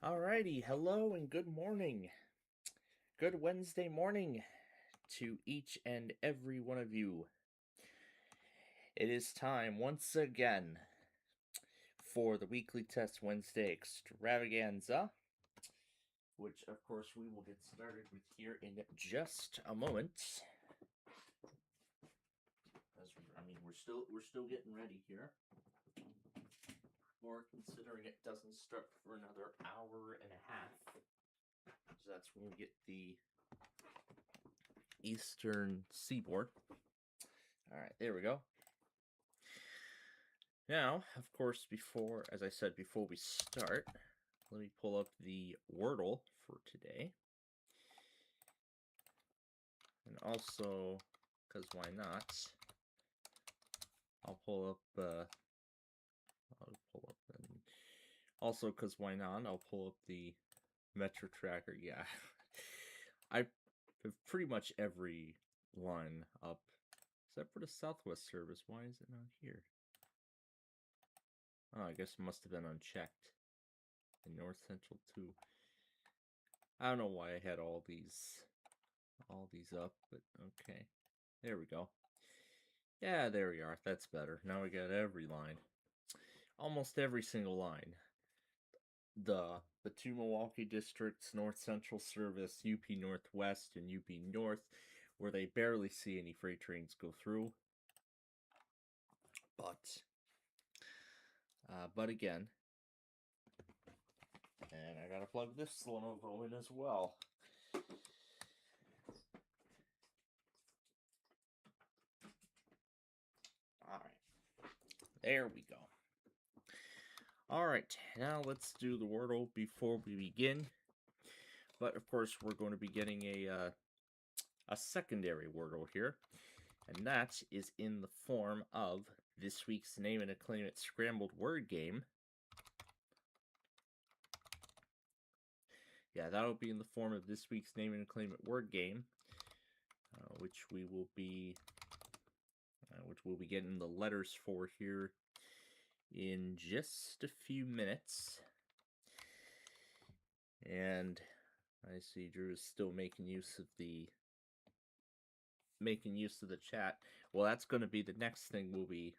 Alrighty, hello and good morning. Good Wednesday morning to each and every one of you. It is time once again for the Weekly Test Wednesday extravaganza, which of course we will get started with here in just a moment. We're still getting ready here. Or considering it doesn't start for another hour and a half. So that's when we get the Eastern Seaboard. Alright, there we go. Now, of course, as I said, before we start, let me pull up the Wordle for today. And also, because why not, also, because why not, I'll pull up the Metro Tracker. Yeah, I have pretty much every line up, except for the Southwest service. Why is it not here? Oh, I guess it must have been unchecked. And North Central too. I don't know why I had all these up, but okay. There we go. Yeah, there we are. That's better. Now we got every line. Almost every single line. The two Milwaukee districts, North Central Service, UP Northwest, and UP North, where they barely see any freight trains go through. But again, and I gotta plug this Lenovo in as well. Alright. There we go. Alright, now let's do the Wordle before we begin. But of course, we're going to be getting a secondary Wordle here. And that is in the form of this week's Name and Acclaim It Scrambled Word Game. Yeah, that'll be in the form of this week's Name and Acclaim It Word Game, which we'll be getting the letters for here in just a few minutes. And I see Drew is still making use of the chat. Well, that's going to be the next thing we'll be.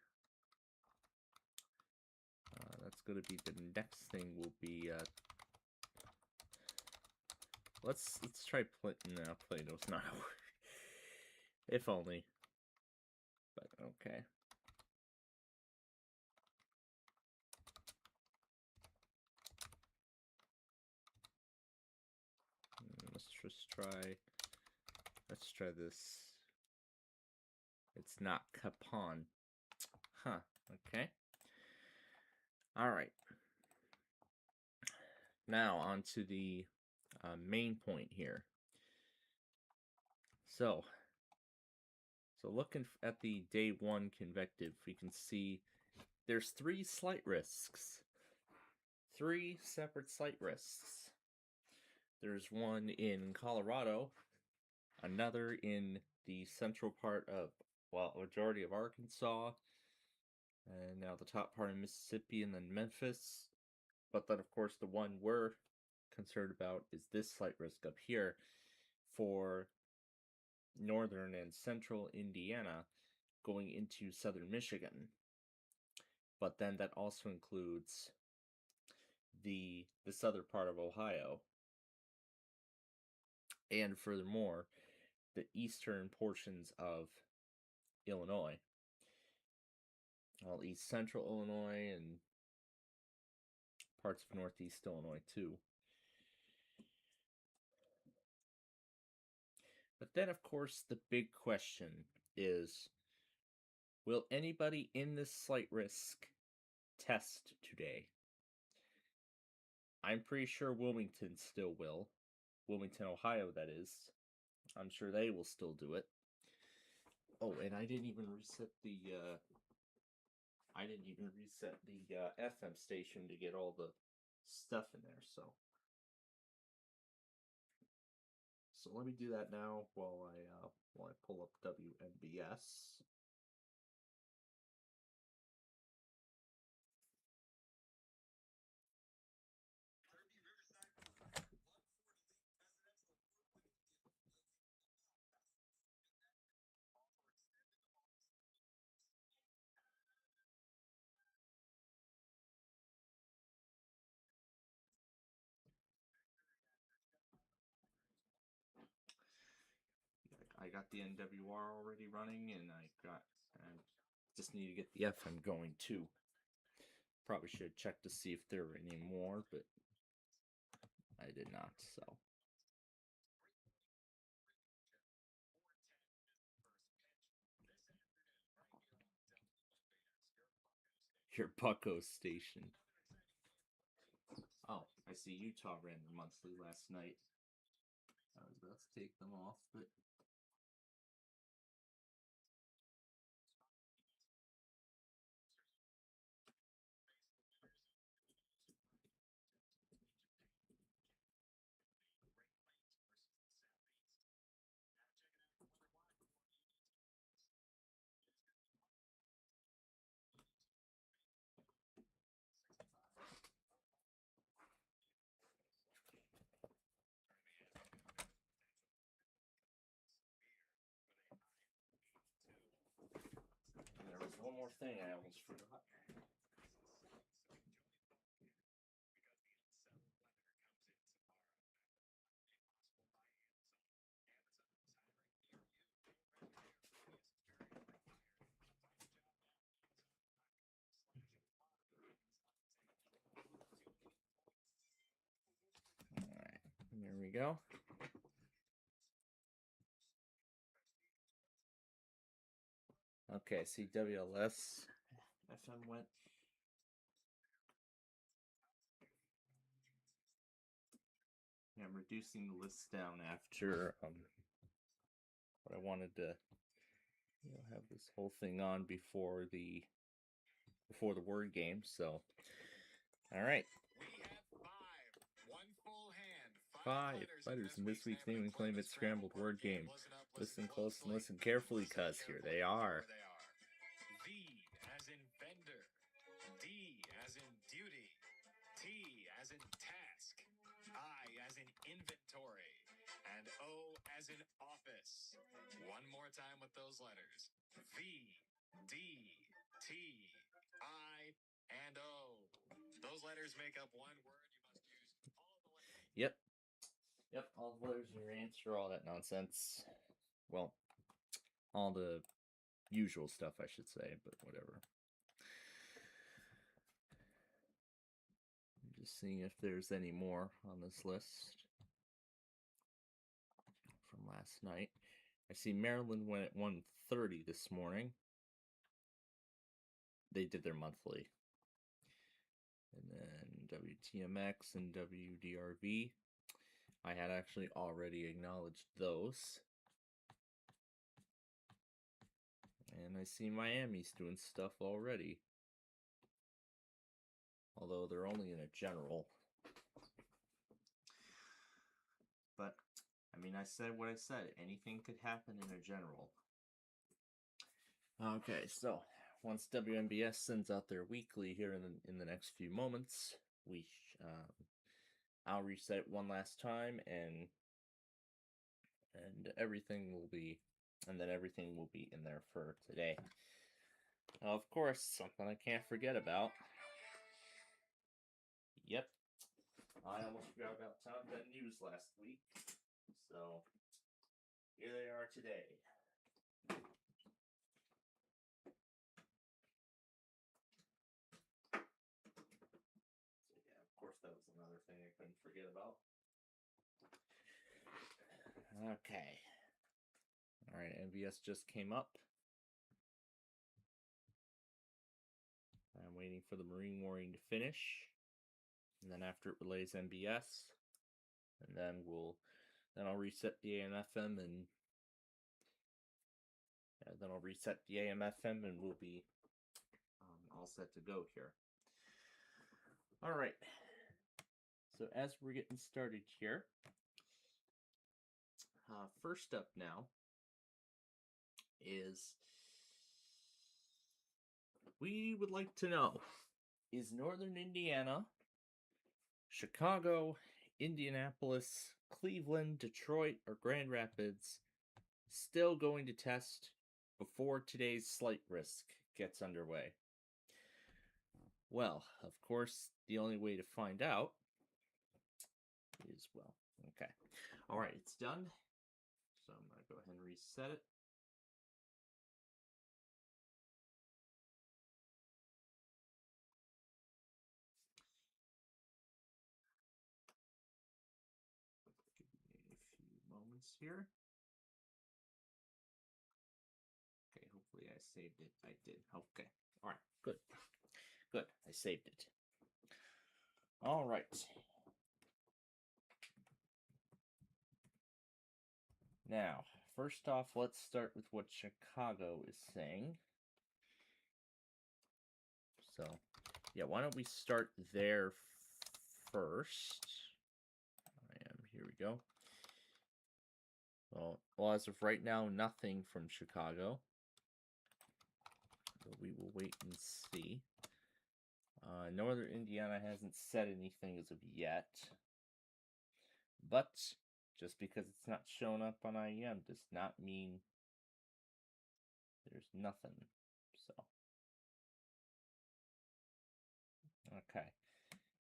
Let's try Play-Doh's not a word. If only. But okay. Let's try this. It's not Capon. Huh, okay. Alright. Now, on to the main point here. So looking at the day one convective, we can see there's 3 slight risks. 3 separate slight risks. There's one in Colorado, another in the central part of, majority of Arkansas, and now the top part of Mississippi, and then Memphis. But then, of course, the one we're concerned about is this slight risk up here for northern and central Indiana going into southern Michigan. But then that also includes the southern part of Ohio. And furthermore, the eastern portions of Illinois. Well, east central Illinois and parts of northeast Illinois too. But then, of course, the big question is, will anybody in this slight risk test today? I'm pretty sure Wilmington still will. Wilmington, Ohio, that is. I'm sure they will still do it. Oh, and I didn't even reset the FM station to get all the stuff in there, so let me do that now while I pull up WNBS. got the NWR already running, and I just need to get the FM going too. Probably should check to see if there were any more, but I did not, so. Your Bucko station. Oh, I see Utah ran their monthly last night. I was about to take them off, but there was one more thing I almost forgot. Alright, there we go. Okay, see WLS FM went. Yeah, I'm reducing the list down after what I wanted to have this whole thing on before the word game, so alright. Five letters in this week's Name and Claim It Scrambled Word Game. Listen close and listen carefully, cuz here they are. V as in vendor, D as in duty, T as in task, I as in inventory, and O as in office. One more time with those letters. V, D, T, I, and O. Those letters make up one word. You must use all the letters. Yep, all the letters in your answer, all that nonsense. Well, all the usual stuff, I should say, but whatever. I'm just seeing if there's any more on this list from last night. I see Maryland went at 1:30 this morning. They did their monthly. And then WTMX and WDRV. I had actually already acknowledged those. And I see Miami's doing stuff already. Although they're only in a general. But, I mean, I said what I said. Anything could happen in a general. Okay, so once WNBS sends out their weekly here in the next few moments, I'll reset it one last time, and everything will be, and then everything will be in there for today. Now, of course, something I can't forget about. Yep, I almost forgot about Top 10 News last week, so here they are today. That was another thing I couldn't forget about. Okay. Alright, MBS just came up. I'm waiting for the Marine Warring to finish. And then after it relays MBS. And then I'll reset the AM/FM and then I'll reset the AM/FM and we'll be all set to go here. Alright. So as we're getting started here, first up now is we would like to know, is Northern Indiana, Chicago, Indianapolis, Cleveland, Detroit, or Grand Rapids still going to test before today's slight risk gets underway? Well, of course, the only way to find out is, well, okay. Alright, it's done. So I'm going to go ahead and reset it. Give me a few moments here. Okay, hopefully I saved it. I did. Okay. All right. Good. Good. I saved it. All right. Now, first off, let's start with what Chicago is saying. So, yeah, why don't we start there first? Here we go. Well, as of right now, nothing from Chicago. So we will wait and see. Northern Indiana hasn't said anything as of yet. But just because it's not showing up on IEM does not mean there's nothing. So, okay.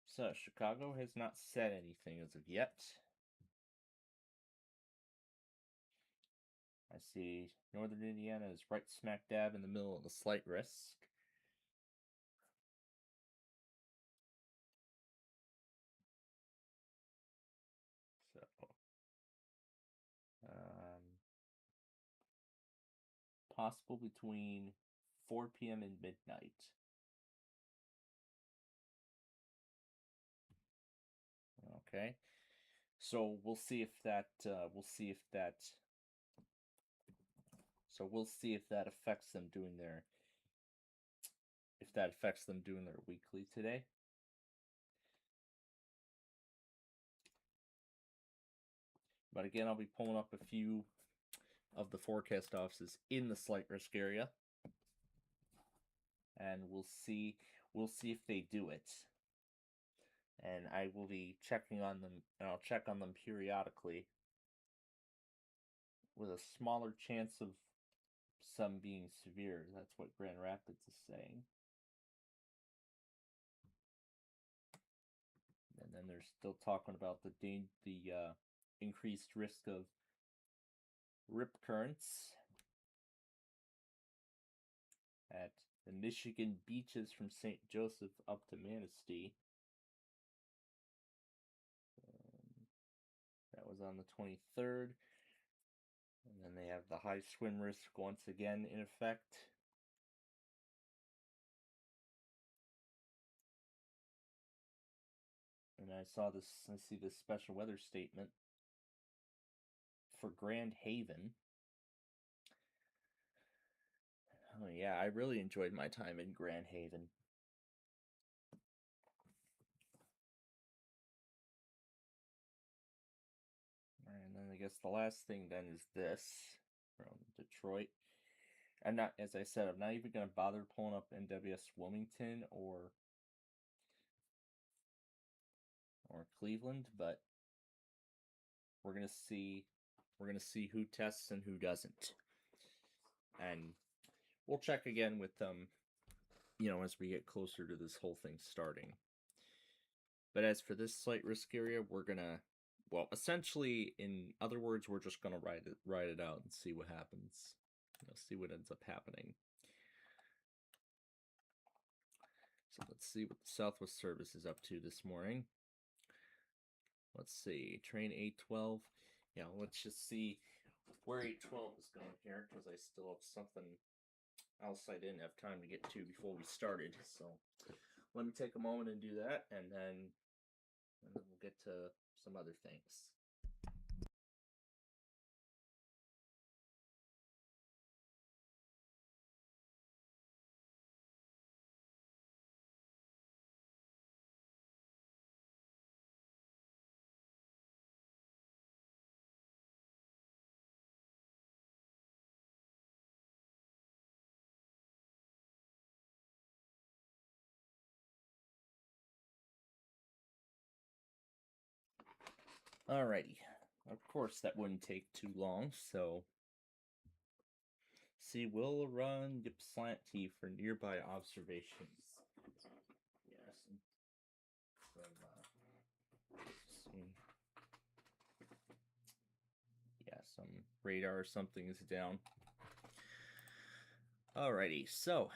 So, Chicago has not said anything as of yet. I see Northern Indiana is right smack dab in the middle of a slight risk. So, possible between 4 p.m. and midnight. Okay. So we'll see if that affects them doing their weekly today. But again, I'll be pulling up a few of the forecast offices in the slight risk area, and we'll see if they do it. And I will be checking on them, and I'll check on them periodically with a smaller chance of some being severe. That's what Grand Rapids is saying. And then they're still talking about the increased risk of rip currents at the Michigan beaches from St. Joseph up to Manistee. That was on the 23rd. And then they have the high swim risk once again in effect. And I see this special weather statement for Grand Haven. Oh yeah, I really enjoyed my time in Grand Haven. And then I guess the last thing then is this from Detroit. I'm not, as I said, I'm not even going to bother pulling up NWS Wilmington or Cleveland, but we're going to see who tests and who doesn't. And we'll check again with them, as we get closer to this whole thing starting. But as for this slight risk area, we're going to, essentially, in other words, we're just going to ride it out and see what happens. See what ends up happening. So let's see what the Southwest Service is up to this morning. Let's see, train 812. Yeah, let's just see where 812 is going here, because I still have something else I didn't have time to get to before we started. So let me take a moment and do that, and then we'll get to some other things. Alrighty, of course that wouldn't take too long, so see, we'll run Ypsilanti T for nearby observations. Yes, some radar or something is down. Alrighty, so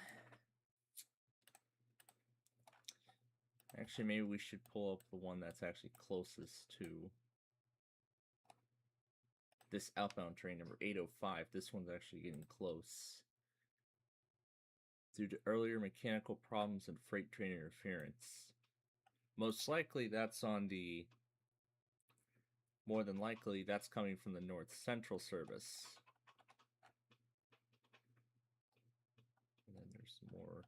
actually maybe we should pull up the one that's actually closest to this outbound train, number 805. This one's actually getting close. Due to earlier mechanical problems and freight train interference. Most likely that's on the... More than likely that's coming from the North Central service. And then there's some more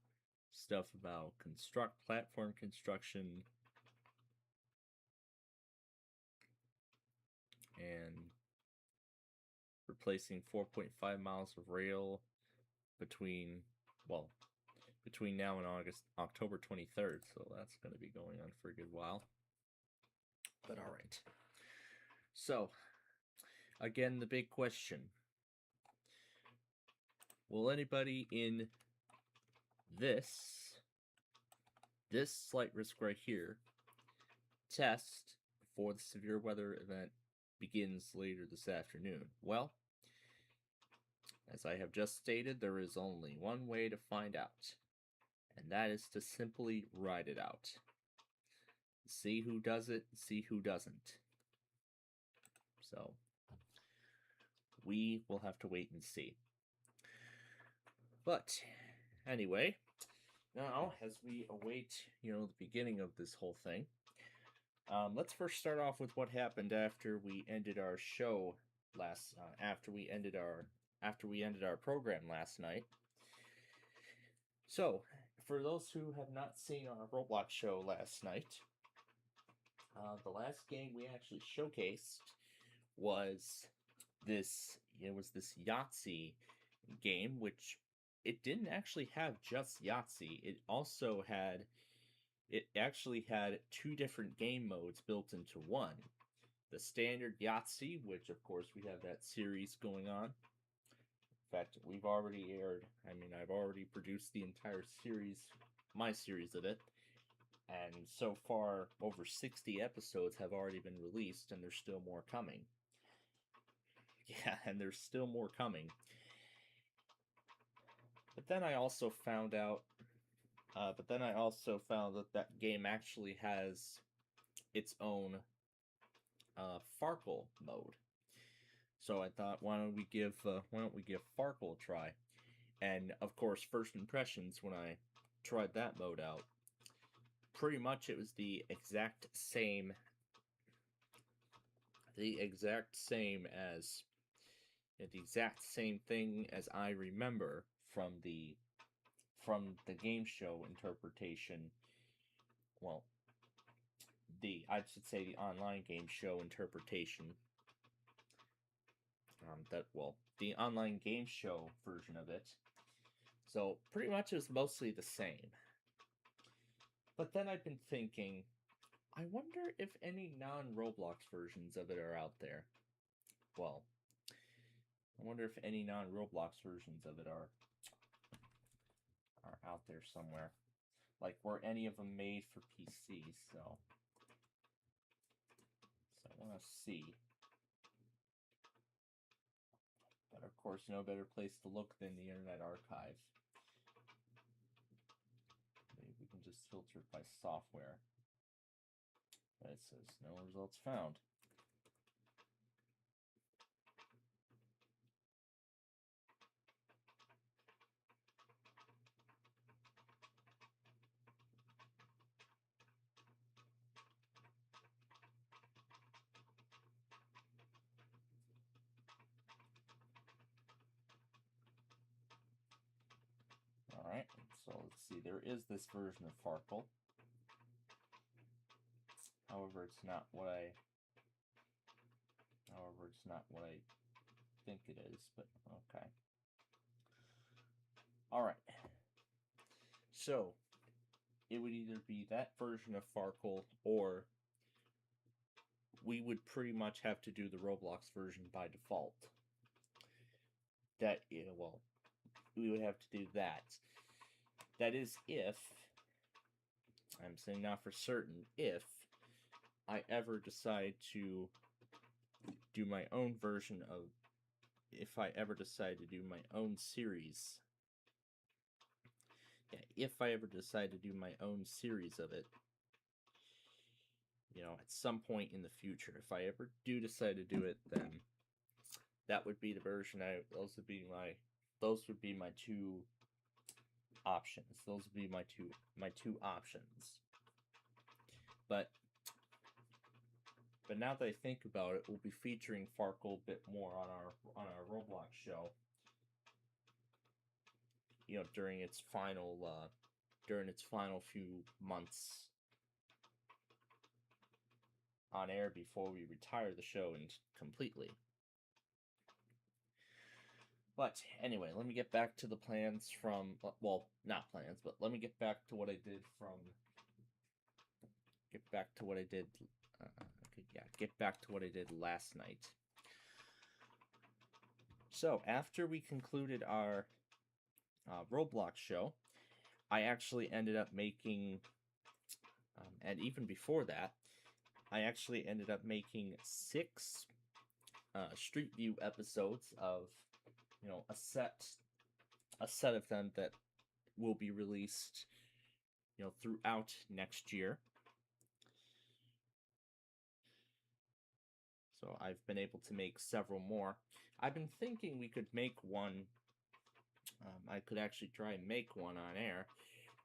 stuff about platform construction. And replacing 4.5 miles of rail between now and October 23rd, so that's going to be going on for a good while. But all right. So, again, the big question. Will anybody in this slight risk right here test before the severe weather event begins later this afternoon? Well, as I have just stated, there is only one way to find out, and that is to simply ride it out. See who does it, see who doesn't. So, we will have to wait and see. But, anyway, now, as we await, the beginning of this whole thing, let's first start off with what happened after we ended our show after we ended our program last night. So, for those who have not seen our Roblox show last night, the last game we actually showcased was this Yahtzee game, which it didn't actually have just Yahtzee. It actually had two different game modes built into one. The standard Yahtzee, which of course we have that series going on. In fact, I've already produced the entire series, my series of it. And so far, over 60 episodes have already been released, and there's still more coming. Yeah, and there's still more coming. But then I also found out that game actually has its own Farkle mode. So I thought, why don't we give Farkle a try? And of course, first impressions when I tried that mode out, pretty much it was the exact same thing as I remember from the game show interpretation. Well, the online game show interpretation. The online game show version of it. So pretty much it was mostly the same. But then I've been thinking, I wonder if any non-Roblox versions of it are out there. Well, I wonder if any non-Roblox versions of it are out there somewhere. Like, were any of them made for PC? So I want to see. But of course, no better place to look than the Internet Archive. Maybe we can just filter it by software. But it says no results found. Alright, so let's see. There is this version of Farkle. However, it's not what I think it is, but okay. Alright. So, it would either be that version of Farkle, or we would pretty much have to do the Roblox version by default. We would have to do that. That is if, I'm saying not for certain, if I ever decide to do my own version of if I ever decide to do my own series. Yeah, if I ever decide to do my own series of it, at some point in the future, if I ever do decide to do it, then that would be the version those would be my two options. Those would be my two options. But now that I think about it, we'll be featuring Farkle a bit more on our Roblox show. During its final few months on air before we retire the show completely. But anyway, let me get back to the plans from, well, not plans, but let me get back to what I did get back to what I did last night. So after we concluded our Roblox show, I actually ended up making, and even before that, I actually ended up making 6 Street View episodes of, a set of them that will be released, throughout next year. So I've been able to make several more. I've been thinking we could make one. I could actually try and make one on air,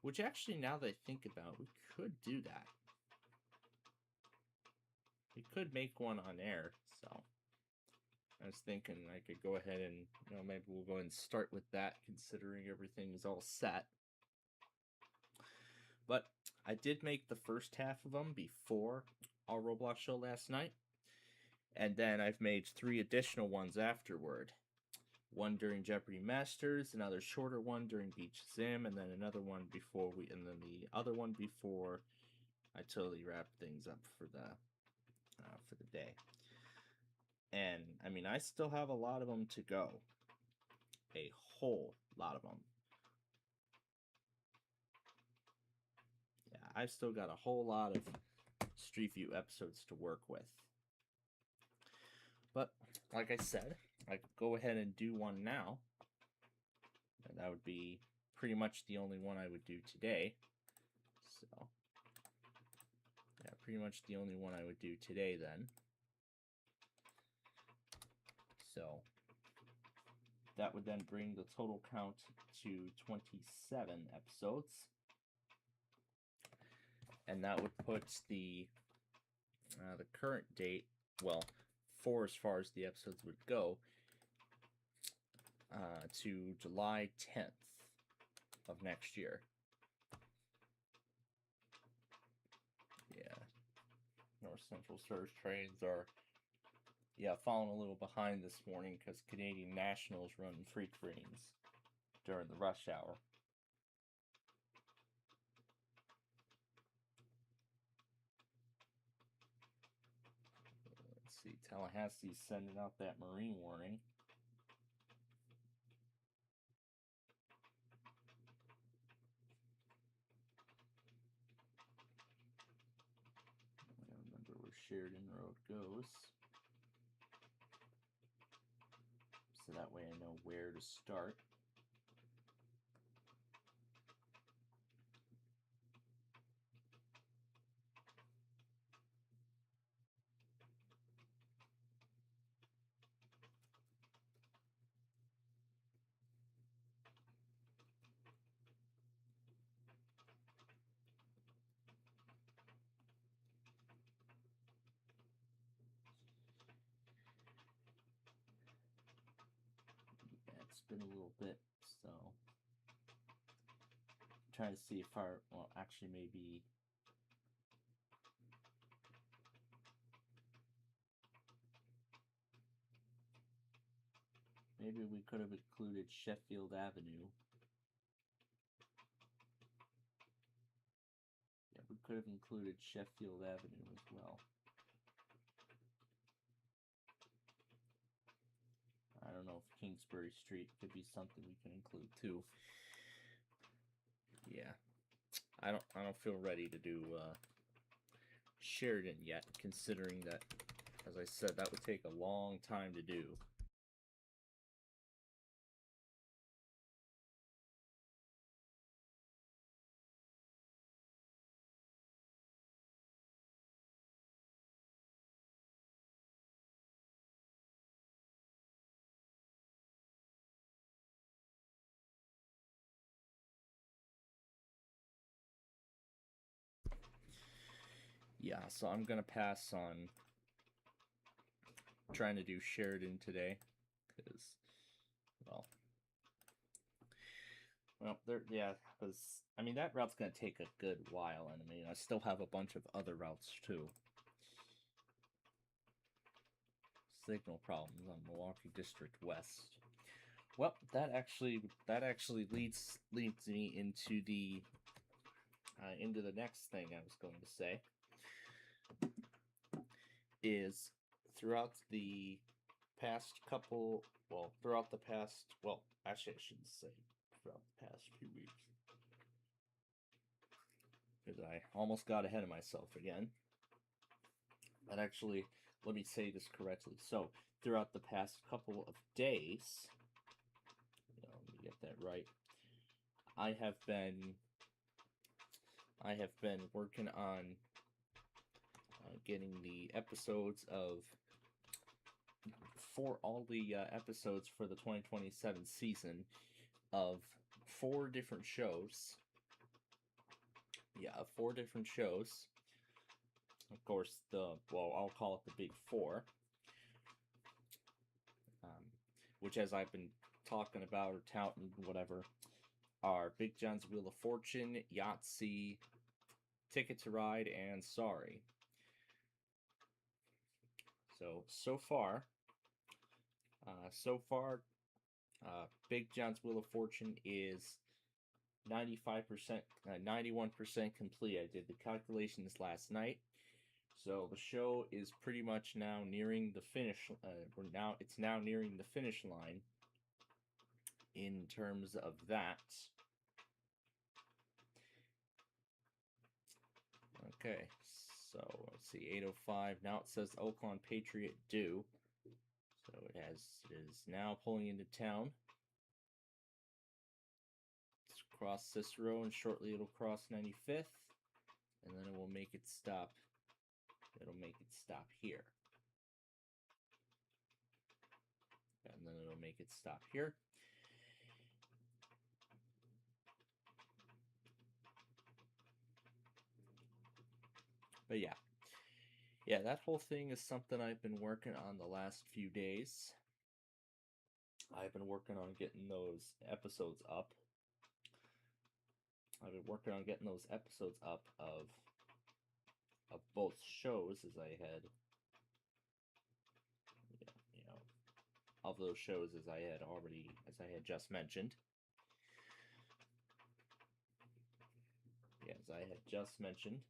which actually, now that I think about it, we could do that. We could make one on air, so I was thinking I could go ahead and, maybe we'll go ahead and start with that, considering everything is all set. But I did make the first half of them before our Roblox show last night, and then I've made 3 additional ones afterward. One during Jeopardy Masters, another shorter one during Beach Sim, and then another one before the other one before I totally wrapped things up for the day. And I mean, I still have a lot of them to go. A whole lot of them. Yeah, I've still got a whole lot of Street View episodes to work with. But like I said, I could go ahead and do one now. And that would be pretty much the only one I would do today. So, yeah, pretty much the only one I would do today then. So, that would then bring the total count to 27 episodes. And that would put the current date, well, for as far as the episodes would go, to July 10th of next year. Yeah. North Central Surge trains are, falling a little behind this morning because Canadian National is running freight trains during the rush hour. Let's see, Tallahassee's sending out that marine warning. I remember where Sheridan Road goes. So that way I know where to start. Yeah, it's been a little bit, so I'm trying to see if actually maybe we could have included Sheffield Avenue. Yeah, we could have included Sheffield Avenue as well. I don't know if Kingsbury Street could be something we can include too. Yeah, I don't feel ready to do Sheridan yet, considering that, as I said, that would take a long time to do. Yeah, so I'm gonna pass on trying to do Sheridan today, because, well, yeah, because, I mean, that route's gonna take a good while, and I mean, I still have a bunch of other routes, too. Signal problems on Milwaukee District West. Well, that actually leads me into the next thing I was going to say. Is throughout the past couple, well, throughout the past, well, actually, I shouldn't say throughout the past few weeks, because I almost got ahead of myself again. But actually, let me say this correctly. So, throughout the past couple of days, let me get that right. I have been working on getting the episodes for all the episodes for the 2027 season of 4 different shows. Yeah, 4 different shows. Of course, I'll call it the Big Four. Which, as I've been talking about or touting, whatever, are Big John's Wheel of Fortune, Yahtzee, Ticket to Ride, and Sorry. So far, Big John's Wheel of Fortune is 95%, 91% complete. I did the calculations last night. So the show is pretty much now nearing the finish. It's now nearing the finish line in terms of that. Okay, so let's see, 8:05. Now it says Oakland Patriot due. So it is now pulling into town. It's cross Cicero, and shortly it'll cross 95th, and then it will make it stop. It'll make it stop here. And then it'll make it stop here. But yeah. Yeah, that whole thing is something I've been working on the last few days. I've been working on getting those episodes up. I've been working on getting those episodes up of both shows, as I had, of those shows as I had just mentioned. Yeah, as I had just mentioned.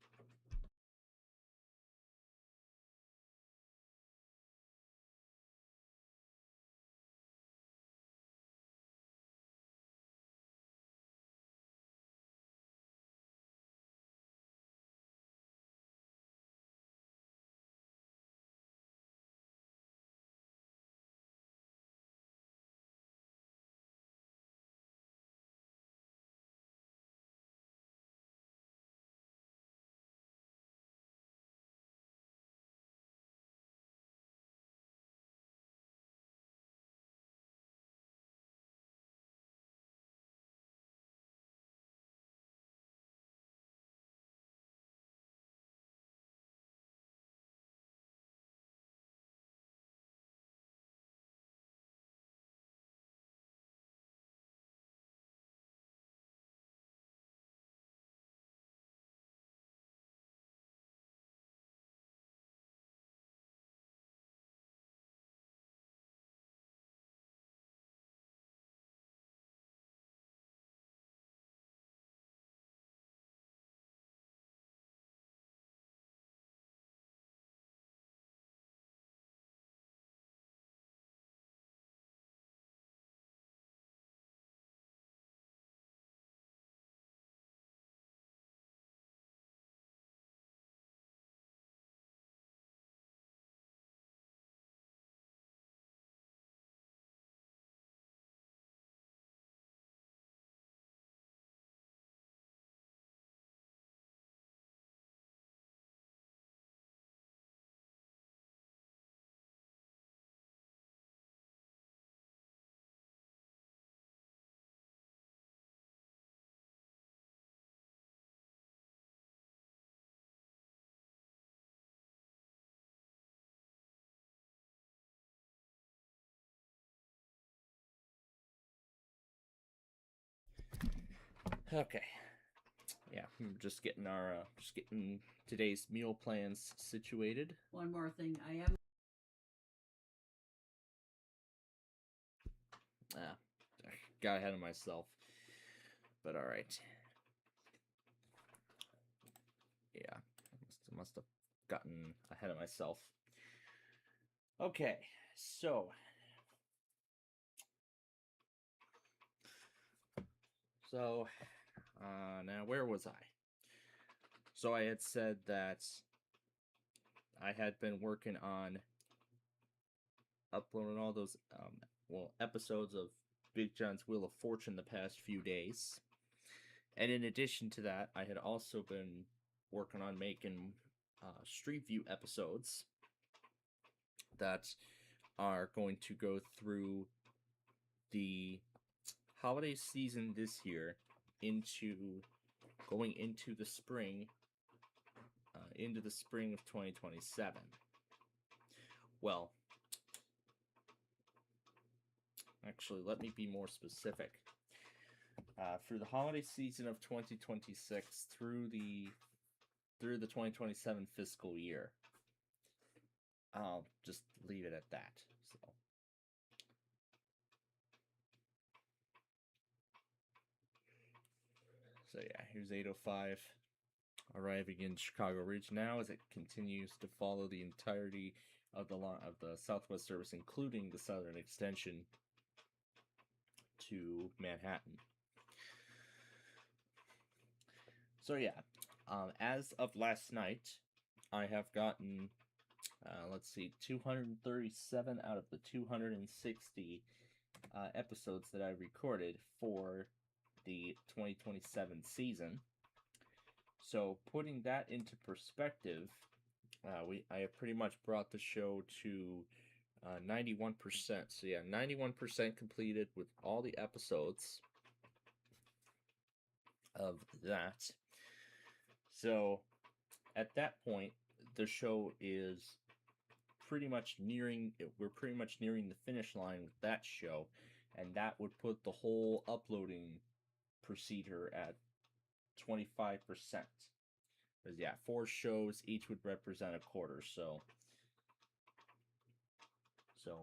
Okay. Yeah, I'm just getting today's meal plans situated. One more thing, I am. Ah, got ahead of myself. But all right. Yeah, must have gotten ahead of myself. Okay, so now where was I? So I had said that I had been working on uploading all those episodes of Big John's Wheel of Fortune the past few days. And in addition to that, I had also been working on making Street View episodes that are going to go through the holiday season this year going into the spring of 2027. Well, actually, let me be more specific. Through the holiday season of 2026 through the 2027 fiscal year. I'll just leave it at that. So yeah, here's 805 arriving in Chicago Ridge now as it continues to follow the entirety of the Southwest service, including the southern extension to Manhattan. So yeah, as of last night, I have gotten, 237 out of the 260 episodes that I recorded for the 2027 season. So putting that into perspective, I have pretty much brought the show to 91%. So yeah, 91% completed with all the episodes of that. So at that point, the show is pretty much nearing the finish line with that show, and that would put the whole uploading procedure at 25%. Because yeah, 4 shows each would represent a quarter. So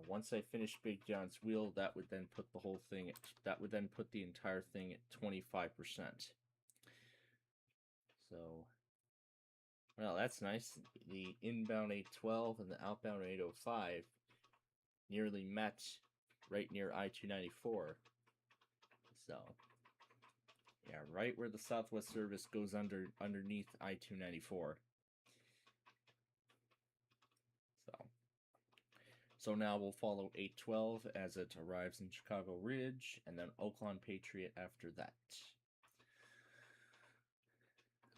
once I finish Big John's Wheel, that would then put the entire thing at 25%. So, well, that's nice. The inbound 812 and the outbound 805 nearly met right near I-294. So, yeah, right where the Southwest service goes underneath I-294. So now we'll follow 812 as it arrives in Chicago Ridge, and then Oaklawn Patriot after that.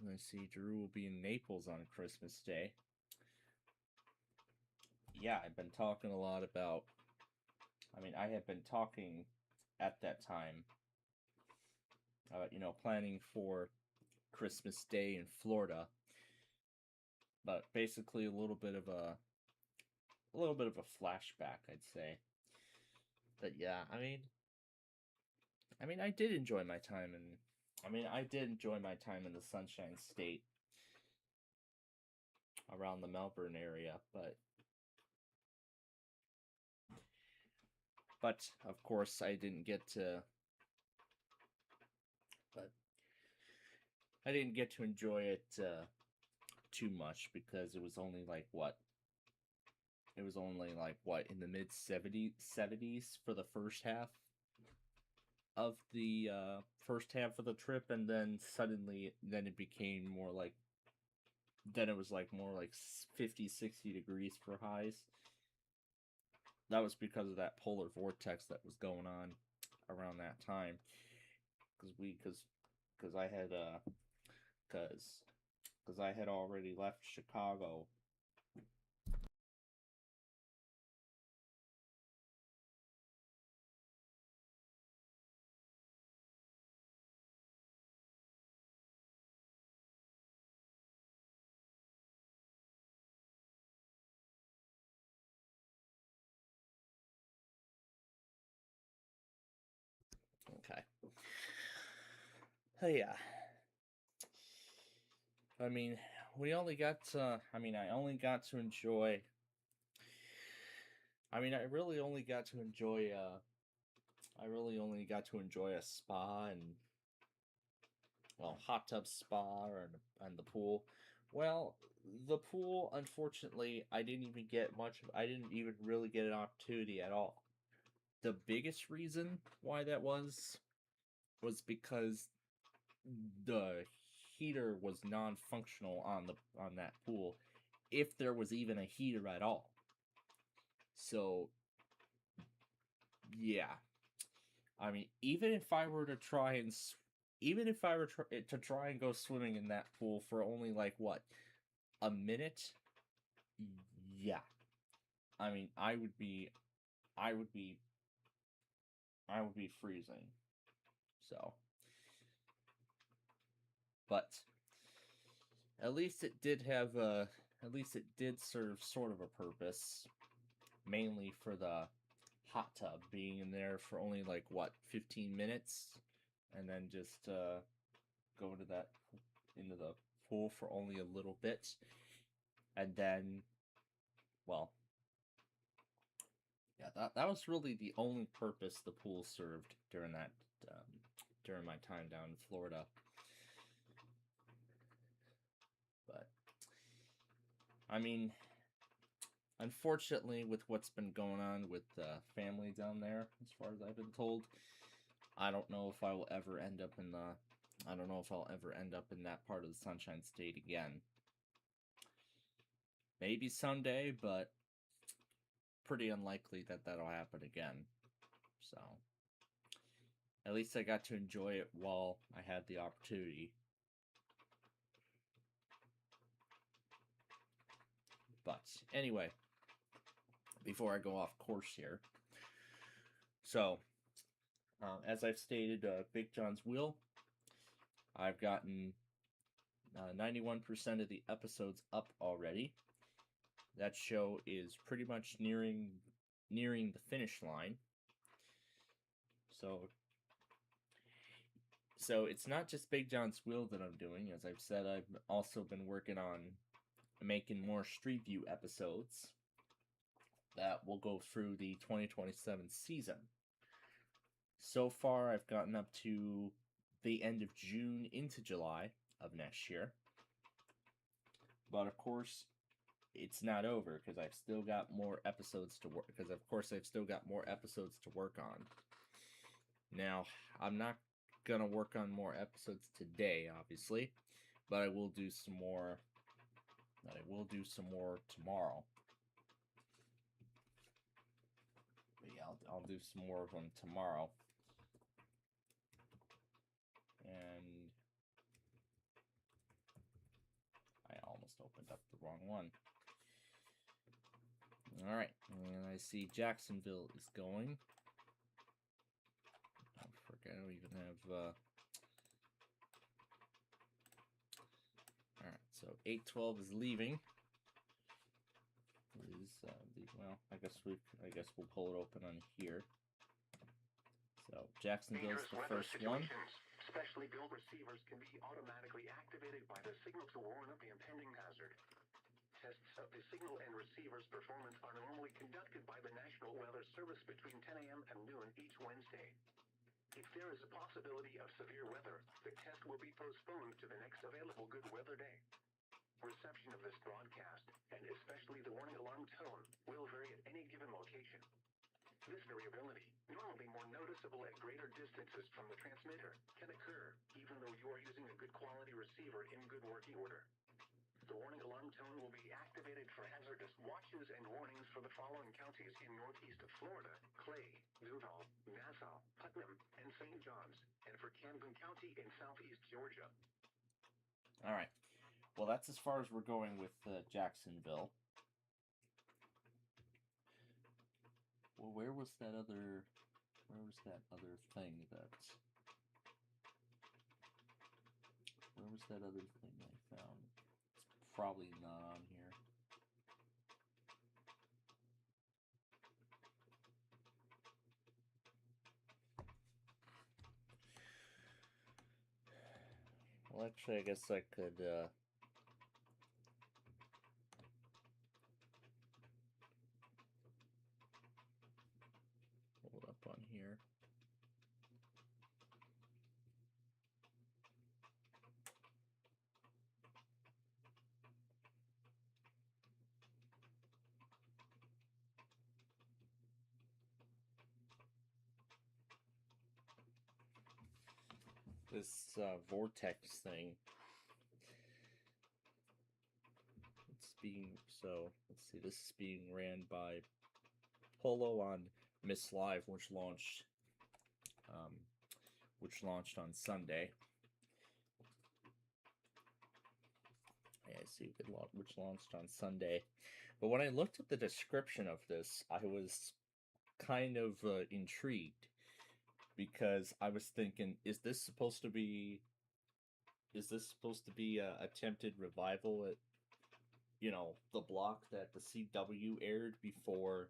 And I see Drew will be in Naples on Christmas Day. Yeah, I've been talking a lot about... I have been talking at that time about, planning for Christmas Day in Florida. But basically a little bit of a flashback, I'd say. But yeah, I did enjoy my time in the Sunshine State around the Melbourne area, but of course I didn't get to enjoy it too much because it was only in the mid 70s for the first half of the trip, and then suddenly it became more like it was more like 50-60 degrees for highs. That was because of that polar vortex that was going on around that time, because I had already left Chicago. Okay. Oh yeah. I mean, we only got to, I mean, I only got to enjoy, I mean, I really only got to enjoy, I really only got to enjoy a spa and, well, hot tub spa and the pool. Well, the pool, unfortunately, I didn't even get much, I didn't even really get an opportunity at all. The biggest reason why that was because the heater was non-functional on that pool, if there was even a heater at all. So yeah, I mean, even if I were to try and even if I were to try and go swimming in that pool for only like what, a minute, yeah, I mean, I would be I would be freezing. So, but at least it did have a at least it did serve sort of a purpose, mainly for the hot tub, being in there for only like what, 15 minutes, and then just go into the pool for only a little bit, and then, well, yeah, that was really the only purpose the pool served during my time down in Florida. But I mean, unfortunately, with what's been going on with family down there, as far as I've been told, I don't know if I will ever end up in the I don't know if I'll ever end up in that part of the Sunshine State again. Maybe someday, but pretty unlikely that that'll happen again. So, at least I got to enjoy it while I had the opportunity. But anyway, before I go off course here, so as I've stated, Big John's Wheel, I've gotten 91% of the episodes up already. That show is pretty much nearing the finish line. So it's not just Big John's Wheel that I'm doing. As I've said, I've also been working on making more Street View episodes that will go through the 2027 season. So far, I've gotten up to the end of June into July of next year. But of course, it's not over because I've still got more episodes to work. Because of course, I've still got more episodes to work on. Now, I'm not gonna work on more episodes today, obviously, but I will do some more. Tomorrow. But yeah, I'll do some more of them tomorrow. And I almost opened up the wrong one. Alright, and I see Jacksonville is going. I forget, I don't even have, Alright, so 812 is leaving. Well, I guess we'll pull it open on here. So, Jacksonville's the first one. Specially built receivers can be automatically activated by the signal to warn of the impending hazard. Tests of the signal and receiver's performance are normally conducted by the National Weather Service between 10 a.m. and noon each Wednesday. If there is a possibility of severe weather, the test will be postponed to the next available good weather day. Reception of this broadcast, and especially the warning alarm tone, will vary at any given location. This variability, normally more noticeable at greater distances from the transmitter, can occur even though you are using a good quality receiver in good working order. The warning alarm tone will be activated for hazardous watches and warnings for the following counties in northeast Florida: Clay, Duval, Nassau, Putnam, and St. John's, and for Camden County in southeast Georgia. All right. Well, that's as far as we're going with Jacksonville. Well, where was that other thing that... Where was that other thing I found? It's probably not on here. Well, actually, I guess I could, hold up on here. This vortex thing. It's being let's see. This is being ran by Polo on Miss Live, which launched on Sunday. Yeah, I see which launched on Sunday. But when I looked at the description of this, I was kind of intrigued because I was thinking, is this supposed to be a attempted revival at, the block that the CW aired before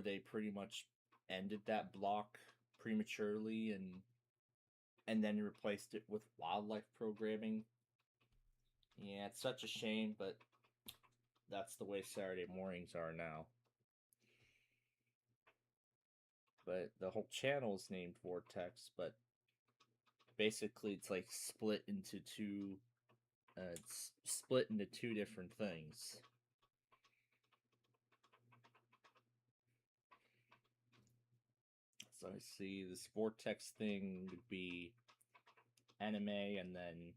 they pretty much ended that block prematurely and then replaced it with wildlife programming? Yeah, it's such a shame, but that's the way Saturday mornings are now. But the whole channel is named Vortex, but basically it's like split into two different things. So I see this Vortex thing would be anime, and then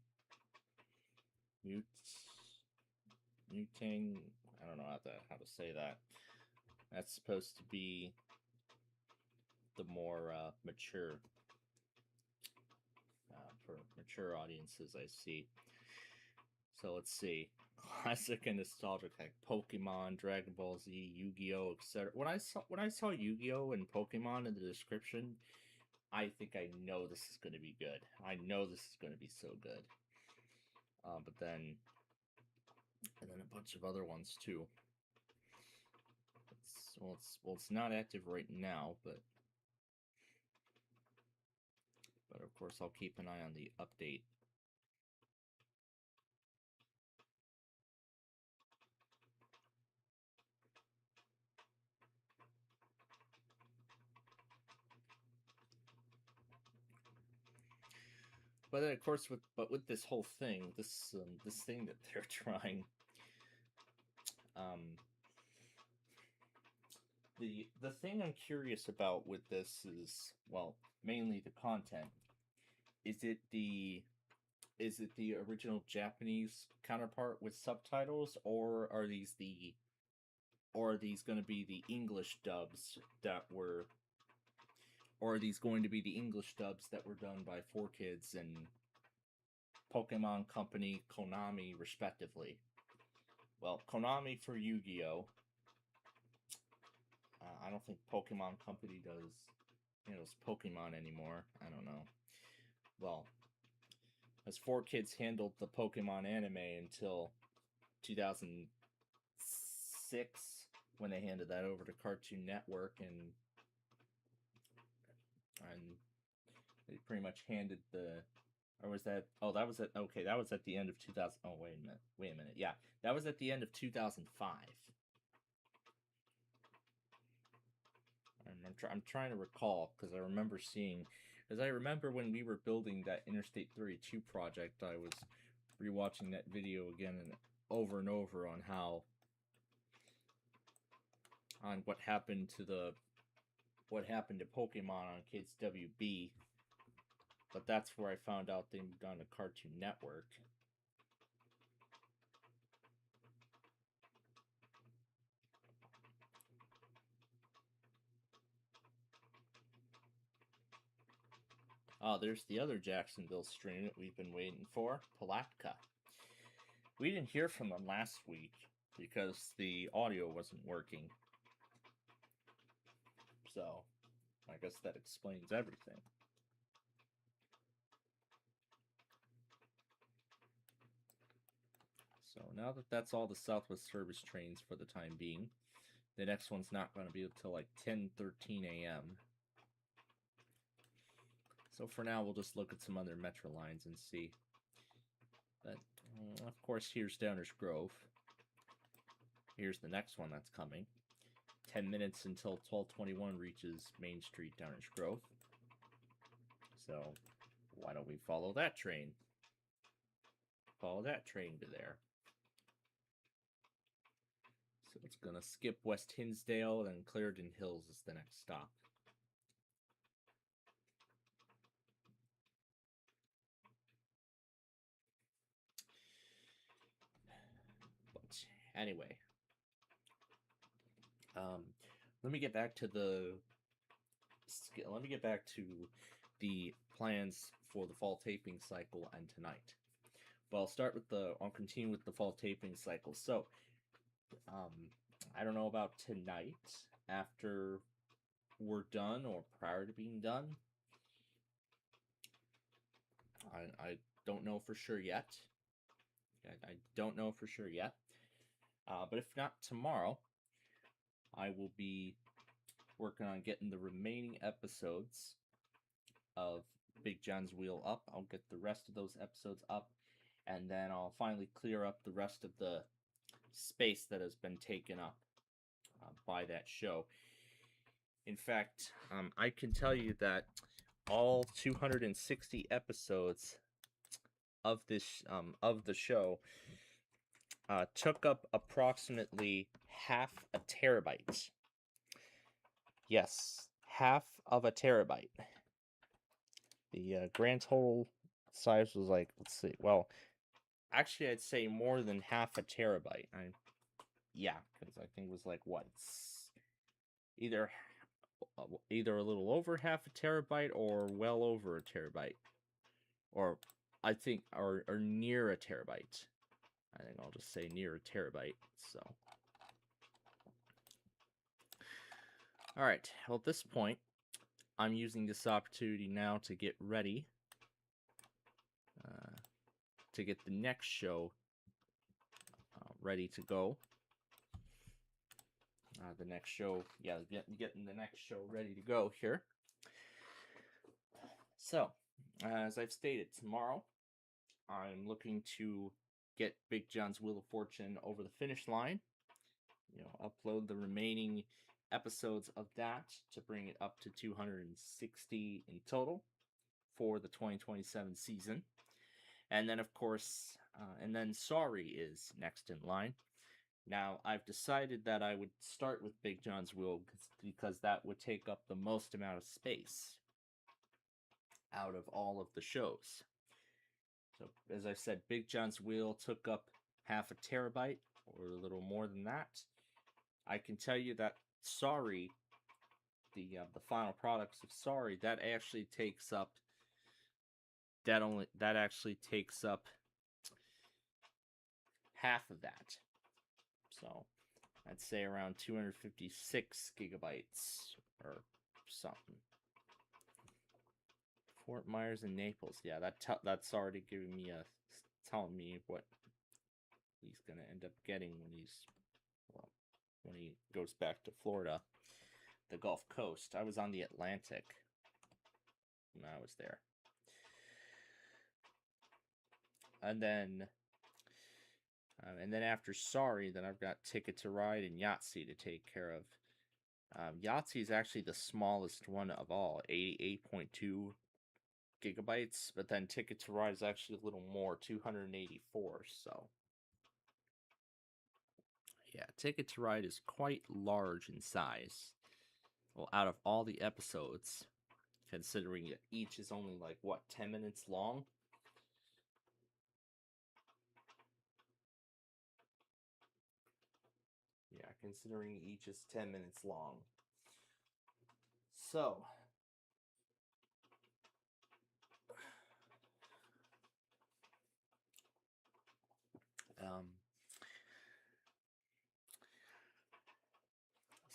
muting. I don't know how to say that. That's supposed to be the more mature for mature audiences, I see. So let's see. Classic and nostalgic, like Pokemon, Dragon Ball Z, Yu-Gi-Oh, etc. When I saw Yu-Gi-Oh and Pokemon in the description, I think I know this is going to be good. I know this is going to be so good. But then a bunch of other ones too. It's not active right now, but of course I'll keep an eye on the update. But then, of course, with this whole thing, this thing that they're trying, the thing I'm curious about with this is, well, mainly the content. Is it the original Japanese counterpart with subtitles, or are these going to be the English dubs that were? Or are these going to be the English dubs that were done by 4Kids and Pokemon Company, Konami, respectively? Well, Konami for Yu-Gi-Oh! I don't think Pokemon Company handles Pokemon anymore. I don't know. Well, as 4Kids handled the Pokemon anime until 2006, when they handed that over to Cartoon Network, and they pretty much handed or was that? Oh, that was at the end of 2000. Oh, wait a minute. Yeah, that was at the end of 2005. I'm trying to recall because I remember when we were building that Interstate 32 project, I was rewatching that video again and over on what happened to Pokemon on Kids WB. But that's where I found out they moved on to Cartoon Network. Oh, there's the other Jacksonville stream that we've been waiting for, Palatka. We didn't hear from them last week because the audio wasn't working. So, I guess that explains everything. So now that's all the Southwest service trains for the time being. The next one's not going to be until like 10:13 a.m. So for now, we'll just look at some other Metro lines and see. But, of course, here's Downers Grove. Here's the next one that's coming. 10 minutes until 1221 reaches Main Street, Downers Grove. So, why don't we follow that train? Follow that train to there. So it's going to skip West Hinsdale, and Clarendon Hills is the next stop. But anyway, let me get back to the the plans for the fall taping cycle and tonight. Well, I'll continue with the fall taping cycle. So, I don't know about tonight after we're done or prior to being done. I don't know for sure yet. I don't know for sure yet. But if not tomorrow, I will be working on getting the remaining episodes of Big John's Wheel up. I'll get the rest of those episodes up, and then I'll finally clear up the rest of the space that has been taken up by that show. In fact, I can tell you that all 260 episodes of the show took up approximately half a terabyte. Yes, half of a terabyte. The grand total size was like, let's see, well, actually I'd say more than half a terabyte. Yeah, because I think it was like what, either a little over half a terabyte or well over a terabyte, or I think or near a terabyte. I think I'll just say near a terabyte. So, all right. Well, at this point, I'm using this opportunity now to get ready to get the next show ready to go. The next show, yeah, getting the next show ready to go here. So, as I've stated, tomorrow I'm looking to get Big John's Wheel of Fortune over the finish line. Upload the remaining episodes of that to bring it up to 260 in total for the 2027 season. And then, of course, Sorry is next in line. Now, I've decided that I would start with Big John's Wheel because that would take up the most amount of space out of all of the shows. So, as I said, Big John's Wheel took up half a terabyte, or a little more than that. I can tell you that Sorry, the final products of Sorry, that actually takes up half of that. So I'd say around 256 gigabytes or something. Fort Myers and Naples. Yeah, that's already giving me telling me what he's gonna end up getting when he goes back to Florida, the Gulf Coast. I was on the Atlantic when I was there. And then after Sorry, then I've got Ticket to Ride and Yahtzee to take care of. Yahtzee is actually the smallest one of all, 88.2 gigabytes, but then Ticket to Ride is actually a little more, 284, so. Yeah, Ticket to Ride is quite large in size. Well, out of all the episodes, considering that each is only like, 10 minutes long? Yeah, considering each is 10 minutes long. So,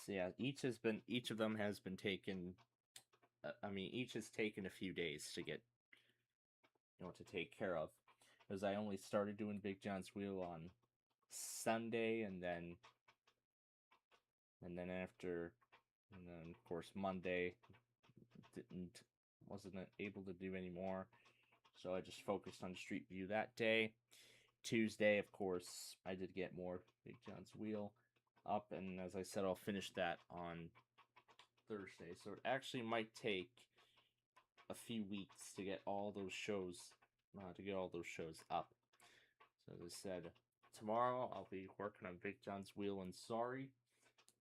yeah, each of them has been taken. Each has taken a few days to get, to take care of, because I only started doing Big John's Wheel on Sunday, and then of course Monday didn't wasn't able to do anymore, so I just focused on Street View that day. Tuesday, of course, I did get more Big John's Wheel up, and as I said, I'll finish that on Thursday. So it actually might take a few weeks to get all those shows up. So as I said, tomorrow I'll be working on Big John's Wheel and Sorry,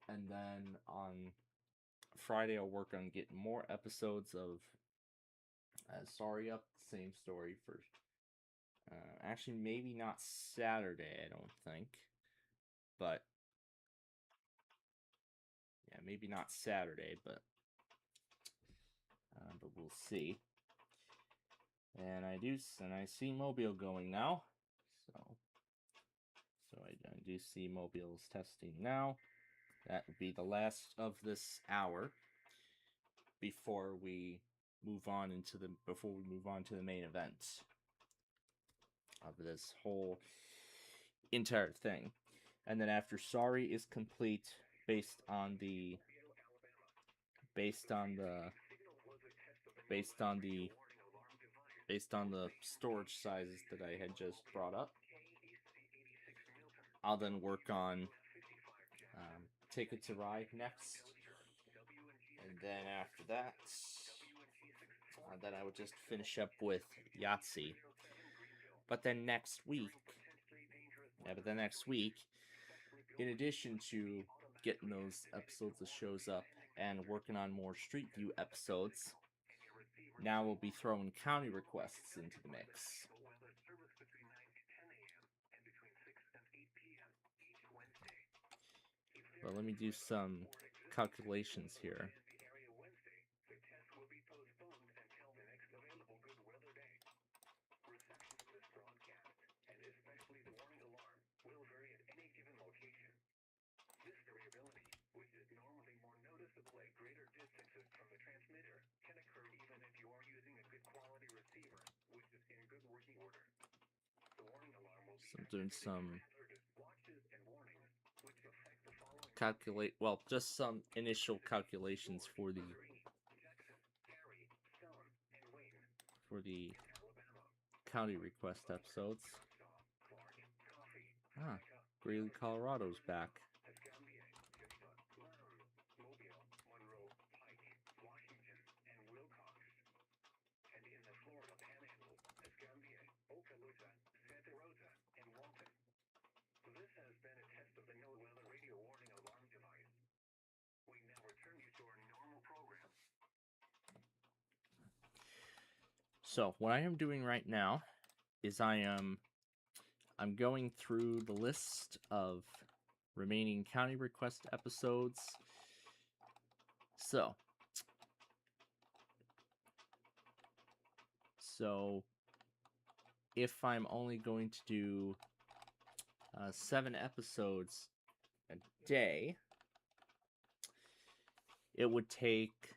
and then on Friday I'll work on getting more episodes of Sorry up. Same story for actually maybe not Saturday, I don't think, but yeah, maybe not Saturday, but we'll see. And I see Mobile going now, so I do see Mobile's testing now. That would be the last of this hour before we move on to the main event of this whole entire thing. And then after Sorry is complete, based on the storage sizes that I had just brought up, I'll then work on Ticket to Ride next, and then after that, then I would just finish up with Yahtzee. But then next week, in addition to getting those episodes of shows up and working on more Street View episodes, now we'll be throwing county requests into the mix. But let me do some calculations here. So I'm doing some just some initial calculations for the county request episodes. Greeley, Colorado's back. So what I am doing right now is I'm going through the list of remaining county request episodes. So if I'm only going to do 7 episodes a day, it would take,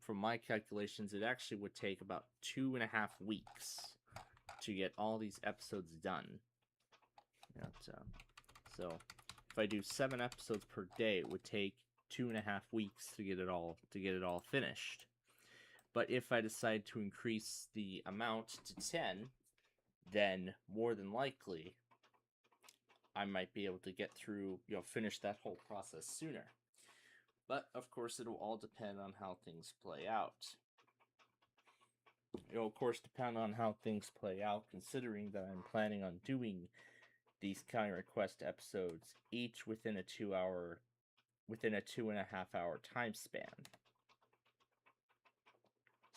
from my calculations, it actually would take about 2.5 weeks to get all these episodes done. So if I do 7 episodes per day, it would take 2.5 weeks to get it all finished. But if I decide to increase the amount to 10, then more than likely I might be able to get through, finish that whole process sooner. But of course, it'll all depend on how things play out. It'll of course depend on how things play out, considering that I'm planning on doing these county request episodes each within a 2.5 hour time span.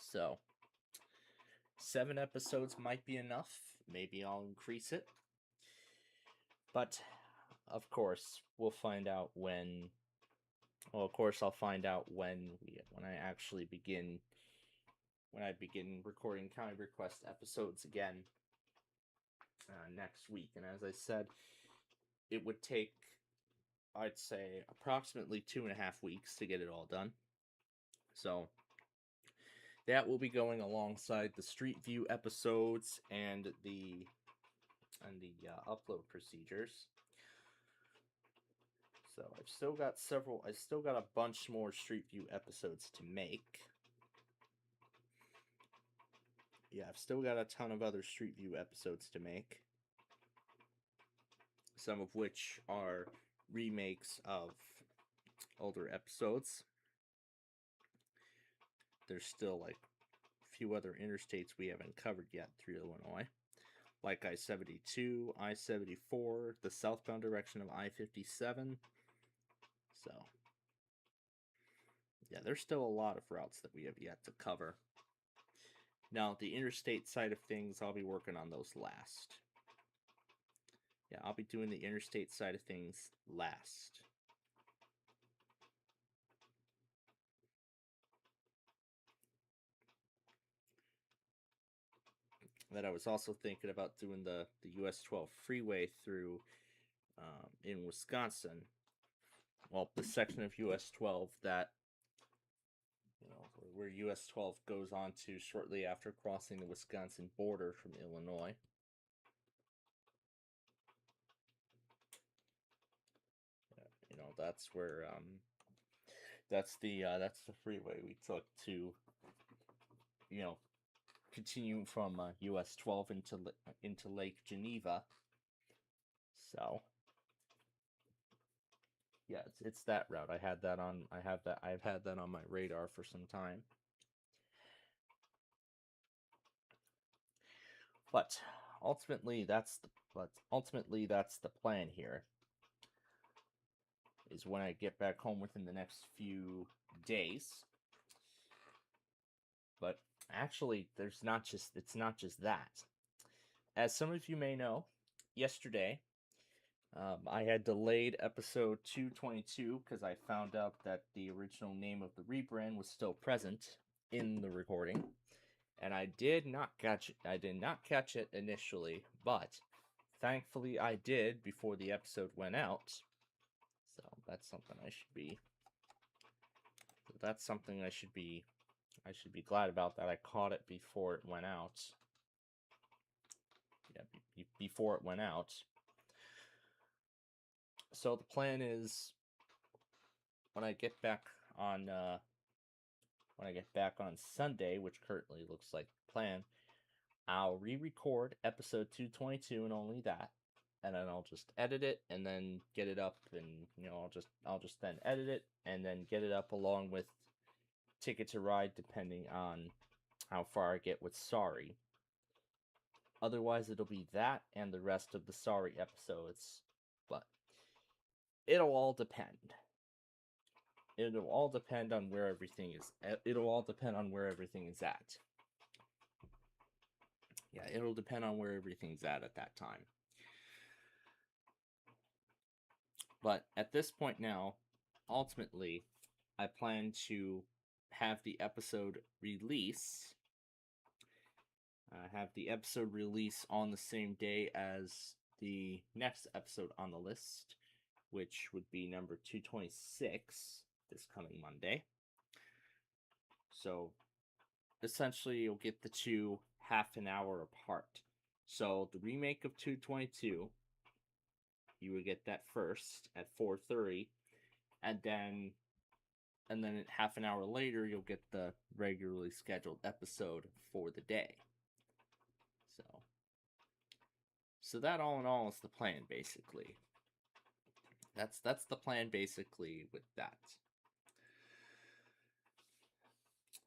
So 7 episodes might be enough. Maybe I'll increase it. But of course, we'll find out when. Well, of course, I'll find out when I actually begin. When I begin recording county request episodes again next week. And as I said, it would take, I'd say, approximately 2.5 weeks to get it all done. So that will be going alongside the Street View episodes and the upload procedures. So I've still got a bunch more Street View episodes to make. yeah, I've still got a ton of other Street View episodes to make. Some of which are remakes of older episodes. There's still like a few other interstates we haven't covered yet through Illinois, like I-72, I-74, the southbound direction of I-57. So, yeah, there's still a lot of routes that we have yet to cover. Now, the interstate side of things, I'll be working on those last. Yeah, I'll be doing the interstate side of things last. That I was also thinking about doing the US 12 freeway through in Wisconsin. Well, the section of US 12 that, you know, where US 12 goes on to shortly after crossing the Wisconsin border from Illinois. You know, that's where that's the freeway we took to, you know, continue from US 12 into Lake Geneva. So, yeah, it's that route. I've had that on my radar for some time. But ultimately that's the plan here. Is when I get back home within the next few days. But actually it's not just that. As some of you may know, yesterday I had delayed episode 222 because I found out that the original name of the rebrand was still present in the recording, and I did not catch it initially, but thankfully I did before the episode went out. So that's something I should be glad about, that I caught it before it went out. Yeah, before it went out. So the plan is when I get back on Sunday, which currently looks like the plan, I'll re-record episode 222 and only that, and then I'll just edit it and then get it up, and you know, I'll just then edit it and then get it up along with Ticket to Ride, depending on how far I get with Sorry. Otherwise, it'll be that and the rest of the Sorry episodes, but it'll all depend. It'll all depend on where everything is. It'll all depend on where everything is at. Yeah, it'll depend on where everything's at that time. But at this point now, ultimately, I plan to have the episode release. On the same day as the next episode on the list, which would be number 226 this coming Monday. So essentially you'll get the two half an hour apart. So the remake of 222, you would get that first at 4:30, and then half an hour later you'll get the regularly scheduled episode for the day. So that all in all is the plan, basically. That's the plan basically with that.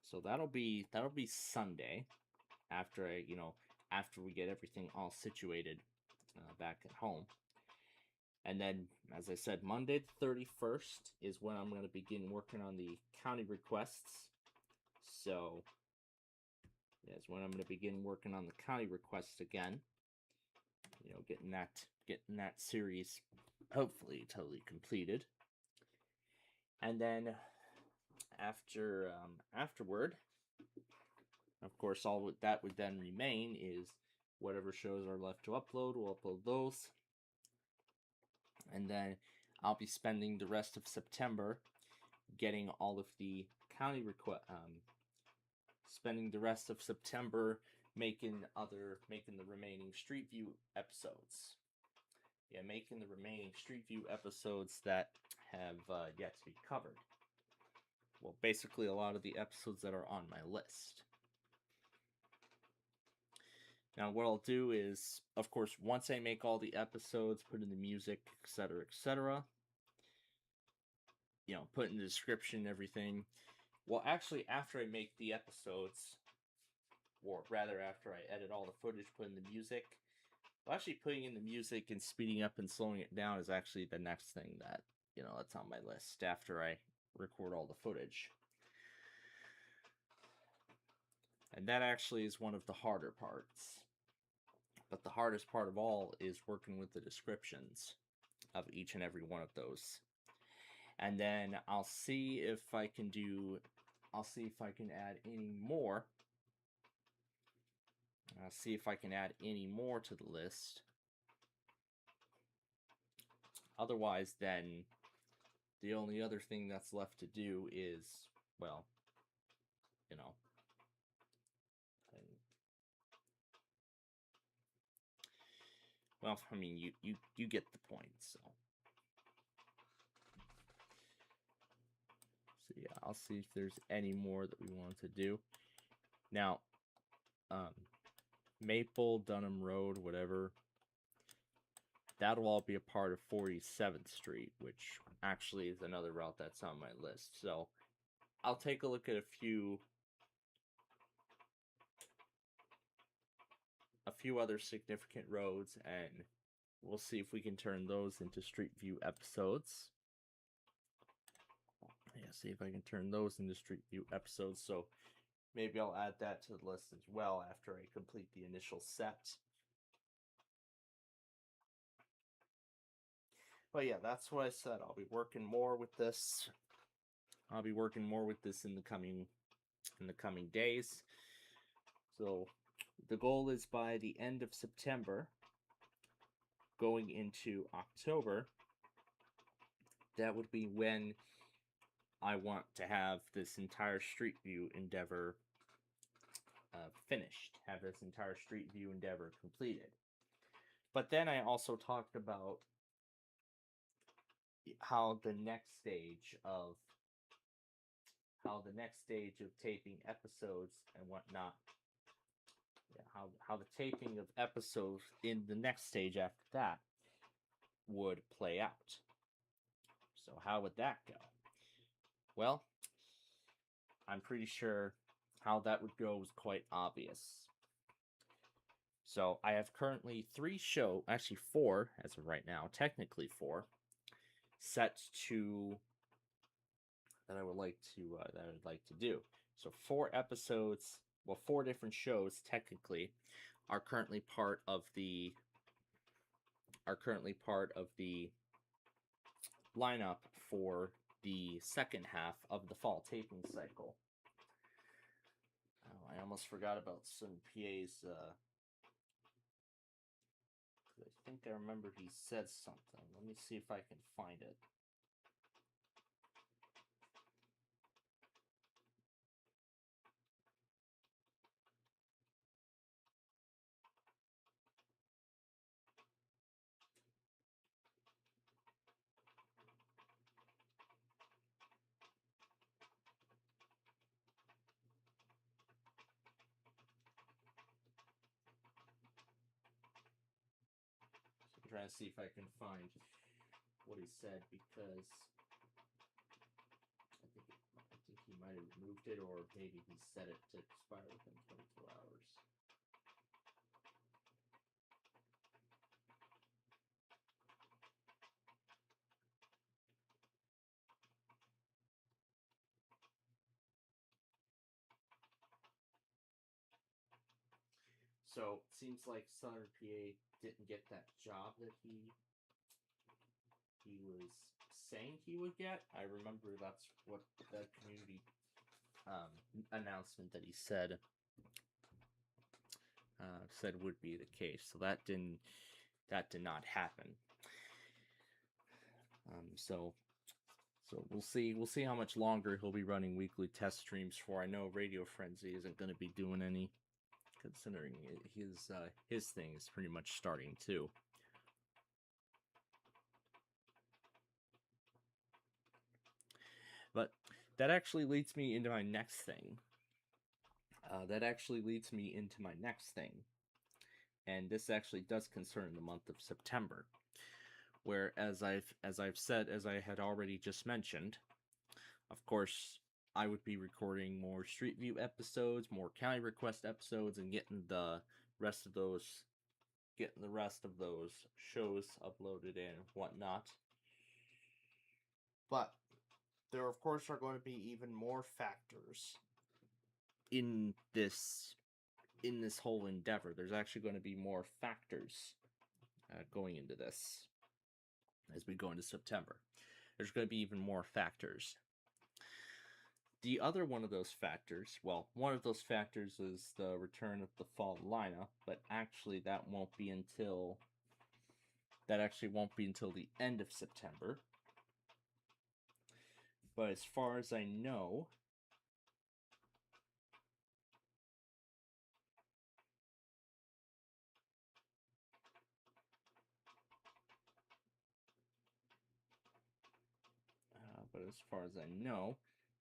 So that'll be Sunday, after we get everything all situated back at home. And then, as I said, Monday the 31st is when I'm going to begin working on the county requests. So, that's when I'm going to begin working on the county requests again. You know, getting that series hopefully totally completed. And then afterward, of course, all that would then remain is whatever shows are left to upload, we'll upload those. And then I'll be spending the rest of September getting all of the county spending the rest of September making the remaining Street View episodes. Yeah, making the remaining Street View episodes that have yet to be covered. Well, basically a lot of the episodes that are on my list. Now, what I'll do is, of course, once I make all the episodes, put in the music, etc., put in the description and everything. Well, actually, after I make the episodes, or rather after I edit all the footage, put in the music, well, actually putting in the music and speeding up and slowing it down is actually the next thing that, that's on my list after I record all the footage. And that actually is one of the harder parts. But the hardest part of all is working with the descriptions of each and every one of those. And then I'll see if I can add any more. I'll see if I can add any more to the list. Otherwise, then the only other thing that's left to do is, well, I mean, you get the point. So yeah, I'll see if there's any more that we want to do. Now, Maple, Dunham Road, whatever, that'll all be a part of 47th Street, which actually is another route that's on my list. So I'll take a look at a few other significant roads, and we'll see if we can turn those into Street View episodes. Yeah, see if I can turn those into Street View episodes. So maybe I'll add that to the list as well after I complete the initial set. But yeah, that's what I said. I'll be working more with this. I'll be working more with this in the coming days. So the goal is by the end of September, going into October, that would be when I want to have this entire Street View endeavor finished, have this entire Street View endeavor completed. But then I also talked about how the next stage of taping episodes and whatnot, how the taping of episodes in the next stage after that would play out. So how would that go? Well, I'm pretty sure how that would go is quite obvious. So I have currently 4 as of right now, technically 4, set to that I would like to do. So 4 episodes, 4 different shows technically are currently part of the lineup for the second half of the fall taping cycle. Oh, I almost forgot about Sun PA's. I think I remember he said something. Let me see if I can find it. Trying to see if I can find what he said, because I think he might have removed it, or maybe he set it to expire within 24 hours. So it seems like Southern PA didn't get that job that he was saying he would get. I remember that's what the community announcement that he said would be the case. So that did not happen. So we'll see how much longer he'll be running weekly test streams for. I know Radio Frenzy isn't going to be doing any, considering his thing is pretty much starting too. But that actually leads me into my next thing. and this actually does concern the month of September, where as I had already just mentioned, of course, I would be recording more Street View episodes, more County Request episodes, and getting the rest of those shows uploaded and whatnot. But there, of course, are going to be even more factors in this whole endeavor. There's actually going to be more factors going into this as we go into September. There's going to be even more factors. The other one of those factors, one of those factors is the return of the fall lineup, but actually that won't be until the end of September. But as far as I know,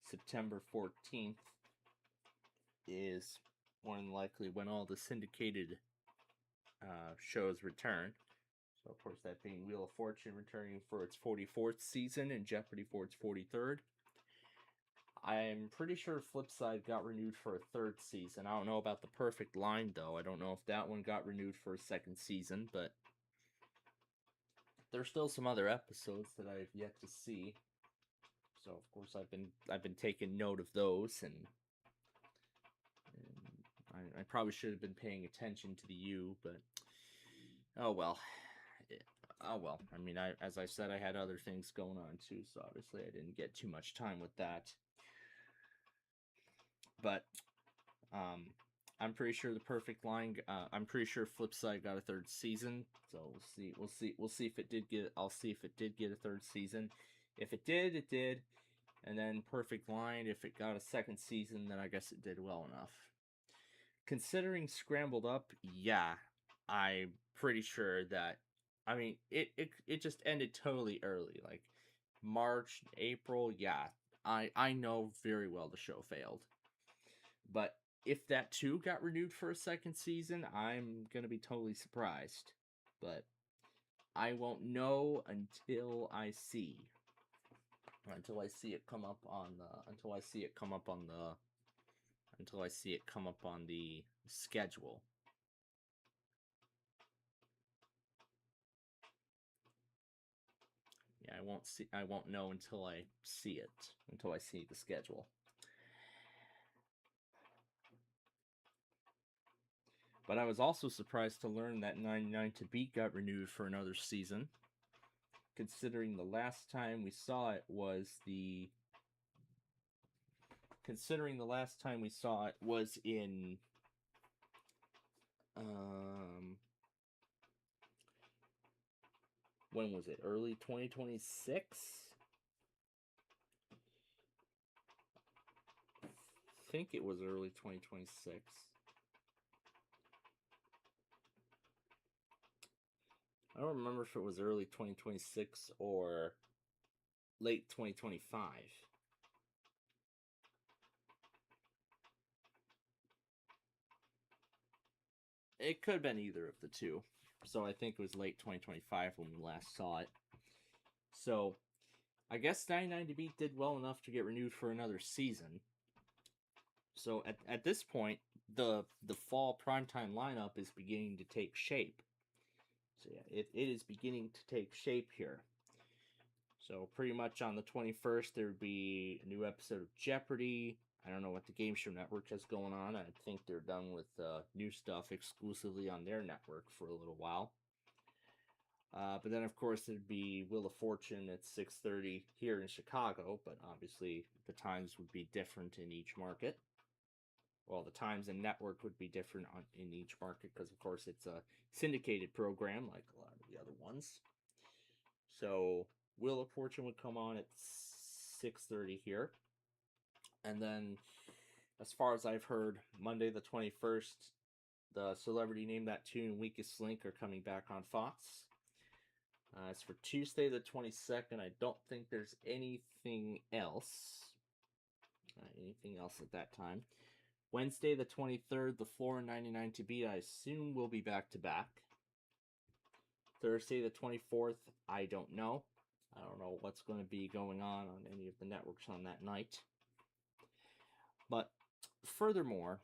September 14th is more than likely when all the syndicated shows return. So, of course, that being Wheel of Fortune returning for its 44th season and Jeopardy for its 43rd. I'm pretty sure Flipside got renewed for a third season. I don't know about the Perfect Line, though. I don't know if that one got renewed for a second season, but there's still some other episodes that I've yet to see. So, of course, I've been taking note of those, and I probably should have been paying attention to the U, but oh well. I mean, as I said, I had other things going on too, so obviously I didn't get too much time with that. But I'm pretty sure the Perfect Line. I'm pretty sure Flipside got a third season. So we'll see if it did get. I'll see if it did get a third season. If it did, it did. And then Perfect Line, if it got a second season, then I guess it did well enough. Considering Scrambled Up, yeah, I'm pretty sure that. I mean, it just ended totally early, like March, April. Yeah, I know very well the show failed. But if that too got renewed for a second season, I'm gonna be totally surprised. But I won't know until I see it come up on the schedule. Yeah, I won't know until I see the schedule. But I was also surprised to learn that 99 to Beat got renewed for another season, considering the last time we saw it was in when was it? Early 2026? I think it was early 2026. I don't remember if it was early 2026 or late 2025. It could have been either of the two. So I think it was late 2025 when we last saw it. So I guess 99 to Beat did well enough to get renewed for another season. So at this point, the fall primetime lineup is beginning to take shape. So yeah, it is beginning to take shape here. So pretty much on the 21st, there would be a new episode of Jeopardy! I don't know what the Game Show Network has going on. I think they're done with new stuff exclusively on their network for a little while. But then, of course, there'd be Wheel of Fortune at 6:30 here in Chicago, but obviously the times would be different in each market. Well, the times and network would be different in each market because, of course, it's a syndicated program like a lot of the other ones. So Wheel of Fortune would come on at 6:30 here. And then, as far as I've heard, Monday the 21st, the Celebrity Name That Tune and Weakest Link are coming back on Fox. As for Tuesday the 22nd, I don't think there's anything else. At that time. Wednesday the 23rd, the floor and 99 to beat, I assume will be back to back. Thursday the 24th, I don't know. I don't know what's going to be going on any of the networks on that night. But furthermore,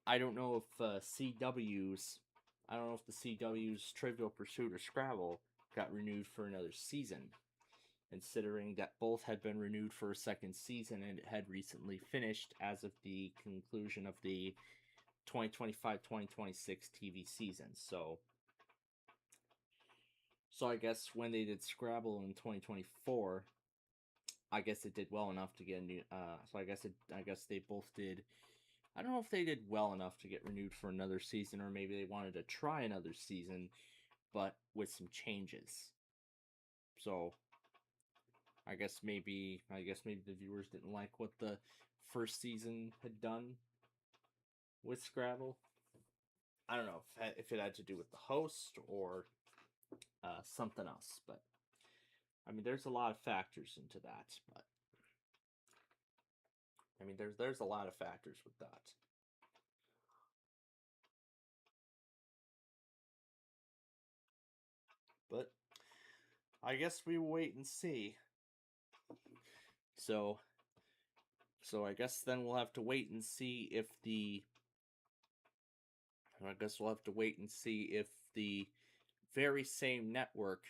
I don't know if the CW's Trivial Pursuit or Scrabble got renewed for another season, considering that both had been renewed for a second season and it had recently finished as of the conclusion of the 2025-2026 TV season. So I guess when they did Scrabble in 2024, I guess it did well enough to get a new. So I guess they both did. I don't know if they did well enough to get renewed for another season, or maybe they wanted to try another season, but with some changes. So I guess maybe the viewers didn't like what the first season had done with Scrabble. I don't know if it had to do with the host or something else, but I mean, there's a lot of factors into that. But I mean, there's a lot of factors with that. But I guess we will wait and see. So I guess then we'll have to wait and see if the very same network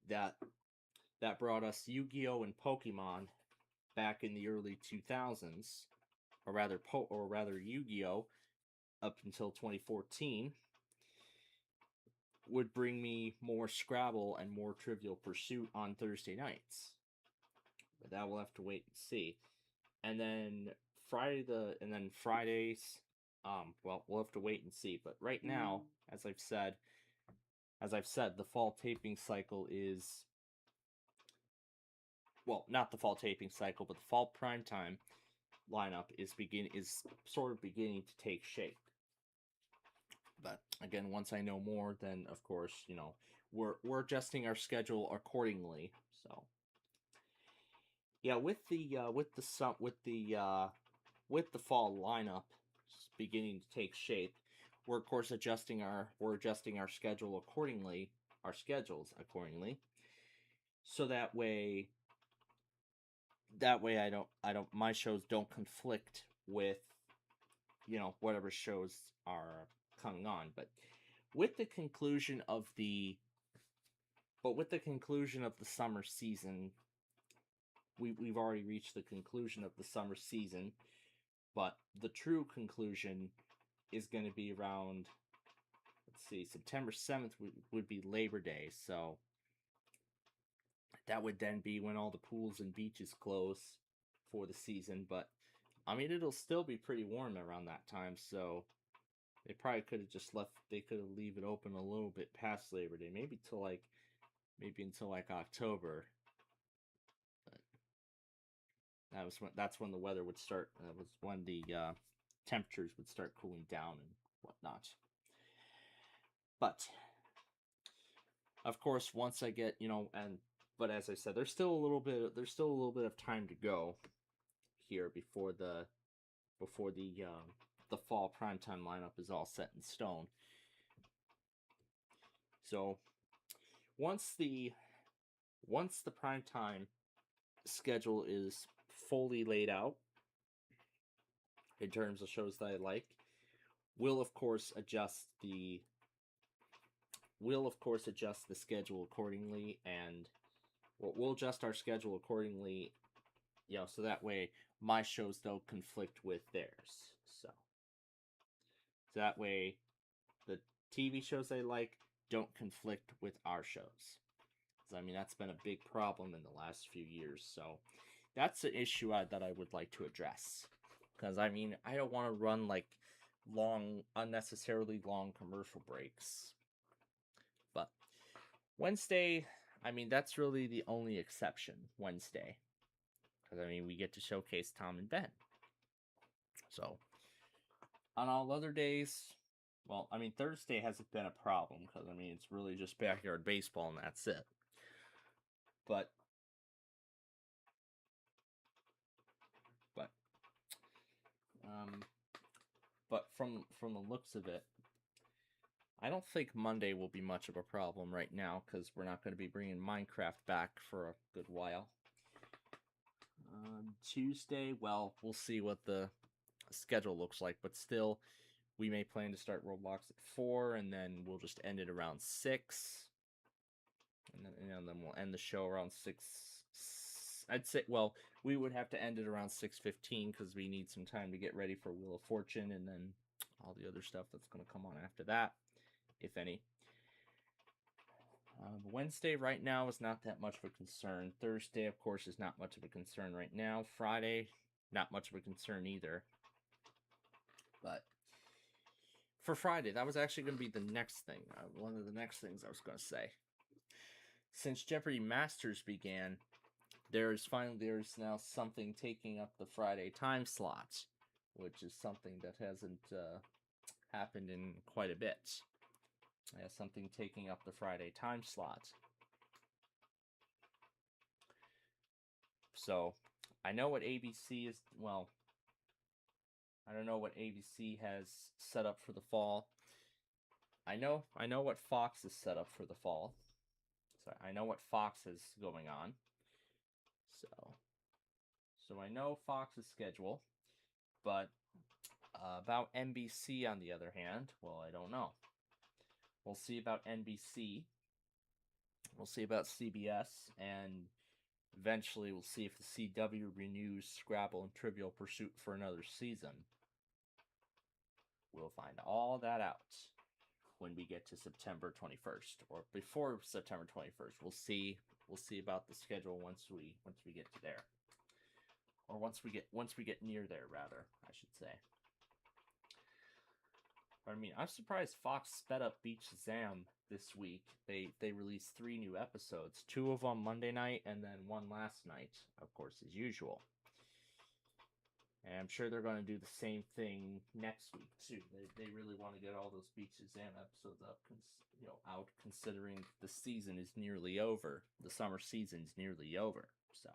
that brought us Yu-Gi-Oh! And Pokemon back in the early 2000s, or rather Yu-Gi-Oh! Up until 2014, would bring me more Scrabble and more Trivial Pursuit on Thursday nights. But that we'll have to wait and see. And then Fridays, well, we'll have to wait and see. But right now, as I've said, the fall taping cycle is, well, not the fall taping cycle, but the fall primetime lineup is sort of beginning to take shape. But again, once I know more, then of course, we're adjusting our schedule accordingly. So yeah, with the fall lineup beginning to take shape, we're of course adjusting our schedules accordingly, so that way my shows don't conflict with whatever shows are coming on. But with the conclusion of the summer season, we've already reached the conclusion of the summer season, but the true conclusion is going to be around, September 7th would be Labor Day, so that would then be when all the pools and beaches close for the season. But I mean, it'll still be pretty warm around that time, so they probably could have just leave it open a little bit past Labor Day, maybe until October. But that's when the weather would start. That was when the temperatures would start cooling down and whatnot. But of course, once I get but as I said, there's still a little bit of time to go here before the fall primetime lineup is all set in stone. So once the primetime schedule is fully laid out in terms of shows that I like, we'll of course adjust the schedule accordingly, and we'll adjust our schedule accordingly, so that way my shows don't conflict with theirs. So that way the TV shows I like don't conflict with our shows. I mean, that's been a big problem in the last few years, so that's an issue that I would like to address. Because, I mean, I don't want to run, unnecessarily long commercial breaks. But Wednesday, I mean, that's really the only exception, Wednesday. Because, I mean, we get to showcase Tom and Ben. So, on all other days, well, I mean, Thursday hasn't been a problem, because, I mean, it's really just backyard baseball and that's it. But from the looks of it, I don't think Monday will be much of a problem right now because we're not going to be bringing Minecraft back for a good while. Tuesday, well, we'll see what the schedule looks like, but still, we may plan to start Roblox at 4, and then we'll just end it around 6. And then we'll end the show around 6. I'd say, well, we would have to end it around 6:15 because we need some time to get ready for Wheel of Fortune and then all the other stuff that's going to come on after that, if any. Wednesday right now is not that much of a concern. Thursday, of course, is not much of a concern right now. Friday, not much of a concern either. But for Friday, that was actually going to be the next thing. One of the next things I was going to say. Since Jeopardy Masters began, there's now something taking up the Friday time slot, which is something that hasn't happened in quite a bit. Something taking up the Friday time slot. So, I know what ABC is, well, I don't know what ABC has set up for the fall. I know what Fox is set up for the fall. So, I know what Fox is going on. So I know Fox's schedule, but about NBC, on the other hand, well, I don't know. We'll see about NBC. We'll see about CBS, and eventually we'll see if the CW renews Scrabble and Trivial Pursuit for another season. We'll find all that out when we get to September 21st, or before September 21st. We'll see about the schedule once we get to there, or once we get near there, rather, I should say. I mean, I'm surprised Fox sped up Beach Zam this week. They released 3 new episodes, 2 of them Monday night, and then 1 last night, of course, as usual. And I'm sure they're going to do the same thing next week too. They really want to get all those Beach Zam episodes out, considering the season is nearly over. The summer season's nearly over. So,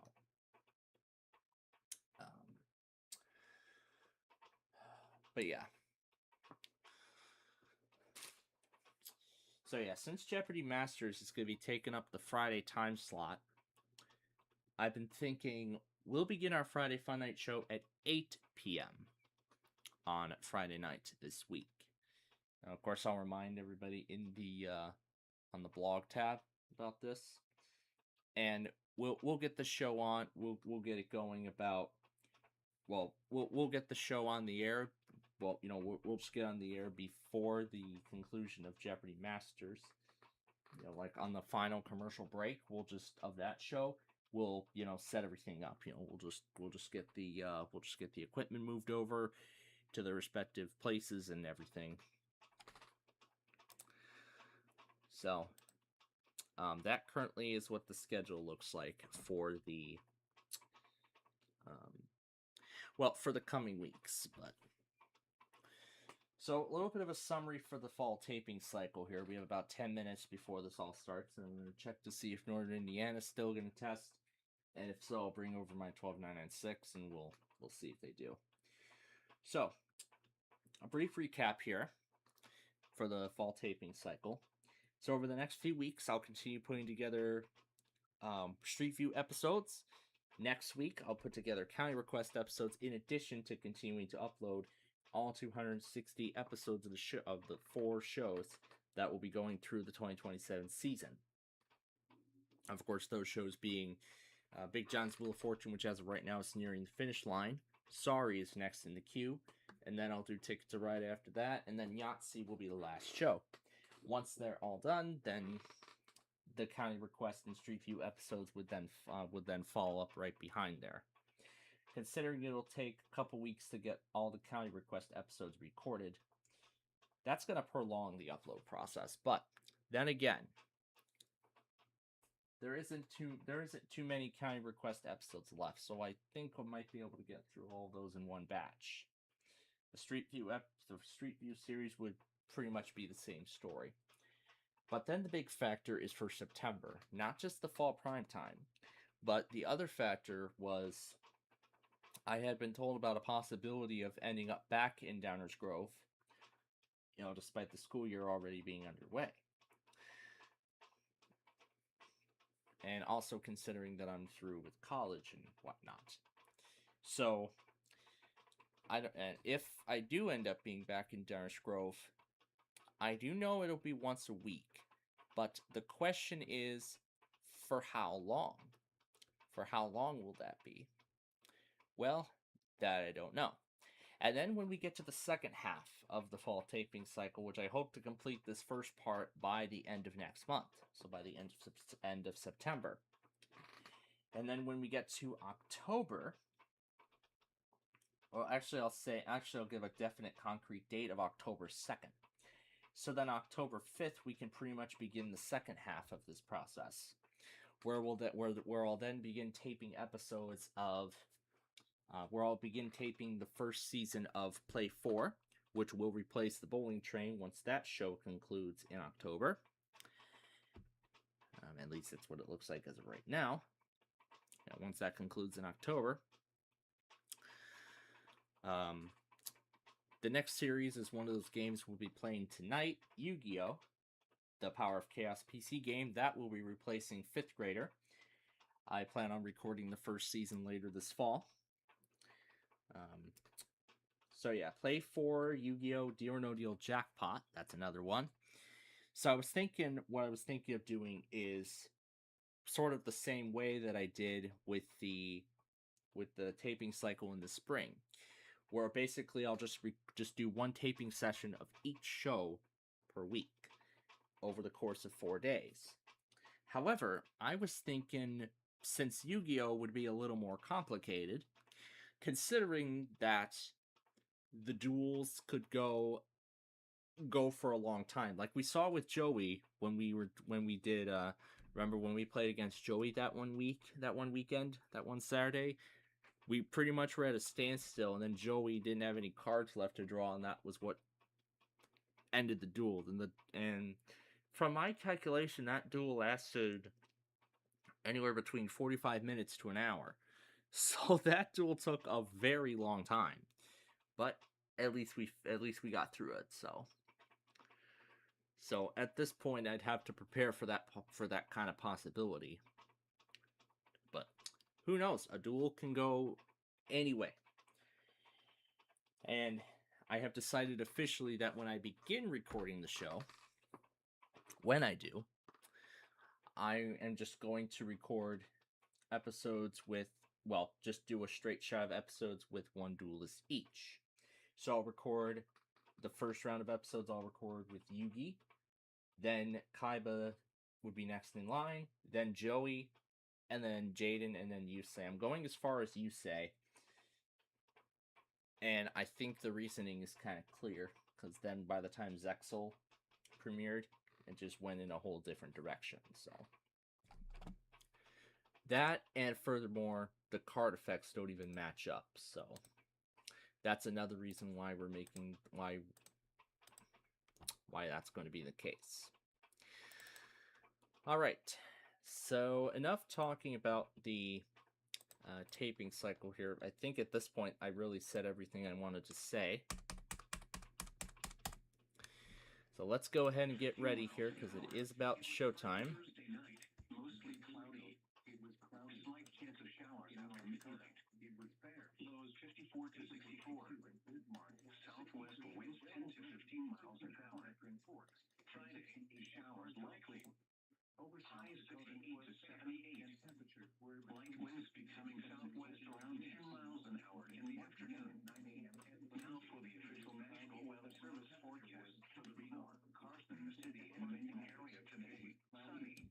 but yeah. So yeah, since Jeopardy Masters is going to be taking up the Friday time slot, I've been thinking we'll begin our Friday Fun Night show at 8 p.m. on Friday night this week. Now, of course, I'll remind everybody in the on the blog tab about this, and we'll get the show on. We'll get it going about. Well, we'll get the show on the air. Well, we'll just get on the air before the conclusion of Jeopardy Masters. Like on the final commercial break, of that show, we'll set everything up. We'll just get the equipment moved over to the respective places and everything. So, that currently is what the schedule looks like for the for the coming weeks, but. So, a little bit of a summary for the fall taping cycle here. We have about 10 minutes before this all starts, and I'm going to check to see if Northern Indiana is still going to test, and if so, I'll bring over my 12996, and we'll see if they do. So, a brief recap here for the fall taping cycle. So, over the next few weeks, I'll continue putting together Street View episodes. Next week, I'll put together County Request episodes in addition to continuing to upload all 260 episodes of the 4 shows that will be going through the 2027 season. Of course, those shows being Big John's Wheel of Fortune, which as of right now is nearing the finish line. Sorry is next in the queue. And then I'll do Ticket to Ride after that. And then Yahtzee will be the last show. Once they're all done, then the County Request and Street View episodes would then follow up right behind there. Considering it'll take a couple weeks to get all the County Request episodes recorded, that's going to prolong the upload process. But then again, there isn't too many County Request episodes left, so I think we might be able to get through all those in one batch. The Street View series would pretty much be the same story. But then the big factor is for September, not just the fall prime time, but the other factor was I had been told about a possibility of ending up back in Downers Grove despite the school year already being underway. And also considering that I'm through with college and whatnot. So, and if I do end up being back in Darnish Grove, I do know it'll be once a week. But the question is, for how long? For how long will that be? Well, that I don't know. And then when we get to the second half of the fall taping cycle, which I hope to complete this first part by the end of next month, so by the end of September. And then when we get to October, well, actually I'll give a definite concrete date of October 2nd. So then October 5th, we can pretty much begin the second half of this process, where I'll then begin taping episodes of, where I'll begin taping the first season of Play 4, which will replace the Bowling Train once that show concludes in October. At least that's what it looks like as of right now. Once that concludes in October. The next series is one of those games we'll be playing tonight, Yu-Gi-Oh! The Power of Chaos PC game. That will be replacing 5th Grader. I plan on recording the first season later this fall. So yeah, Play 4, Yu-Gi-Oh! Deal or No Deal Jackpot. That's another one. So what I was thinking of doing is sort of the same way that I did with the taping cycle in the spring, where basically I'll just do one taping session of each show per week over the course of 4 days. However, I was thinking, since Yu-Gi-Oh! Would be a little more complicated, considering that the duels could go for a long time, like we saw with Joey when we did. Remember when we played against Joey that one weekend, that one Saturday? We pretty much were at a standstill, and then Joey didn't have any cards left to draw, and that was what ended the duel. And from my calculation, that duel lasted anywhere between 45 minutes to an hour. So that duel took a very long time. But at least we got through it, So at this point, I'd have to prepare for that kind of possibility. But who knows? A duel can go anyway. And I have decided officially that when I begin recording the show, when I do, I am just going to record episodes with, just do a straight shot of episodes with one duelist each. So I'll record the first round of episodes, I'll record with Yugi. Then Kaiba would be next in line, then Joey, and then Jaden, and then Yusei. I'm going as far as Yusei. And I think the reasoning is kind of clear, because then by the time Zexal premiered, it just went in a whole different direction. So that, and furthermore, the card effects don't even match up. So that's another reason why why that's going to be the case. All right, so enough talking about the taping cycle here. I think at this point I really said everything I wanted to say. So let's go ahead and get ready here, because it is about showtime. Thursday night, mostly cloudy. It was cloudy. Slight chance of showers after midnight. It was fair. Lows 54 to 64. Southwest winds 10 to 15 miles an hour. Friday, showers likely. Highs 58 to 78. Light winds becoming southwest around 10 miles an hour in the afternoon. Now for the official National Weather Service forecast for the Reno, Carson City, and Macon area today. Sunny.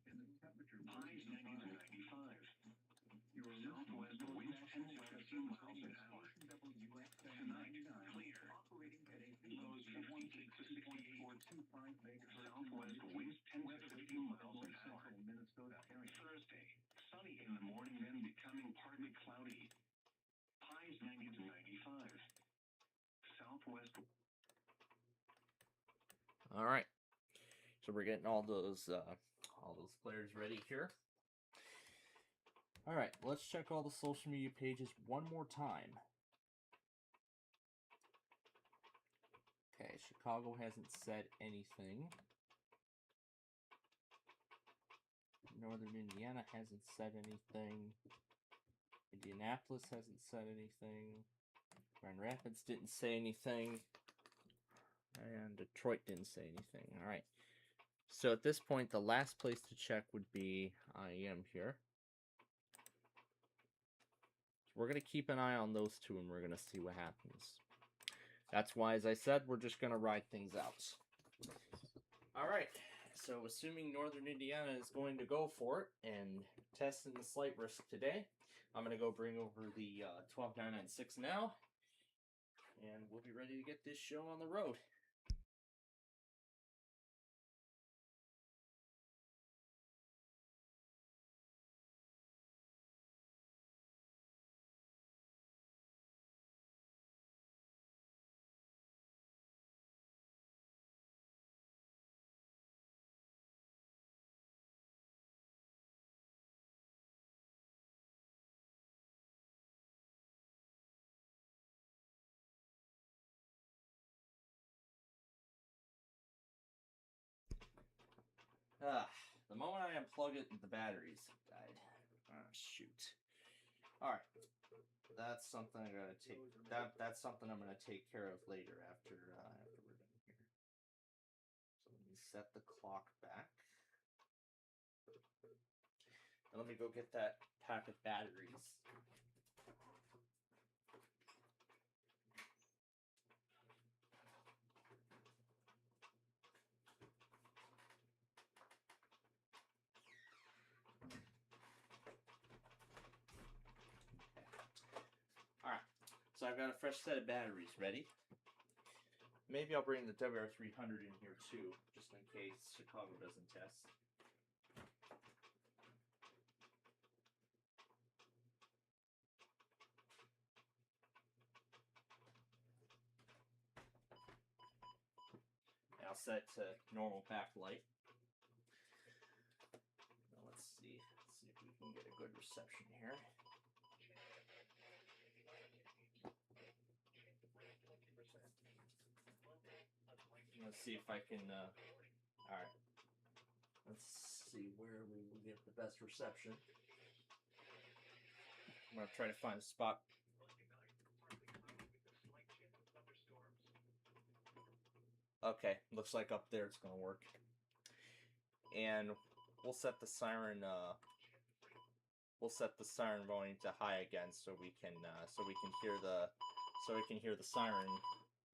Highs 90 to 95. Southwest winds 10 to 15 miles an hour. Tonight, clear. Lows 58 to 68. Southwest winds 10 to 15 miles an hour. Thursday, sunny in the morning, then becoming partly cloudy. Highs 90 to 95. Southwest. All right, so we're getting all those players ready here. All right, let's check all the social media pages one more time. Okay, Chicago hasn't said anything. Northern Indiana hasn't said anything. Indianapolis hasn't said anything. Grand Rapids didn't say anything. And Detroit didn't say anything. Alright. So at this point, the last place to check would be IEM here. So we're going to keep an eye on those two and we're going to see what happens. That's why, as I said, we're just going to ride things out. Alright. So assuming Northern Indiana is going to go for it and test in the slight risk today, I'm going to go bring over the 12996 now. And we'll be ready to get this show on the road. The moment I unplug it, the batteries died. Shoot. Alright. That's something I gotta take. That's something I'm gonna take care of later after we're done here. So let me set the clock back. And let me go get that pack of batteries. So I've got a fresh set of batteries ready. Maybe I'll bring the WR300 in here too, just in case Chicago doesn't test. And I'll set it to normal backlight. Now let's see if we can get a good reception here. Let's see if I can, alright. Let's see where we will get the best reception. I'm going to try to find a spot. Okay, looks like up there it's going to work. And we'll set the siren, volume to high again so we can hear the siren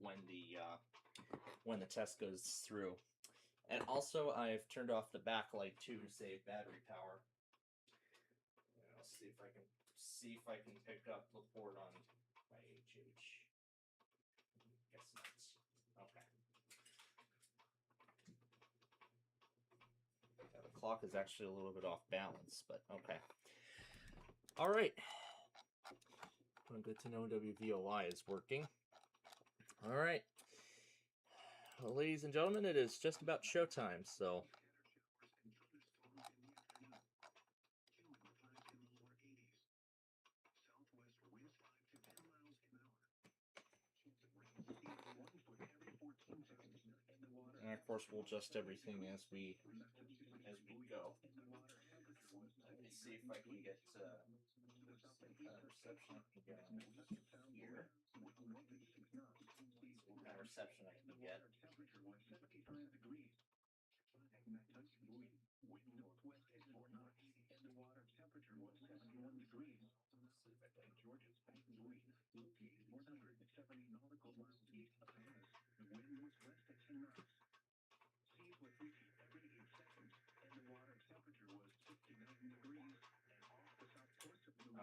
when the test goes through. And also, I've turned off the backlight too to save battery power. And I'll see if I can pick up the port on my HH. Guess not. Okay. Yeah, the clock is actually a little bit off balance, but okay. All right. Well, good to know WVOI is working. All right. Well, ladies and gentlemen, it is just about showtime, so... And of course, we'll adjust everything as we go. Let me see if I can get some kind of reception I can get here. What kind of reception I can get.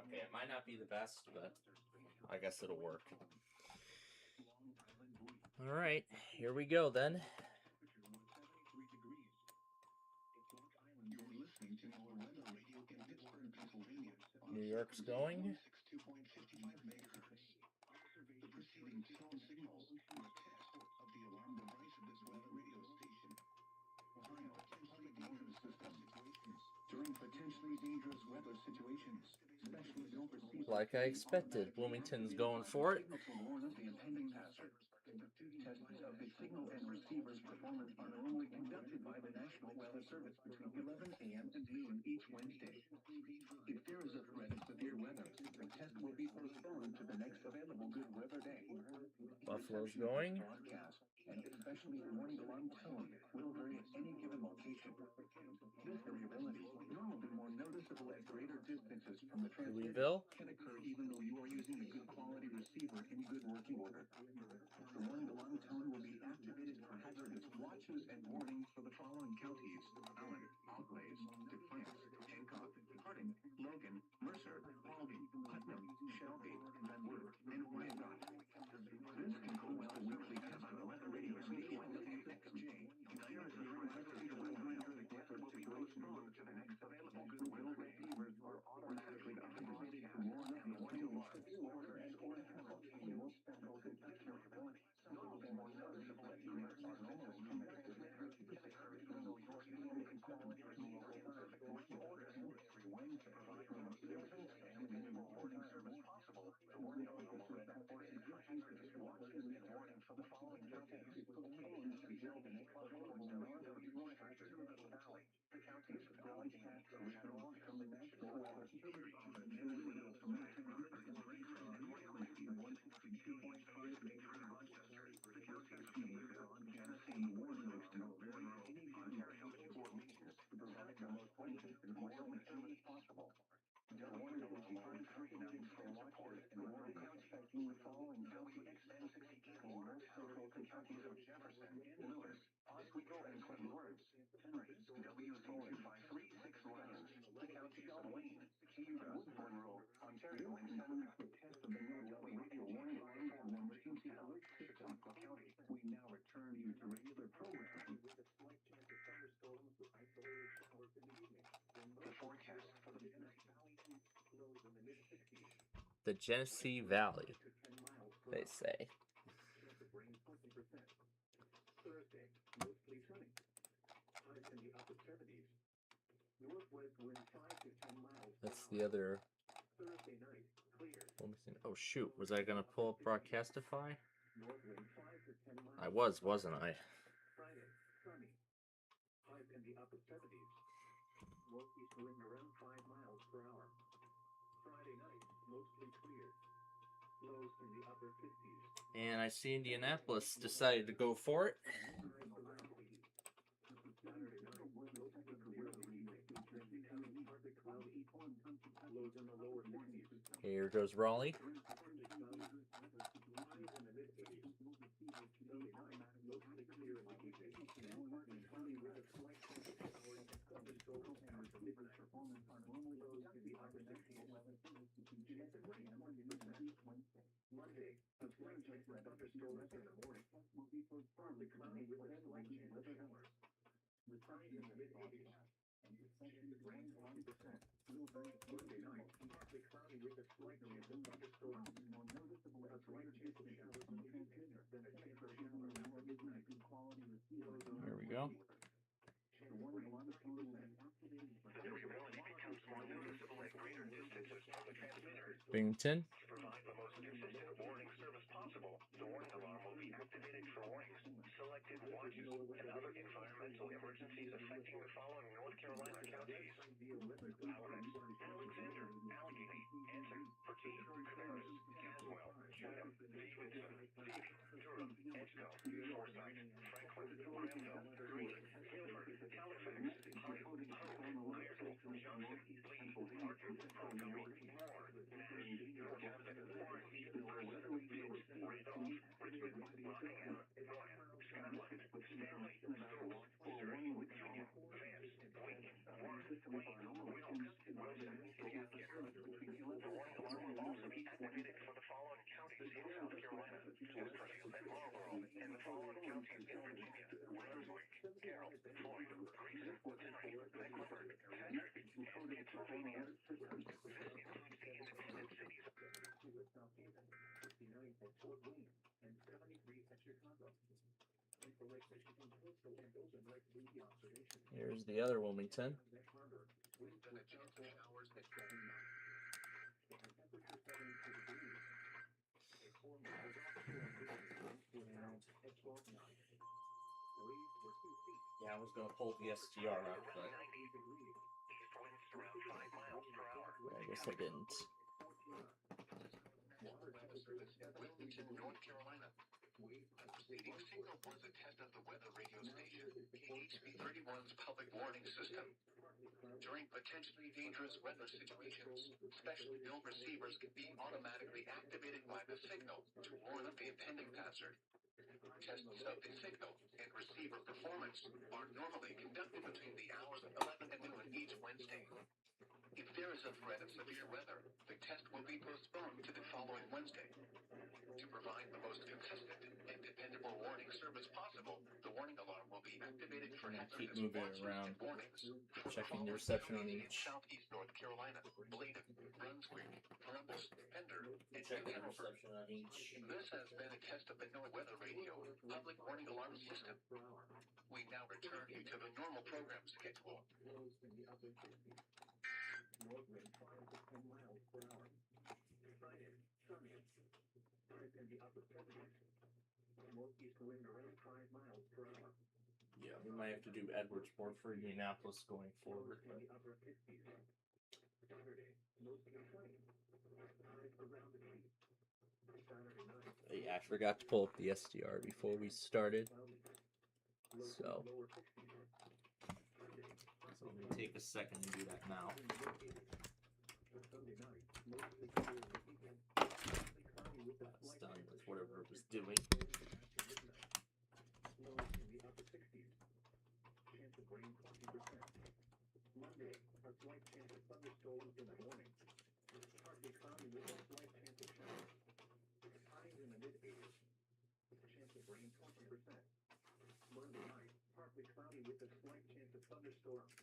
Okay, it might not be the best, but I guess it'll work. Alright, here we go then. New York's going. Like I expected, Wilmington's going for it. Tests of the signal and receiver's performance are normally conducted by the National Weather Service between 11 a.m. and noon each Wednesday. If there is a threat of severe weather, the test will be postponed to the next available good weather day. Buffalo's going. Broadcast, and especially warning alarm tone, will vary at any given location. This variability, normally more noticeable at greater distances from the transmitter, Louisville. can occur even though you are using a good quality receiver in good working order. The warning alarm tone will be activated for hazardous watches and warnings for the following counties: Allen, Auglaize, Defiance, Hancock, Harding, Logan, Mercer, Albany, Putnam, Shelby, Van Wert, and Wyandotte. This concludes the weekly test of the weather radio station WXJ. Dire frequency to weather will be postponed to the next available good weather day. Receivers are automatically activated to warn up the warning alarm. Orders or penalties and variability. Normally more noticeable at greater distances from the transmitter. This occurs when your good quality receiver in perfect working order. Every Wednesday, to provide the most efficient and minimal warning service possible, the warning alarm will be activated for hazardous watches and warnings for the following counties: Hayes, Buffalo, North Valley, the counties of Allegheny, Shadow, from the National Weather Service, Genesee, Warren, Ontario, Orleans, to provide the most windy and warm service possible. Their warning alarm 539 for support and warning affecting the following counties: WXN 64, central to counties of Jefferson, Lewis, Oswego, and Twin Lords, Penrith, WC2536 Lions, the counties of Wayne, Cayuga, Monroe, Ontario, and Sutton. The test of the new radio warning alarm and emergency alert system county. We now return you to regular programming. The forecast for the The Genesee Valley, they say. Thursday, mostly sunny. Highs in the upper 70s. Northwest wind 5 to 10 miles. That's the other. Thursday night, clear. Let me see. Oh shoot, was I gonna pull up Broadcastify? North wind 5 to 10 miles. I was, wasn't I? Friday, sunny. Highs in the upper 70s. Northeast wind around 5 miles per hour. Friday night, mostly clear. Lows in the upper 50s. And I see Indianapolis decided to go for it. Here goes Raleigh. Monday, a slight chance of thunderstorms in the morning. Will be partly cloudy with a slight chance of showers. The high in the mid-80s. Rain 1%. Monday night, partly cloudy with a slight chance of thunderstorms. More noticeable a slight chance of showers in the evening, then a chance of showers before midnight. Here we go. The variability becomes more noticeable at greater distances from the transmitters. Binghamton. To provide the most consistent warning service possible, the warning alarm will be activated for warnings, selected watches, and other environmental emergencies affecting the following North Carolina counties: Allen, Alexander, Allegheny, Anson, Perkey, Cabarrus, Caswell, Chatham, Stevenson, Phoebe, Durham, Edgecombe, Forsyth, Franklin, Granville, Greene, Guilford, Halifax, Hartford, Iredell, Johnson, Lee, Harker, Montgomery, Moore, Nash, Northampton, Orange, Mercer, Biggs, Randolph, Richmond, Rockingham, Norton, Scotland, Stanley, Stouffville, Surrey, Union, Vance, Wheaton, Warren, Wayne, Wilkes, Wilson, and Yadkin. The warning alarm will also be activated for the following counties in South Carolina: Springfield and Marlboro, and the following counties in Virginia: Brunswick, Carroll, Floyd, Grayson, Tenry, Mecklenburg, Patrick, and Pennsylvania. This includes the independent cities of Southampton, 69 at Fort William, and 73 at Chicago. For Lake Michigan, coastal and open lake breezy observation. Here's the other Wilmington. Then a chance of showers at 79. And temperature 72 degrees. A 4 miles offshore. Yeah, I was gonna pull the SDR up, but 90 degrees. East winds around 5 miles per hour. I guess I didn't. National Weather Service in Wilmington, North Carolina. The preceding signal was a test of the weather radio station, KHB31's public warning system. During potentially dangerous weather situations, specially built receivers can be automatically activated by the signal to warn of the impending hazard. Tests of the signal and receiver performance are normally conducted between the hours of 11 and noon each Wednesday. If there is a threat of severe weather, the test will be postponed to the following Wednesday. To provide the most consistent and dependable warning service possible, the warning alarm will be activated for I'm gonna keep hazardous moving it watches around, and warnings. checking the reception on In each. Southeast North Carolina, Bladen, Brunswick, Columbus, Pender, and New Checking the Hanover. reception on each. This has been a test of the NOAA weather radio public warning alarm system. We now return you to the normal program schedule. North wind 5 to 10 miles per hour. Friday, sunny. Highs in the upper 70s. Northeast wind around 5 miles per hour. Yeah, we might have to do Edwardsport for Indianapolis going forward. In the upper 50s. Saturday, mostly sunny. Highs around the 80s. Saturday night. Yeah, I forgot to pull up the SDR before we started. So let me take a second and do that now. That's done with whatever it was doing. Monday, a slight chance of thunderstorms in the morning. Partly cloudy with a slight chance of showers. Highs in the mid-80s. Chance of rain 20%. Monday night, partly cloudy with a slight chance of thunderstorms.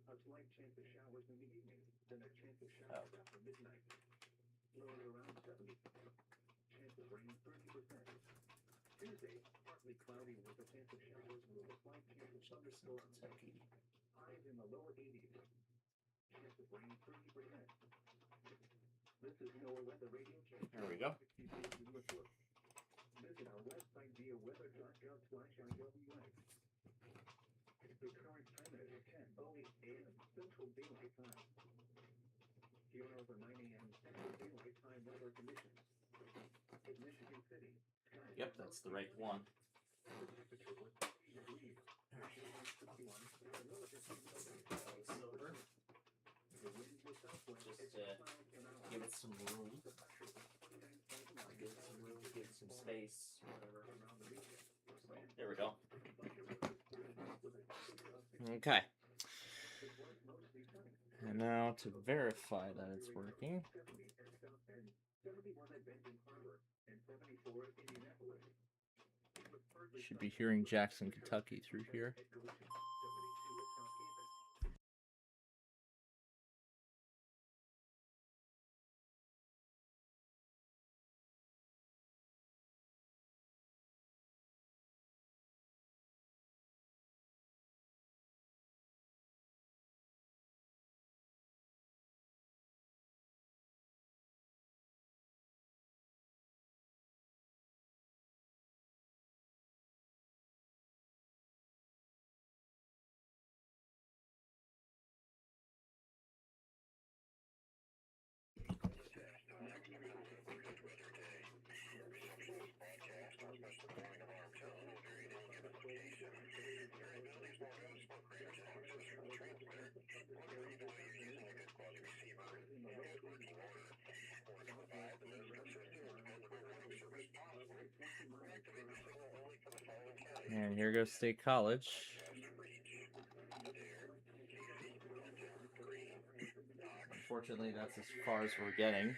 A slight chance of showers in the evening, then a chance of showers after midnight. Lows around 70. Chance of rain 30%. Tuesday, partly cloudy with a chance of showers with a slight chance of thunderstorms. Highs in the lower 80s. Chance of rain 30%. This is NOAA Weather Radio. There we go. Visit our website via weather.gov/IWS. The current time is 10:08 a.m. Central Daylight Time. Here are the 9 a.m. Central Daylight Time weather conditions. In Michigan City. Yep, that's the right one. Just give it some room. Give it some room, give it some space, whatever. There we go. Okay. And now to verify that it's working. Should be hearing Jackson, Kentucky through here. And here goes State College. Unfortunately, that's as far as we're getting.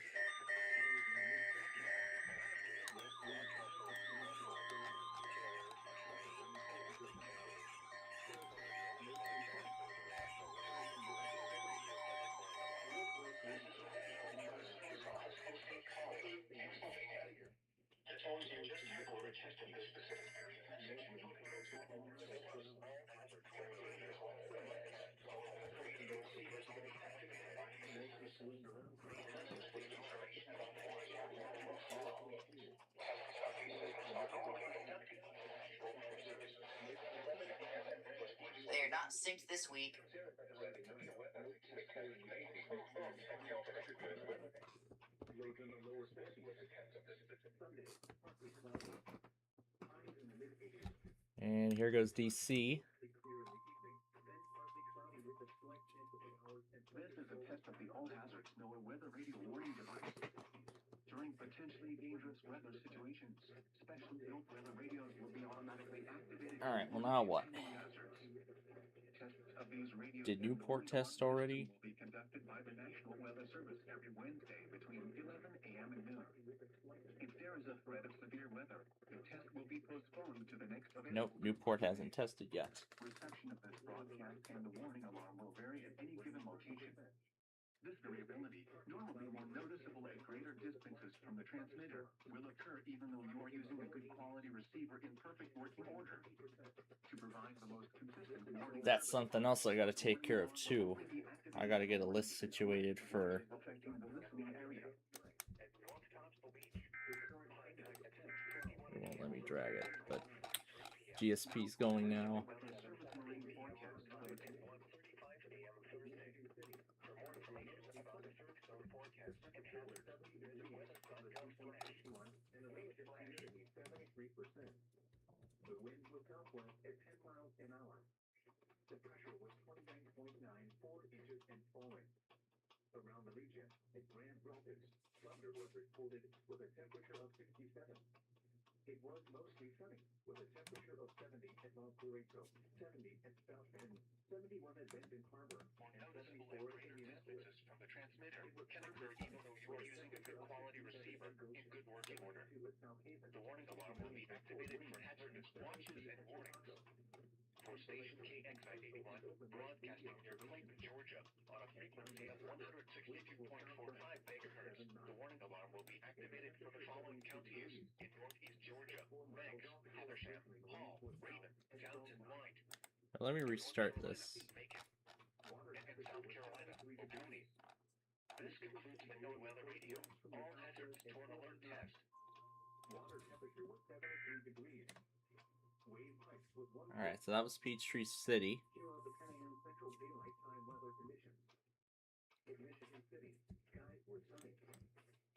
synced this week. And here goes DC. This is a test of the All Hazards NOAA weather radio warning device. During potentially dangerous weather situations, specially built weather radios will be automatically activated. All right, well, now what? Tests of these radios Did Newport test already? will be conducted by the National Weather Service every Wednesday between 11 a.m. and noon. If there is a threat of severe weather, the test will be postponed to the next available. Nope, Newport hasn't tested yet. Reception of this broadcast and the warning alarm will vary at any given location. This variability, normally more noticeable at greater distances from the transmitter, will occur even though you are using a good quality receiver in perfect working order. To provide the most consistent warning, That's something else I gotta take care of too. I gotta get a list situated for... affecting the listening area. It won't let me drag it, but GSP's going now. The wind was southwest at 10 miles an hour. The pressure was 29.94 inches and falling. Around the region, at Grand Rapids, thunder was reported with a temperature of 67. It was mostly sunny, with a temperature of 70 at Valparaiso, 70 at South Bend, 71 at Benton Harbor, and 74 at Indianapolis. From the transmitter can occur even though you are using a good quality receiver in good working order. The warning alarm will be activated for hazardous watches and warnings. For station KXI-81, broadcasting near Clayton, Georgia, on a frequency of 162.45 megahertz, the warning alarm will be activated for the following counties in northeast Georgia: Meigs, Habersham, Hall, Raven, Gallatin, White. Let me restart this. And in South Carolina, Oconee. This concludes the NOAA weather radio. All hazards torn alert test. Water temperature was 73 degrees. Wave height was 1. Alright, so that was Peachtree City. Here are the 10 a.m. Central Daylight Time weather conditions. In Michigan City, skies were sunny.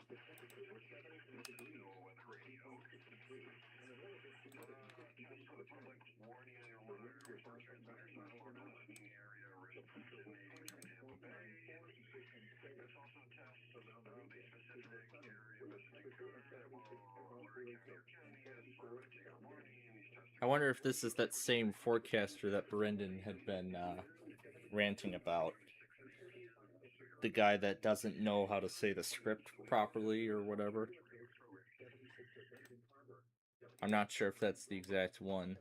The temperature was 73 degrees. Weather radio. And the relative humidity 60%. The public warning and alert for transmitters in Florida listening area risk from Sydney to Tampa Bay. There's also tests of the specific area Mystic I wonder if this is that same forecaster that Brendan had been ranting about. The guy that doesn't know how to say the script properly or whatever. I'm not sure if that's the exact one.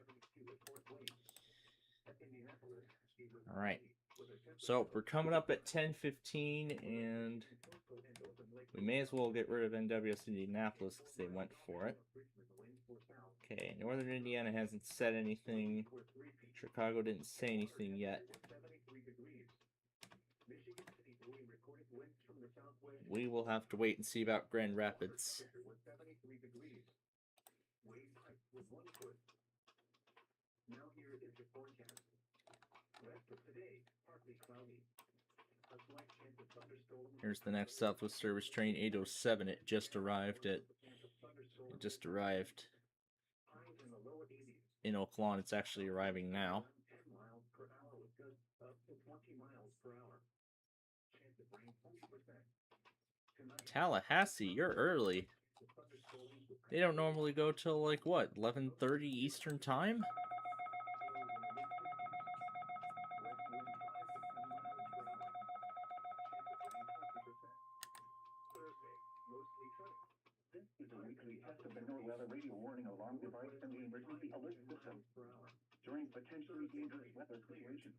Alright. So we're coming up at 10:15 and we may as well get rid of NWS Indianapolis because they went for it. Okay, Northern Indiana hasn't said anything. Chicago didn't say anything yet. We will have to wait and see about Grand Rapids. Now here is your forecast. Rest of today, partly cloudy. A slight chance of thunderstorms. Here's the next Southwest Service train 807. It just arrived Highs in the lower 80s. in Oak Lawn. It's actually arriving now. 10 miles per hour with gusts up to 20 miles per hour. Chance of rain 40%. Tonight, Tallahassee, you're early. the thunderstorms with They don't normally go till like what, 11:30 Eastern time? This is a weekly test of the NOAA weather radio warning alarm device and the emergency alert system. During potentially dangerous weather situations,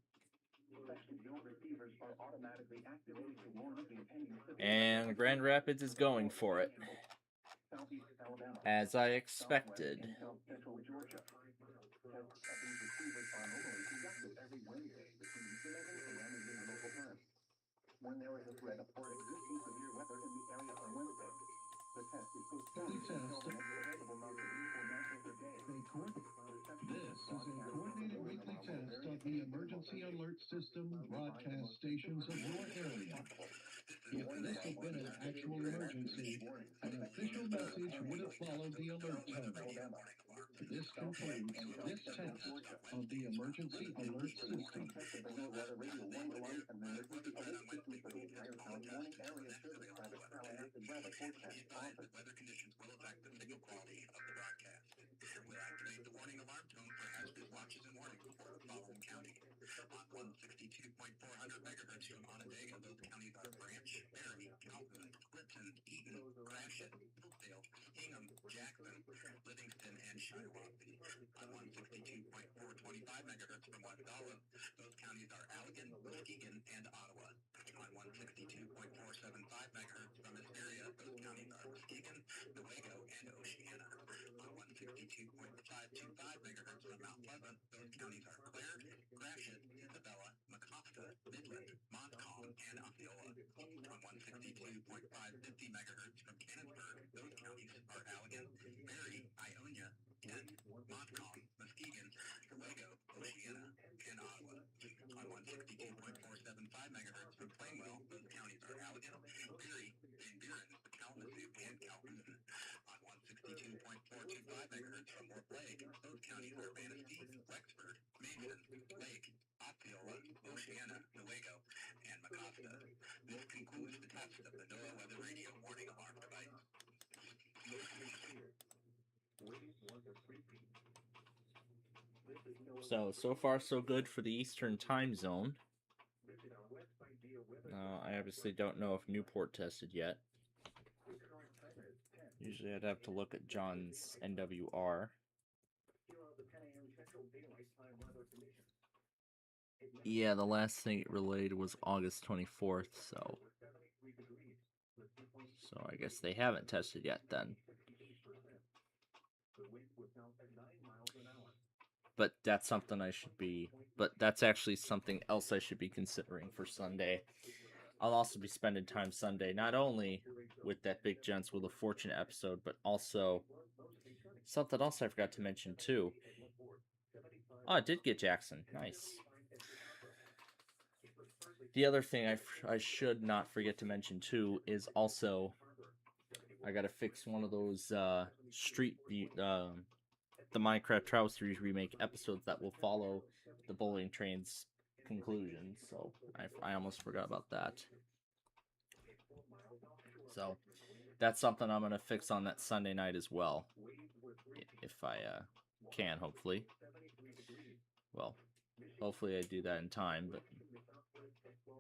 specially built receivers are automatically activated to warn of the impending severe And Grand Rapids is going for it, Southeast Alabama, as I Southwest expected. and South Central Georgia. Tests of these receivers are normally conducted every Wednesday between 11 a.m. and noon local time. When there is a threat of or existing severe weather in the area on Wednesday, the test is postponed until the next available month of 4 national per day. This is a coordinated weekly test of the emergency alert system broadcast stations of your area. If this had been an actual emergency, an official message would have followed the alert tone. This concludes this test of the emergency alert system. Weather conditions will affect the signal quality of the broadcast. We'll activate the warning alarm tone for hazardous watches and warnings for the following counties. On 162.400 megahertz from Onondaga, those counties are Branch, Berry, Calhoun, Clifton, Eaton, Gratiot, Hillsdale, Hingham, Jackson, Livingston, and Shiawassee. On 162.425 megahertz from West Olive, those counties are Allegan, Muskegon, and Ottawa. On 162.475 megahertz from Asteria, those counties are Muskegon, Newaygo, and Oceana. On 162.525 megahertz from Mount Pleasant, those counties are Clare, Gratiot, Isabella, Mecosta, Midland, Montcalm, and Osceola. On 162.550 megahertz from Cannonsburg, those counties are Allegan, Berry, Ionia, Kent, Montcalm, Muskegon, Newaygo, Oceana, and Ottawa. On 162.475 megahertz from Plainwell, those counties are Allegan, Berry, Van Buren, Kalamazoo, and Calhoun. On 162.425 megahertz from Morp Lake, those counties are Manistee, Wexford, Mason, Lake, Osceola, Oceana, Newaygo, and Mecosta. This concludes the test of the NOAA Weather Radio warning alarm device. So far so good for the Eastern time zone. I obviously don't know if Newport tested yet. Usually I'd have to look at John's NWR. Yeah, the last thing it relayed was August 24th, so I guess they haven't tested yet then. But that's something that's actually something else I should be considering for Sunday. I'll also be spending time Sunday, not only with that Big Gents Wheel of Fortune episode, but also something else I forgot to mention too. Oh, I did get Jackson. Nice. The other thing I should not forget to mention too is also I gotta fix one of those Street View, the Minecraft Travel Series remake episodes that will follow the Bowling Train's conclusion. So I almost forgot about that. So that's something I'm gonna fix on that Sunday night as well, if I can, hopefully. Well, hopefully I do that in time, but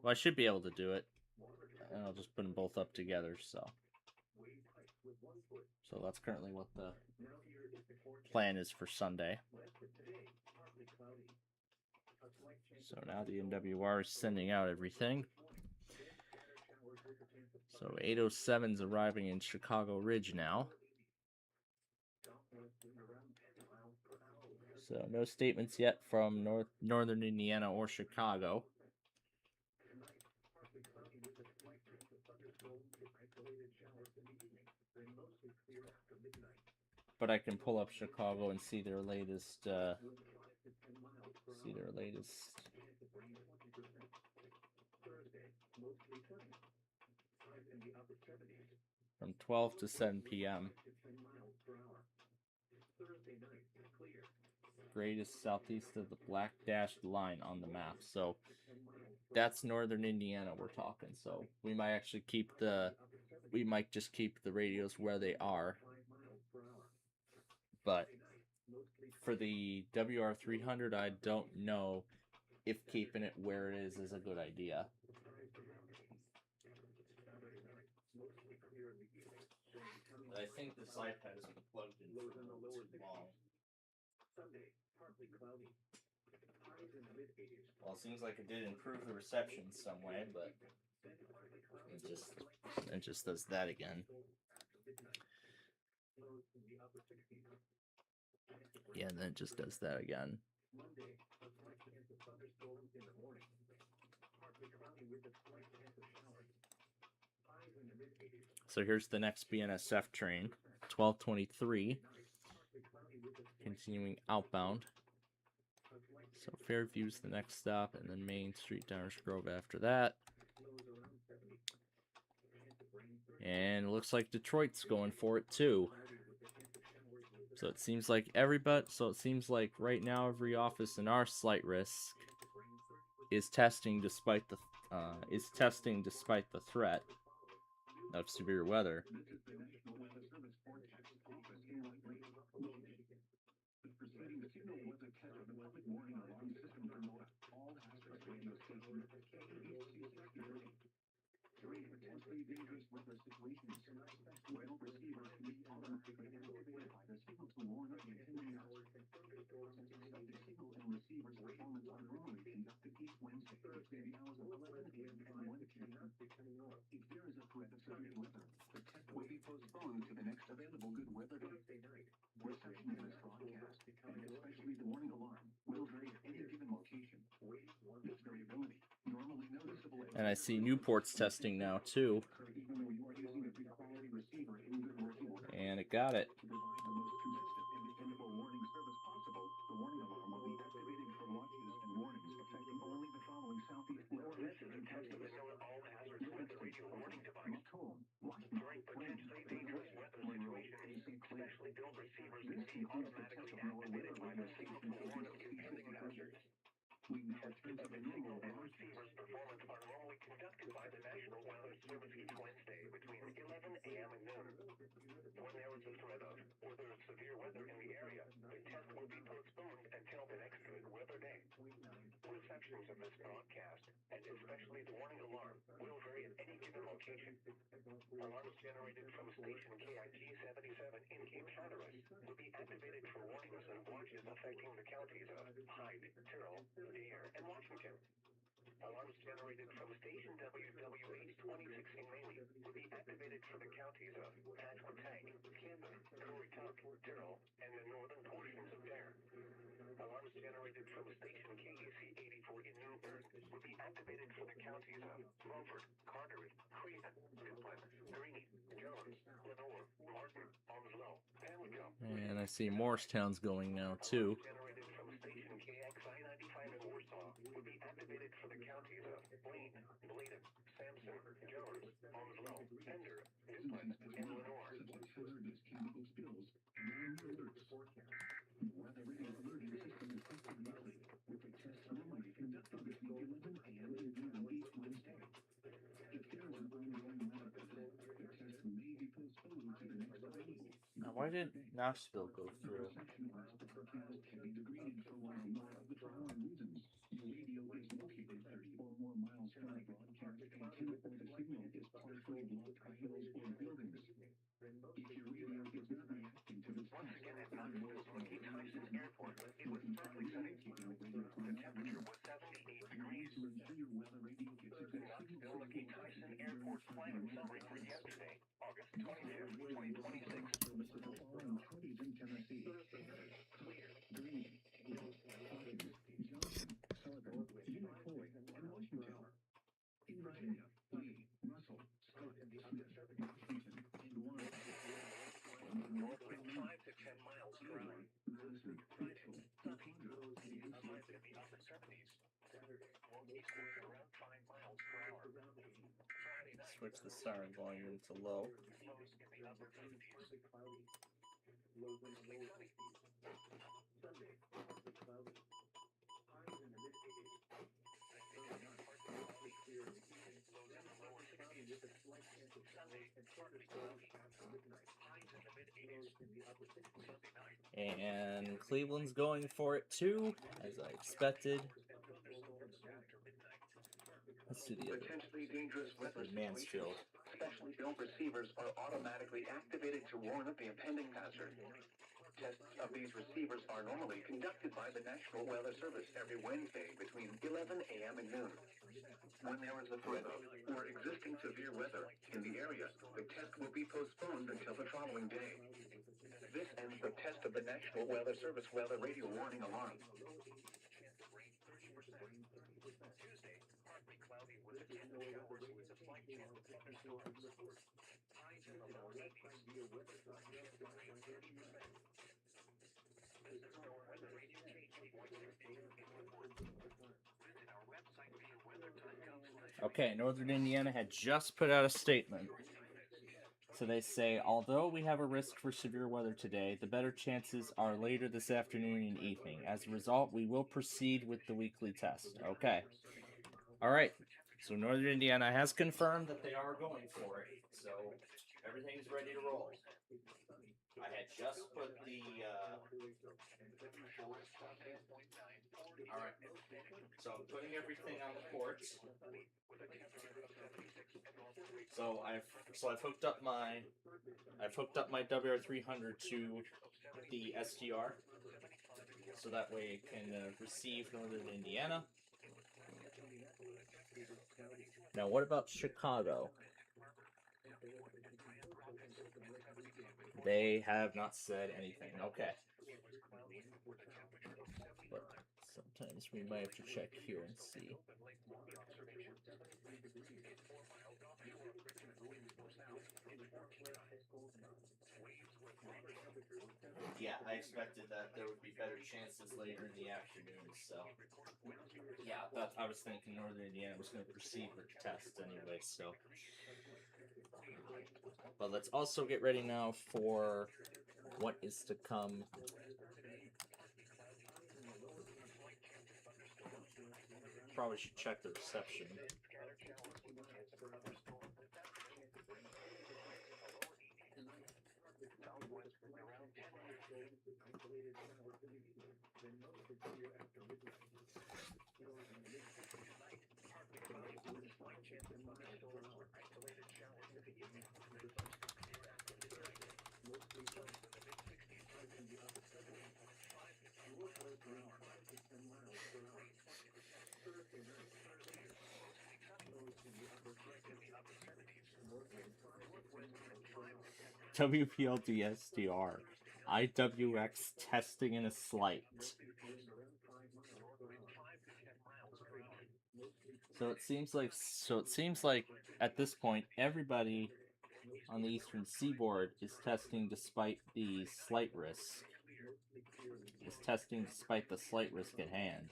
I should be able to do it. And I'll just put them both up together. So that's currently what the plan is for Sunday. So now the NWR is sending out everything. So 807's arriving in Chicago Ridge now. So no statements yet from northern Indiana or Chicago. But I can pull up Chicago and see their latest from 12 to 7 p.m. Greatest southeast of the black dashed line on the map. So that's northern Indiana we're talking. So we might just keep the radios where they are. But for the WR300, I don't know if keeping it where it is a good idea. I think this iPad has been plugged in for a little too long. Well, it seems like it did improve the reception some way, but it just does that again. Yeah, and then it just does that again. So here's the next BNSF train, 1223, continuing outbound. So Fairview's the next stop, and then Main Street, Downers Grove after that. And it looks like Detroit's going for it too. So it seems like right now every office in our slight risk is testing despite the threat of severe weather. During potentially dangerous weather situations, well receivers can be automatically activated by the signal to warn of the impending hazard. Tests of the signal and receiver's performance are normally conducted each Wednesday between the hours of 11 a.m. and 1 p.m. If there is a threat of severe weather, the test will be postponed to the next available good weather day. Reception of this broadcast, and especially the warning alarm, will vary at any given location. This variability, normally noticeable, And I see Newport's testing now too. even though you are using a good quality receiver in good working order. And it got it. To provide the most consistent and dependable warning service possible, the warning alarm will be activated for watches and warnings affecting only the following southeast weather. Listening test of the Solar All Hazards Weather Radio Warning Device. Macomb, during potentially dangerous weather situations, specially built receivers can be automatically activated by the signal to warn of impending hazards. Tests of the signal and receivers performance are normally conducted by the National Weather Service each Wednesday between 11 a.m. and noon. When there is a threat of or there is severe weather in the area, the test will be postponed until the next good weather day. Receptions of this broadcast, and especially the warning alarm, will vary at any given location. Alarms generated from station KIG 77 in Cape Hatteras will be activated for warnings and watches affecting the counties of Hyde, Tyrrell, Dare, and Washington. Alarms generated from station WWH 26 in Maley will be activated for the counties of Pasquotank, Camden, Currituck, Tyrrell, and the northern portions of Dare. Alarms generated from station KAC 84 in Newburgh will be activated for the counties of Mulford, Carteret, Craven, Duplin, Greene, Jones, Lenore, Martin, Onslow, Pamlico. And I see Morristown's going now too. Generated from station KXI 95 in Warsaw will be activated for the counties of Blaine, Bladen, Sampson, Jones, Onslow, Pender, Duplin, and Lenore. Hazardous chemical spills and alerts forecast. Weather radio alerting system is tested weekly, with the tests normally conducted between 11 a.m. and noon each Wednesday. If there is an ongoing weather event, the test may be postponed to the next available. Now, why didn't Nashville go through? Reception of the forecast can be degraded for one or more of the following reasons. Your radio is located 30 or more miles from the broadcast antenna, or the signal is partially blocked by hills or buildings. If your radio is not reacting to this Once again at Knoxville's Mickey Tyson Airport, it was partly sunny. The temperature was 78 degrees. to ensure your weather radio gets a good signal Knoxville Mickey Tyson Airport flight summary for yesterday, August 25th, 2026. service of the following counties in Tennessee: Clear, Greene, Hawkins, Johnson, Sullivan, Unicoi, and Washington. In Virginia, Lee, Russell, Scott, Smith, Washington, and Warren. North wind 5 to 10 miles per hour. Madison, Mitchell, Topeka, and Winds in the upper 70s. Northeast winds around 5 miles per hour. Friday night, Switch the siren volume to low. lows in the upper 50s. Mostly sunny. And Cleveland's going for it too, as I expected. Let's do the other. Potentially dangerous weather Mansfield. Specially built receivers are automatically activated to warn of the impending hazard. Tests of these receivers are normally conducted by the National Weather Service every Wednesday between 11 a.m. and noon. When there is a threat of or existing severe weather in the area, the test will be postponed until the following day. This ends the test of the National Weather Service weather radio warning alarm. Tuesday, partly cloudy with occasional showers with a slight chance of thunderstorms. Highs in the lower 80s. Chance of rain 30%. This is NOAA Weather Radio KG 168 in Woodward. Okay, Northern Indiana had just put out a statement. So they say, although we have a risk for severe weather today, the better chances are later this afternoon and evening. As a result, we will proceed with the weekly test. Okay. All right. So Northern Indiana has confirmed that they are going for it. So everything's ready to roll. I had just put the. All right. So I'm putting everything on the ports. So I've hooked up my WR300 to the SDR, so that way it can receive Northern Indiana. Now, what about Chicago? They have not said anything. Okay. But sometimes we might have to check here and see. Yeah, I expected that there would be better chances later in the afternoon, so. Yeah, I was thinking Northern Indiana was going to proceed with the test anyway, so. But let's also get ready now for what is to come. Probably should check the reception. WPLD-SDR. IWX testing in a slight. So it seems like at this point everybody on the eastern seaboard is testing despite the slight risk. Is testing despite the slight risk at hand.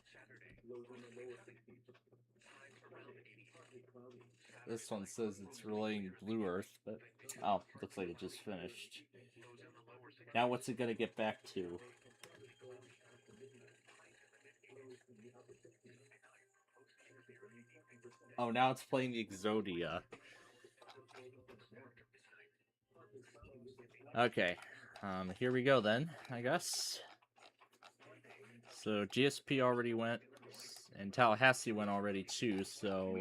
This one says it's relaying Blue Earth, but oh, looks like it just finished. Now what's it gonna get back to? Oh, now it's playing the Exodia. Okay, here we go then, I guess. So GSP already went, and Tallahassee went already too, so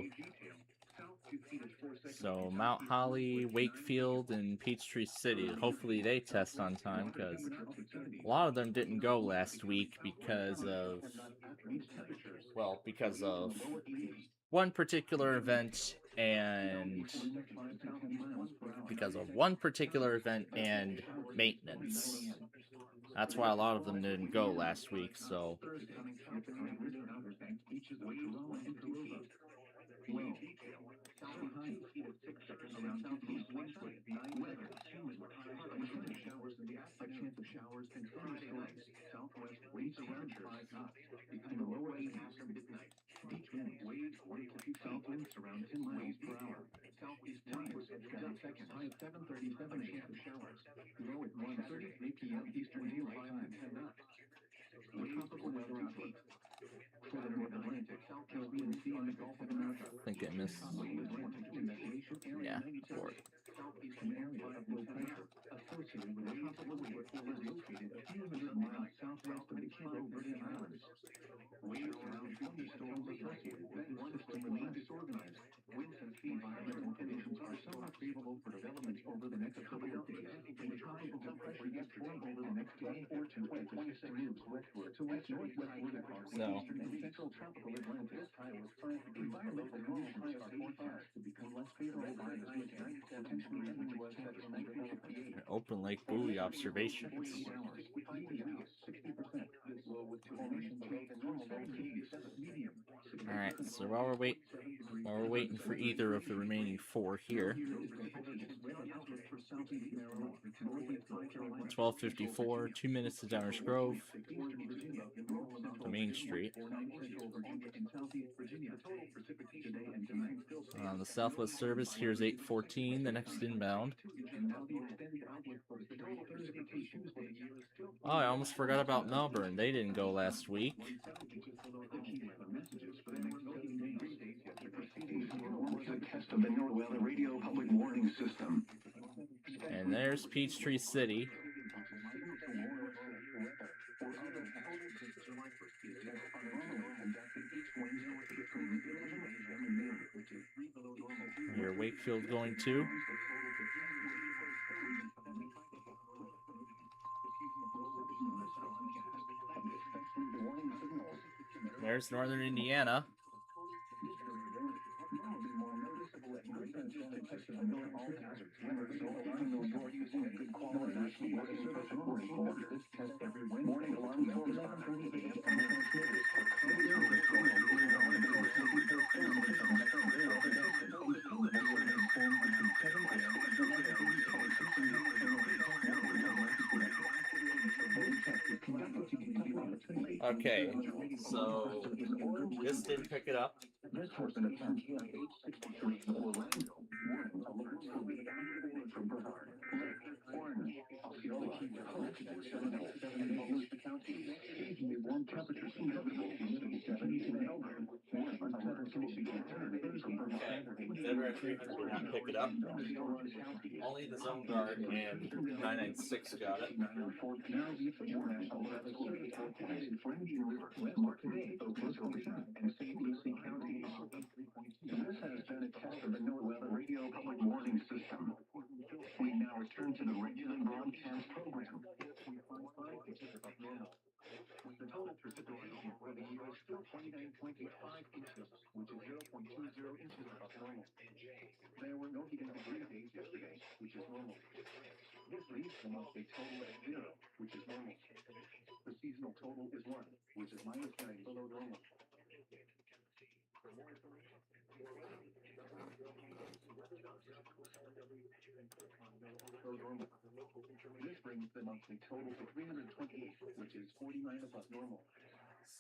Mount Holly, Wakefield, and Peachtree City, hopefully they test on time, because a lot of them didn't go last week because of one particular event and maintenance. That's why a lot of them didn't go last week, so. I think I missed. Yeah, port. Open Lake buoy observations. Alright, so while we're waiting for either of the remaining four here, 12:54, 2 minutes to Downers Grove, to Main Street. On the Southwest service, here's 8:14, the next inbound. Oh, I almost forgot about Melbourne. They didn't go last week. And there's Peachtree City. Here, Wakefield going to. There's Northern Indiana. Okay, so this didn't pick it up. Pick it up. Only the Zone Guard and 996 got it. This has been a test of the NOAA radio public warning system. We now return to the regular broadcast program. The total precipitation for the year is still 29.85 inches, which is 0.20 inches above normal. There were no heating degree days yesterday, which is normal. This leaves the monthly total at 0, which is normal. The seasonal total is 1, which is -9 below normal. This brings the monthly total to 328, which is 49 above normal.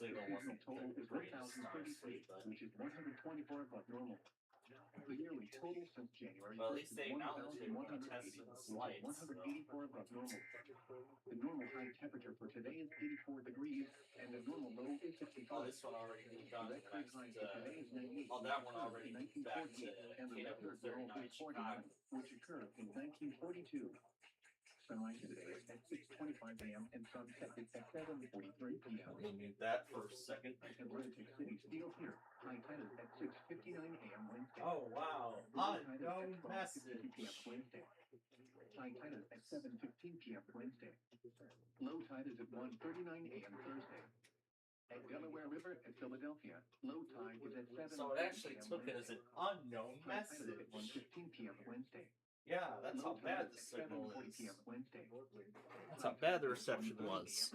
The seasonal total is 1,033, which is 124 above normal. The yearly total since January Well, at 1st least is they acknowledge they want to 1,180, test which is slights. 184 above normal. The normal high temperature for today is 84 degrees, and the normal low is 65. Oh, this one already moved on to the Record next. high for today is 98. Oh, that one already in moved back to 1948, and the KW record low 39 is 49, Chicago. which occurred in 1942. Sunrise today is at 6:25 a.m. and sunset is at 7:43 p.m. Let me mute that for a second. Atlantic City Steel here. High tide is at 6:59 a.m. Wednesday. Oh, wow. Low tide is at Unknown 12:52 p.m. message. Wednesday. High tide is at 7:15 p.m. Wednesday. Low tide is at 1:39 a.m. Thursday. At Delaware River at Philadelphia, low tide is at 7:00 So it actually took it as an unknown High tide is at message. 1:15 p.m. Wednesday. Yeah, that's how Low tide bad is the at signal 7:40 is. p.m. Wednesday. That's how bad the reception was.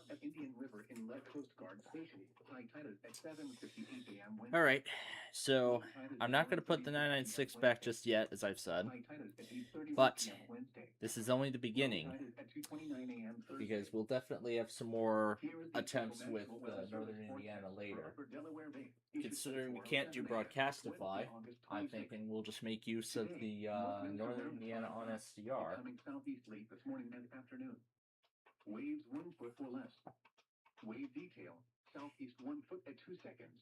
At Indian River Inlet Coast Guard Station, high tide is at 7:58 a.m. Wednesday. All right, so I'm not going to put the 996 back just yet, as I've said, High tide is at 8:31 but p.m. Wednesday. this is only the beginning, Low tide is at 2:29 a.m. Thursday. because we'll definitely have some more Here is the attempts National with Weather Service Northern forecast Indiana for later. Upper Delaware Bay. Issued Considering we for can't do 11 a.m. Broadcastify, Wednesday, August I'm 26th. thinking we'll just make use of the Northern Indiana on SDR. Coming southeast late this morning and afternoon. Waves 1 foot or less. Wave detail, southeast 1 foot at 2 seconds.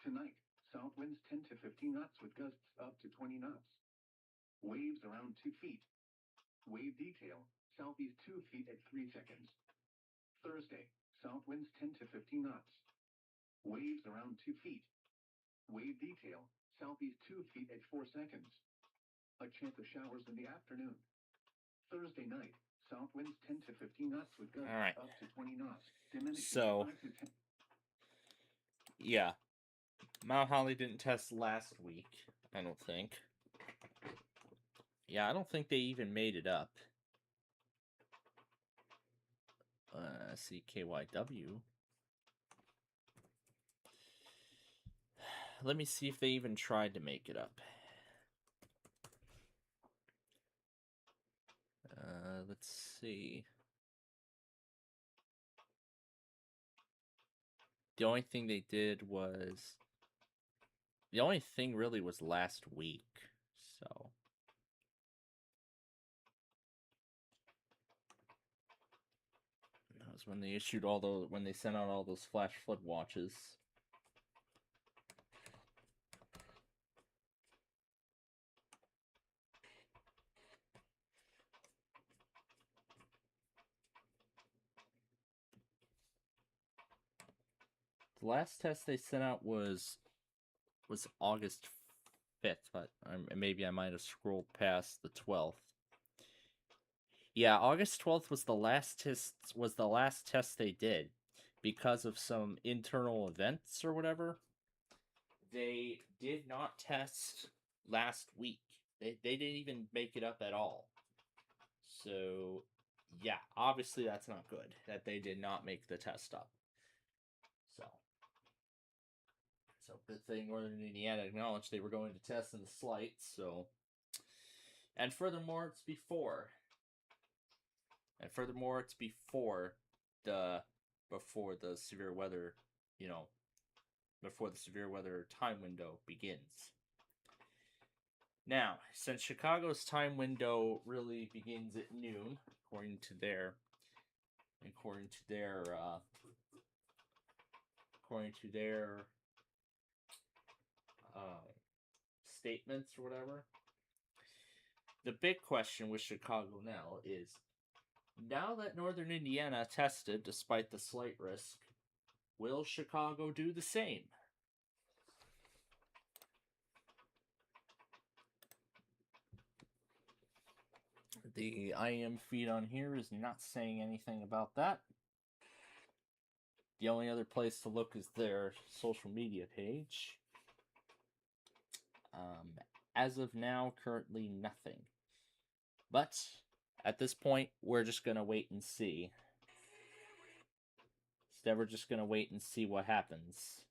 Tonight, south winds 10 to 15 knots with gusts up to 20 knots. Waves around 2 feet. Wave detail, southeast 2 feet at 3 seconds. Thursday, south winds 10 to 15 knots. Waves around 2 feet. Wave detail, southeast 2 feet at 4 seconds. A chance of showers in the afternoon. Thursday night, south winds 10 to 15 knots with gusts All right. up to 20 knots. Diminishing So- 5 to 10. Yeah. Mount Holly didn't test last week, I don't think. Yeah, I don't think they even made it up. CKYW. Let me see if they even tried to make it up. let's see. The only thing they did was... The only thing really was last week, so... That was when they issued all those... When they sent out all those flash flood watches. The last test they sent out was August 5th, but maybe I might have scrolled past the 12th. Yeah, August 12th was the last test they did because of some internal events or whatever. They did not test last week. They didn't even make it up at all. So, yeah, obviously that's not good that they did not make the test up. So good thing Northern Indiana acknowledged they were going to test in the slights, so... And furthermore, it's before the severe weather, before the severe weather time window begins. Now, since Chicago's time window really begins at noon, according to their statements or whatever. The big question with Chicago now is, now that Northern Indiana tested despite the slight risk, will Chicago do the same? The IM feed on here is not saying anything about that. The only other place to look is their social media page. As of now, currently nothing. But at this point, we're just going to wait and see. Instead, we're just going to wait and see what happens.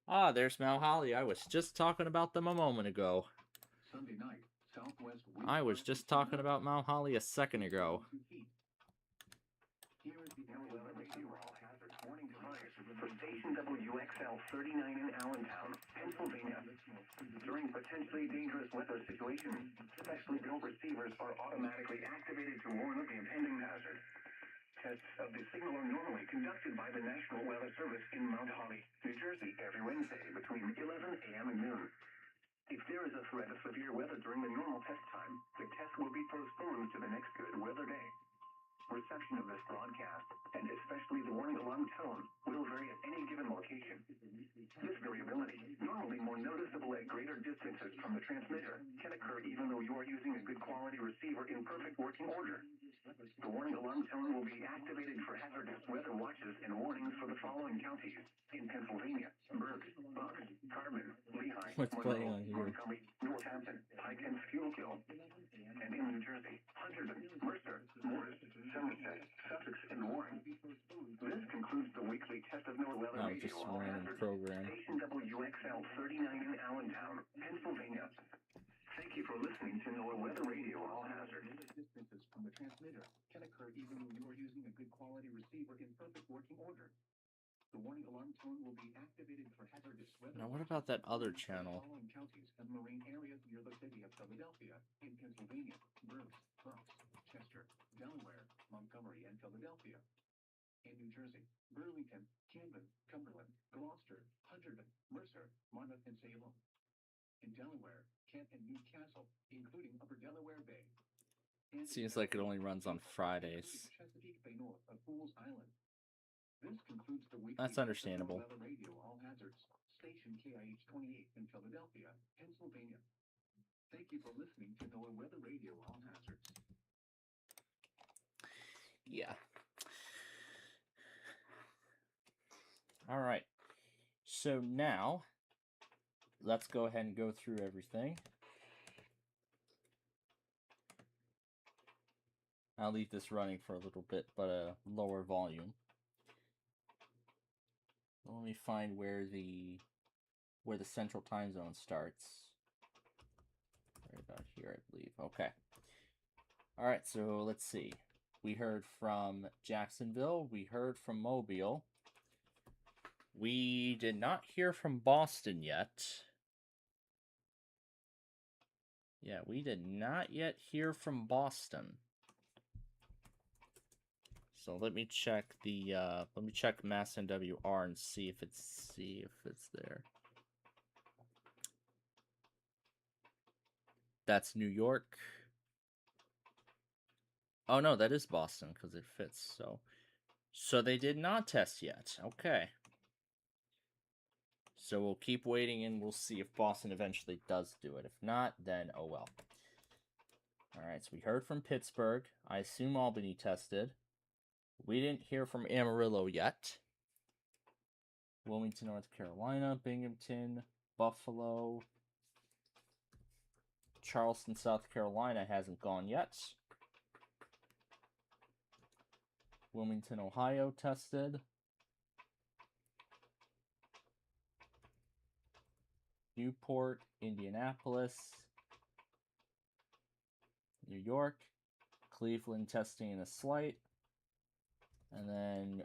Ah, there's Mount Holly. I was just talking about them a moment ago. Sunday night, southwest I was just talking about Mount Holly a second ago. Here is the weather radio all hazards warning device for station WXL 39 in Allentown, Pennsylvania. During potentially dangerous weather situations, specially built receivers are automatically activated to warn of the impending hazard. Tests of the signal are normally conducted by the National Weather Service in Mount Holly, New Jersey, every Wednesday between 11 a.m. and noon. If there is a threat of severe weather during the normal test time, the test will be postponed to the next good weather day. Reception of this broadcast, and especially the warning alarm tone, will vary at any given location. This variability, normally more noticeable at greater distances from the transmitter, can occur even though you are using a good quality receiver in perfect working order. The warning alarm tone will be activated for hazardous weather watches and warnings for the following counties: in Pennsylvania, Berks, Bucks, Carbon, Lehigh, What's playing Monroe, on here? Montgomery, Northampton, Pike, and Schuylkill. And in New Jersey, Hunterdon, Mercer, Morris, Somerset, Sussex, and Warren. This concludes the weekly Test of NOAA Weather Oh, Radio just all random hazards. program. Station WXL 39 in Allentown, Pennsylvania. Thank you for listening to NOAA Weather Radio all hazards. Distances from the transmitter can occur even when you are using a good quality receiver in perfect working order. The warning alarm tone will be activated for hazardous weather. Now, what about that other channel? Following counties and marine areas near the city of Philadelphia, in Pennsylvania, Berks, Bucks, Chester, Delaware, Montgomery, and Philadelphia. In New Jersey, Burlington, Camden, Cumberland, Gloucester, Hunterdon, Mercer, Monmouth, and Salem. In Delaware, Kent and Newcastle, including Upper Delaware Bay. And Seems like it only runs on Fridays. Chesapeake Bay north of Fools Island. This concludes the weekly That's understandable. Weather Radio all hazards. Station KIH 28 in Philadelphia, Pennsylvania. Thank you for listening to NOAA Weather Radio all hazards. Yeah. All right. So now, let's go ahead and go through everything. I'll leave this running for a little bit, but a lower volume. Let me find where the central time zone starts. Right about here, I believe. Okay. All right, so let's see. We heard from Jacksonville. We heard from Mobile. We did not hear from Boston yet. Yeah, we did not yet hear from Boston. So let me check the Mass NWR and see if it's there. That's New York. Oh no, that is Boston because it fits. So they did not test yet. Okay. So we'll keep waiting and we'll see if Boston eventually does do it. If not, then oh well. Alright, so we heard from Pittsburgh. I assume Albany tested. We didn't hear from Amarillo yet. Wilmington, North Carolina, Binghamton, Buffalo, Charleston, South Carolina hasn't gone yet. Wilmington, Ohio tested. Newport, Indianapolis, New York, Cleveland testing in a slight. And then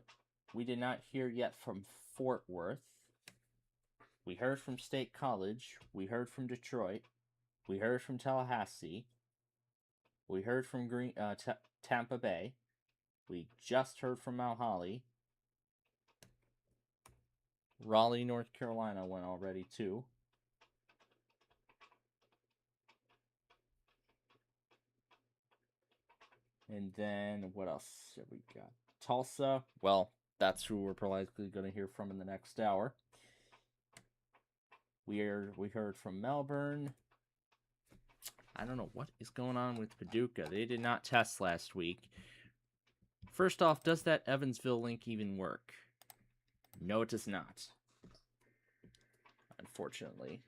we did not hear yet from Fort Worth. We heard from State College. We heard from Detroit. We heard from Tallahassee. We heard from Tampa Bay. We just heard from Mount Holly. Raleigh, North Carolina went already too. And then what else have we got? Tulsa. Well, that's who we're likely going to hear from in the next hour. We heard from Melbourne. I don't know what is going on with Paducah. They did not test last week. First off, does that Evansville link even work? No, it does not. Unfortunately.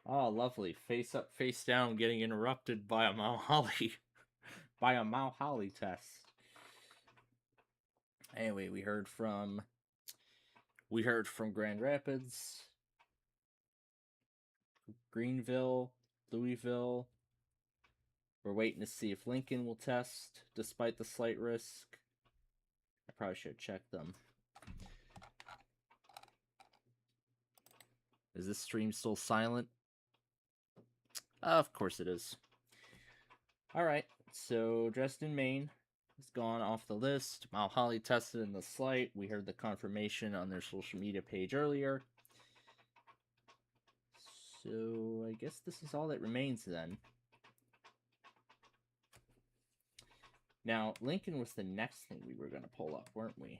Oh, lovely. Face up, face down, getting interrupted by a Mount Holly. By a Mount Holly test. Anyway, we heard from Grand Rapids, Greenville, Louisville. We're waiting to see if Lincoln will test, despite the slight risk. I probably should check them. Is this stream still silent? Of course it is. Alright, so Dresden, Maine has gone off the list. Mount Holly tested in the slight. We heard the confirmation on their social media page earlier. So I guess this is all that remains then. Now, Lincoln was the next thing we were going to pull up, weren't we?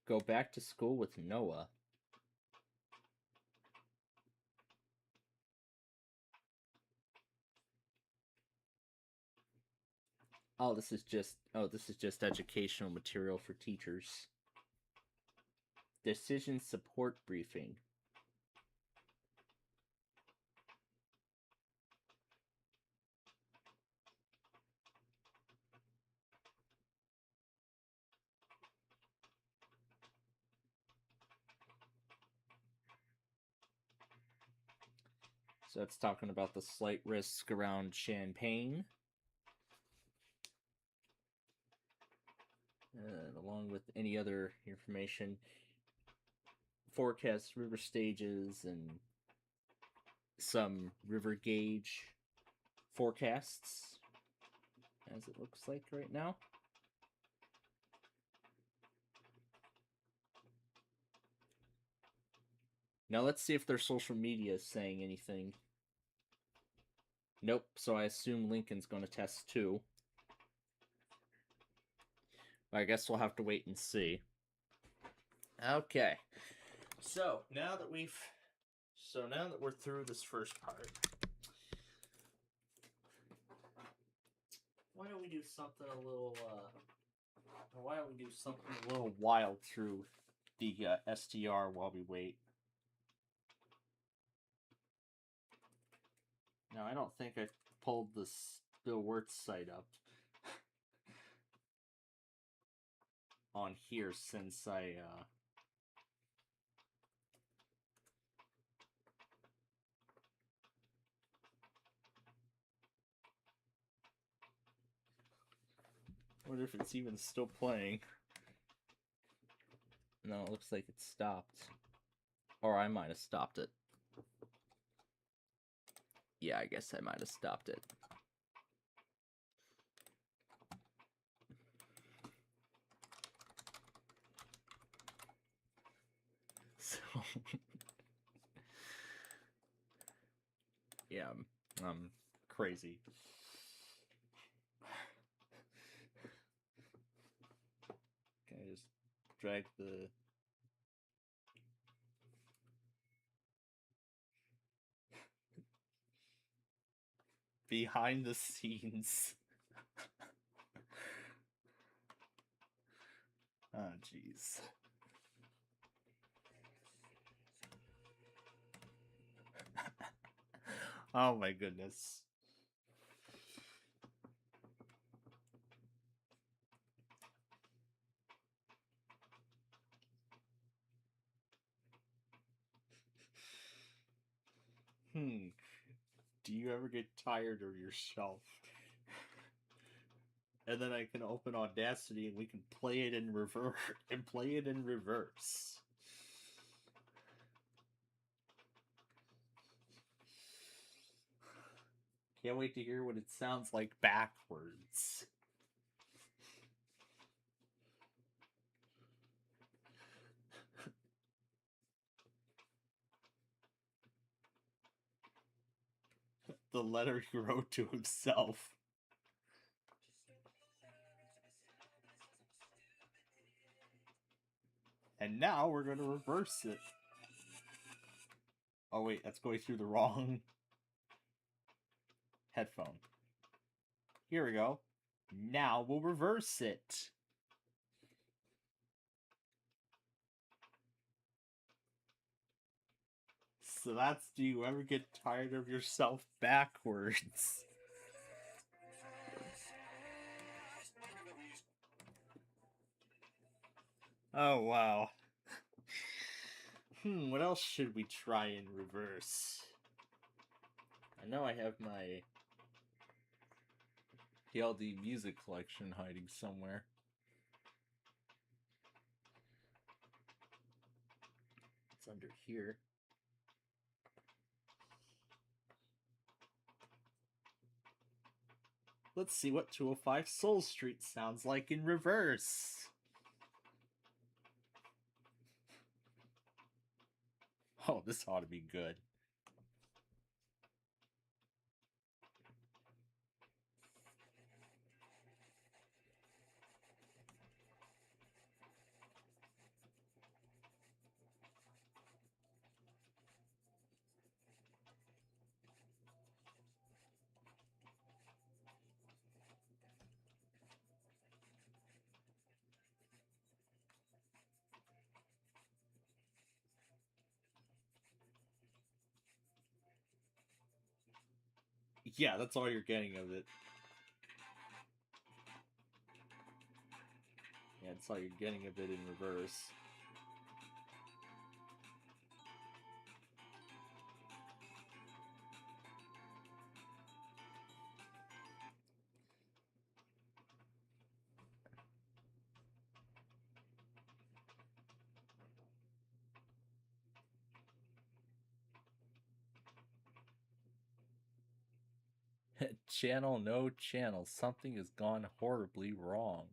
Go back to school with Noah. Oh, this is just educational material for teachers. Decision support briefing. So that's talking about the slight risk around Champaign. Along with any other information. Forecast river stages and some river gauge forecasts, as it looks like right now. Now let's see if their social media is saying anything. Nope, so I assume Lincoln's going to test too. I guess we'll have to wait and see. Okay. So now that we're through this first part, why don't we do something a little wild through the STR while we wait? Now, I don't think I've pulled this Bill Wirtz site up on here since I wonder if it's even still playing. No, it looks like it stopped. Or I might have stopped it. Yeah, I guess I might have stopped it. So... yeah, crazy. Can I just drag the... behind the scenes. Oh, jeez. Oh my goodness. Do you ever get tired of yourself? And then I can open Audacity and we can play it in reverse and play it in reverse. Can't wait to hear what it sounds like backwards. The letter he wrote to himself. And now we're going to reverse it. Oh wait, that's going through the wrong headphone. Here we go. Now we'll reverse it. So that's, do you ever get tired of yourself backwards? Oh, wow. What else should we try in reverse? I know I have my PLD music collection hiding somewhere. It's under here. Let's see what 205 Soul Street sounds like in reverse. Oh, this ought to be good. Yeah, that's all you're getting of it. Yeah, that's all you're getting of it in reverse. Channel, no channel. Something has gone horribly wrong.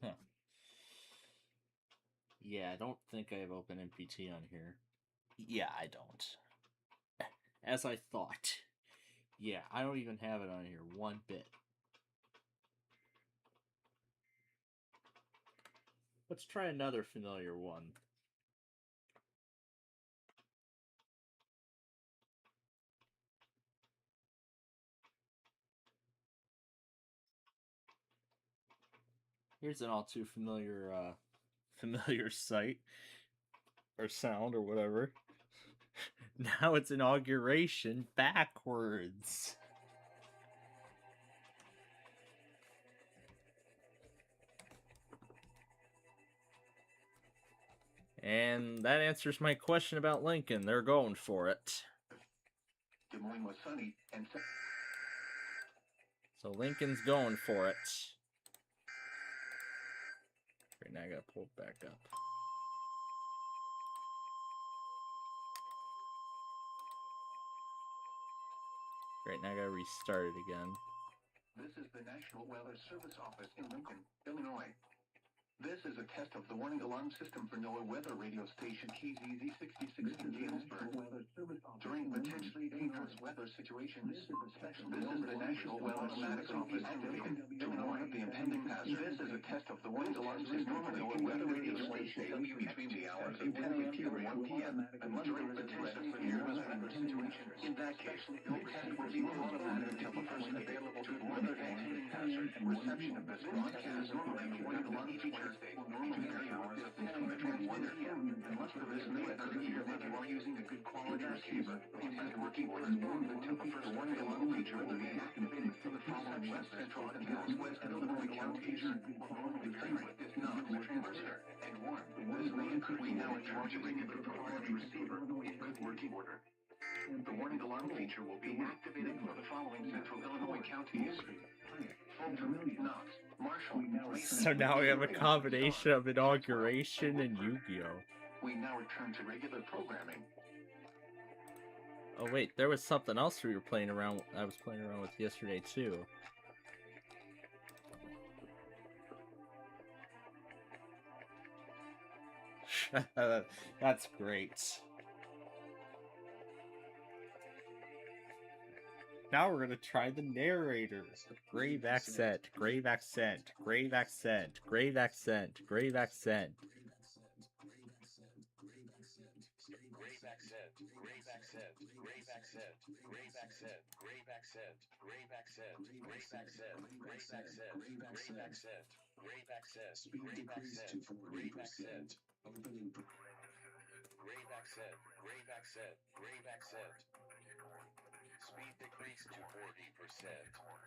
Huh. Yeah, I don't think I have OpenMPT on here. Yeah, I don't. As I thought. Yeah, I don't even have it on here one bit. Let's try another familiar one. Here's an all too familiar familiar sight or sound or whatever. Now it's inauguration backwards. And that answers my question about Lincoln. They're going for it. Des Moines was sunny and So Lincoln's going for it. Right now I gotta pull it back up. Right now I gotta restart it again. This is the National Weather Service office in Lincoln, Illinois. This is a test of the warning alarm system for NOAA weather radio station KZZ 66 in Gainsburg. During potentially dangerous weather situations, this is the National Weather Service office in Lincoln, Illinois. The impending hazard. This is a test of the warning alarm system for NOAA weather radio station between the hours of 10 a.m. and 1 p.m. During potentially dangerous weather situations. In that case, the test will be automatic until the person available to weather impending hazard. Reception of this broadcast normally conducted on each Wednesday, normally during hours of 10 a.m. and 1 p.m. Much of this may occur here if you are using a good quality receiver. Inside working orders warned until the first warning alarm feature will be activated for the following West Central and Southwest Illinois counties. The bandwidth is not transmitter and warn. This may occur. We now return to regular quality receiver in good working order. The warning alarm feature will be activated for the following Central Illinois counties. Fulton, Knox, Marshall. So now we have a combination of inauguration and Yu-Gi-Oh! We now return to regular programming. Oh wait, there was something else we were playing around. I was playing around with yesterday too. That's great. Now we're gonna try the narrators. Grave accent, grave accent, grave accent, grave accent, grave accent. Speed decreased to 40%.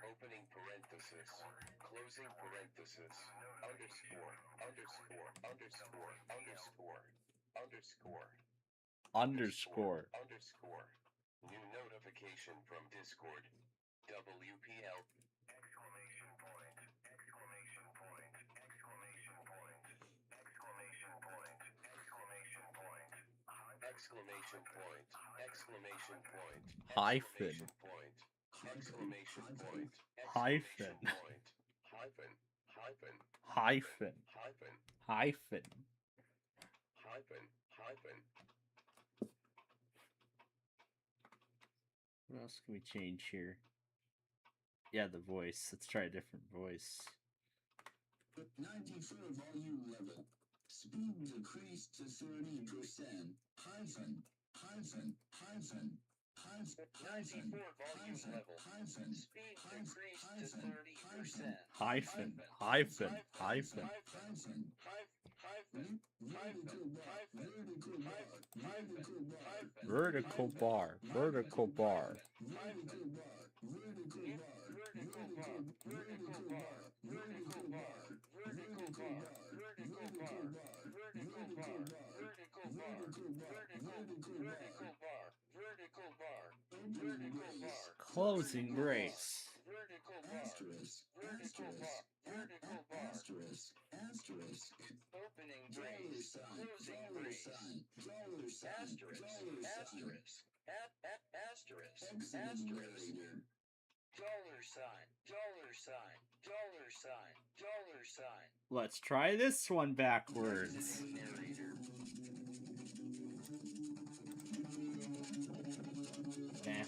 Opening parenthesis. Closing parenthesis. Underscore. Underscore. Underscore. Underscore. Underscore. Underscore. Underscore. New notification from Discord. WPL. Exclamation point. Exclamation point. Exclamation point. Exclamation point. Exclamation point. Exclamation point. Exclamation point. Hyphen. Exclamation point. Hyphen. Hyphen. Hyphen. Hyphen. Hyphen. Hyphen. Hyphen. Hyphen. What else can we change here? Yeah, the voice. Let's try a different voice. 94 volume level. Speed decreased to 30%. Hyphen. Hyphen. Hyphen. Hyphen. 94 volume level. Hyphen. Speed decreased to 30%. Hyphen. Hyphen. Hyphen. Hyphen. Hyphen. Vertical bar. Vertical bar. Closing brace. Asterisk. Asterisk. Asterisk. Asterisk. Opening Dollar brace. sign. Closing Dollar brace. sign. Dollar sign. Asterisk. Dollar sign. Asterisk. Asterisk. Excellent Asterisk. narrator. Dollar sign. Dollar sign. Dollar sign. Dollar sign. Let's try this one backwards. Narrator. Nah.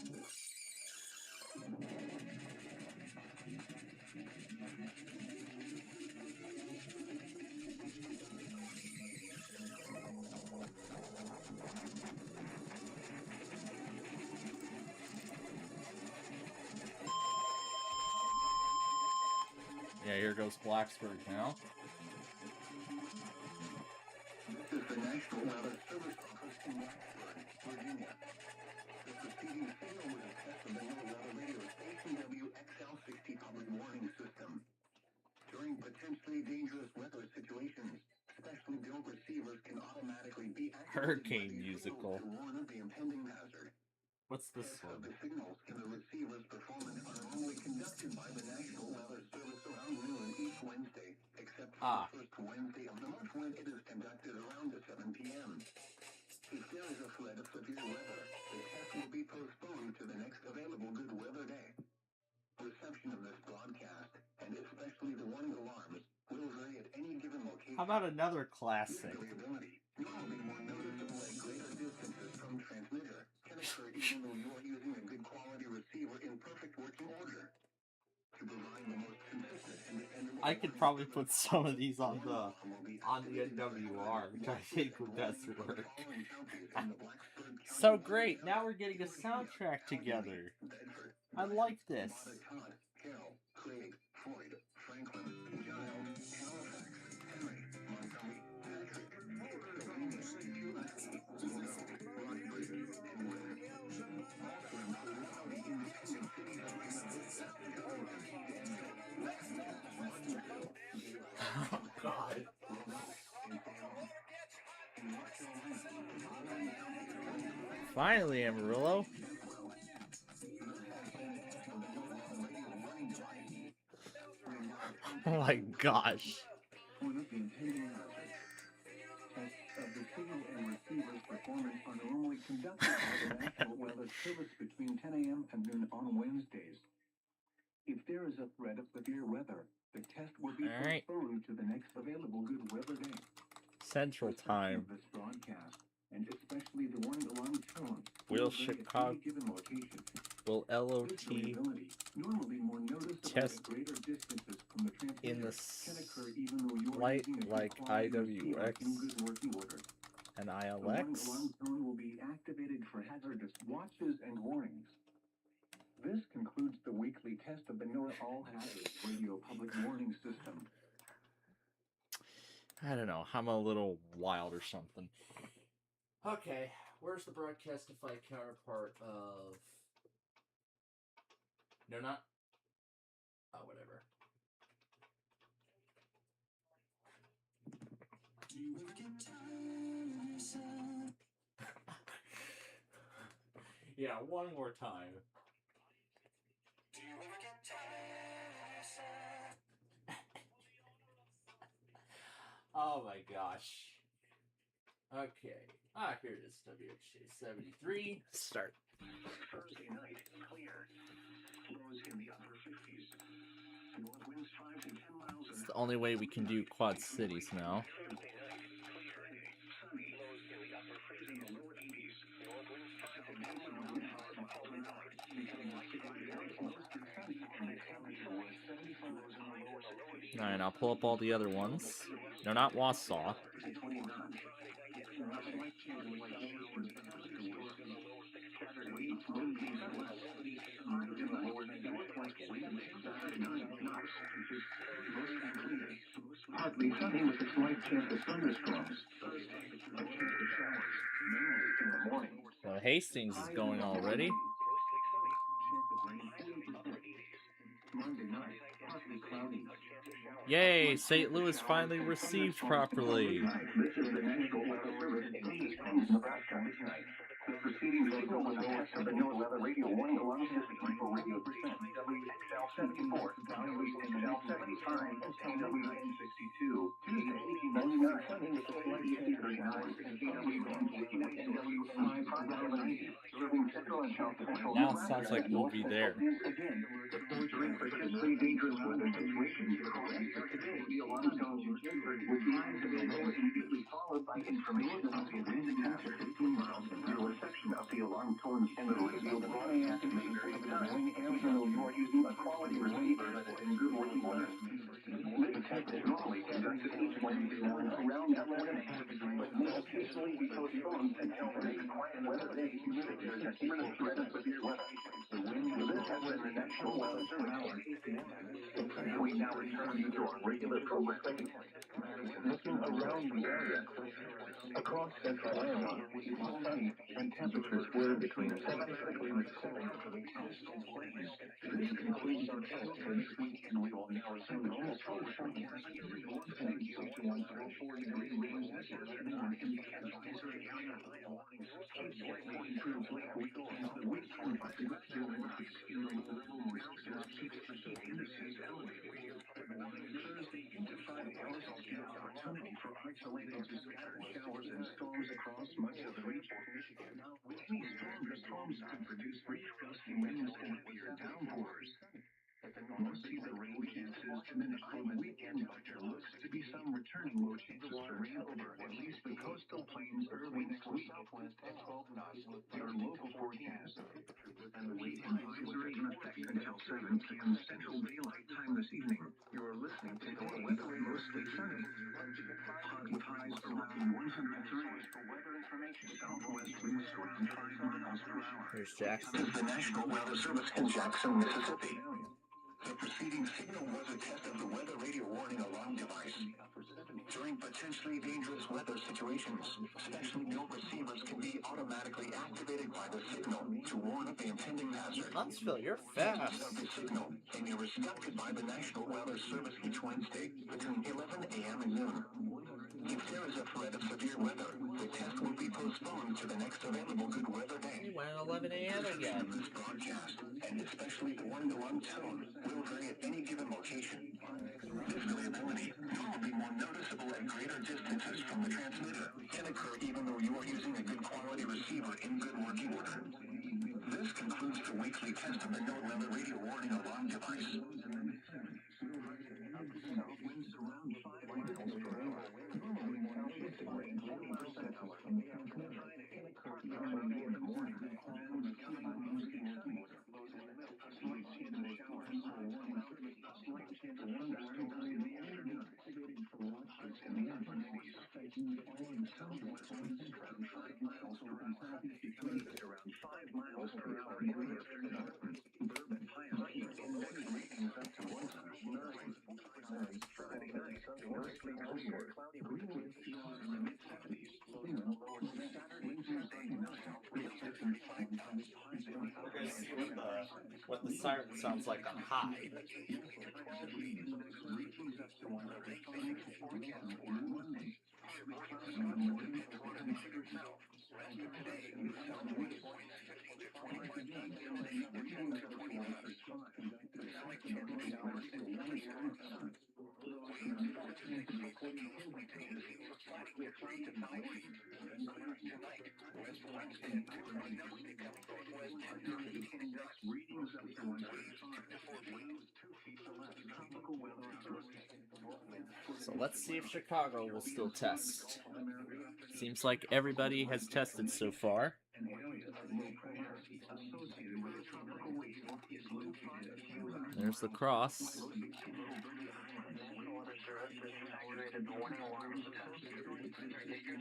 Yeah, here goes Blacksburg now. This is the National Weather Service office in Blacksburg, Virginia. The preceding signal was a test of the NOAA weather radio station WXL60 public warning system. During potentially dangerous weather situations, specially built receivers can automatically automatically be activated Hurricane by the musical. signals to warn of the impending hazard. What's this Tests of one? the signals and the receiver's performance are normally conducted by the National Weather Service around noon each Wednesday, except for the first Wednesday of the month when it is conducted around 7 p.m. If there is a threat of severe weather, the test will be postponed to the next available good weather day. Reception of this broadcast, and especially the warning alarms, will vary at any given location. How about another classic? Variability, normally more noticeable at greater distances from transmitter, can occur even though you are using a good quality receiver in perfect working order. To provide the most consistent and dependable I could probably put some of these on the NWR, which I think would best work. So great, now we're getting a soundtrack together. I like this. Carroll, Craig, Floyd, Franklin, Giles, Halifax, Henry, Montgomery, Patrick, Sylvania, Pulaski, Rockbridge, and Ware. Also included are the independent cities of Oh God. Finally, Amarillo. Oh my gosh. One of the impending hazard. Tests of the signal and receiver's performance are normally conducted by the National Weather Service between 10 a.m. and noon on Wednesdays. If there is a threat of severe weather, the test will be postponed to the next available good weather day. Central Time. This broadcast, and especially the warning alarm tone, Will Chicago. given location. Will LOT normally more noticeable test at greater distances from the transmitter in the can occur even though you are light using a like quality receiver IWX in good working order. and The warning ILX? alarm tone will be activated for hazardous watches and warnings. This concludes the weekly test of the NOAA All Hazards Radio Public Warning System. I don't know. I'm a little wild or something. Okay, where's the Broadcastify counterpart of... No, not... Oh, whatever. Do you ever get tired of yourself? Yeah, one more time. Do you ever get tired of yourself? Oh my gosh. Okay. Here it is. WHJ 73. Start. Thursday night, clear. Lows in the upper 50s. North winds 5 to 10 miles It's the only way we can do Quad Cities now. Thursday night, clear. Sunny. Lows in the upper 50s, lower 80s. North winds 5 to 10 miles an hour. Becoming less significant. Lows descending in the temperature was 75 lows in the lower 60s. Alright, I'll pull up all the other ones. No, not Wausau. Partly sunny with a slight chance of thunderstorms. A chance of showers, mainly in the morning. Well, Hastings is going already. Monday night, partly cloudy. Yay, St. Louis finally received properly. This is the National Weather Service in Hastings, Nebraska. The preceding signal was a test of the NOAA Weather Radio Warning Alarm System for Radio percent. WXL 74, WXL 75, KWN 62, Tuesday, 99, sunny with a slight chance of showers, KWN 68, NW 5, serving central and south central. Now it sounds like we'll be there. Again, the filtering for three dangerous weather situations. Today, the alarm tones you triggered would be immediately followed by information on the wind past 15 miles and the reception of the alarm tones and the radio broadcast maker of the knowing even though you are using a quality receiver that is in good working order. This test is normally conducted each Wednesday morning around 11 a.m. but may occasionally be postponed until the next quiet weather day if there is a serious threat of severe weather. The wind will this has been the National Weather Service. We now return to your regular programming. Looking around the area, across central Iowa, sunny and temperatures were between 76 and 70 coastal plains. This concludes our test for this weekend. We will now resume normal programming. Thank you. 4-degree range this afternoon in the advisory area. Likely through late weekend. Weekend still rise in the low 40s. Keeps the heat indices elevated. Thursday into Friday also give opportunity for isolated scattered showers and storms across much of the region. With any stronger storms could produce brief gusty winds and weird downpours. Most see the rain chances diminish on the weekend, but there looks to be some returning low chances for rain over at least the coastal plains early next week. Your local forecast. And the late advisory in effect until 7 p.m. Central Daylight Time this evening. You're listening to NOAA Weather, mostly sunny. Hot with highs around 103. Southwest winds around 5 miles per hour. Here's Jackson. The National Weather Service in Jackson, Mississippi. The preceding signal was a test of the weather radio warning alarm device. During potentially dangerous weather situations, specially built receivers can be automatically activated by the signal to warn of the impending hazard. Huntsville, you're Test fast. of the signal may be conducted by the National Weather Service each Wednesday between 11 a.m. and noon. If there is a threat of severe weather, the test will be postponed to the next available good weather day. He went at 11 a.m. again. This broadcast, and especially the one-to-one tone, will vary at any given location. This variability will be more noticeable at greater distances from the transmitter, can occur even though you are using a good quality receiver in good working order. This concludes the weekly test of the NOAA Weather Radio Warning Alarm device. Winds around 5 miles per hour. Normally southeast winds 1 mile per hour. Friday, early in the morning, mostly sunny. Slight chance of showers. Slight chance of thunderstorms in the afternoon. Highs in the upper 90s. Southwest winds around 5 miles per hour. Winds around 5 miles per hour in the afternoon. Bourbon highest heat index readings up to 109. Friday night, mostly clear. Greenwood feels in the mid-70s. Saturday, Tuesday night, reaches 35 times highs in the upper 90s. What the siren sounds like on high. Index readings up to 100. Forecast for Monday. Cloudy on northern Florida and sugar south. Rest of the day, southwest winds 15 to 20. Sunday, 10 to 20 meters. Slight chance of showers and early morning sun. Winds 4 to 6 knots. Maintains slightly 3 to 5 feet. Clear tonight. West winds 10 to 20 knots. Becoming northwest 10:30. Index readings up to 135. Winds 2 feet to left. Tropical weather outlook. So let's see if Chicago will still test. Seems like everybody has tested so far. An area of low pressure associated with a tropical wave is located a few miles There's the cross. Weather Service has activated the warning alarms test. Here's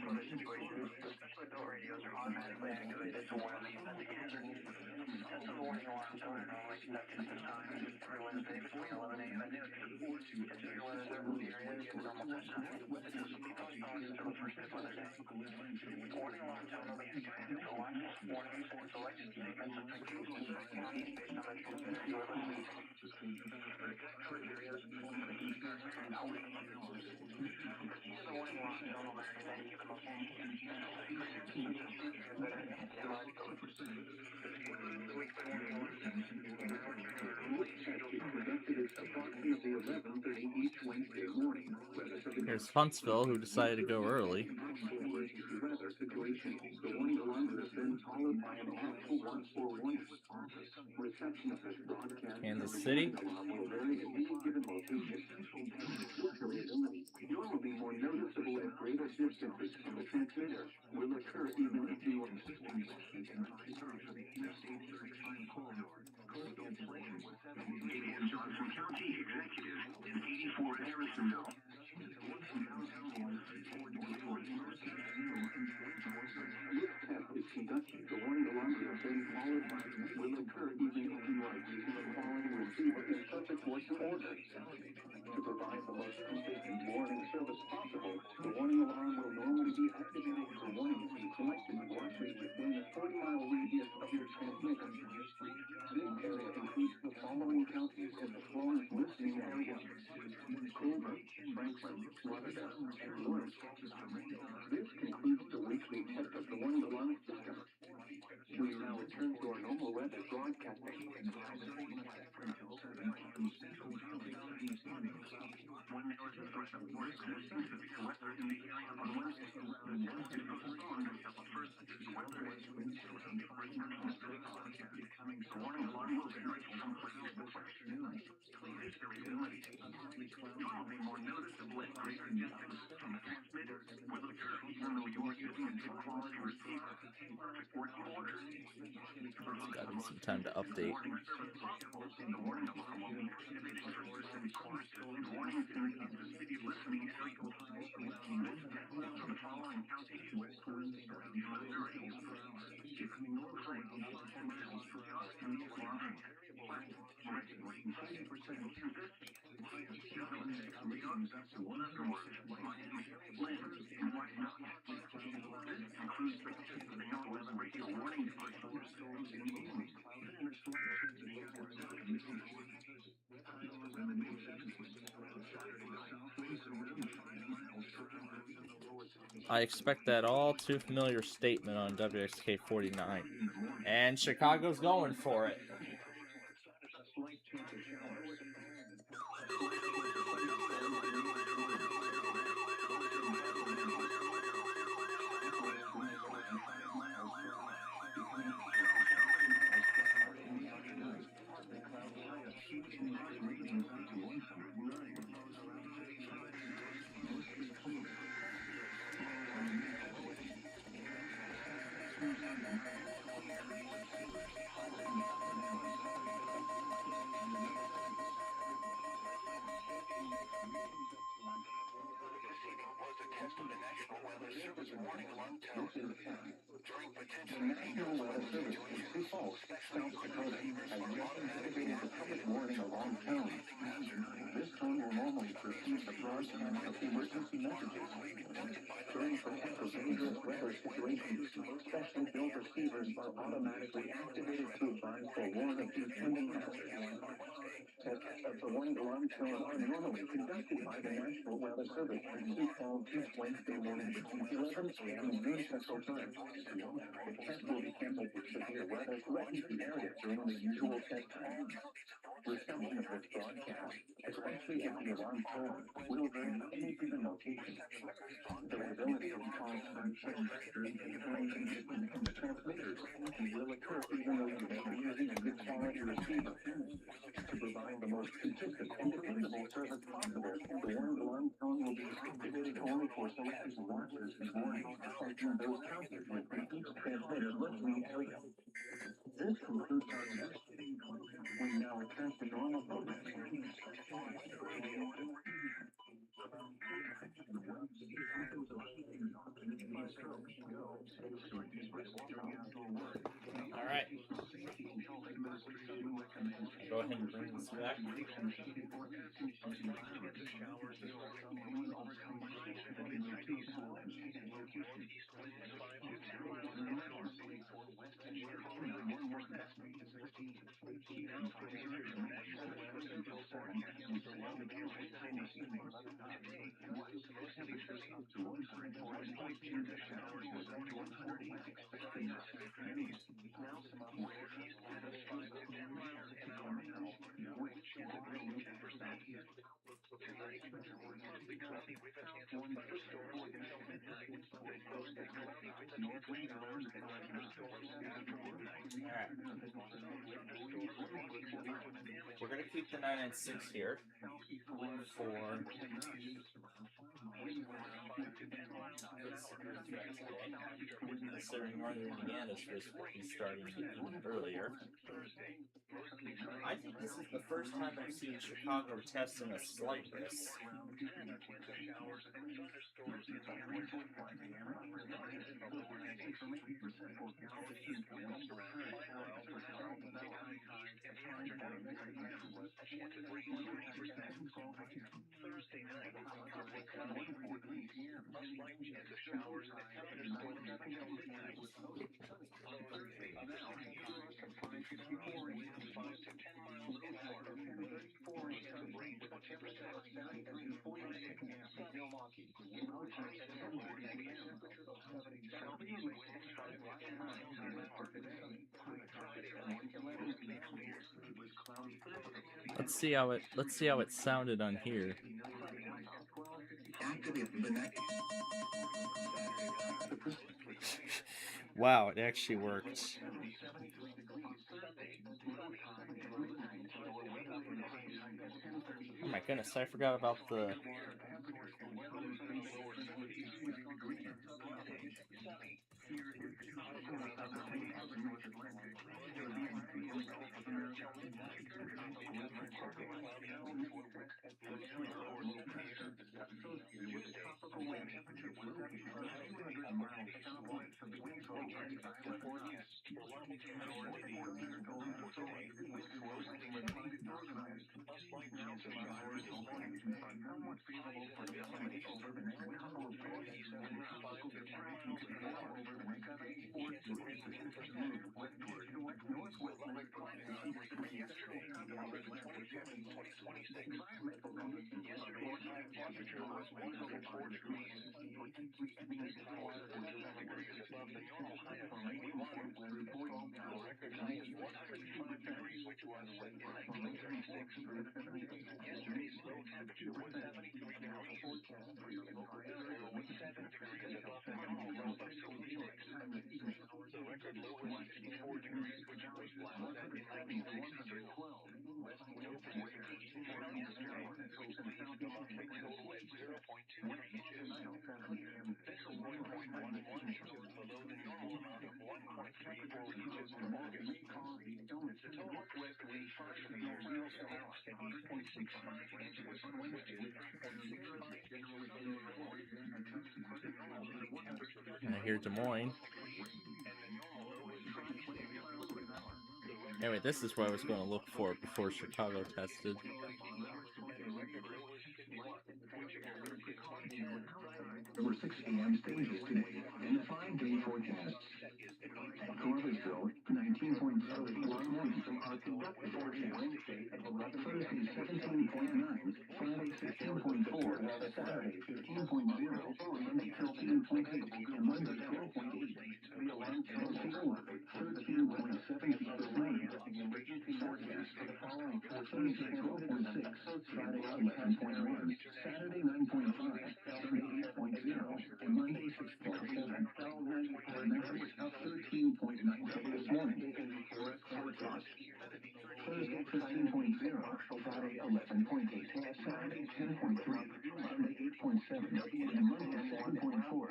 what the situation is. Especially the radios are automatically activated to warn the impending hazard. Test of the warning alarms are normally conducted at this time every Wednesday between 11 a.m. and noon. If severe weather is over the area, give normal test time. The test will be postponed until the first good weather day. Warning alarm tone will be activated to alarm warnings and selected statements of conclusions counties based on the transmitter you are listening to. Covered areas the warning alarm tone will vary at any given location. Here's Huntsville, who decided to go early. Weather situation. The warning alarm has been followed by an actual once-for warning. Reception of this broadcast. Kansas City. Will vary at any given location. Variability. Normally more noticeable at greater distances from the transmitter will occur even if you are Johnson County Executive in 84 Harrisonville. This test is conducted. The warning alarm has been followed by will occur even if you are using a quality receiver in perfect working order. To provide the most consistent warning service service possible, the warning alarm will normally be activated for warnings in selected watches within a 40-mile radius of your transmitter. This area includes the following counties in the Florence listening area: Clover, Franklin, Lauderdale, and Lawrence. This concludes the weekly test of the warning alarm system. We now return to our normal weather broadcasting. It's got me some time to update. I expect that all too familiar statement on WXK 49. And Chicago's going for it. During potential National Weather Service in Sioux Falls, South Dakota, has just activated the public warning alarm tone. This tone will normally precede the broadcast of emergency messages. During potential dangerous weather situations, specially built receivers are automatically activated to advise or warn of impending hazards. Tests of the warning alarm tone are normally conducted by the National Weather Service in Sioux Falls each Wednesday morning between 11 a.m. and noon Central Time. The test will be canceled if severe weather threatens the area during the usual test time. Reception of this broadcast, especially if the alarm tone, will vary in any given location. Variability in call time and the transmitters will occur even though you may be using a good quality receiver. To provide the most consistent and dependable service possible, the warning alarm tone will be activated only for selected watches and warnings and in those counties within each transmitter listening area. This concludes our test. We now return to normal programming. All right. Go ahead and bring this back. Alright. We're going to keep the 996 here for considering northern Indiana's risk will be starting even earlier. I think this is the first time I've seen Chicago testing a slight risk. Let's see how it sounded on here. Wow, it actually worked. Oh my goodness, I forgot about the... I hear Des Moines. Anyway, this is what I was going to look for before Chicago tested. There were 6 a.m. stages today and 5-day forecasts. Columbusville, 19.0 tomorrow morning. Thursday, 17.9. Friday, 16.4. Saturday, 15.0. Sunday, 13.8. And Monday, 12.8. The alarm tells people 13.7 feet of rain. Forecast for the following. Thursday, 12.6. Friday, 11.1. Saturday, 9.5. Sunday, 8.0. And Monday, 6.7. Metrics up 13.9 this morning. Forecast. Thursday, 15.0. Friday, 11.8. Saturday, 10.3. Sunday, 8.7. And Monday, 7.4.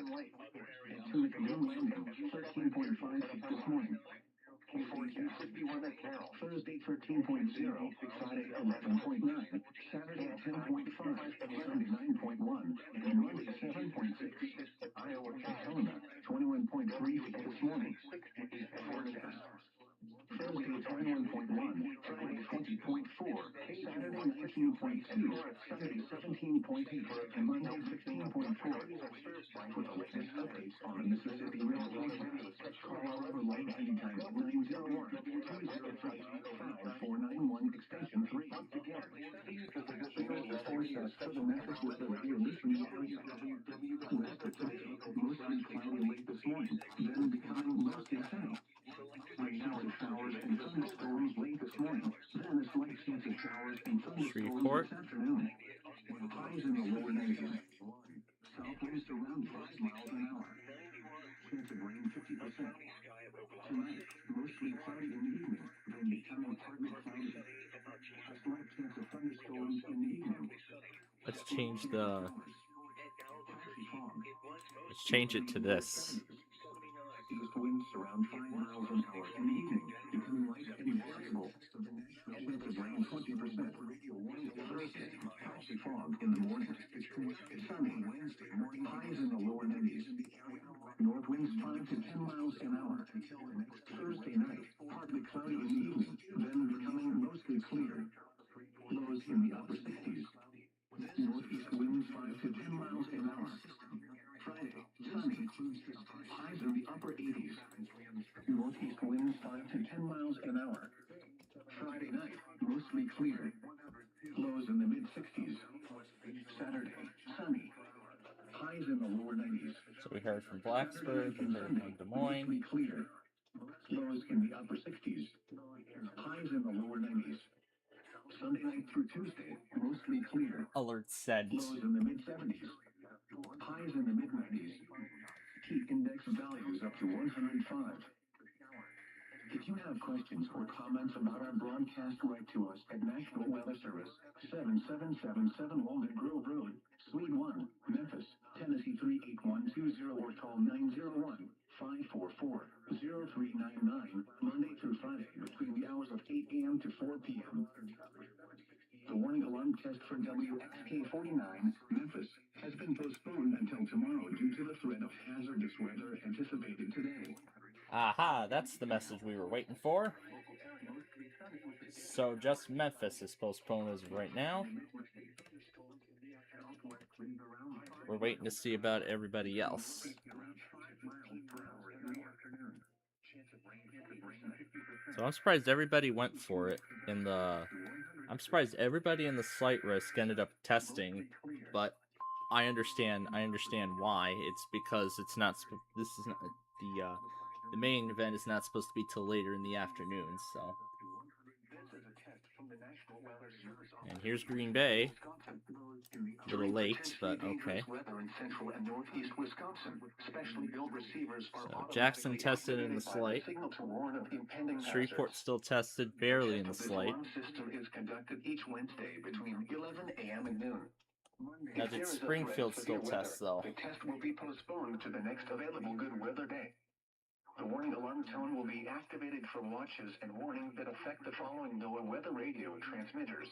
To Moon landing, 13.5 feet this morning. Forecast. Thursday, 13.0. Friday, 11.9. Saturday, 10.5. Sunday, 9.1. And Monday, 7.6. Iowa to Helena, 21.3 feet this morning. Forecast. Thursday, 21.1. Friday, 20.4. Saturday, 19.2. Sunday, 17.8. And Monday, 16.4. For the latest updates on the Mississippi River Watershed, call our overlay anytime at 901-203-5491 extension 3. The forecast for the Massachusetts Radio listening area. West of today, mostly cloudy late this morning, then becoming mostly sunny. Right now it's showers and thunderstorms late this morning, then a slight chance of showers and thunderstorms Shreveport. this afternoon. Highs in the lower 90s. South winds around 5 miles an hour. Chance of rain 50%. Tonight, mostly cloudy in the evening, then becoming partly cloudy. A slight chance of thunderstorms in the evening. Let's change it to this. East winds around 5 miles an hour in the evening, becoming light and variable. Chance of rain 20%. Thursday, patchy fog in the morning. Sunny, Wednesday morning, highs in the lower 90s. North winds 5 to 10 miles an hour. Thursday night, partly cloudy in the evening, then becoming mostly clear. Lows in the upper 60s. Northeast winds 5 to 10 miles an hour. Highs in the upper 80s. Northeast winds 5 to 10 miles an hour. Friday night, mostly clear. Lows in the mid-60s. Saturday, sunny. Highs in the lower 90s. So we heard from Blacksburg, we heard from Des Moines. Mostly clear. Lows in the upper 60s. Highs in the lower 90s. Sunday night through Tuesday, mostly clear. Alert sent. Lows in the mid-70s. Highs in the mid-90s. Heat index values up to 105. If you have questions or comments about our broadcast, write to us at National Weather Service, 7777 Walnut Grove Road, Suite 1, Memphis, Tennessee 38120, or call 901-544-0399, Monday through Friday between the hours of 8 a.m. to 4 p.m. The warning alarm test for WXK-49, Memphis, has been postponed until tomorrow due to the threat of hazardous weather anticipated today. Aha, that's the message we were waiting for. So just Memphis is postponed as of right now. We're waiting to see about everybody else. So I'm surprised everybody went for it in the... I'm surprised everybody in the slight risk ended up testing, but I understand why. It's because it's not... This is not... The main event is not supposed to be till later in the afternoon, so... And here's Green Bay. A little late, but okay. So Jackson tested in the slight. Shreveport still tested barely in the slight. Now did Springfield still test, though? The test will be postponed to the next available good weather day. The warning alarm tone will be activated for watches and warnings that affect the following NOAA weather radio transmitters.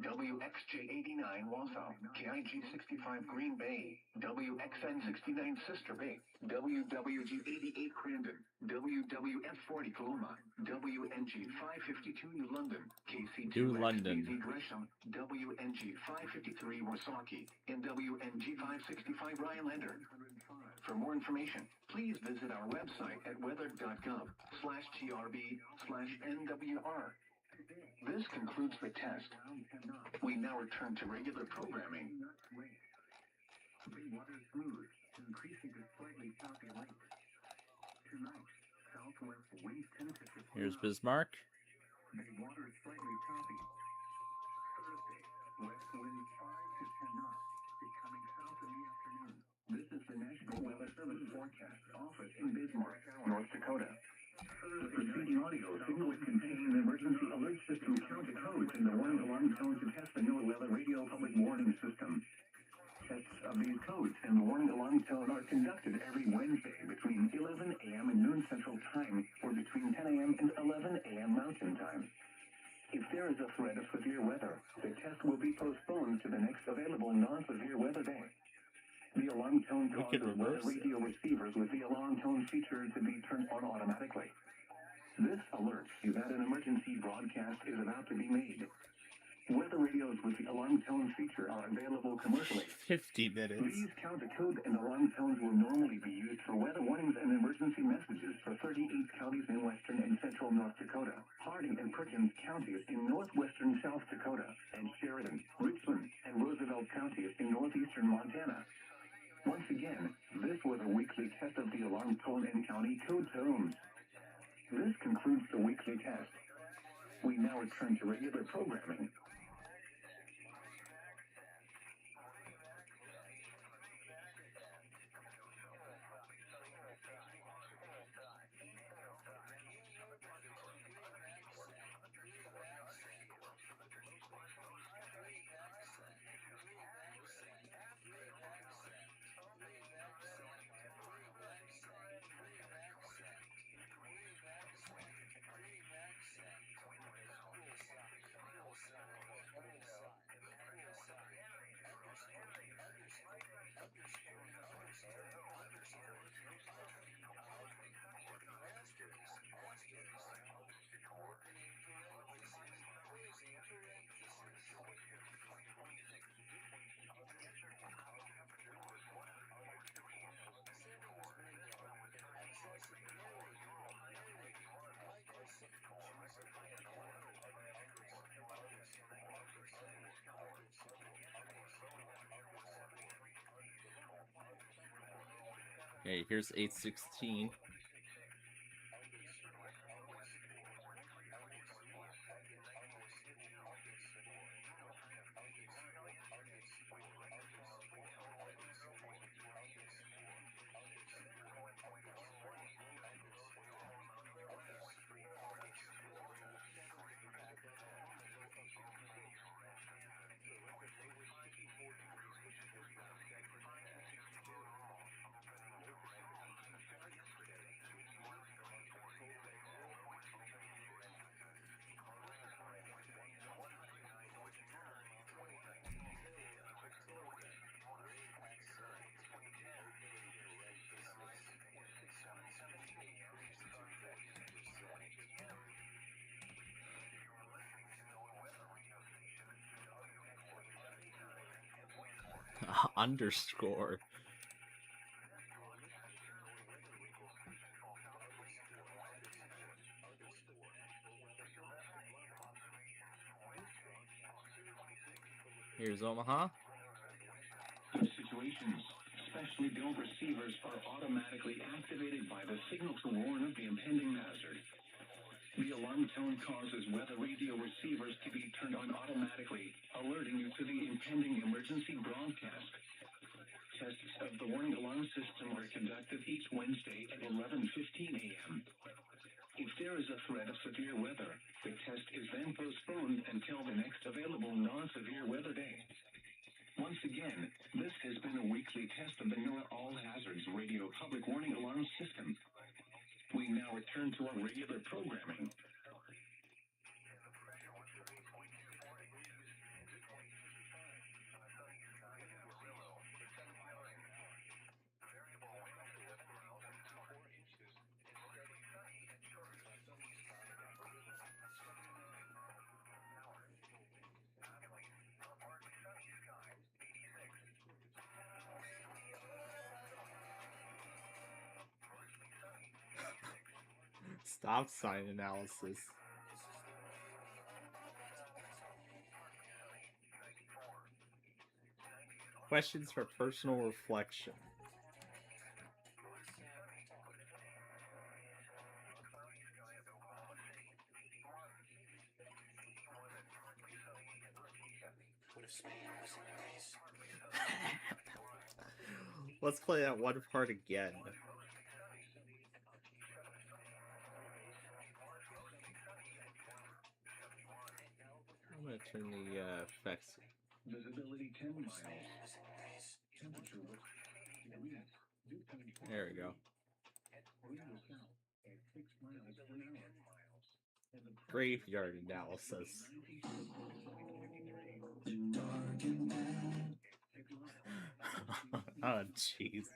WXJ-89 Wausau, KIG-65 Green Bay, WXN-69 Sister Bay, WWG-88 Crandon, WWF-40 Coloma, WNG-552 New London, KC-2 Gresham, WNG-553 Wasaki, and WNG-565 Rhinelander. For more information, please visit our website at weather.gov/TRB/NWR. This concludes the test. We now return to regular programming. Water smooth, increasing to slightly choppy length. Tonight, southwest winds 10 to 15. Here's Bismarck. Water slightly choppy. Thursday, west winds 5 to 10 knots, becoming south in the afternoon. This is the National Weather Service Forecast Office in Bismarck, North Dakota. The preceding audio signals contain an emergency alert system counter codes in the warning alarm tone to test the NOAA Weather Radio Public Warning System. Tests of these codes and the warning alarm tone are conducted every Wednesday between 11 a.m. and noon Central Time, or between 10 a.m. and 11 a.m. Mountain Time. If there is a threat of severe weather, the test will be postponed to the next available non-severe weather day. The alarm tone causes weather radio receivers with the alarm tone feature to be turned on automatically. This alerts you that an emergency broadcast is about to be made. Weather radios with the alarm tone feature are available commercially. 50 minutes. These counter code and alarm tones will normally be used for weather warnings and emergency messages for 38 counties in western and central North Dakota, Harding and Perkins counties in northwestern South Dakota, and Sheridan, Richland, and Roosevelt counties in northeastern Montana. Once again, this was a weekly test of the alarm tone and county code tones. This concludes the weekly test. We now return to regular programming. Hey, here's 816. Underscore. Here's Omaha. In situations, specially built receivers are automatically activated by the signal to warn of the impending hazard. The alarm tone causes weather radio receivers to be turned on automatically, alerting you to the impending emergency broadcast. Tests of the warning alarm system are conducted each Wednesday at 11:15 a.m. If there is a threat of severe weather, the test is then postponed until the next available non-severe weather day. Once again, this has been a weekly test of the NOAA All Hazards Radio Public Warning Alarm System. We now return to our regular programming. Stop sign analysis. Questions for personal reflection. What if Spain was in Greece? Let's play that one part again. I'm gonna turn the effects. Visibility 10 miles. Spain was in Greece. Temperature was degrees. Dew point There we go. wind was south at 6 miles per hour. And the Graveyard analysis. Oh, jeez.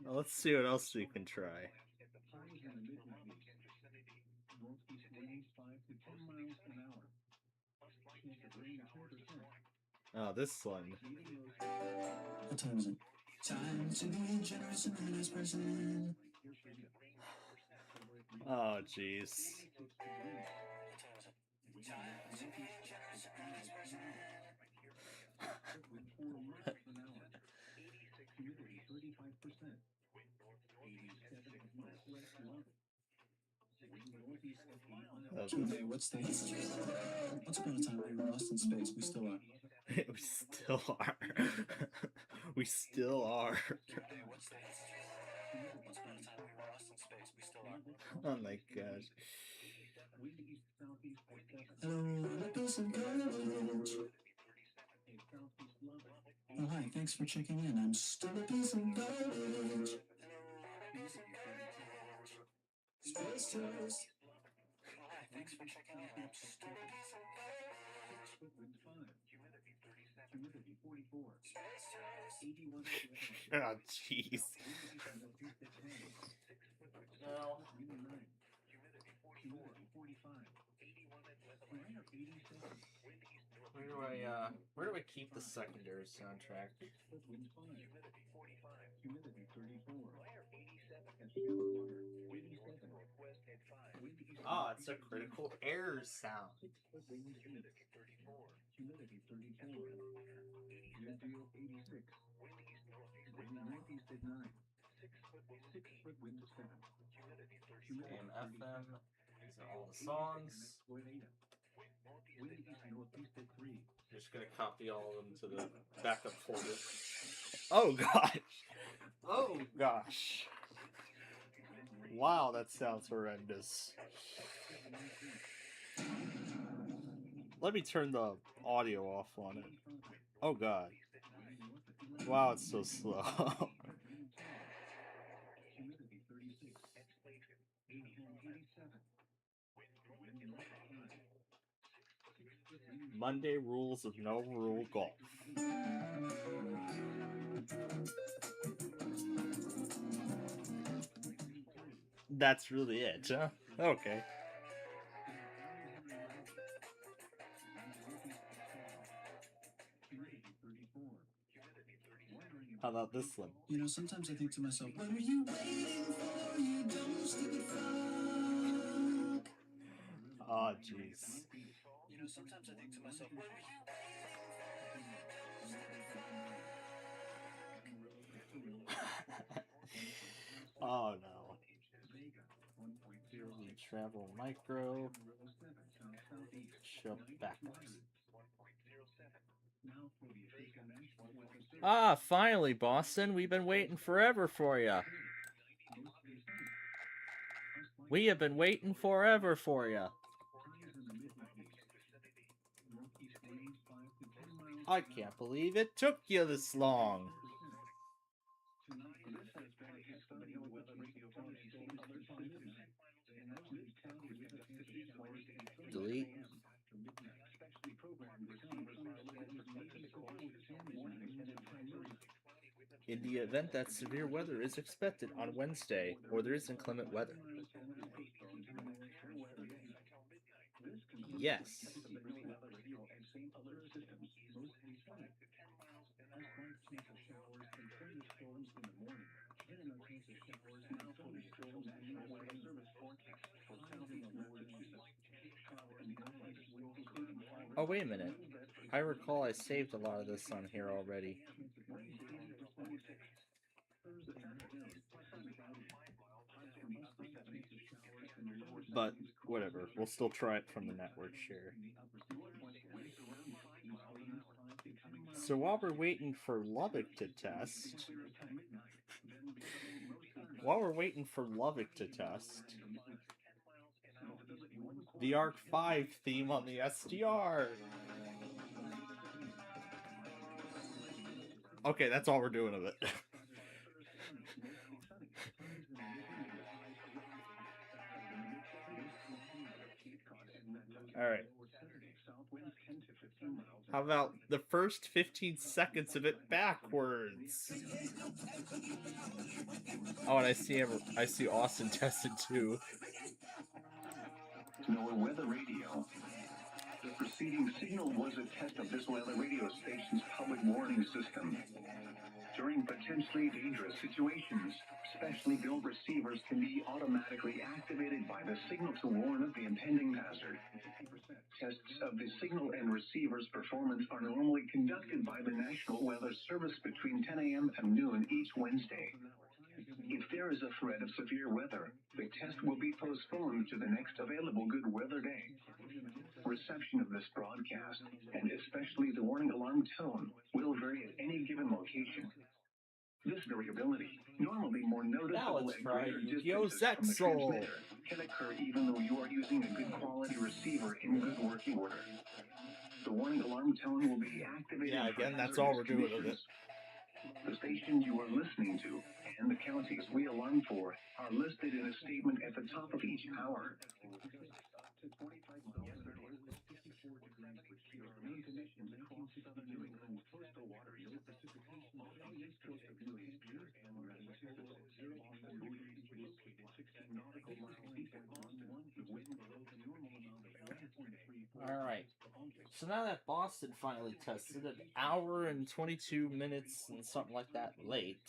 Well, let's see what else we can try. Northeast winds 5 to 10 miles an hour. Chance of rain 10%. Oh, this one. What time is it? Time to be generous and a nice person. Oh, jeez. Time to be generous and a nice person. Wind 4 miles an hour. 86 humidity 35%. 87 northwest low. Wind northeast at 8 miles. Okay, what's the Once upon a time we were lost in space. We still are. We still are. We still are. Hey, what's the Once upon a time we were lost in space. We still are. Oh my gosh. Wind east southeast at 7. Hello, let me some courage. A southeast low. Oh, hi, thanks for checking in. I'm still a piece of garbage. Space toast. Oh, hi, thanks for checking in. I'm still a piece of garbage. Wind 5. Humidity 37. Humidity 44. Space toast. 81 Oh, jeez. No. Wind 9. Humidity 45. 81 at 87. Where do I keep the secondary soundtrack? Wind 5. Humidity 45. Humidity 34. At Stillwater. 87. Wind east That's a critical error sound. Humidity 34. Humidity 34. Wind chill 86. Wind northeast at 9. 6-foot wind to 7. Humidity 30. AM, FM. These are all the songs. Wind east northeast at 3. Just gonna copy all of them to the backup folder. Oh gosh! Oh gosh! Wow, that sounds horrendous. Let me turn the audio off on it. Oh god. Wow, it's so slow. Monday rules of no rule golf. That's really it, huh? Okay. How about this one? You know, sometimes I think to myself, what were you waiting for, you dumb, stupid fuck? Oh, jeez. You know, sometimes I think to myself, what were you Oh no. The travel micro. Show backwards. Ah, finally, Boston. We've been waiting forever for you. We have been waiting forever for you. I can't believe it took you this long. Delete. In the event that severe weather is expected on Wednesday, or there is inclement weather. Yes. Oh, wait a minute. I recall I saved a lot of this on here already. But, whatever. We'll still try it from the network share. So while we're waiting for Lubbock to test... the Arc 5 theme on the SDR. Okay, that's all we're doing of it. Alright. How about the first 15 seconds of it backwards? Oh, and I see Austin tested too. NOAA Weather Radio. The preceding signal was a test of this weather radio station's public warning system. During potentially dangerous situations, specially built receivers can be automatically activated by the signal to warn of the impending hazard. Tests of the signal and receiver's performance are normally conducted by the National Weather Service between 10 a.m. and noon each Wednesday. If there is a threat of severe weather, the test will be postponed to the next available good weather day. Reception of this broadcast, and especially the warning alarm tone, will vary at any given location. This variability, normally more noticeable at greater distances from the transmitter, can occur even though you are using a good quality receiver in good working order. The warning alarm tone will be activated. Yeah, again, that's all we're doing with it. The station you are listening to and the counties we alarm for are listed in a statement at the top of each hour. Alright. So now that Boston finally tested, an hour and 22 minutes and something like that late.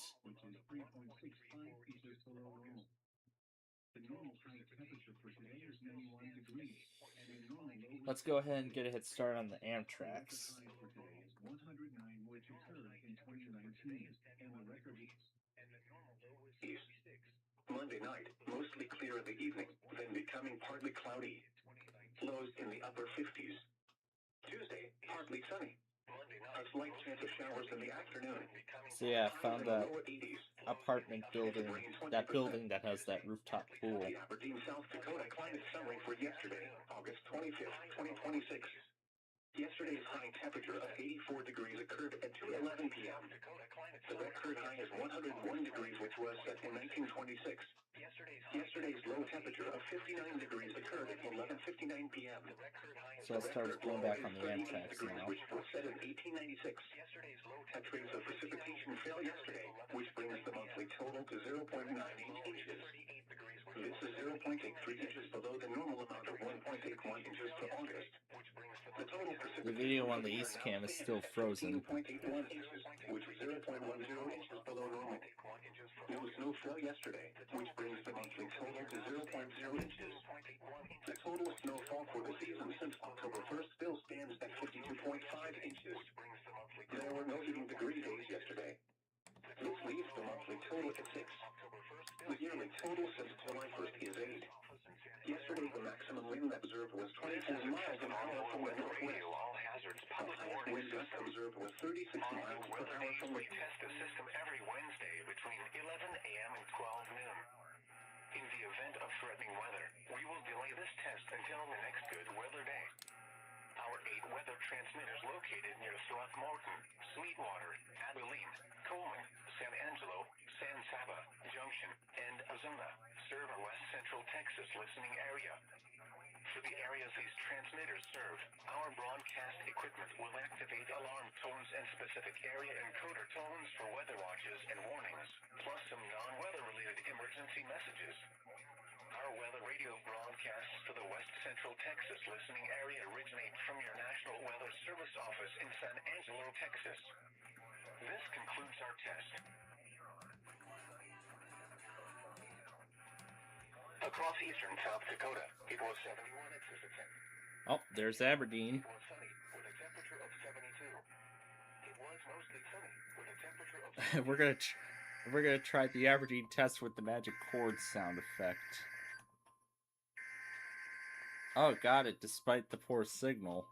Let's go ahead and get a head start on the Amtrak's. 109, which occurred in 2019, and the record Monday night, mostly clear in the evening, then becoming partly cloudy. Lows in the upper 50s. Tuesday, partly sunny. A slight chance of showers in the afternoon. So yeah, I found that Lower 80s. apartment building, that building that has that rooftop pool. The Aberdeen, South Dakota climate summary for yesterday, August 25th, 2026. Yesterday's high temperature of 84 degrees occurred at 2:11 p.m. The record high is 101 degrees, which was set in 1926. Yesterday's low temperature of 59 degrees occurred at 11:59 p.m. So I'll start going back on the Amtrak's now. Which was set in 1896. A trace of precipitation fell yesterday, which brings the monthly total to 0.98 inches. This is 0.83 inches below the normal amount of 1.81 inches for August. The total precipitation The video on the East Cam is still frozen. 15.81 inches, which is 0.10 inches below normal. No snow fell yesterday, which brings the monthly total to 0.0 inches. The total snowfall for the season since October 1st still stands at 52.5 inches. There were no heating degree days yesterday. This leaves the monthly total at 6. The yearly total since July 1st is 8. Yesterday, the maximum wind observed was 24 miles an hour from the northwest. The highest wind gust observed was 36 miles per hour from the test the system every Wednesday between 11 a.m. and 12 noon. In the event of threatening weather, we will delay this test until the next good weather day. Our 8 weather transmitters located near Throckmorton, Sweetwater, Abilene, Coleman, San Angelo, San Saba, Junction, and Azuna serve a West Central Texas listening area. For the areas these transmitters serve, our broadcast equipment will activate alarm tones and specific area encoder tones for weather watches and warnings, plus some non-weather related emergency messages. Our weather radio broadcasts to the West Central Texas listening area originate from your National Weather Service office in San Angelo, Texas. This concludes our test. Across eastern South Dakota, it was 71 inches at 10. Oh, there's Aberdeen. It was sunny with a temperature of 72. It was mostly sunny with a temperature of we're gonna try the Aberdeen test with the magic chord sound effect. Oh, got it, despite the poor signal.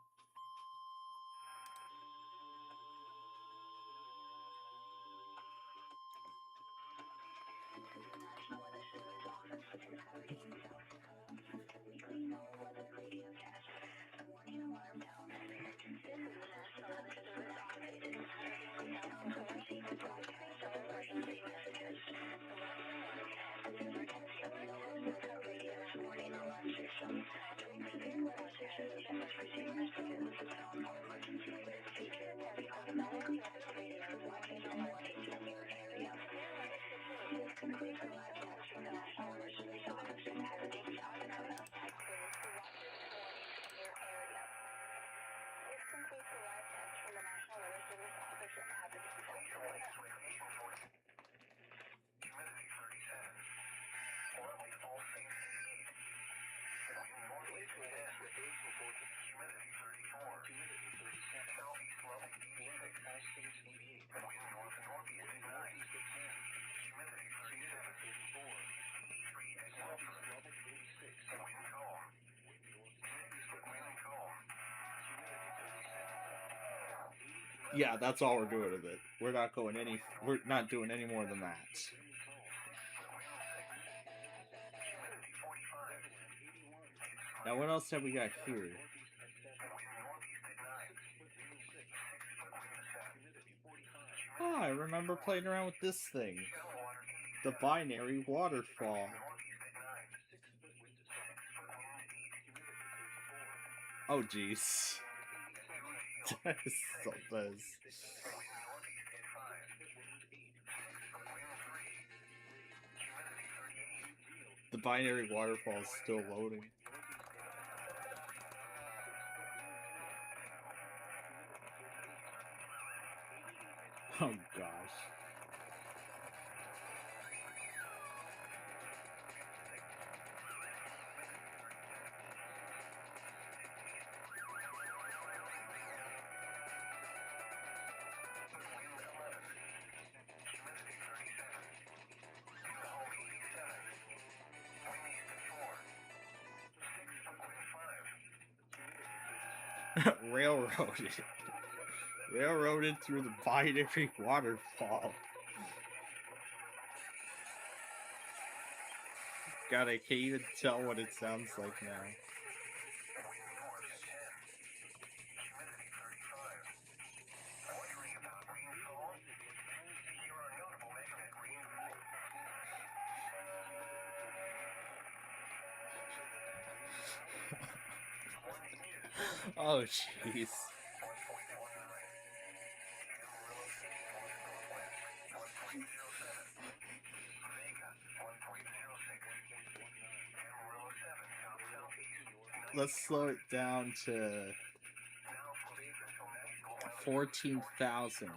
Yeah, that's all we're doing with it. We're not doing any more than that. Now what else have we got here? Oh, I remember playing around with this thing. The binary waterfall. Oh jeez. That is so buzz. The binary waterfall is still loading. Oh gosh. Railroaded. Railroaded through the binary waterfall. God, I can't even tell what it sounds like now. Oh, jeez. Let's slow it down to 14,000.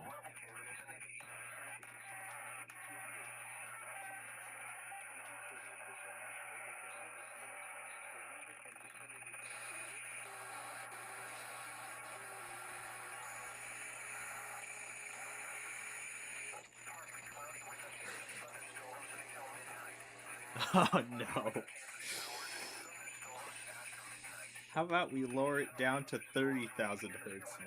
Oh no. How about we lower it down to 30,000 hertz now?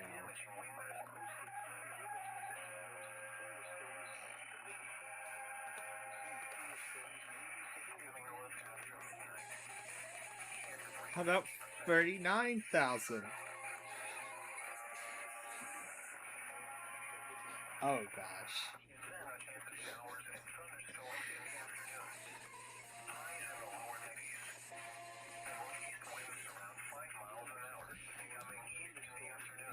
How about 39,000? Oh gosh.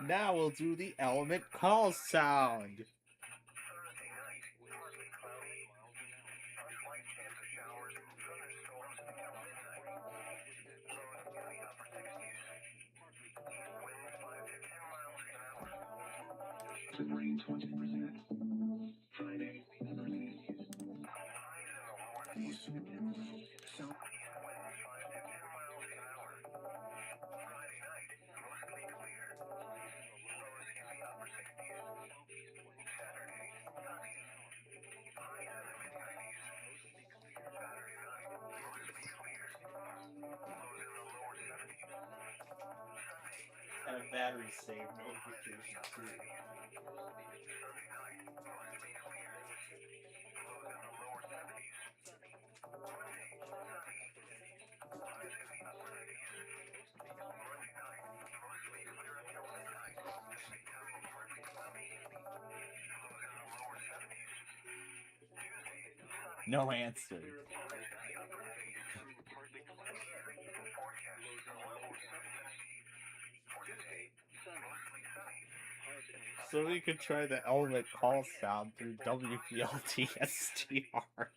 Now we'll do the element call sound. Rain 20%. Friday, northeast. East. South. And a battery save notification too. No answer. So we could try the element call sound through WPLT STR.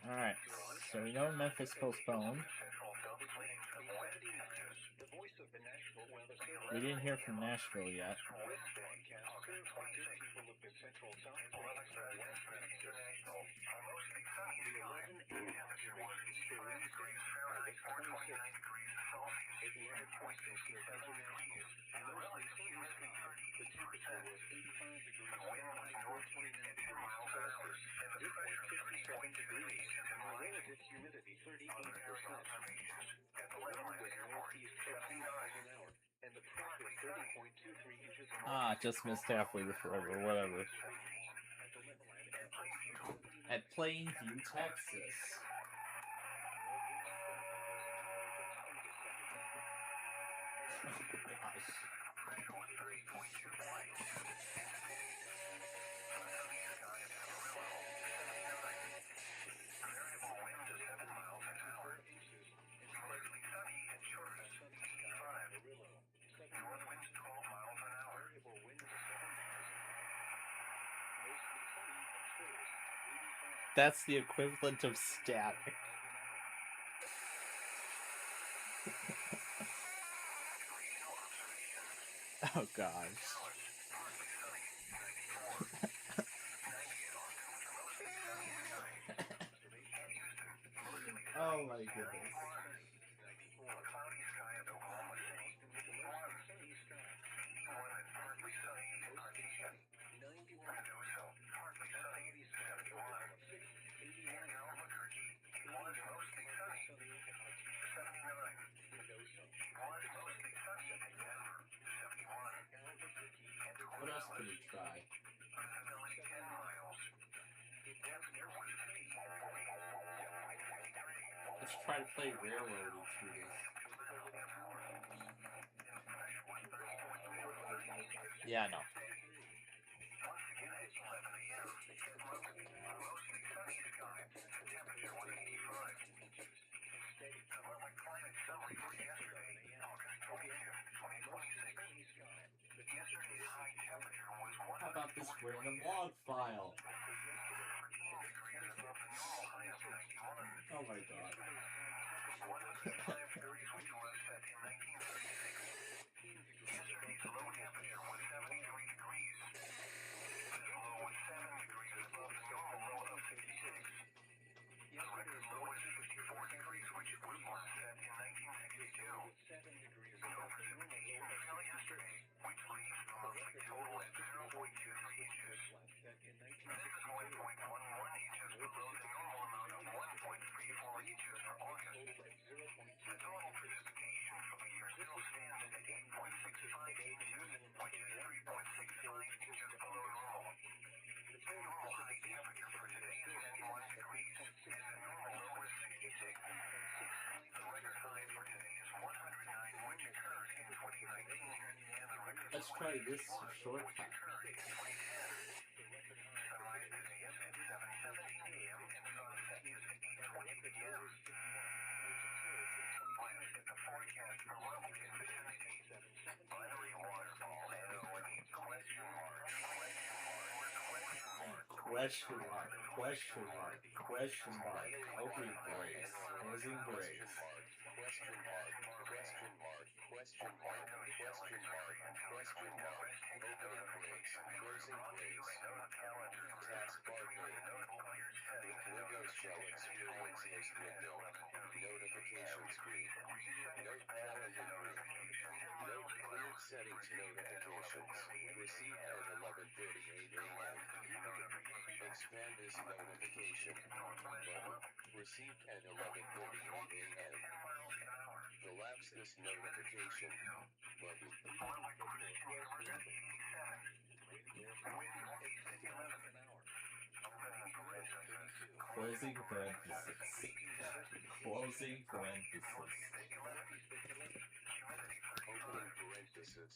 Alright, so we know Memphis postponed. We didn't hear from Nashville yet. Ah, just missed halfway to forever, whatever. At Plainview, Texas. Oh, gosh. That's the equivalent of static. Oh gosh. Oh my goodness. Let's try to play Railroad through this. Yeah, I know. How about this random log file? Oh my god. Let's try this shortcut. Question mark, question mark, question mark, opening brace, closing brace. Question mark, question mark, question mark, question mark, question mark, opening brace, closing brace. Taskbar pane. Windows shall experience host window. Notification screen. Note calendar group. Note cleared settings notifications. Received at 11:38 a.m. Expand this notification. Button. Received at 11:38 a.m. Elapse this notification. Button. Closing parenthesis. Closing parenthesis. Opening parenthesis. Closing parenthesis.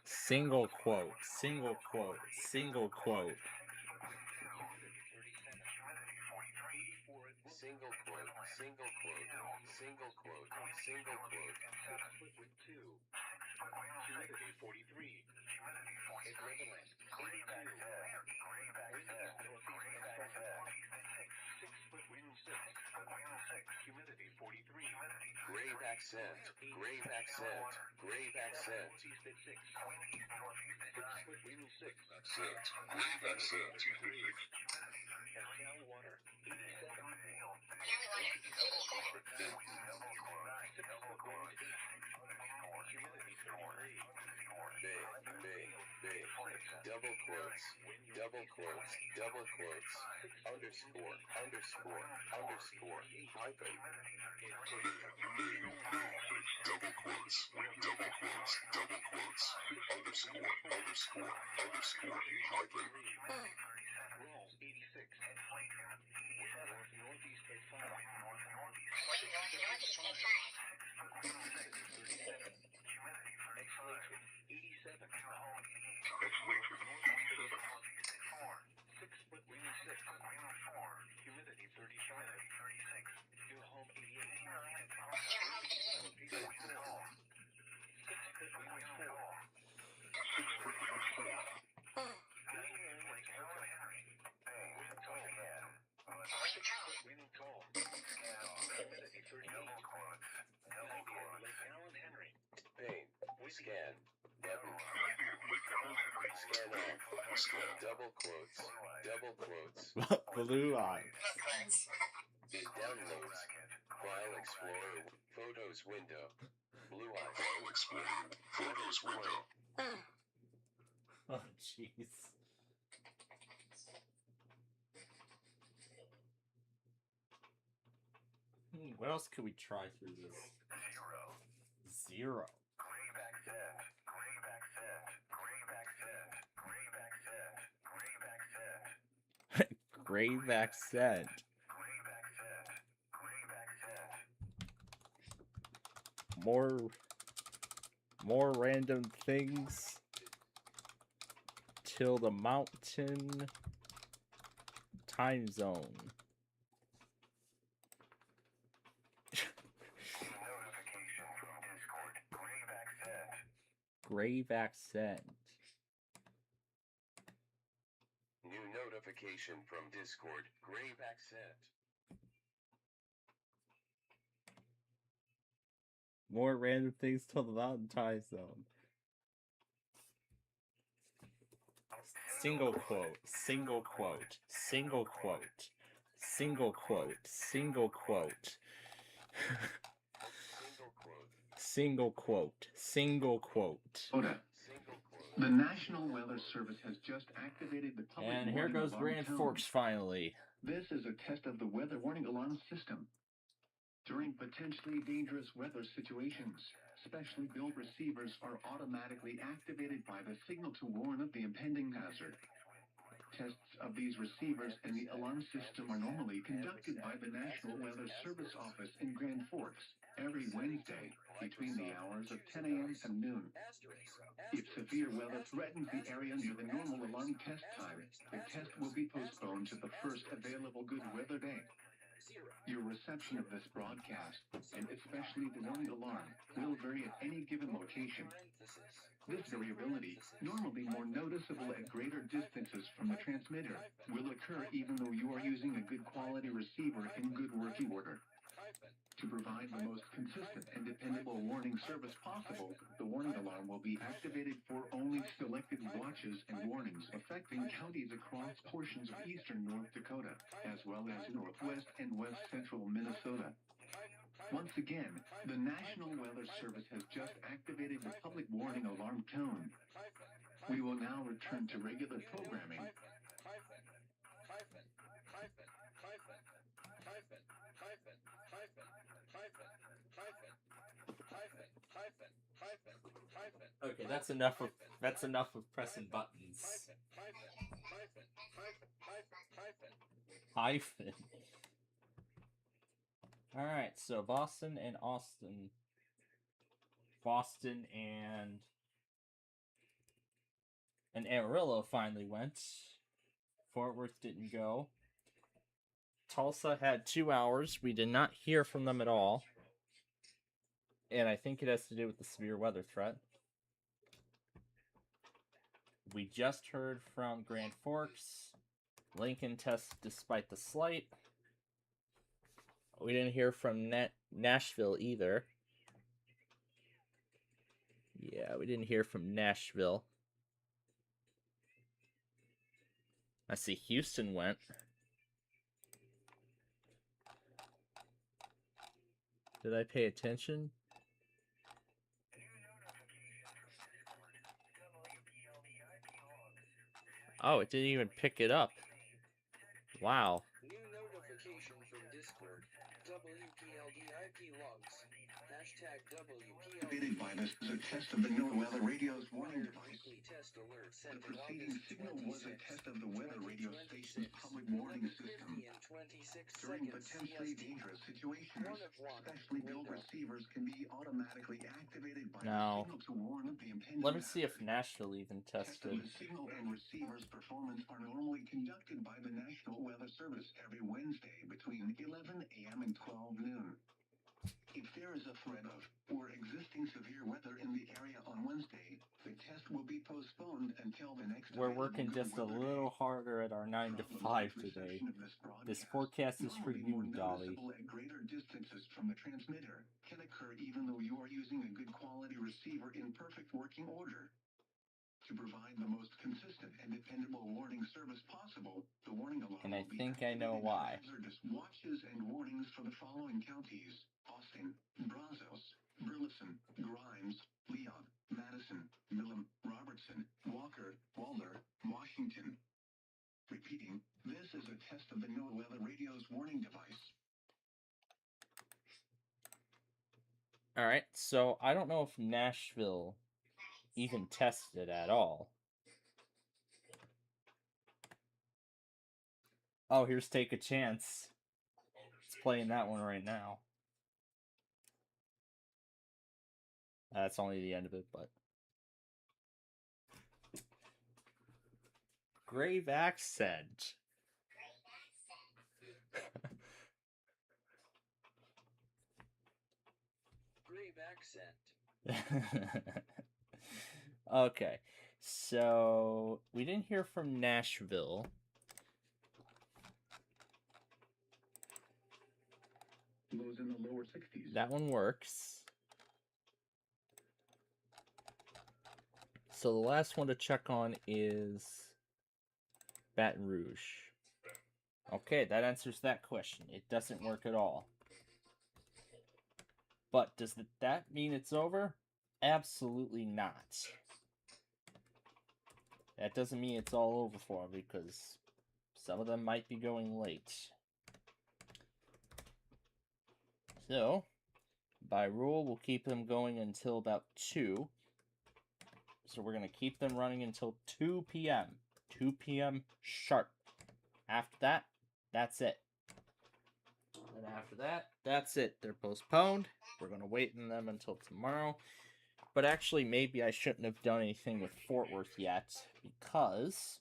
Single quote, single quote, single quote. Single quote, single quote, single quote, single quote. 6 grave accent, grave accent, grave accent. 6 grave accent. Double quotes, double quotes, double quotes, underscore, underscore, underscore, hyphen. Double quotes, double quotes, double quotes, underscore, underscore, underscore, hyphen. Pane, scan, button. Scan off, double quotes, double quotes. Blue eye. It downloads, File Explorer, Photos window, Blue eye. File Explorer, Photos window. Oh, jeez. What else could we try through this? Zero. Grave accent, grave accent, grave Grave accent. More random things till the mountain time zone. Grave accent. New notification from Discord. Grave accent. More random things till the mountain time zone. Single quote, single quote, single quote, single quote, single quote. Single quote, single quote. The National Weather Service has just activated the public And here warning goes alarm Grand tone. Forks finally. This is a test of the weather warning alarm system. During potentially dangerous weather situations, specially built receivers are automatically activated by the signal to warn of the impending hazard. Tests of these receivers and the alarm system are normally conducted by the National Weather Service office in Grand Forks every Wednesday between the hours of 10 a.m. and noon. If severe weather threatens the area near the normal alarm test time, the test will be postponed to the first available good weather day. Your reception of this broadcast, and especially the warning alarm, will vary at any given location. This variability, normally more noticeable at greater distances from the transmitter, will occur even though you are using a good quality receiver in good working order. To provide the most consistent and dependable warning service possible, the warning alarm will be activated for only selected watches and warnings affecting counties across portions of eastern North Dakota, as well as northwest and west central Minnesota. Once again, the National Weather Service has just activated the public warning alarm tone. We will now return to regular programming. Okay, that's enough of pressing buttons. Hyphen. Alright, so Boston and Austin. Boston and Amarillo finally went. Fort Worth didn't go. Tulsa had 2 hours. We did not hear from them at all. And I think it has to do with the severe weather threat. We just heard from Grand Forks. Lincoln tested despite the slight. We didn't hear from Nashville either. Yeah, we didn't hear from Nashville. I see Houston went. Did I pay attention? Oh, it didn't even pick it up. Wow. New notification from Discord. WPLD IP logs. Hashtag WPLD. Activated by this is a test of the new weather radio's warning device. Weekly test alert The sent in preceding August signal was a 26th. test of the weather radio station's public warning 11:50 system. and 26 During seconds potentially CST. dangerous situations, 1 of 1. specially built Window. receivers can be automatically activated by Now, the signal to warn of the impending let me see if hazard. Nashville even Tests of tested. the signal and receiver's performance are normally conducted by the National Weather Service every Wednesday between 11 a.m. and 12 noon. If there is a threat of or existing severe weather in the area on Wednesday, the test will be postponed until the next. We're available working good just a weather little day. harder at our 9 to 5 today. This forecast is for you, Dolly. At greater distances from the transmitter can occur even though you are using a good quality receiver in perfect working order. To provide the most consistent and dependable warning service possible, the warning alarm And I will be think I know activated why. for hazardous watches and warnings for the following counties: Austin, Brazos, Burleson, Grimes, Leon, Madison, Milam, Robertson, Walker, Walder, Washington. Repeating, this is a test of the NOAA Weather Radio's warning device. Alright, so I don't know if Nashville even tested at all. Oh, here's Take a Chance. It's playing that one right now. That's only the end of it, but... Grave Accent. Grave accent. Okay, so we didn't hear from Nashville. Lows in the lower 60s. That one works. So the last one to check on is Baton Rouge. Okay, that answers that question. It doesn't work at all. But does that mean it's over? Absolutely not. That doesn't mean it's all over for them, because some of them might be going late. So, by rule, we'll keep them going until about 2. So we're going to keep them running until 2 p.m. 2 p.m. sharp. After that, that's it. And after that, that's it. They're postponed. We're going to wait on them until tomorrow. But actually, maybe I shouldn't have done anything with Fort Worth yet, because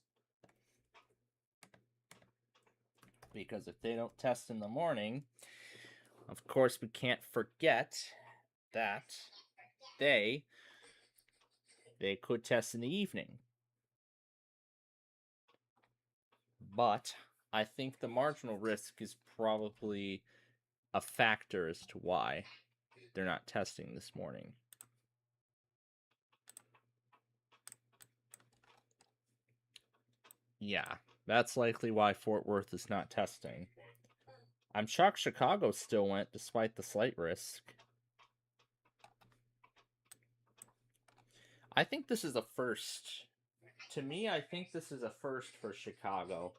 if they don't test in the morning, of course we can't forget that they could test in the evening. But I think the marginal risk is probably a factor as to why they're not testing this morning. Yeah, that's likely why Fort Worth is not testing. I'm shocked Chicago still went despite the slight risk. I think this is a first. To me, I think this is a first for Chicago.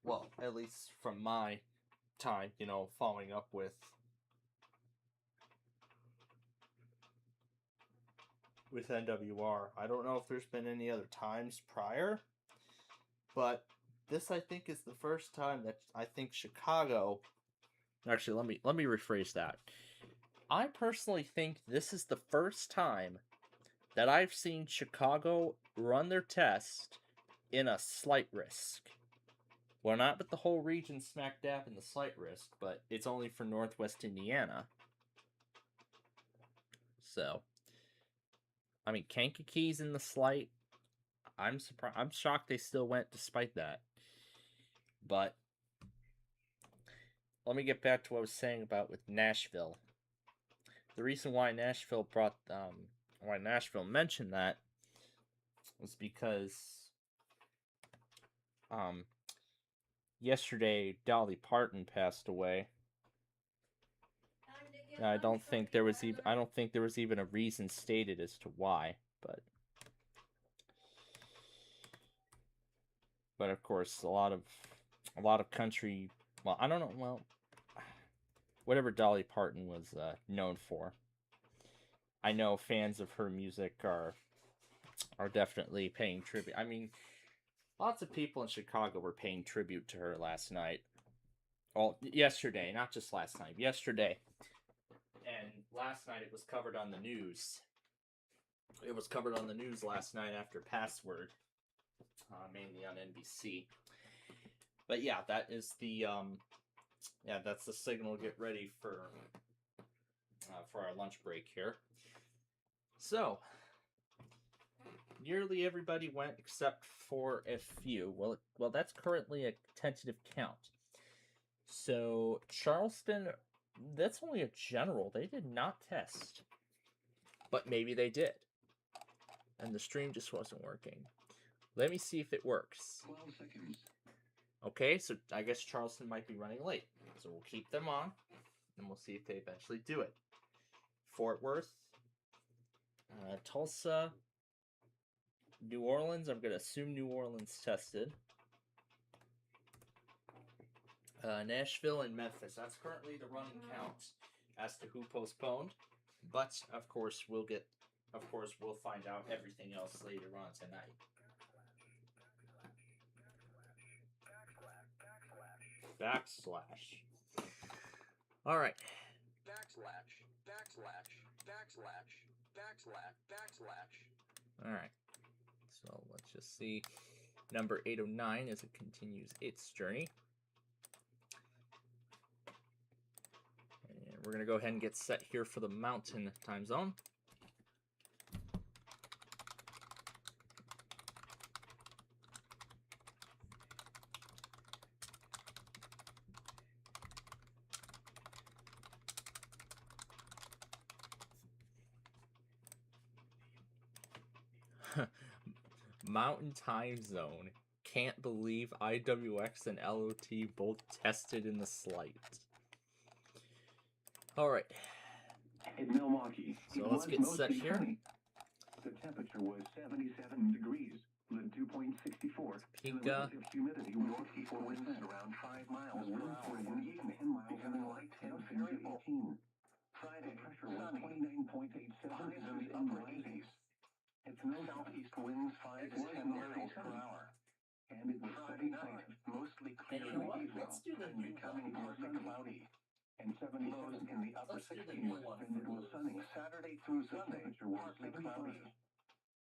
Well, at least from my time, following up with NWR. I don't know if there's been any other times prior, but this, I think, is the first time that I think Chicago... Actually, let me rephrase that. I personally think this is the first time that I've seen Chicago run their test in a slight risk. Well, not with the whole region smack dab in the slight risk, but it's only for Northwest Indiana. So, I mean, Kankakee's in the slight. I'm surprised. I'm shocked they still went despite that. But let me get back to what I was saying about with Nashville. The reason why Nashville mentioned that was because yesterday Dolly Parton passed away. I don't think there was even a reason stated as to why, but of course a lot of country, well, I don't know, well, whatever Dolly Parton was known for. I know fans of her music are definitely paying tribute. I mean, lots of people in Chicago were paying tribute to her last night. Well, yesterday, not just last night, yesterday. And last night it was covered on the news. It was covered on the news last night after Password, mainly on NBC. But yeah, that is the that's the signal. Get ready for our lunch break here. So, nearly everybody went except for a few. Well, that's currently a tentative count. So, Charleston, that's only a general. They did not test. But maybe they did. And the stream just wasn't working. Let me see if it works. 12 seconds. Okay, so I guess Charleston might be running late. So we'll keep them on, and we'll see if they eventually do it. Fort Worth, Tulsa, New Orleans. I'm going to assume New Orleans tested. Nashville and Memphis. That's currently the running count as to who postponed. But, of course, we'll find out everything else later on tonight. backslash. All right. Backslash, backslash, backslash, backslash, backslash. All right. So let's just see number 809 as it continues its journey. And we're going to go ahead and get set here for the mountain time zone. Mountain time zone. Can't believe IWX and LOT both tested in the slight. Alright. In Milwaukee, So it let's was get set mostly here. sunny. The temperature was 77 degrees, with 2.64. Pika. The relative humidity was 64%, around 5 miles per hour. In the evening, 10 miles becoming light and variable. Friday, pressure was 29.87 in the upper 80s. It's no southeast winds 5 to 10 miles per hour. And it was Friday night, mostly clear in the evening, and becoming partly cloudy. And 77 in the upper 60s, and it was sunny. Saturday through Sunday, partly cloudy.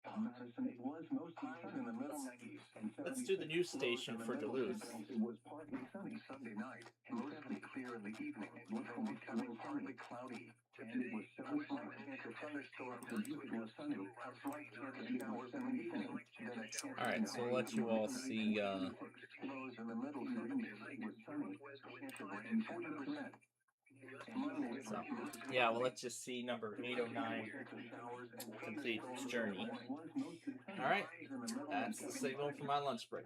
Madison, it was mostly sunny in the middle 90s. And Let's do the news station for Duluth. It was partly sunny Sunday night, mostly clear in the evening, and becoming partly cloudy. And it was 75 chance of thunderstorms. It was sunny, a slight chance of showers in the evening. Alright, so we'll let you all see Lows in the middle 70s. It was sunny, chance of rain 40%. so, yeah, well, let's just see number 809 complete its journey. Alright, that's the signal for my lunch break.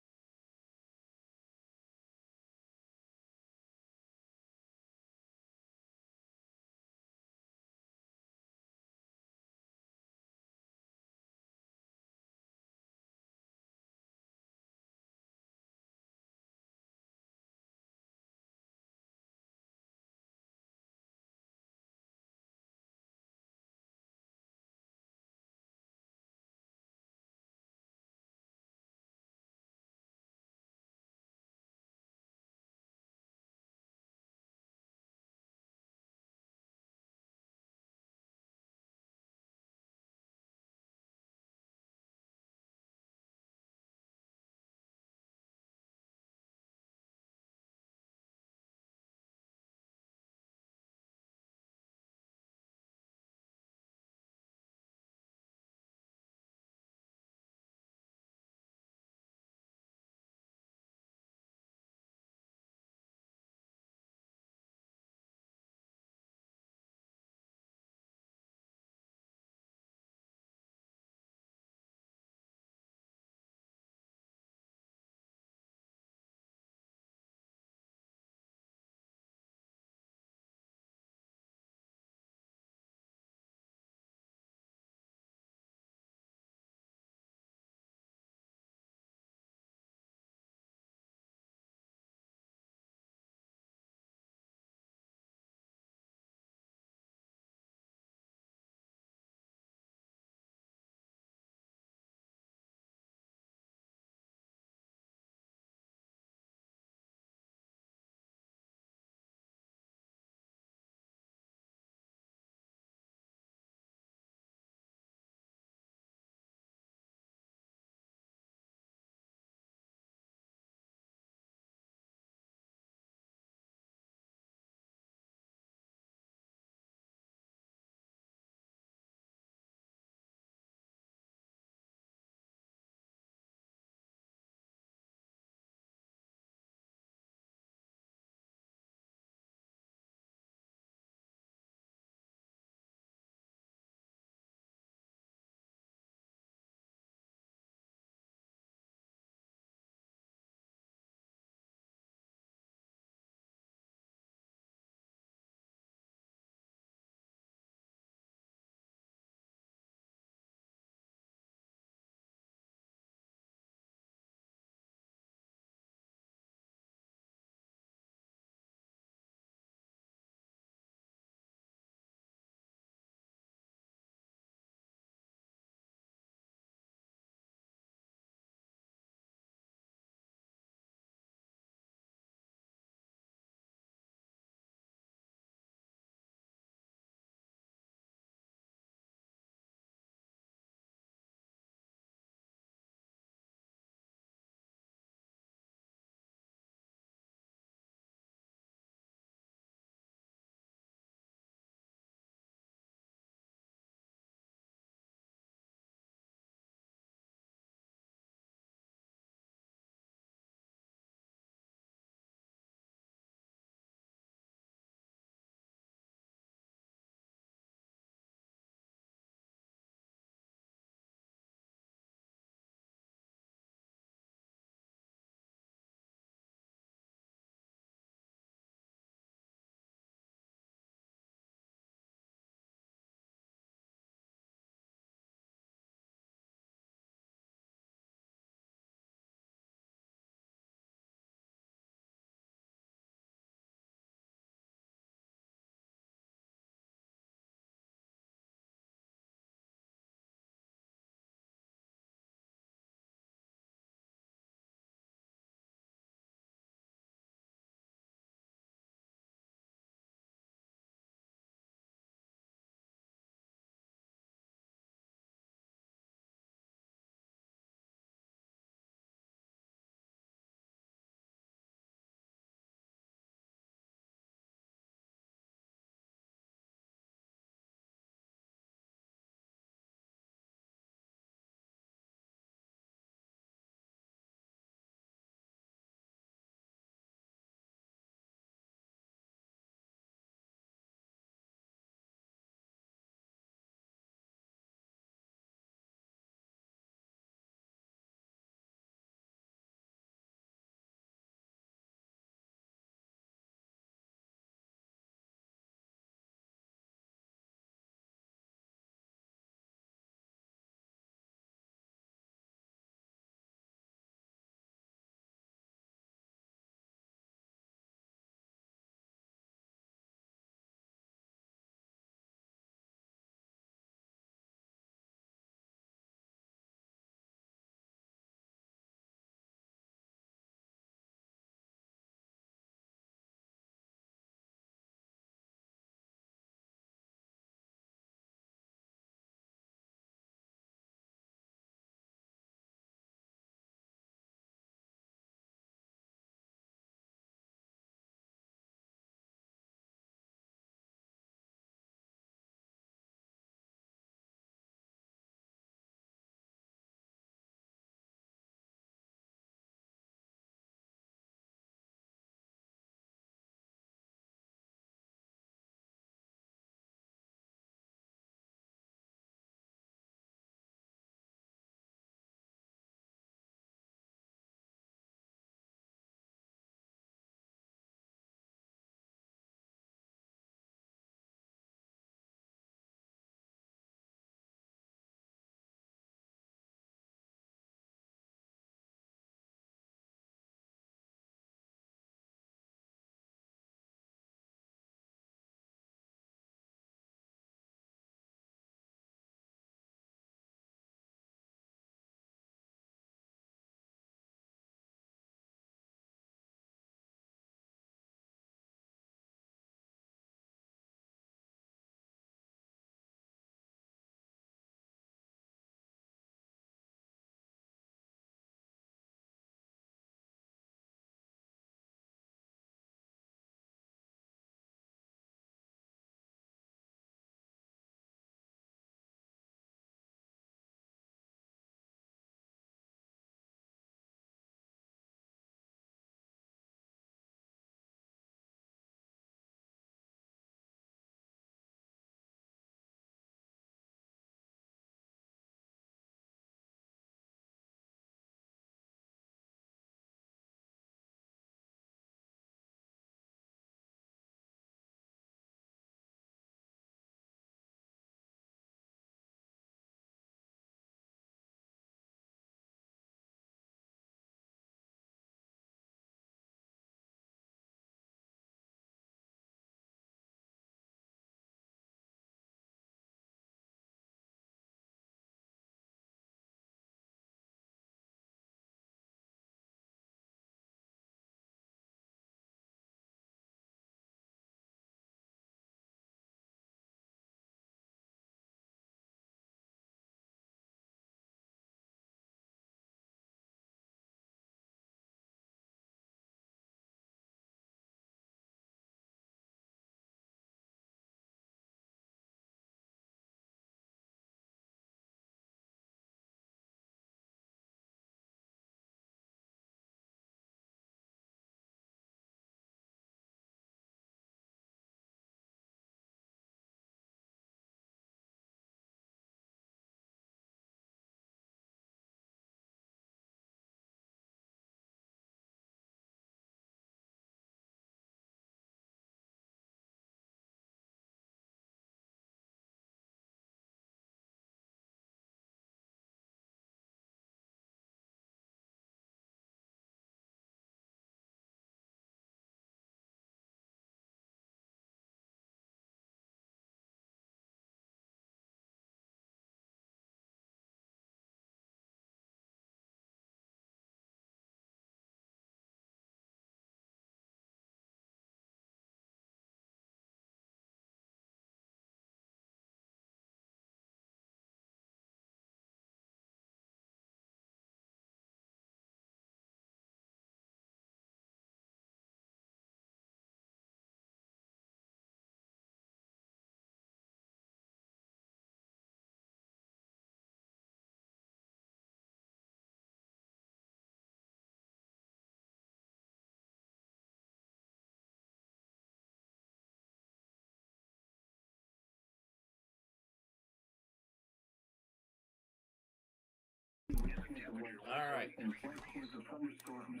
Alright. And flight towards the thunderstorms.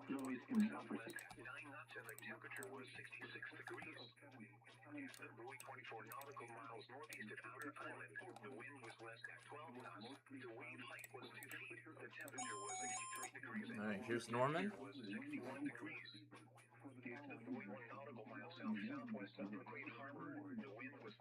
Lows in the upper 69 knots and the temperature was 66 degrees. Buoy 24 nautical miles northeast of Outer Island. The wind was west at 12 knots. The wave height was 2 feet. The temperature was 63 degrees. Alright, here's Norman. Was 61 degrees. Buoy 1 nautical miles south-southwest of the Great Harbor. The wind was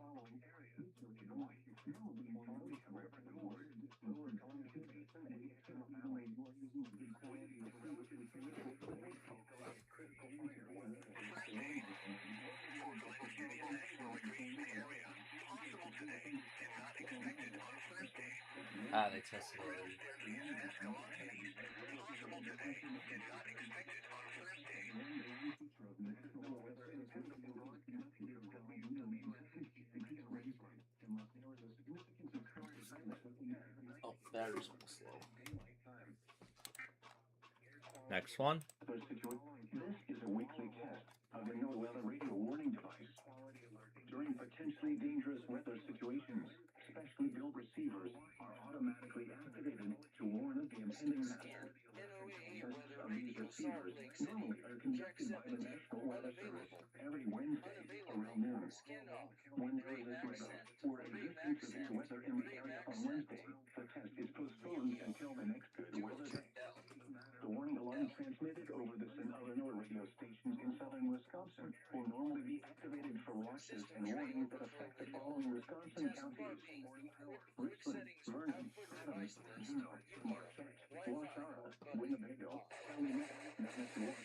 Ah, they tested it already. Oh, battery's almost low. Next one. This is a weekly test of the NOAA radio warning device. During potentially dangerous weather situations, specially built receivers are automatically activated to warn of the impending hazard. Tests of these receivers normally are conducted by the National Weather Service every Wednesday around noon. When there is a threat or existing severe weather in the area on Wednesday, the test is postponed until the next good weather day. The warning alarm transmitted over the San Eleanor radio stations in southern Wisconsin will normally be activated for watches and warnings that affect the following Wisconsin counties: Richland, Vernon, Adams, Juneau, Marquette, Wausau, Winnebago, Calumet, Manitowoc,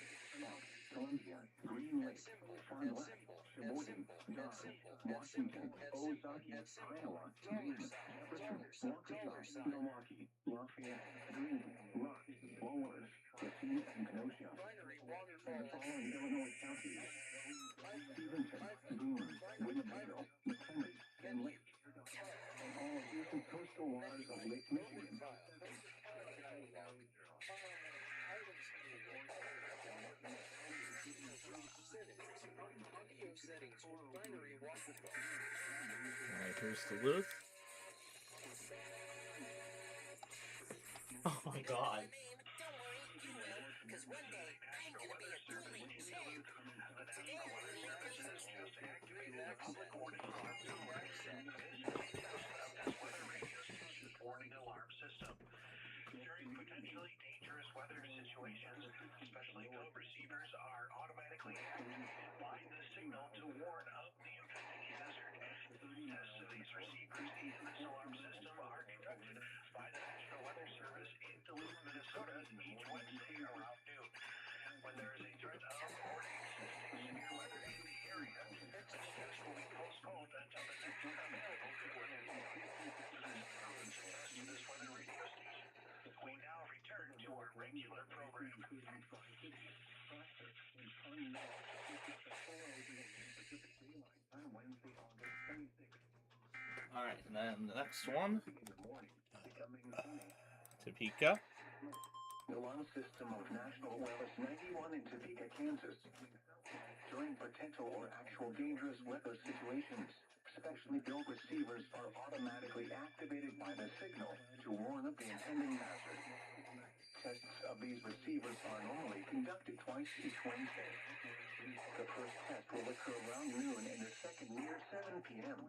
Columbia, Green Lake, Fond du Lac, Sheboygan, Dodge, Washington, Ozark, Iowa, Dayton, Jefferson, Waukesha, Milwaukee, Lafayette, Greene, Rock, Walworth, Racine, and Kenosha. And the following Illinois counties: Stevenson, Boone, Winnebago, McKinley, and Lake. And all adjacent coastal waters of Lake Michigan. Alright, here's Duluth. Oh my god. Warning alarm system. During potentially dangerous weather situations, specially built receivers are automatically activated by the signal to warn of the impending hazard. Tests of these receivers and this alarm system are conducted by the National Weather Service in Duluth, Minnesota each Wednesday around noon. When there is a threat of or existing severe weather in the area, the test will be postponed until the next available good weather day. This weather radio station. We now return to our regular program. Alright, and then the next one. Topeka. The alarm system of National Wireless 91 in Topeka, Kansas. During potential or actual dangerous weather situations, specially built receivers are automatically activated by the signal to warn of the impending hazard. Tests of these receivers are normally conducted twice each Wednesday. The first test will occur around noon and the second near 7 p.m.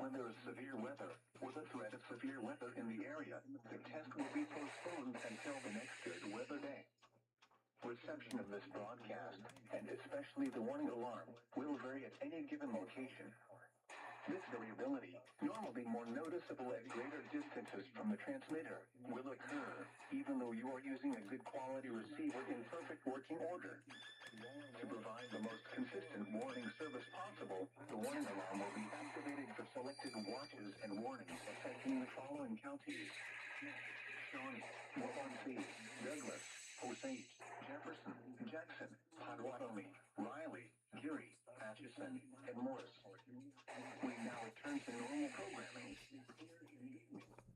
When there is severe weather or the threat of severe weather in the area, the test will be postponed until the next good weather day. Reception of this broadcast, and especially the warning alarm, will vary at any given location. This variability, normally more noticeable at greater distances from the transmitter, will occur even though you are using a good quality receiver in perfect working order. To provide the most consistent warning service possible, the warning alarm will be activated for selected watches and warnings affecting the following counties: Shawnee, Waubonsee, Douglas, Osage, Jefferson, Jackson, Potawatomi, Riley, Geary, Atchison, and Morris. We now return to normal programming.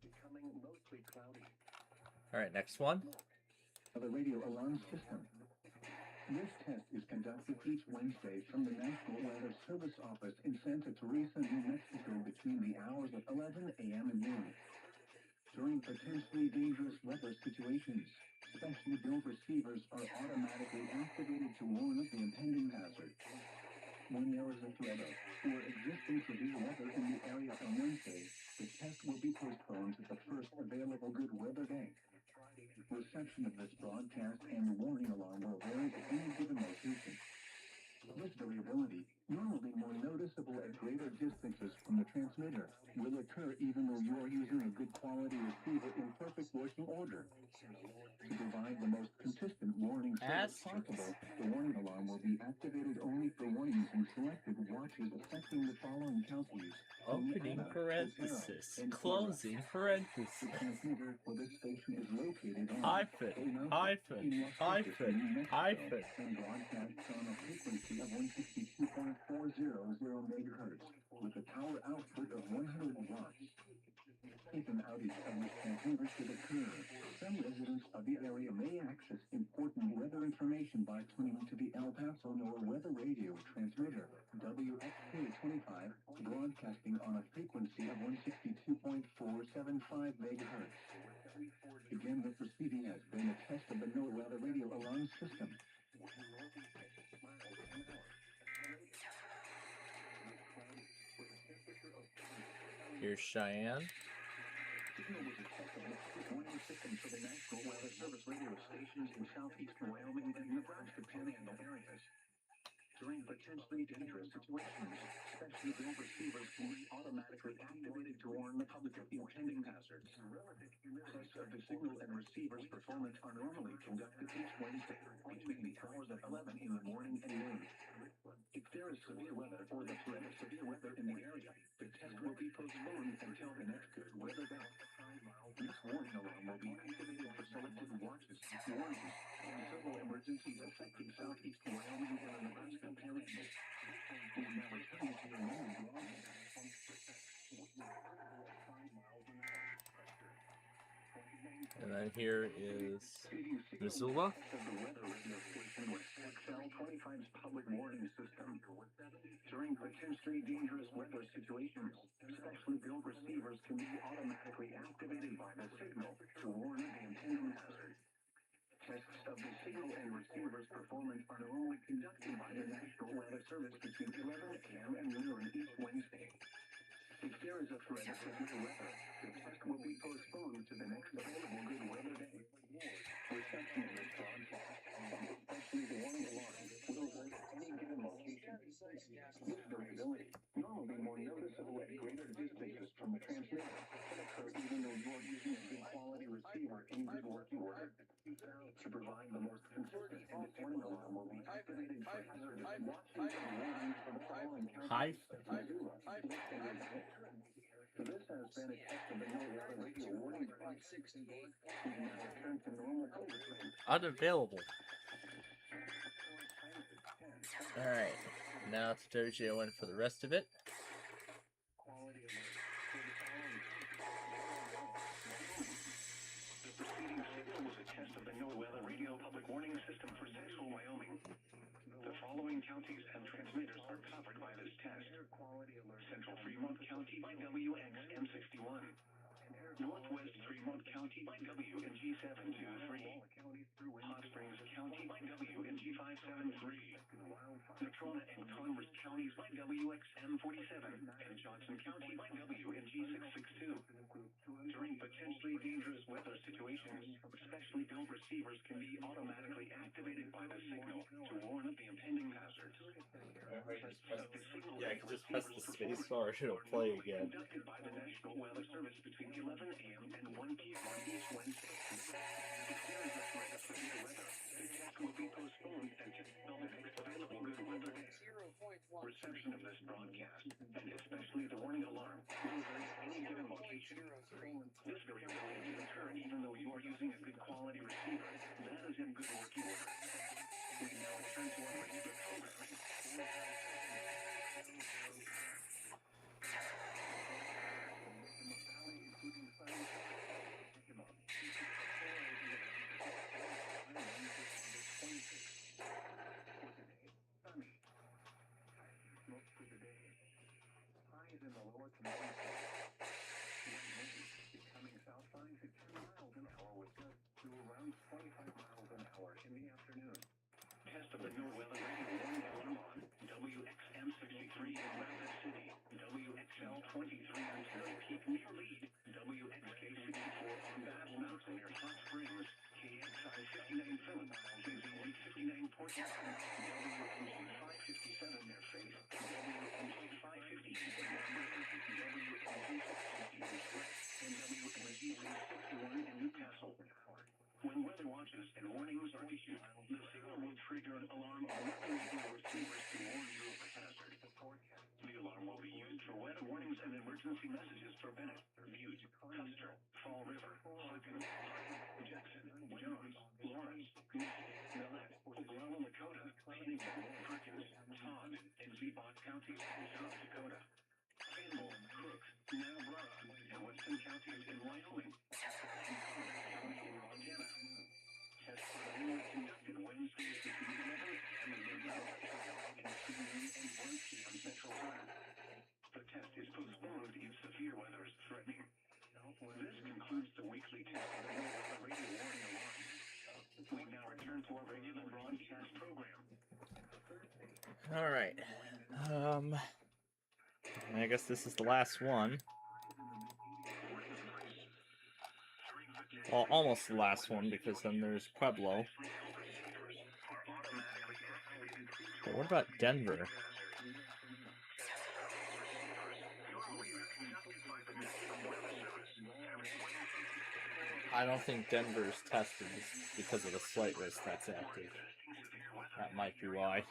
Becoming mostly cloudy. Alright, next one. The radio alarm system. This test is conducted each Wednesday from the National Weather Service office in Santa Teresa, New Mexico between the hours of 11 a.m. and noon. During potentially dangerous weather situations, specially built receivers are automatically activated to warn of the impending hazard. When there is a threat of or existing severe weather in the area on Wednesday, the test will be postponed to the first available good weather day. Reception of this broadcast and warning alarm will vary at any given location. This variability, normally more noticeable at greater distances from the transmitter, will occur even though you are using a good quality receiver in perfect working order. To provide the most consistent warning service possible, the warning alarm will be activated only for warnings in selected watches affecting the following counties: Opening Indiana, parenthesis, Otero, and closing Florida. The parenthesis, transmitter for this station is located on hyphen, Oneonta hyphen, in Las Vegas, hyphen, New Mexico, hyphen. and broadcasts on a frequency of 162.400 megahertz with a power output of 100 watts. If an outage of this transmitter should occur, some residents of the area may access important weather information by tuning to the El Paso NOAA Weather Radio transmitter, WXK-25, broadcasting on a frequency of 162.475 megahertz. Again, the proceeding has been a test of the NOAA Weather Radio alarm system. Here's Cheyenne. Signal was a test of the public warning system for the National Weather Service radio stations in southeast Wyoming and Nebraska Panhandle areas. During potentially dangerous situations, specially built receivers can be automatically activated to warn the public of impending hazards. Tests of the signal and receiver's performance are normally conducted each Wednesday between the hours of 11 in the morning and noon. If there is severe weather or the threat of severe weather in the area, the test will be postponed until the next good weather day. This warning alarm will be activated for selected watches, warnings, and several emergencies affecting southeast Wyoming and the Nebraska Panhandle. We now return you to your main And then here is Missoula. The weather radio station with XL25's public warning system. During potentially dangerous weather situations, specially built receivers can be automatically activated by the signal to warn of the impending hazard. Tests of the signal and receiver's performance are normally conducted by the National Weather Service between 11 a.m. and noon each Wednesday. If there is a threat of severe weather, the test will be postponed to the next available good weather day. Reception of this broadcast, especially the warning alarm, will vary at any given location. This variability, normally more noticeable at greater distances from the transmitter, can occur even though you are using a good quality receiver in good working order. To provide the most consistent, this warning alarm will be activated for hazardous watches and warnings for the following counties: Missoula, and Idaho. This has been a test of the NOAA Weather Radio warning device. We now return to normal overtime. Unavailable. Alright, now it's Dojo in for the rest of it. Quality alert for the following. The preceding signal was a test of the NOAA Weather Radio public warning system for central Wyoming. The following counties and transmitters are covered by this test: Central Fremont County by WXM61, Northwest Fremont County by WNG723, Hot Springs County by WNG573, Natrona and Converse Counties by WXM47, and Johnson County by WNG662. During potentially dangerous weather situations, specially built receivers can be automatically activated by the signal to warn of the impending hazard. Yeah, I can just press the space bar, it'll play again. Conducted by the National Weather Service between 11 a.m. and 1 p.m. on each Wednesday. If there is a threat of severe weather, the test will be postponed until the next available good weather day. Reception of this broadcast, and especially the warning alarm, will vary at any given location. This variability can occur even though you are using a good quality receiver that is in good working order. We now return to our regular programming. In the lower 20s, becoming south side. in the afternoon. Test of the No Weather Radio warning alarm on WXM63 in Rapid City, WXL23 on Terry Peak near Lead, WXK64 on Bass Mountain near Hot Springs, KXI59 Phillip, KZE59 Port Jackson, WMG557 near Faith, WMG550 in Waterbury, WMG660 in Swift, and WMG661 in Newcastle. When weather watches and warnings are issued, the signal will trigger an alarm on weather radio receivers to warn you of the hazard. The alarm will be used for weather warnings and emergency messages for Bennett, Butte, Custer, Fall River, Hawkins, Jackson, Jones, Lawrence, Millette, Oglala Lakota, Pennington, Perkins, Todd, and Ziebot counties in South Dakota, Campbell, Crook, Niobrara, and Weston counties in Wyoming, and Conrad County in Montana. Tests are annually conducted Wednesdays between 11 a.m. and midnight and 2 noon and 1 p.m. Central Time. The test is postponed if severe weather is threatening. This concludes the weekly test of the No Weather Radio warning alarm. We now return to our regular broadcast program. All right. I guess this is the last one. Well, almost the last one, because then there's Pueblo. But what about Denver? I don't think Denver's tested because of the slight risk that's active. That might be why.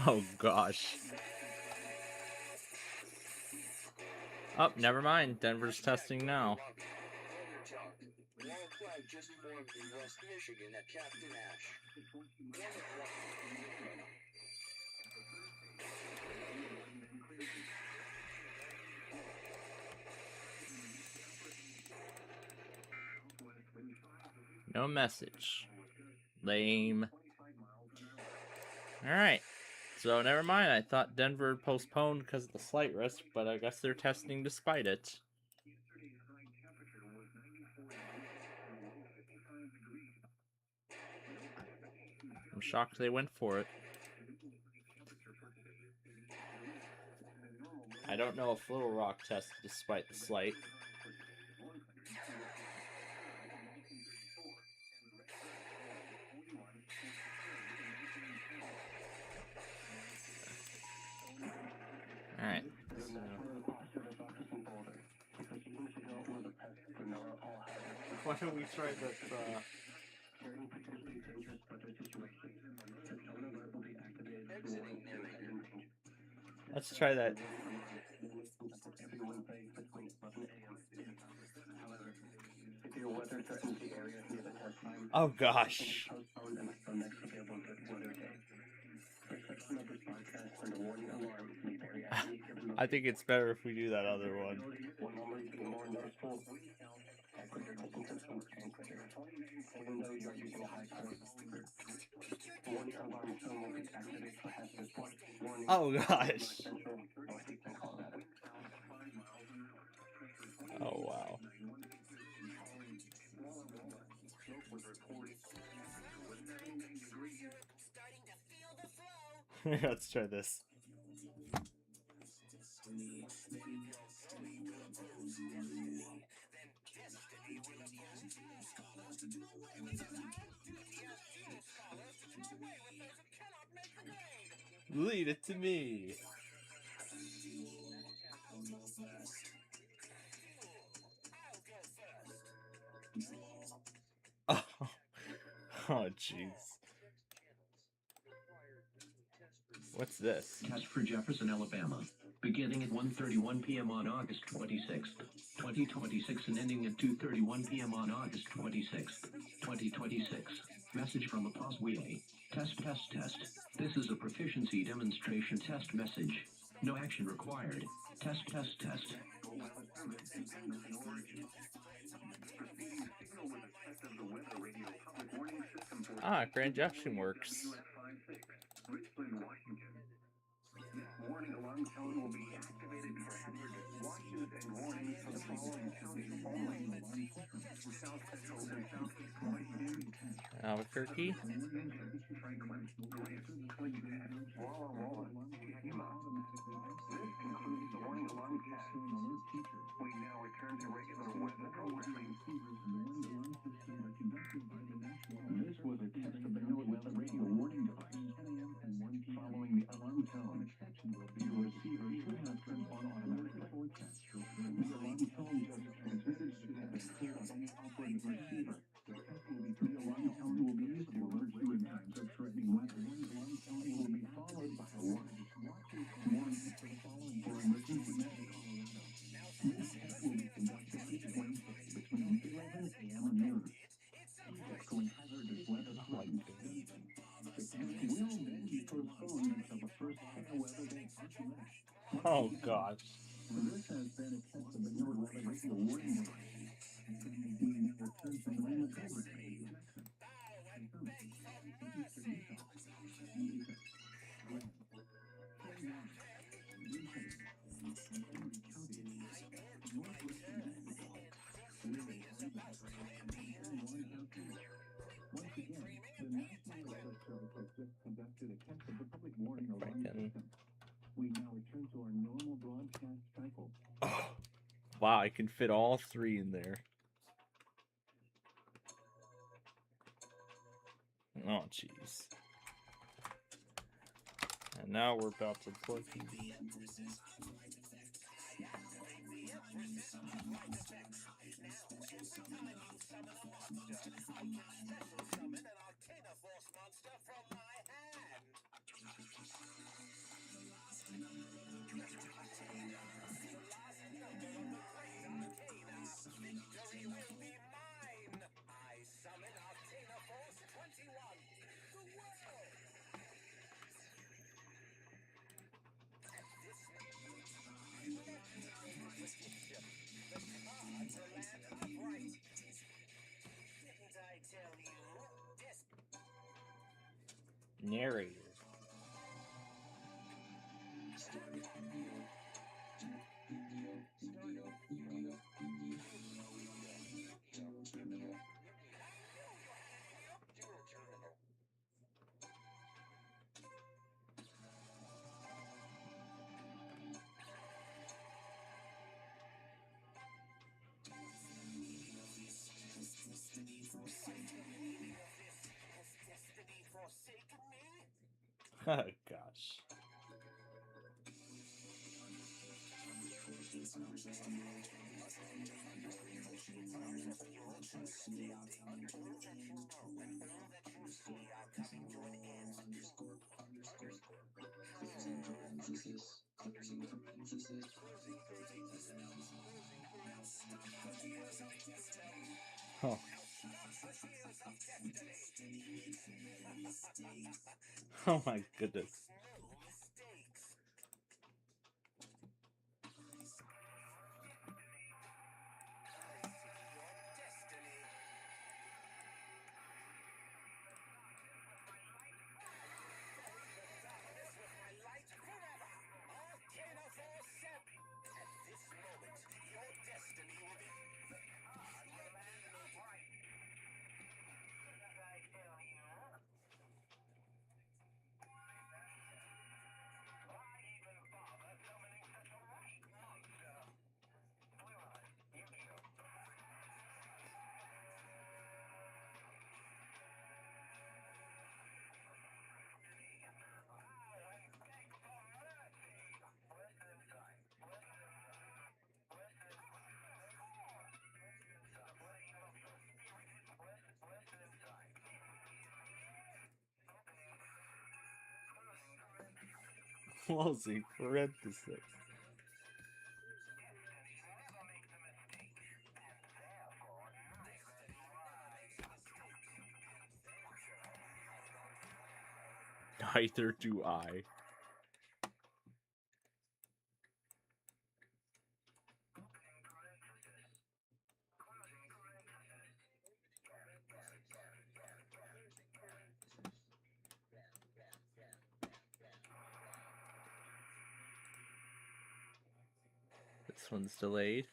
Oh gosh. Oh, never mind. Denver's testing now. Just formed in West Michigan at Captain Ash. No message. Lame. Alright. So, never mind. I thought Denver postponed because of the slight risk, but I guess they're testing despite it. I'm shocked they went for it. I don't know if Little Rock tested despite the slight. Alright. Why don't we try this, Let's try that. Oh gosh. I think it's better if we do that other one. Oh gosh. Oh wow. Let's try this. Lead it to me. Oh, jeez. What's this? Test for Jefferson, Alabama. Beginning at 1:31 p.m. on August 26th, 2026 and ending at 2:31 p.m. on August 26th, 2026. Message from Aposwea. Test, test, test. This is a proficiency demonstration test message. No action required. Test, test, test. Receiving signal with effect of the weather radio public warning system for Ah, Grand Junction works. US56, Richland, Washington. This warning alarm tone will be activated for hazardous watches and warnings for the following counties only. South Central and Southeast Washington, Albuquerque. Franklin, Grant, Clinton, Walla Walla, Yakima. This concludes the warning alarm cast. We now return to regular weather programming. This was a test of the NOAA weather radio warning device. 10 a.m. and 1 p.m. Following the alarm tone, your receiver should have turned on automatic forecast. The alarm tone just transmitted should have been clear of any operating receiver. The alarm tone will be used to alert you in times of threatening weather. The alarm tone will be followed by a warning. Warning for the following for emergency medical. This test will be conducted each Wednesday between 11 a.m. and noon. Echoing hazardous weather like the test will then be postponed until the first fair weather day after that. Oh gosh. This has been a test of the NOAA weather radio warning device. We now return to normal programming. Once again, the National Weather Service has just conducted a test of the public warning alarm system. We now return to our normal broadcast cycle. Oh, wow, I can fit all three in there. Oh, jeez. And now we're about to plug in. Narrator. Oh gosh. Oh. Oh my goodness. Closing parenthesis. Neither do I. this one's delayed.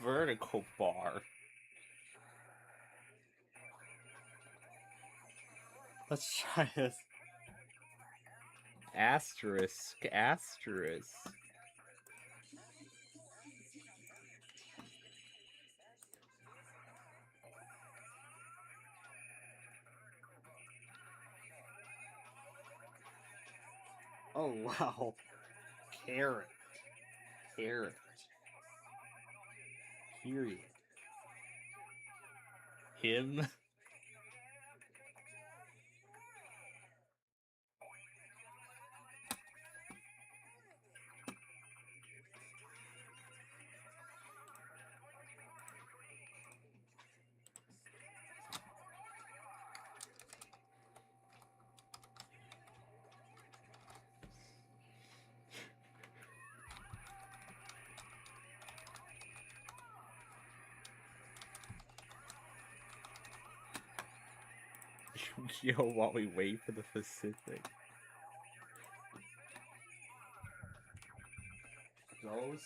Vertical bar. Let's try this. Asterisk, asterisk. Oh wow. Carrot. Carrot. Period. Him. Yo, while we wait for the Pacific. Those.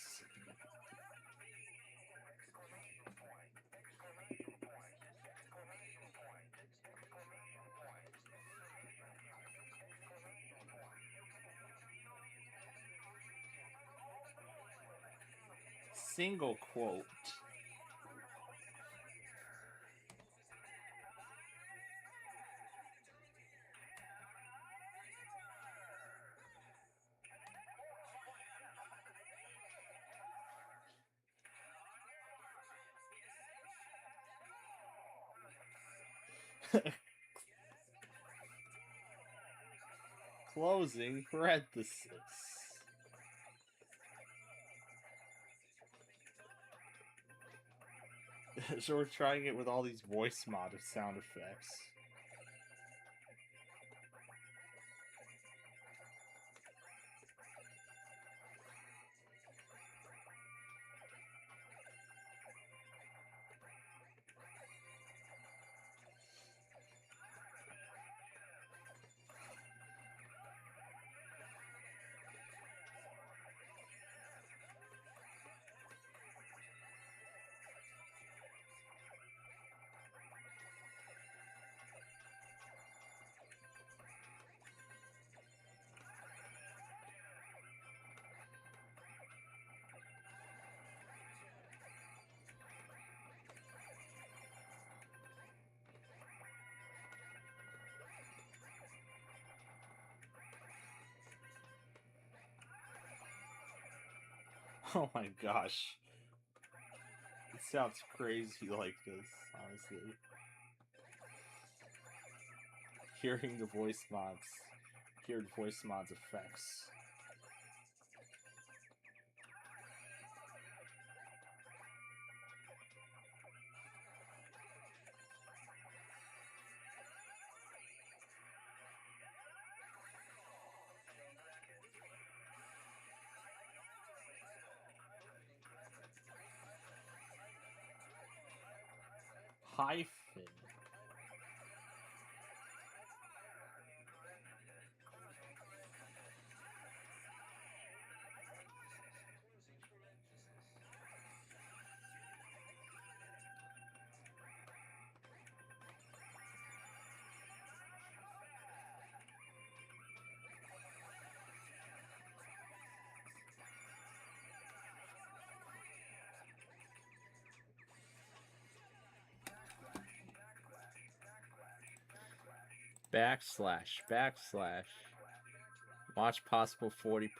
Single quote. Closing parenthesis. So we're trying it with all these voice mod sound effects. Oh my gosh. It sounds crazy like this, honestly. Hearing the voice mods. Hearing voice mods effects. Hyphen. Backslash, backslash. Watch possible 40%.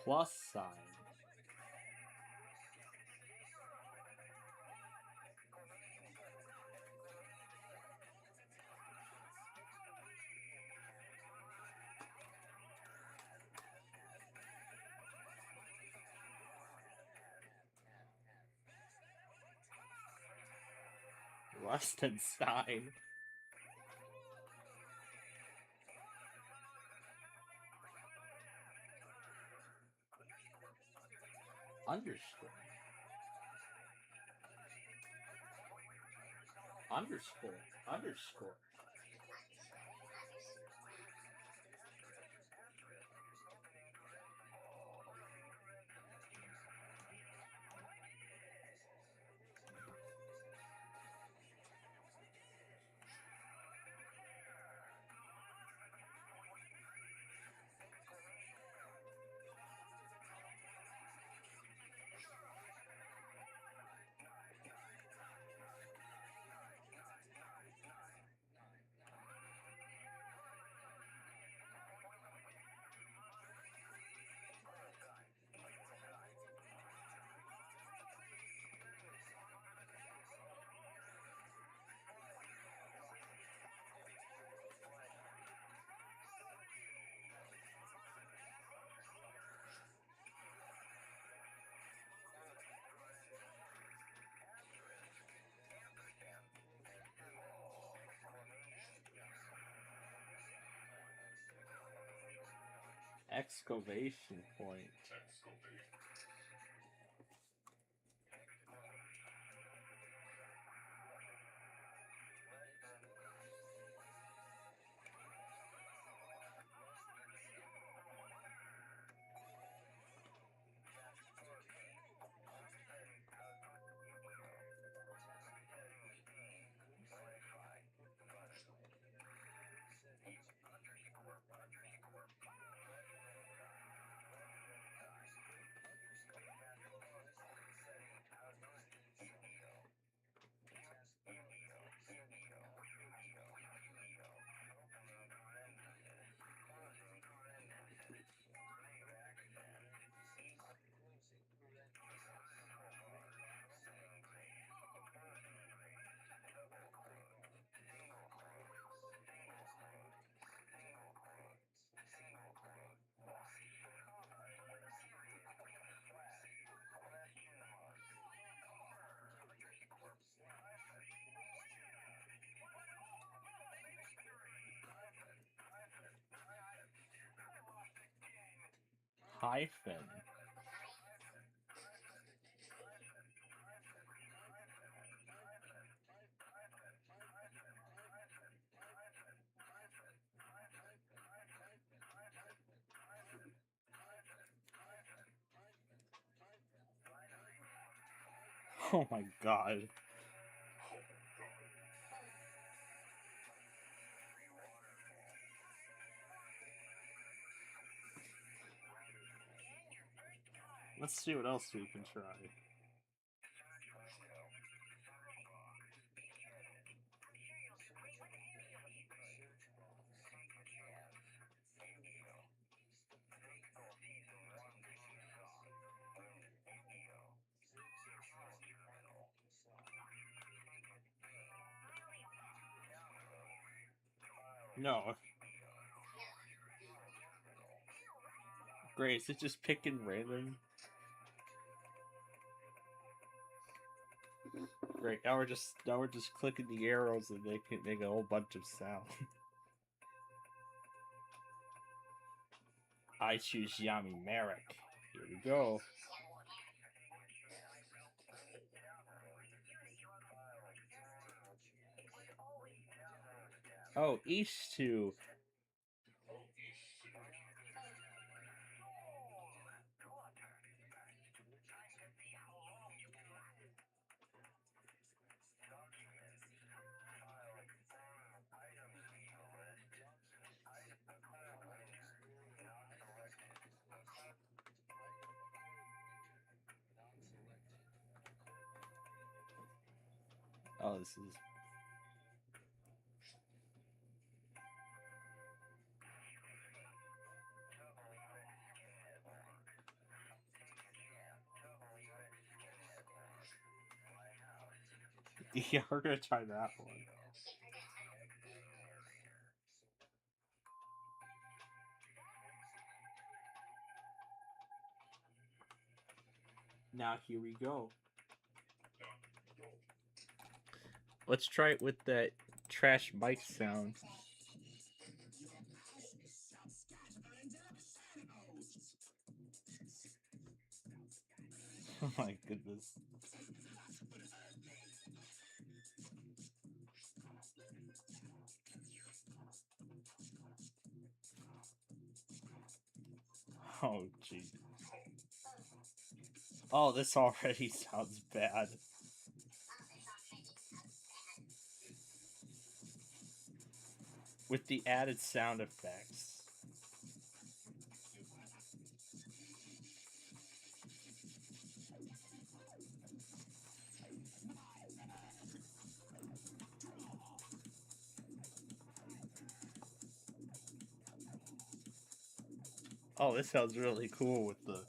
Plus sign. Rustenstein. Underscore. Underscore. Underscore. Excavation point. Hyphen. Oh my god. Let's see what else we can try. No. Great, is it just picking random? Great, now we're just clicking the arrows and make a whole bunch of sound. I choose Yami Merrick. Here we go. Oh, East 2. Oh, this is... Yeah, we're gonna try that one. Now here we go. Let's try it with that trash mic sound. Oh my goodness. Oh, gee. Oh, this already sounds bad. With the added sound effects. Oh, this sounds really cool with the...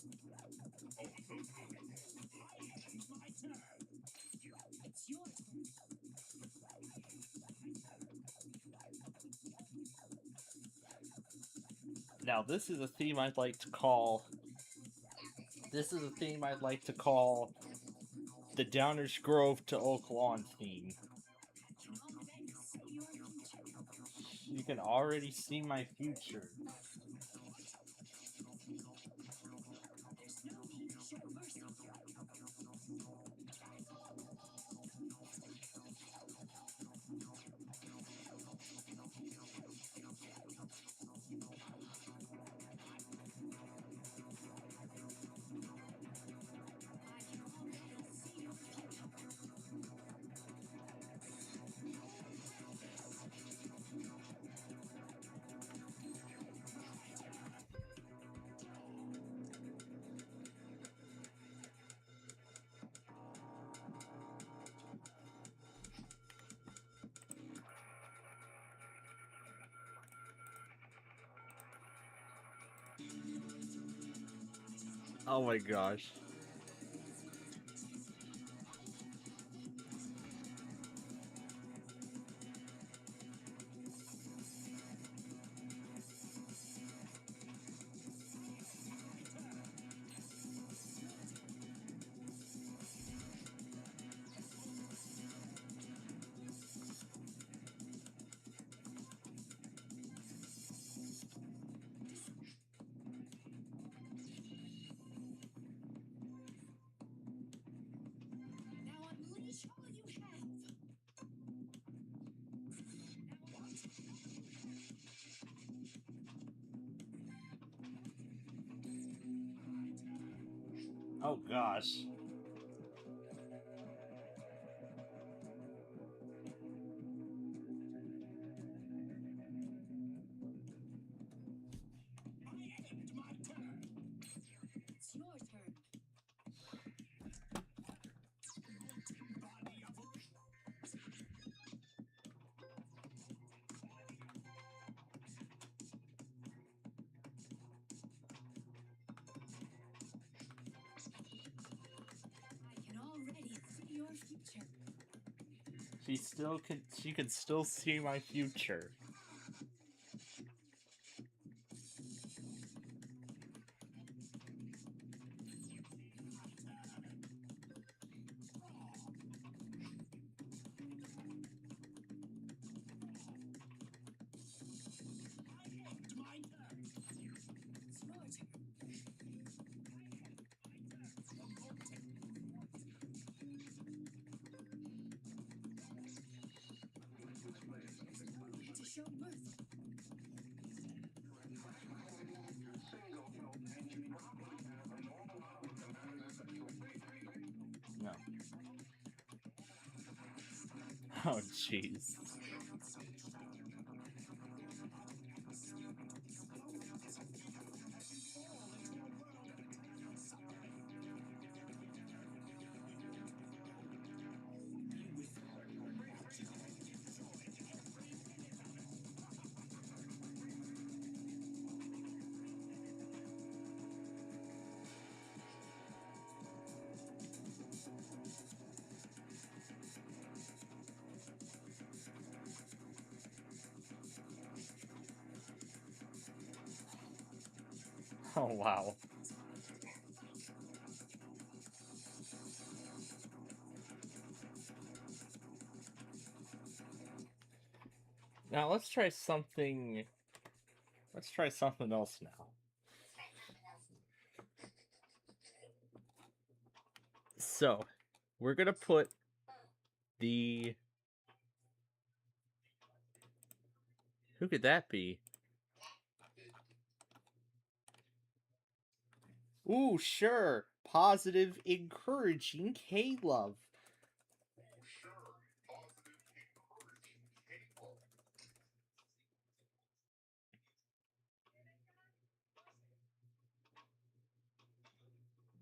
Now, this is a theme I'd like to call... This is a theme I'd like to call the Downers Grove to Oak Lawn theme. You can already see my future. Oh my gosh. Oh gosh. It's your turn. I can already see your future. She can still see my future. It's your turn. To show birth. No. Oh jeez. Oh wow. Now let's try something. Let's try something else now. So, we're gonna put the. Who could that be? Ooh, sure. Positive, encouraging K-Love.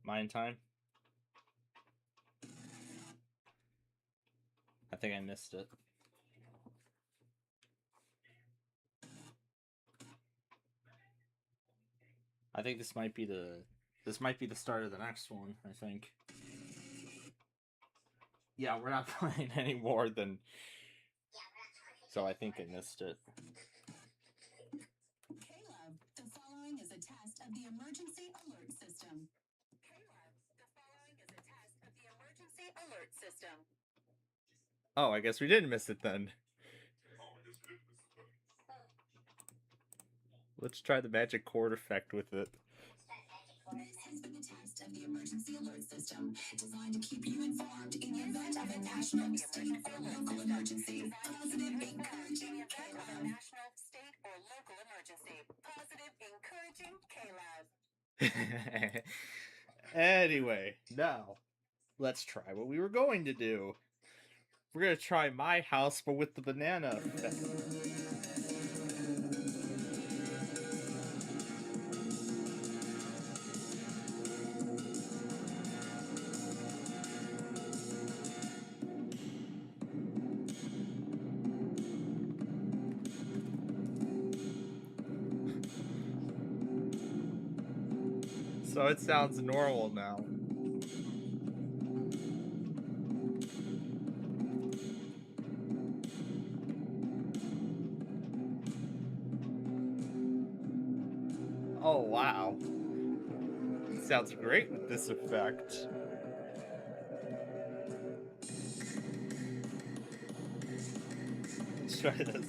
Mine time? I think I missed it. I think this might be the start of the next one, I think. Yeah, we're not playing any more than. So I think I missed it. K-Love, the following is a test of the emergency alert system. K-Love, the following is a test of the emergency alert system. Oh, I guess we didn't miss it then. Let's try the magic chord effect with it. This has been the test of the emergency alert system, designed to keep you informed in the event of a national, state, or local emergency. Positive, encouraging K-Love. National, state, or local emergency. Positive, encouraging K-Love. Anyway, now let's try what we were going to do. We're gonna try My House, but with the banana effect. So it sounds normal now. Oh wow. It sounds great with this effect. Let's try this.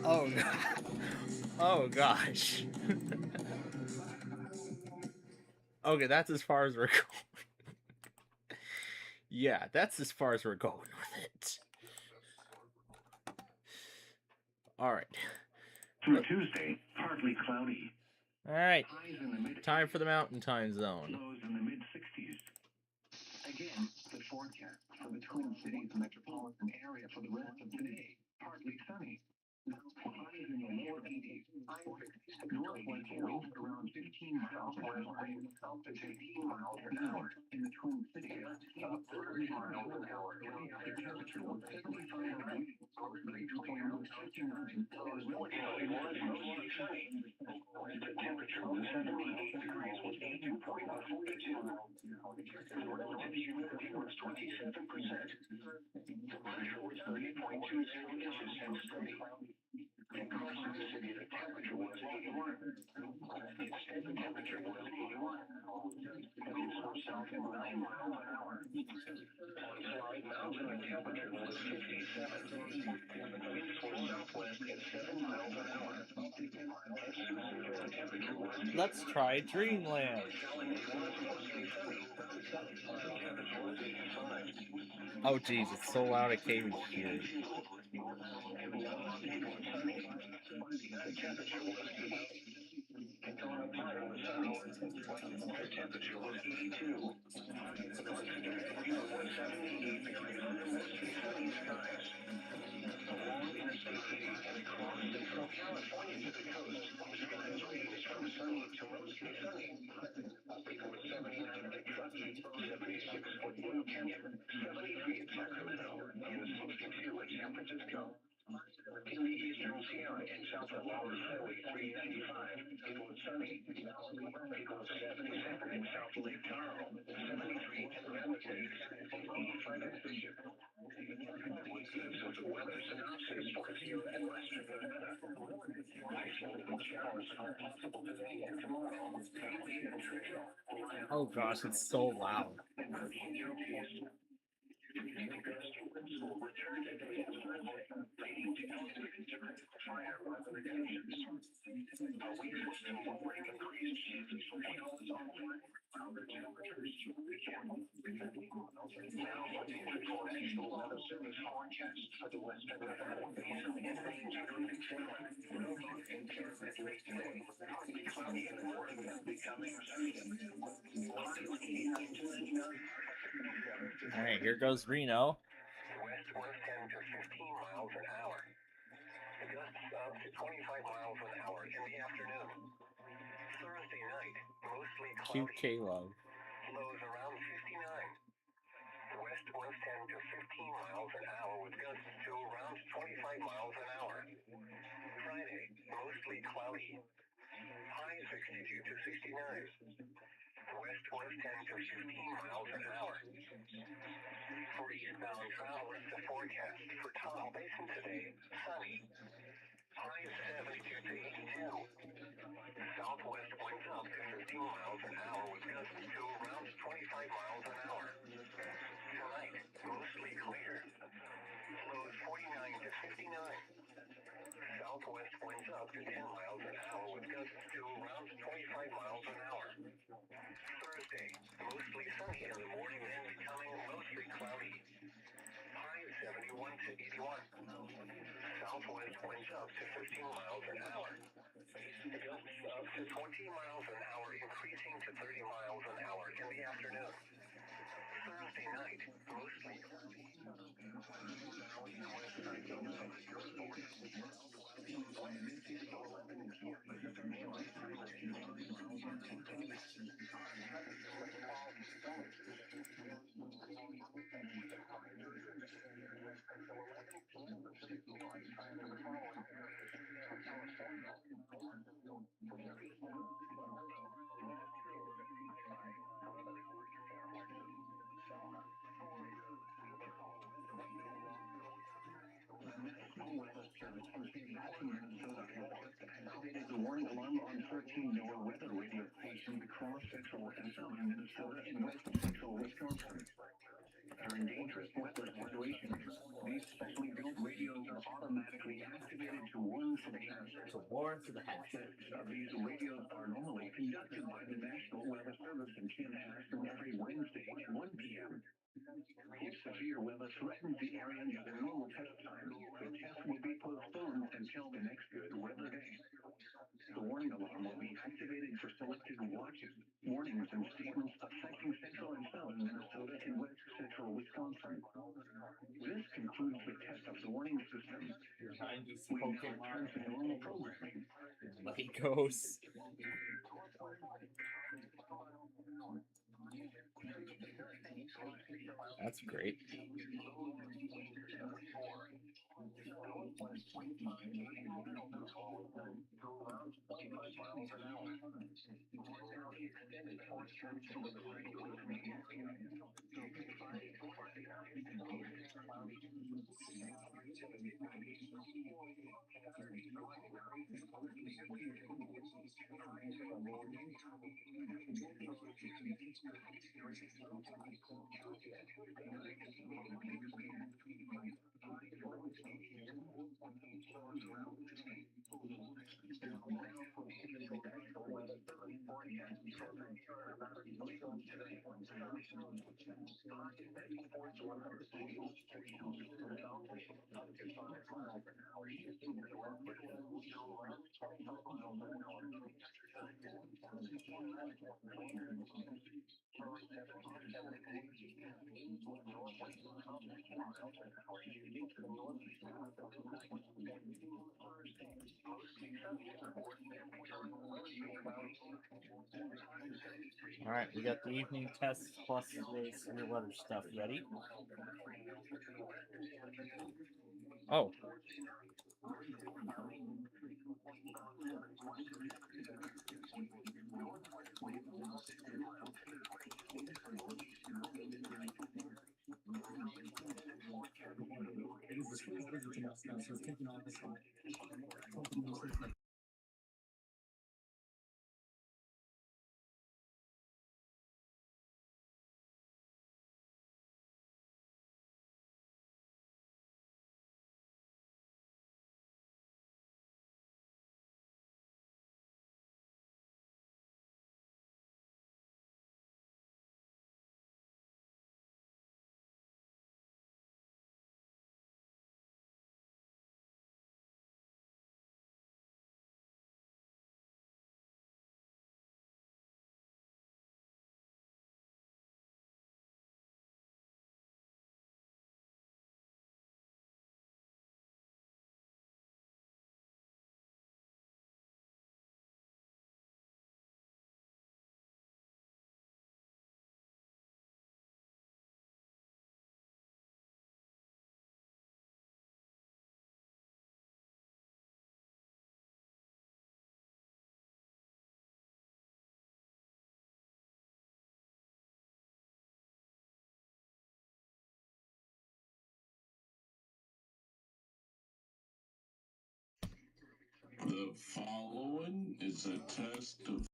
Oh god. Oh gosh. Okay, that's as far as we're going. Yeah, that's as far as we're going with it. Alright. Through Tuesday, partly cloudy. Alright. Highs in the mid Time for the mountain time zone. lows in the mid-60s. Again, the forecast for the Twin Cities metropolitan area for the rest of the day. Partly sunny. Highs in the lower 80s. Northwest winds around 15 miles per hour. Up to 15 miles per hour. In the Twin Cities, up to 30 miles an hour. The temperature was 75 degrees. Winds 59. And relatively mostly sunny. The temperature was 78 degrees with a dew point of 42. The relative humidity was 27%. The pressure was 30.20 inches and steady. In Carson City, the temperature was 81. Instead, the temperature was 81. Winds were south of 9 miles an hour. On Slide Mountain, the temperature was 57. Winds were southwest at 7 miles an hour. At Susan, the temperature was. Let's try Dreamland. Oh geez, it's so loud I can't even hear it. The temperature was 82. The pressure was 78 degrees with mostly sunny skies. Along Interstate 80 and across central California to the coast, skies ranged from sunny to mostly sunny. It was 79 at Truckee, 76 at Blue Canyon, 73 at Sacramento, and 62 at San Francisco. In the eastern Sierra and south of Lower Highway 395, it was sunny. It was 77 in South Lake Tahoe, 73 in Palisades, 85 at Bishop. It was weather synopsis for you and western Nevada. Isolated showers are possible today and tomorrow. Mainly in Churchill. Oh gosh, it's so loud. Gusty winds will return today and Sunday, leading to elevated torrential fire weather conditions. A weak system will bring increased seasons for fuels on cooler temperatures through the weekend. Now for the National Weather Service forecast for the western Nevada basin and range including Salem, Roanoke, and Pyramid Lake today. Partly cloudy in the morning and becoming sunny. Partly 89 to 99. Alright, here goes Reno. West winds 10 to 15 miles an hour. Gusts up to 25 miles an hour in the afternoon. Thursday night, mostly Cute cloudy. K-Love. Lows around 59. West winds 10 to 15 miles an hour with gusts to around 25 miles an hour. Friday, mostly cloudy. High 62 to 69. West winds 10 to 15 miles an hour. For eastbound travelers, the forecast for Tahoe Basin today, sunny. High 72 to 82. Southwest winds up to 15 miles an hour with gusts to around 25 miles an hour. Tonight, mostly clear. Lows 49 to 59. Southwest winds up to 10 miles an hour with gusts to around 25 miles an hour. Thursday, mostly sunny in the morning and becoming mostly cloudy. High 71 to 81. Southwest winds up to 15 miles an hour. Gusts up to 20 miles an hour, increasing to 30 miles an hour in the afternoon. Thursday night, mostly cloudy. The warning alarm on 13 NOAA weather radio stations across central and southern Minnesota and west central Wisconsin are in dangerous weather situations. These specially built radios are automatically activated to warn for the hazard. To warn for the hazard. Tests of these radios are normally conducted by the National Weather Service in Chanhassen every Wednesday at 1 p.m. If severe weather threatens the area near the normal test time, the test will be postponed until the next good weather day. The warning alarm will be activated for selected watches, warnings, and statements affecting central and southern Minnesota and west central Wisconsin. This concludes the test of the warning system. Behind these We now turn Pokemon to normal programming. Legos. That's great. Alright, we got the evening test plus today's severe weather stuff. Ready? Oh. The following is a test of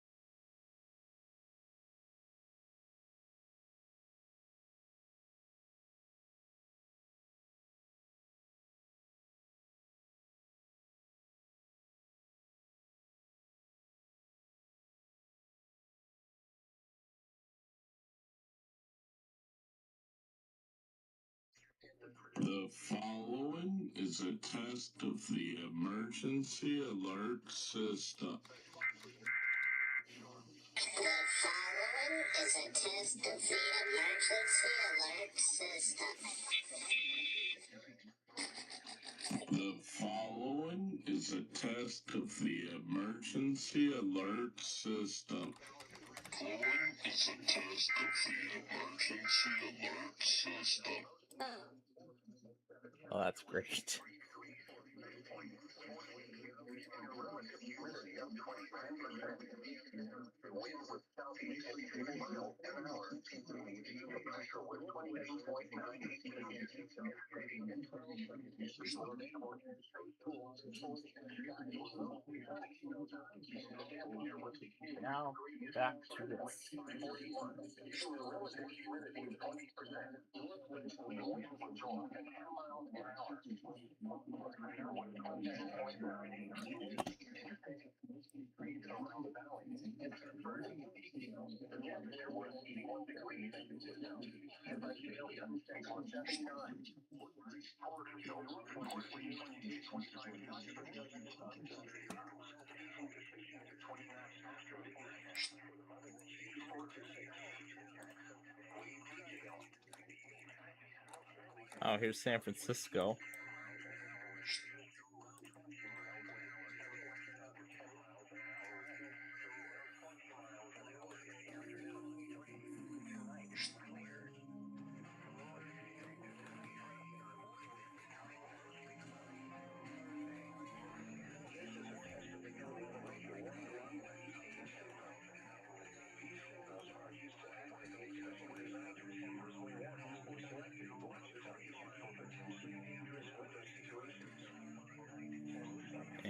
The following is a test of the emergency alert system. The following is a test of the emergency alert system. The following is a test of the emergency alert system. Following is a test of the emergency alert system. Oh, that's great. Now, back to this. Oh, here's San Francisco.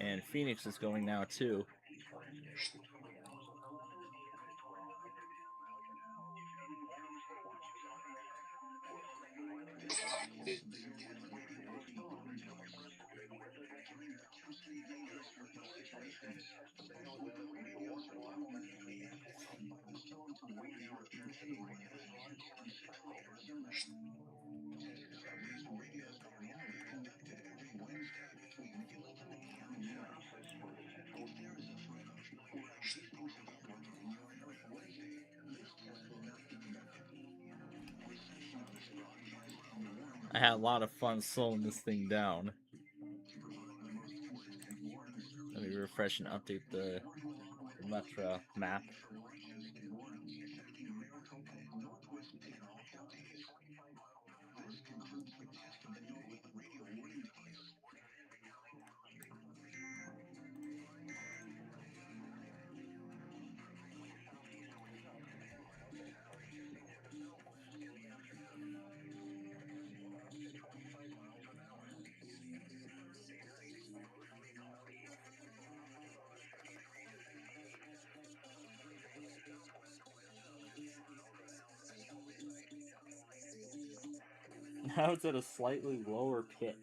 And Phoenix is going now too. I had a lot of fun slowing this thing down. Let me refresh and update the Metra map. Now it's at a slightly lower pitch.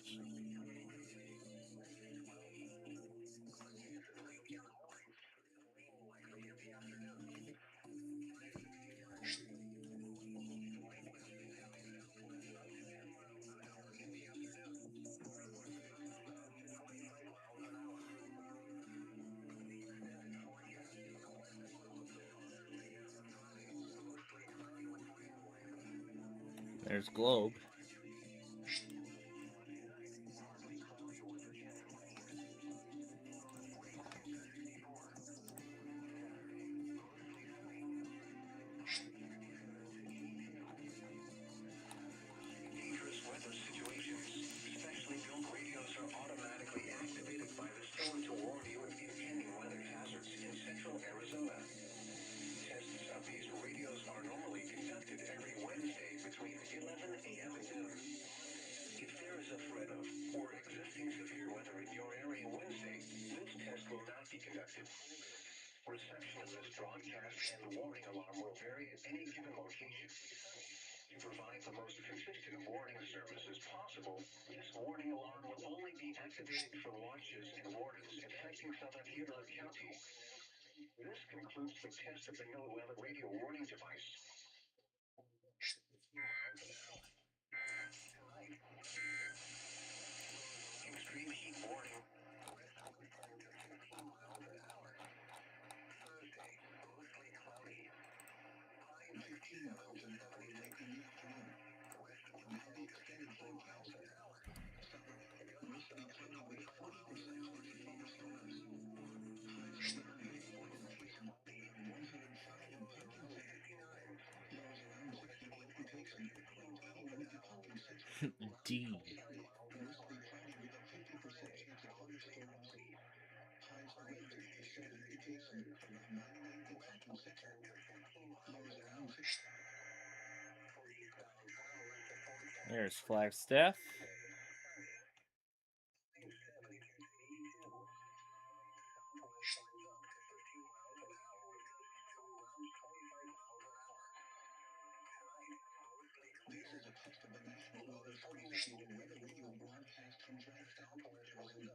There's Globe. Dangerous weather situations. Specially built radios are automatically activated by the storm to warn you of impending weather hazards in central Arizona. Tests of these radios are normally conducted every Wednesday between 11 a.m. and noon. If there is a threat of or existing severe weather in your area Wednesday, this test will not be conducted. Reception of this broadcast and warning alarm will vary at any given location. To provide the most consistent warning services possible, this warning alarm will only be activated for watches and warnings affecting southern Gila County. This concludes the test of the NOAA radio warning device. Extreme heat warning. Thursday, mostly cloudy. High 15 miles an hour late in the afternoon. West wind heavy extended forecast an hour. Southern Arizona with 40% chance of thunderstorms. Highs around 84 degrees. 105 in Pumpkin City. Lows around 60 in Patuxent. 81 at Pumpkin City. D. Mostly cloudy with a 50% chance of thunderstorms. Highs around 57 in Patuxent. Around 99 in Pumpkin City. Lows around 60. There's Flagstaff. This is a test of the National Weather Service weather radio broadcast from Flagstaff, Arizona.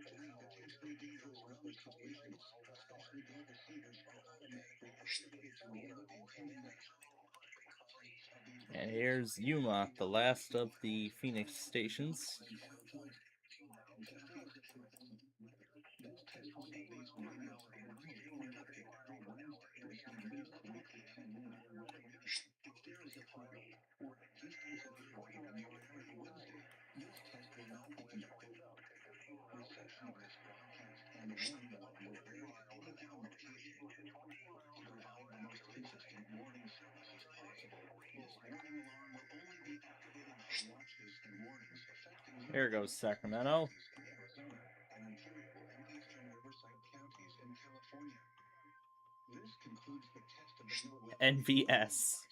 Tonight, potentially dangerous weather situations, especially built receivers, are automatically activated to warn of impending weather. And here's Yuma, the last of the Phoenix stations. This test of these radios are normally conducted every Wednesday between midnight weekly and noon. If there is a threat or existing severe weather in your area Wednesday, this test will not be conducted. Reception of this broadcast and the warning alarm will vary at any given location. To provide the most consistent warning services possible, this warning alarm will only be activated for watches and warnings affecting Here goes Sacramento. in Arizona and Imperial and eastern Riverside counties in California. This concludes the test of the NOAA NVS.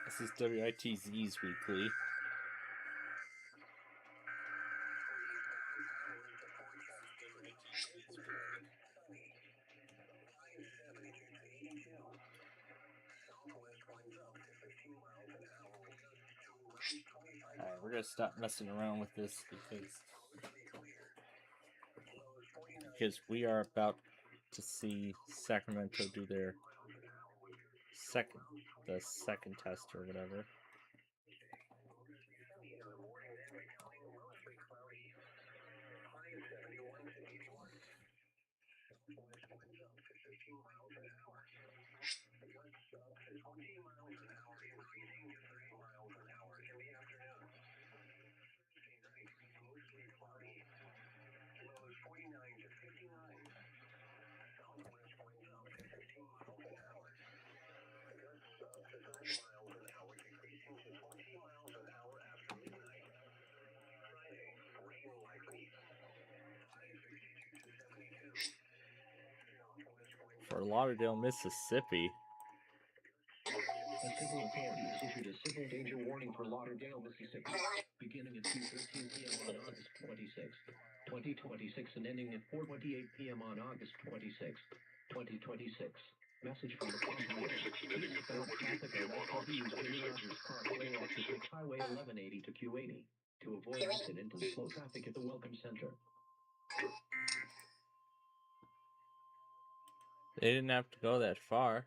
This is WITZ's weekly. Alright, we're gonna stop messing around with this because we are about to see Sacramento do their second test or whatever. For Lauderdale, Mississippi. The civil authority has issued a civil danger warning for Lauderdale, Mississippi, beginning at 2:13 p.m. on August 26th, 2026, and ending at 4:28 p.m. on August 26th, 2026. Message from the company. Please stop traffic on SW's Jimmy Rogers Parkway as you take Highway 1180 to Q80 to avoid accident and slow traffic at the Welcome Center. They didn't have to go that far.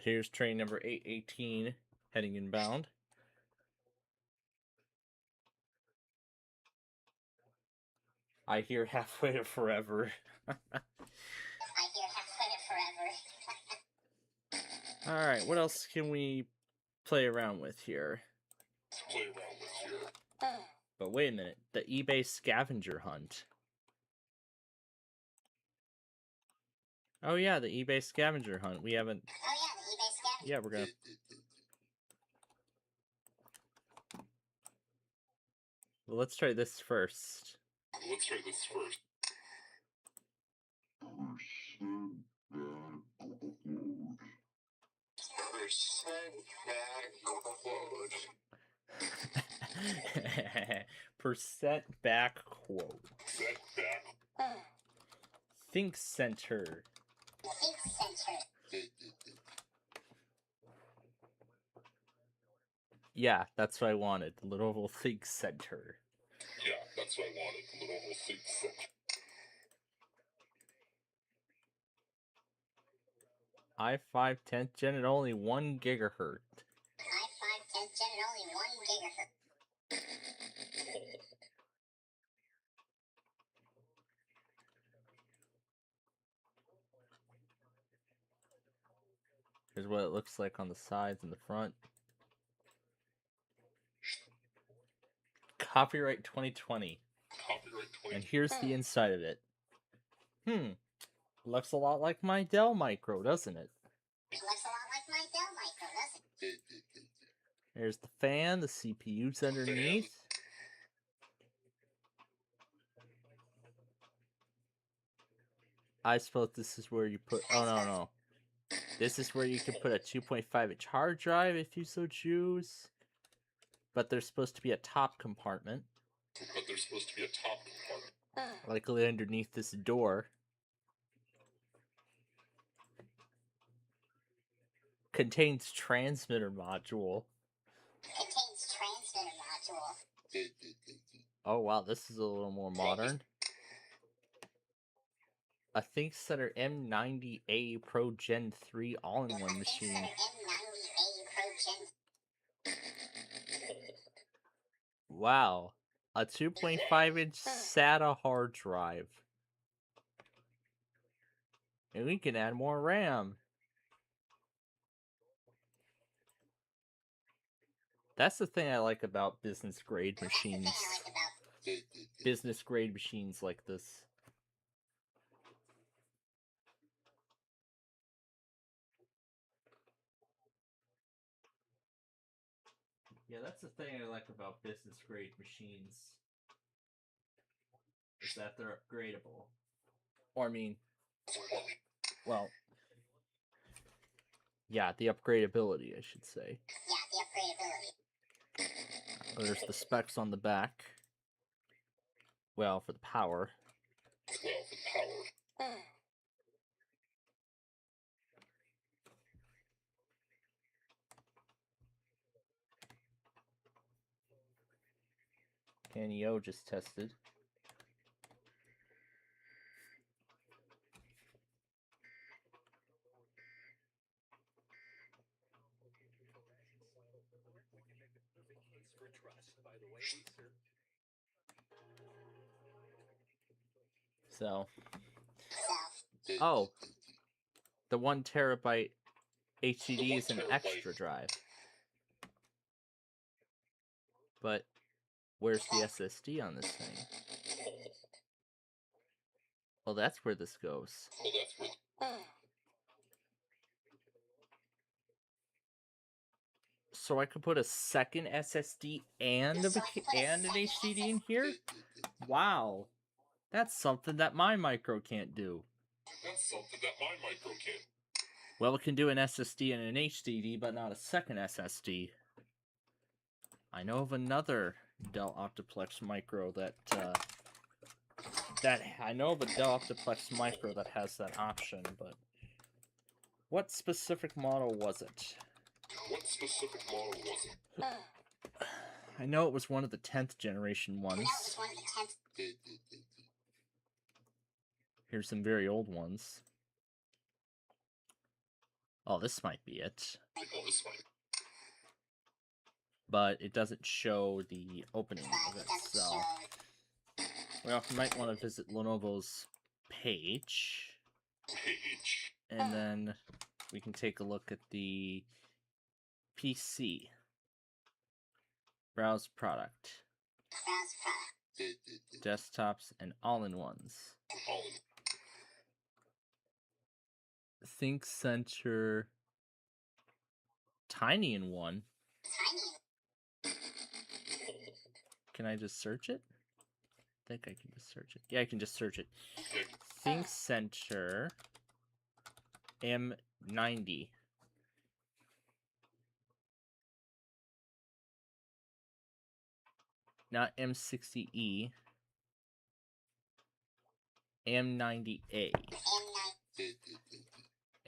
Here's train number 818 heading inbound. I hear halfway to forever. Alright, what else can we play around with here? But wait a minute, the eBay scavenger hunt. Oh yeah, the eBay scavenger hunt. We haven't... Yeah, we're gonna... Well, let's try this first. Percent back quote. Think Center. Yeah, that's what I wanted. The Lenovo Think Center. i5 10th gen at only 1 gigahertz. Here's what it looks like on the sides and the front. Copyright 2020. And here's the inside of it. Looks a lot like my Dell Micro, doesn't it? There's the fan, the CPU's underneath. I suppose this is where you put... Oh, no. This is where you can put a 2.5-inch hard drive if you so choose. But there's supposed to be a top compartment. Likely underneath this door. Contains transmitter module. Oh wow, this is a little more modern. A ThinkCentre M90A Pro Gen 3 all-in-one machine. Wow. A 2.5-inch SATA hard drive. And we can add more RAM. That's the thing I like about business-grade machines. Business-grade machines like this. Yeah, that's the thing I like about business-grade machines. Is that they're upgradable. Or, I mean... Well... Yeah, the upgradability, I should say. There's the specs on the back. Well, for the power. Sanyo just tested. So, oh, the 1 terabyte HDD is an extra drive. But where's the SSD on this thing? Well, that's where this goes. So I could put a second SSD and an HDD in here? Wow. That's something that my micro can't do. Well, it can do an SSD and an HDD, but not a second SSD. I know of another Dell Optiplex micro that has that option, but what specific model was it? I know it was one of the 10th generation ones. Here's some very old ones. Oh, this might be it. But it doesn't show the opening of it, so... Well, you might want to visit Lenovo's page. And then we can take a look at the PC. Browse product. Desktops and all-in-ones. ThinkCentre Tiny-in-One. Can I just search it? I think I can just search it. Yeah, I can just search it. ThinkCentre M90. Not M60E. M90A.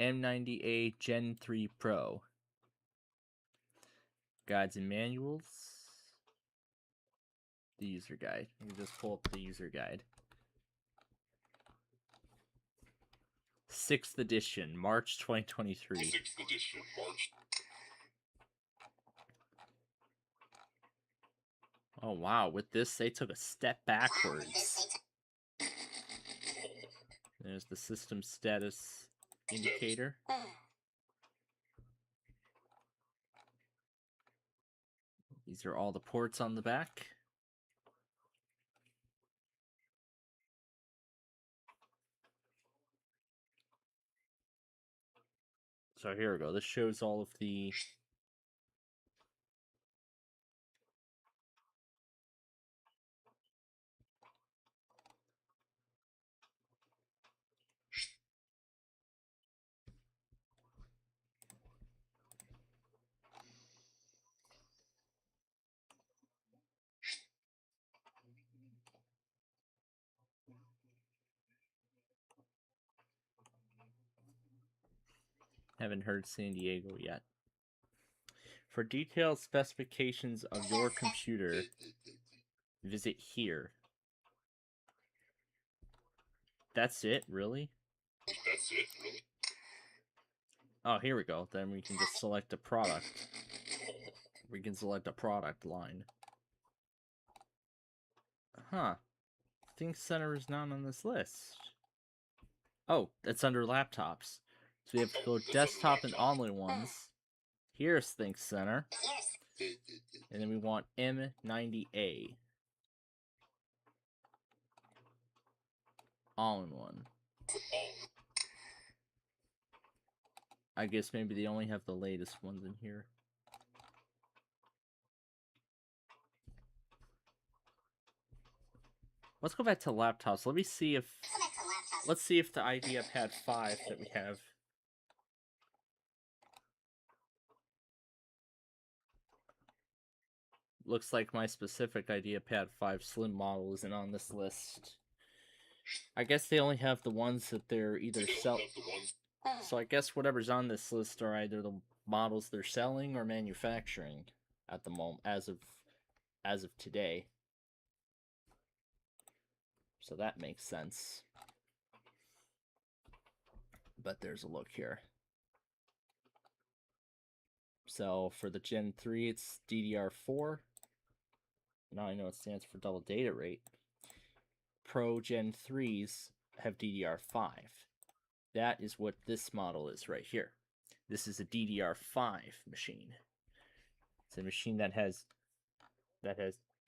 M90A Gen 3 Pro. Guides and manuals. The user guide. You can just pull up the user guide. 6th edition, March 2023. 6th edition, March. Oh wow, with this they took a step backwards. There's the system status indicator. These are all the ports on the back. So here we go. This shows all of the haven't heard San Diego yet. For detailed specifications of your computer, visit here. That's it, really? That's it, really? Oh, here we go. Then we can just select a product. We can select a product line. Huh. ThinkCentre is not on this list. Oh, it's under laptops. So we have to go desktop and all-in-ones. Here's ThinkCentre. And then we want M90A. All-in-one. I guess maybe they only have the latest ones in here. Let's go back to laptops. Let's see if the IdeaPad 5 that we have. Looks like my specific IdeaPad 5 Slim model isn't on this list. I guess they only have the ones that they're either selling. So I guess whatever's on this list are either the models they're selling or manufacturing at the moment, as of today. So that makes sense. But there's a look here. So for the Gen 3, it's DDR4. Now I know it stands for double data rate. Pro Gen 3s have DDR5. That is what this model is right here. This is a DDR5 machine. It's a machine that has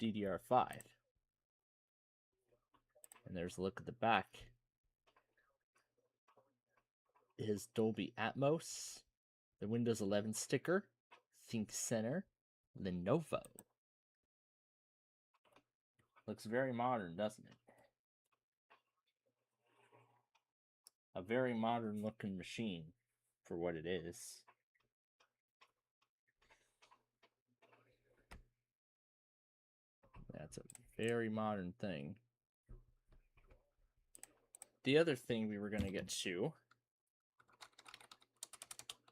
DDR5. And there's a look at the back. It has Dolby Atmos, the Windows 11 sticker, ThinkCenter, Lenovo. Looks very modern, doesn't it? A very modern looking machine for what it is. That's a very modern thing. The other thing we were going to get to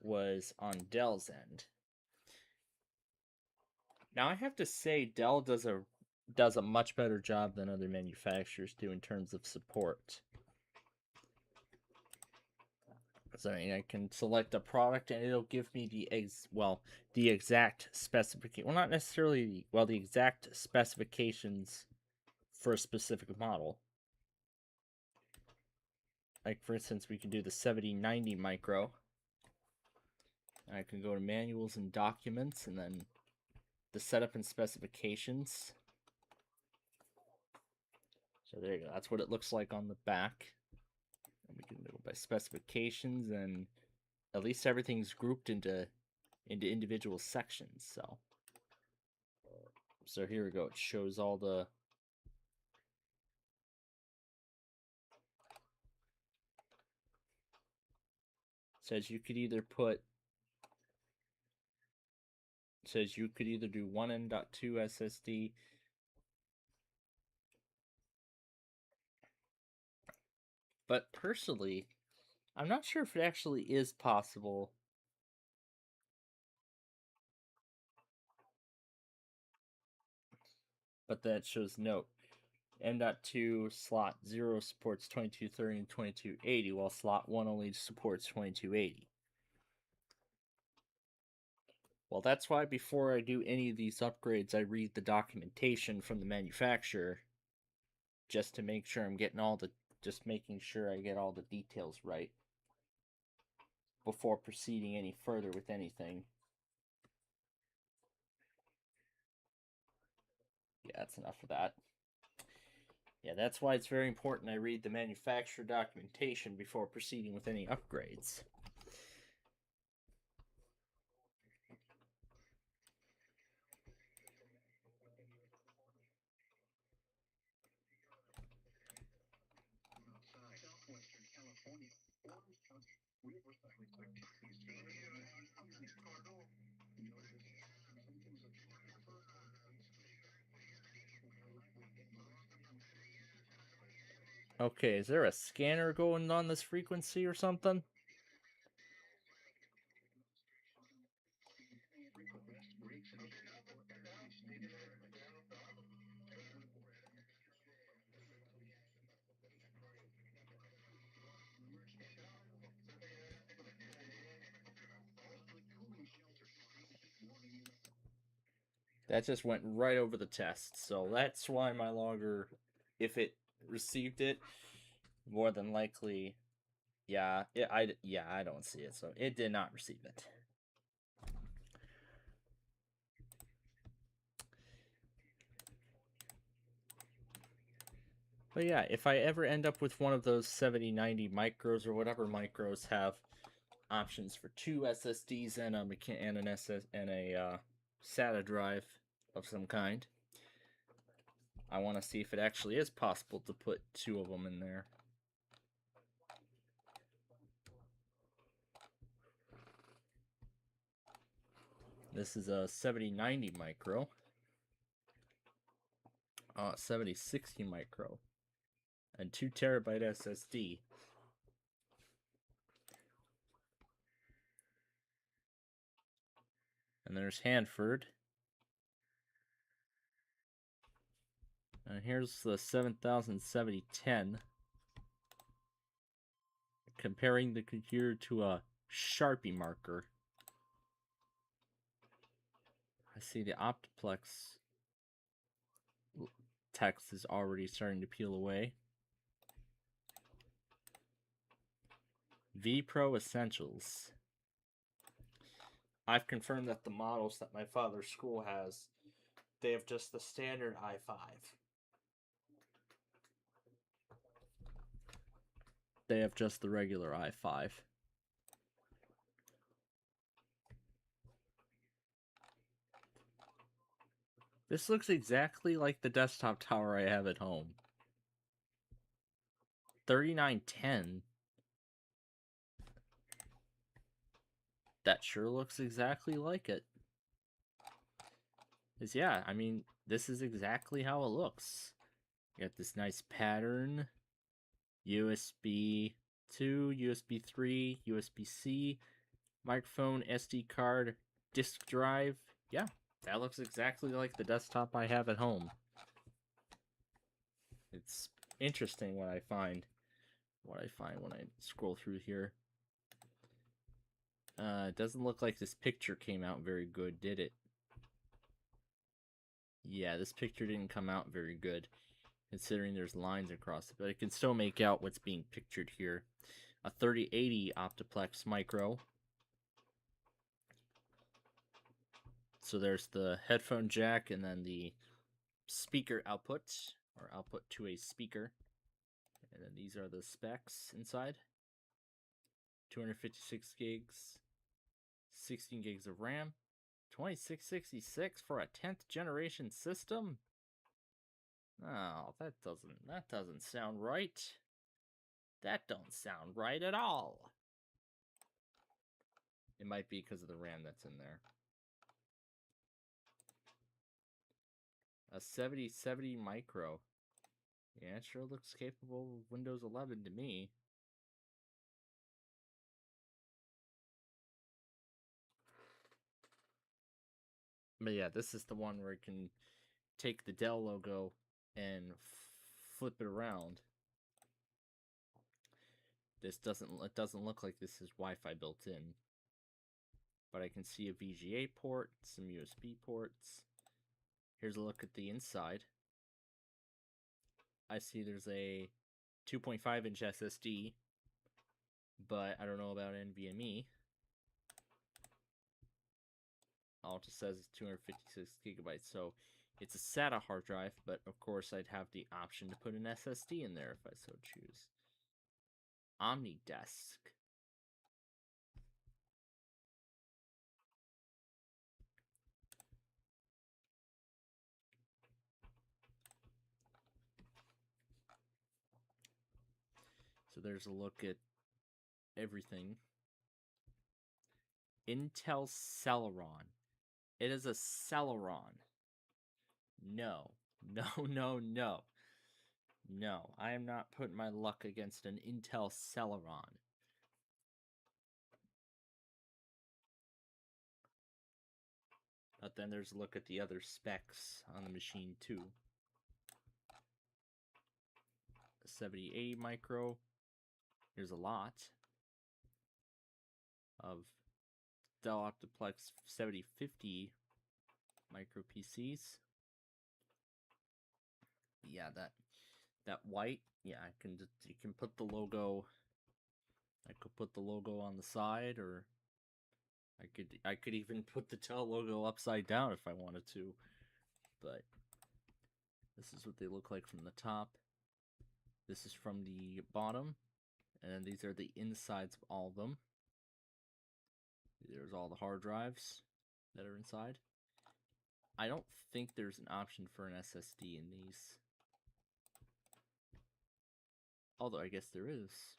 was on Dell's end. Now I have to say Dell does a much better job than other manufacturers do in terms of support. So I can select a product and it'll give me the exact specification. Well, not necessarily the exact specifications for a specific model. Like for instance, we can do the 7090 micro. I can go to manuals and documents and then the setup and specifications. So there you go. That's what it looks like on the back. And we can go by specifications, and at least everything's grouped into individual sections. So here we go. It shows all the says you could either do one M.2 SSD. But personally, I'm not sure if it actually is possible. But that shows note. M.2 slot 0 supports 2230 and 2280, while slot 1 only supports 2280. Well, that's why before I do any of these upgrades, I read the documentation from the manufacturer just to make sure I'm getting making sure I get all the details right before proceeding any further with anything. Yeah, that's enough of that. Yeah, that's why it's very important I read the manufacturer documentation before proceeding with any upgrades. Okay, is there a scanner going on this frequency or something? That just went right over the test, so that's why my logger, if it received it, more than likely, I don't see it, so it did not receive it. But yeah, if I ever end up with one of those 7090 micros or whatever micros have options for 2 SSDs and a SATA drive of some kind, I want to see if it actually is possible to put 2 of them in there. This is a 7090 micro. 7060 micro. And 2 terabyte SSD. And there's Hanford. And here's the 707010. Comparing the computer to a Sharpie marker. I see the Optiplex text is already starting to peel away. V Pro Essentials. I've confirmed that the models that my father's school has, they have just the standard i5. They have just the regular i5. This looks exactly like the desktop tower I have at home. 3910. That sure looks exactly like it. Yeah, I mean, this is exactly how it looks. You got this nice pattern. USB 2, USB 3, USB-C, microphone, SD card, disk drive. Yeah, that looks exactly like the desktop I have at home. It's interesting what I find when I scroll through here. It doesn't look like this picture came out very good, did it? Yeah, this picture didn't come out very good, considering there's lines across it, but I can still make out what's being pictured here. A 3080 Optiplex Micro. So there's the headphone jack and then the speaker output, or output to a speaker. And then these are the specs inside. 256 gigs, 16 gigs of RAM, 2666 for a 10th generation system. Oh, that doesn't sound right. That don't sound right at all. It might be because of the RAM that's in there. A 7070 Micro. Yeah, it sure looks capable of Windows 11 to me. But yeah, this is the one where it can take the Dell logo and flip it around. It doesn't look like this is Wi-Fi built in. But I can see a VGA port, some USB ports. Here's a look at the inside. I see there's a 2.5-inch SSD, but I don't know about NVMe. All it just says is 256 gigabytes, so it's a SATA hard drive, but of course I'd have the option to put an SSD in there if I so choose. OmniDesk. So there's a look at everything. Intel Celeron. It is a Celeron. No. No, no, no. No, I am not putting my luck against an Intel Celeron. But then there's a look at the other specs on the machine too. 7080 Micro. Here's a lot of Dell Optiplex 7050 Micro PCs. Yeah, that white. Yeah, you can put the logo. I could put the logo on the side, or I could even put the Dell logo upside down if I wanted to. But this is what they look like from the top. This is from the bottom, and then these are the insides of all of them. There's all the hard drives that are inside. I don't think there's an option for an SSD in these. Although I guess there is.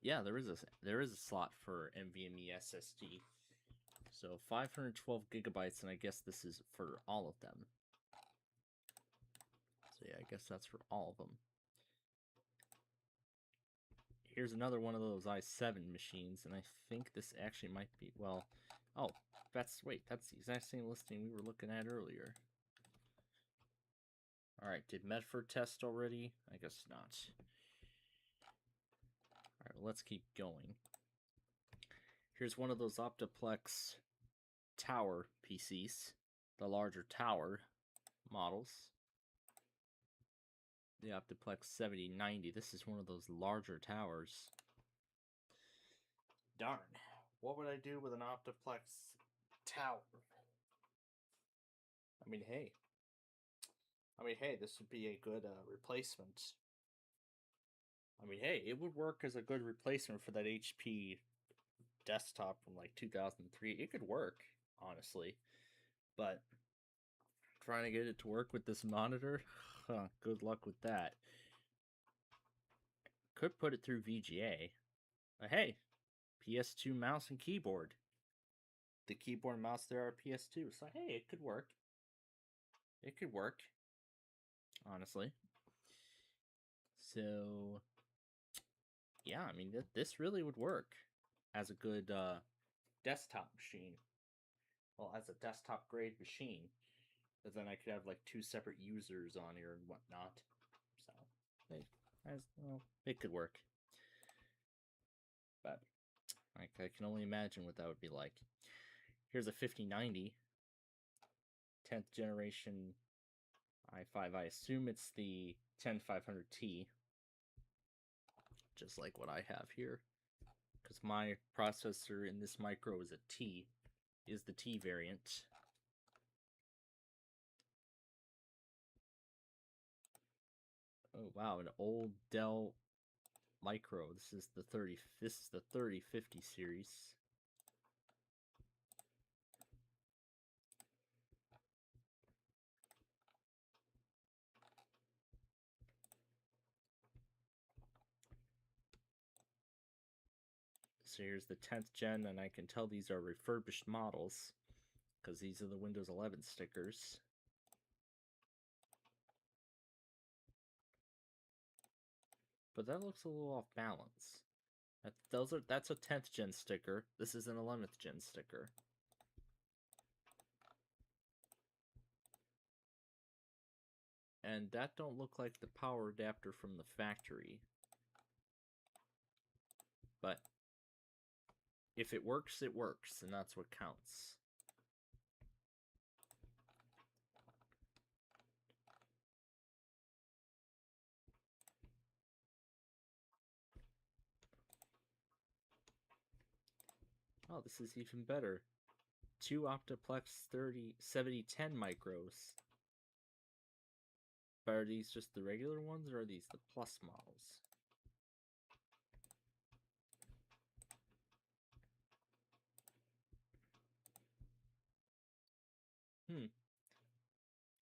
Yeah, there is a slot for NVMe SSD. So 512 gigabytes, and I guess this is for all of them. So yeah, I guess that's for all of them. Here's another one of those i7 machines, and I think this actually might be, well, oh, that's the exact same listing we were looking at earlier. Alright, did Medford test already? I guess not. Alright, well, let's keep going. Here's one of those Optiplex tower PCs. The larger tower models. The Optiplex 7090. This is one of those larger towers. Darn. What would I do with an Optiplex tower? I mean, hey, this would be a good replacement. I mean, hey, it would work as a good replacement for that HP desktop from like 2003. It could work, honestly. But trying to get it to work with this monitor, good luck with that. Could put it through VGA. But hey, PS2 mouse and keyboard. The keyboard and mouse there are PS2. So hey, it could work. It could work, honestly. So, yeah, I mean, this really would work as a good desktop machine. Well, as a desktop grade machine. But then I could have like 2 separate users on here and whatnot. So, it could work. But I can only imagine what that would be like. Here's a 5090. 10th generation i5. I assume it's the 10500T. Just like what I have here. Because my processor in this micro is a T. Is the T variant. Oh wow, an old Dell Micro. This is the 3050 series. So here's the 10th gen, and I can tell these are refurbished models because these are the Windows 11 stickers. But that looks a little off balance. That's a 10th gen sticker. This is an 11th gen sticker. And that don't look like the power adapter from the factory. But if it works, and that's what counts. Oh, this is even better. 2 Optiplex 7010 micros. But are these just the regular ones, or are these the plus models?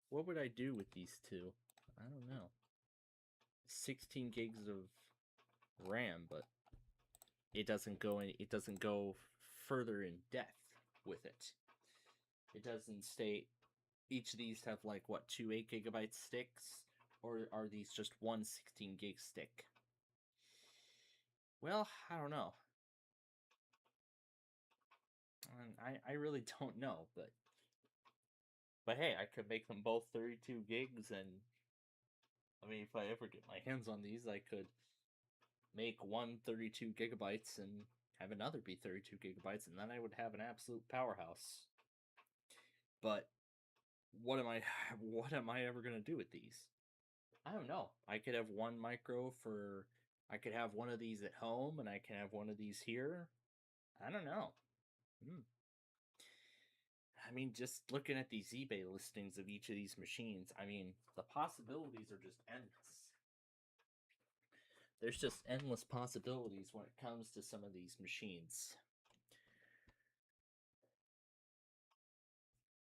What would I do with these two? I don't know. 16 gigs of RAM, but it doesn't go further in depth with it. It doesn't state each of these have like what, 2 8GB sticks, or are these just one 16 gig stick? Well, I don't know. I really don't know, but hey, I could make them both 32 gigs, and I mean, if I ever get my hands on these, I could make one 32 gigabytes and have another be 32 gigabytes, and then I would have an absolute powerhouse. But what am I ever gonna do with these? I don't know. I could have one micro for. I could have one of these at home, and I can have one of these here. I don't know. I mean, just looking at these eBay listings of each of these machines, I mean, the possibilities are just endless. There's just endless possibilities when it comes to some of these machines.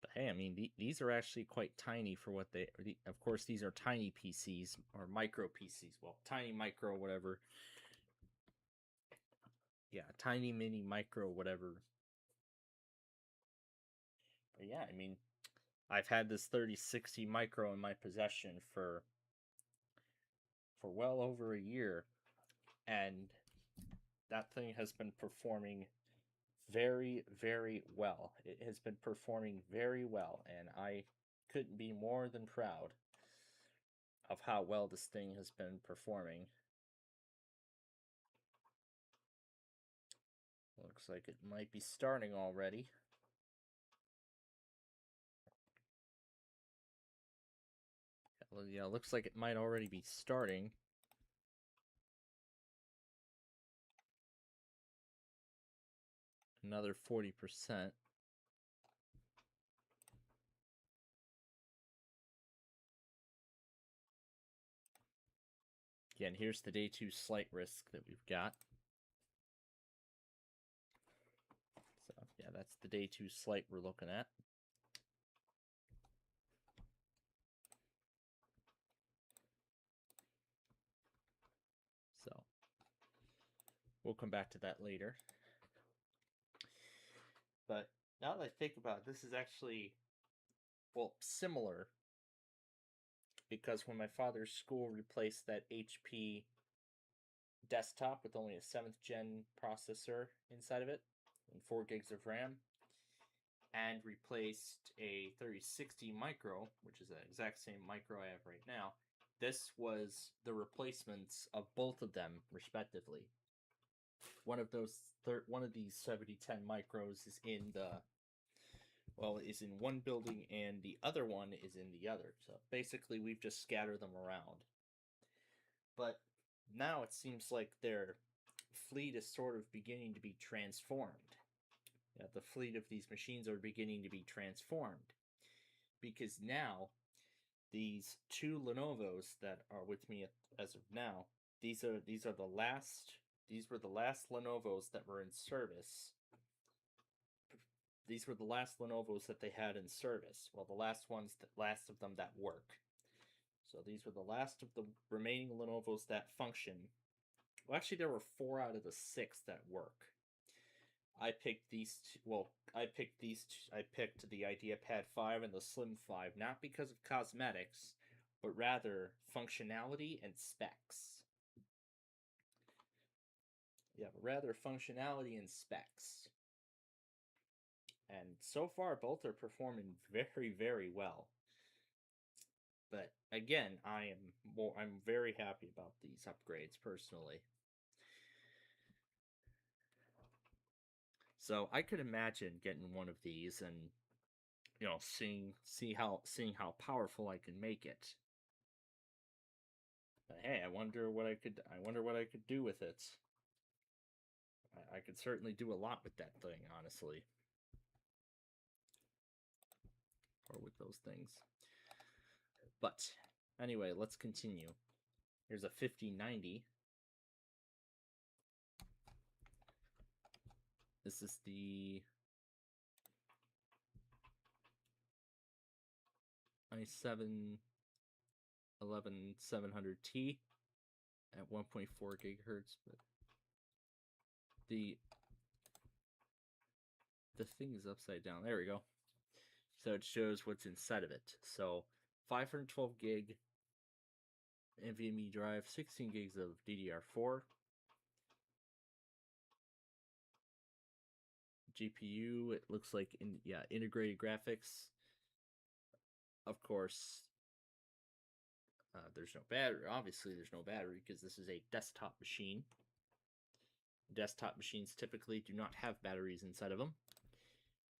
But hey, I mean, these are actually quite tiny for what they are. Of course, these are tiny PCs, or micro PCs. Well, tiny, micro, whatever. Yeah, tiny, mini, micro, whatever. But yeah, I mean, I've had this 3060 micro in my possession for well over a year, and that thing has been performing very, very well. It has been performing very well, and I couldn't be more than proud of how well this thing has been performing. Looks like it might be starting already. Yeah, looks like it might already be starting. Another 40%. Again, here's the day 2 slight risk that we've got. So, yeah, that's the day 2 slight we're looking at. So, we'll come back to that later. But now that I think about it, this is actually, well, similar. Because when my father's school replaced that HP desktop with only a 7th gen processor inside of it and 4 gigs of RAM, and replaced a 3060 micro, which is the exact same micro I have right now, this was the replacements of both of them respectively. One of these 7010 micros is in is in one building and the other one is in the other. So basically we've just scattered them around. But now it seems like their fleet is sort of beginning to be transformed. Yeah, the fleet of these machines are beginning to be transformed. Because now, these 2 Lenovo's that are with me as of now, these were the last Lenovo's that were in service. These were the last Lenovo's that they had in service. Well, the last of them that work. So these were the last of the remaining Lenovo's that function. Well, actually, there were 4 out of the 6 that work. I picked these two, well, I picked the IdeaPad 5 and the Slim 5, not because of cosmetics, but rather functionality and specs. Yeah, rather functionality and specs. And so far, both are performing very, very well. But again, I'm very happy about these upgrades personally. So I could imagine getting one of these and, you know, seeing how powerful I can make it. But hey, I wonder what I could do with it. I could certainly do a lot with that thing, honestly. Or with those things. But anyway, let's continue. Here's a 5090. This is the i7 11700T at 1.4 gigahertz, but the thing is upside down. There we go. So it shows what's inside of it. So 512 gig NVMe drive, 16 gigs of DDR4. GPU, it looks like integrated graphics. Of course, there's no battery. Obviously, there's no battery because this is a desktop machine. Desktop machines typically do not have batteries inside of them.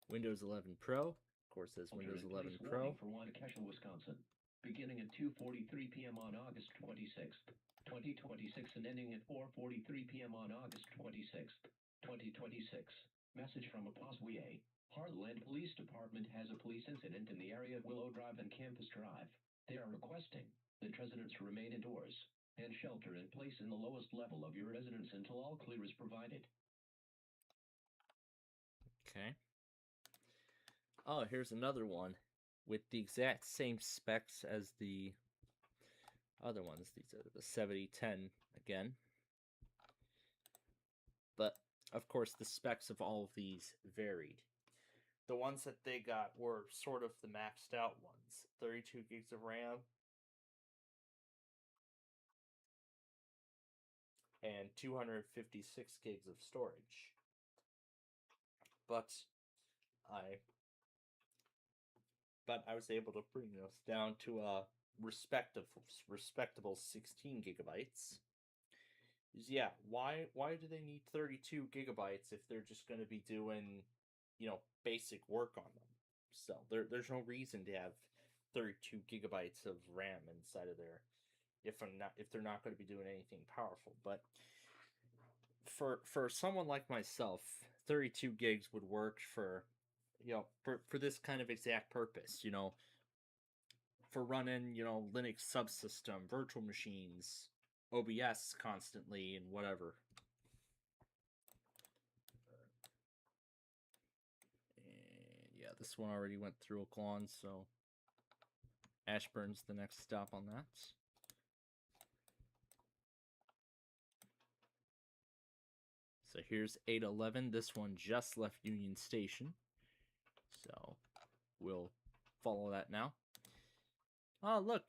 Windows 11 Pro, of course, says Windows 11 Pro. For Waukesha, Wisconsin, beginning at 2:43 p.m. on August 26th, 2026, and ending at 4:43 p.m. on August 26th, 2026. Message from Apaswiye. Heartland Police Department has a police incident in the area of Willow Drive and Campus Drive. They are requesting that residents remain indoors and shelter in place in the lowest level of your residence until all clear is provided. Okay. Oh, here's another one with the exact same specs as the other ones. These are the 7010 again. But, of course, the specs of all of these varied. The ones that they got were sort of the maxed out ones. 32 gigs of RAM. And 256 gigs of storage. But I was able to bring those down to respectable 16 gigabytes. Is yeah, why do they need 32 gigabytes if they're just going to be doing, basic work on them? So there's no reason to have 32 gigabytes of RAM inside of there if they're not going to be doing anything powerful. But for someone like myself, 32 gigs would work for for this kind of exact purpose, for running, Linux subsystem, virtual machines, OBS constantly, and whatever. And yeah, this one already went through Oaklawn, so Ashburn's the next stop on that. So here's 811. This one just left Union Station. So we'll follow that now. Oh, look.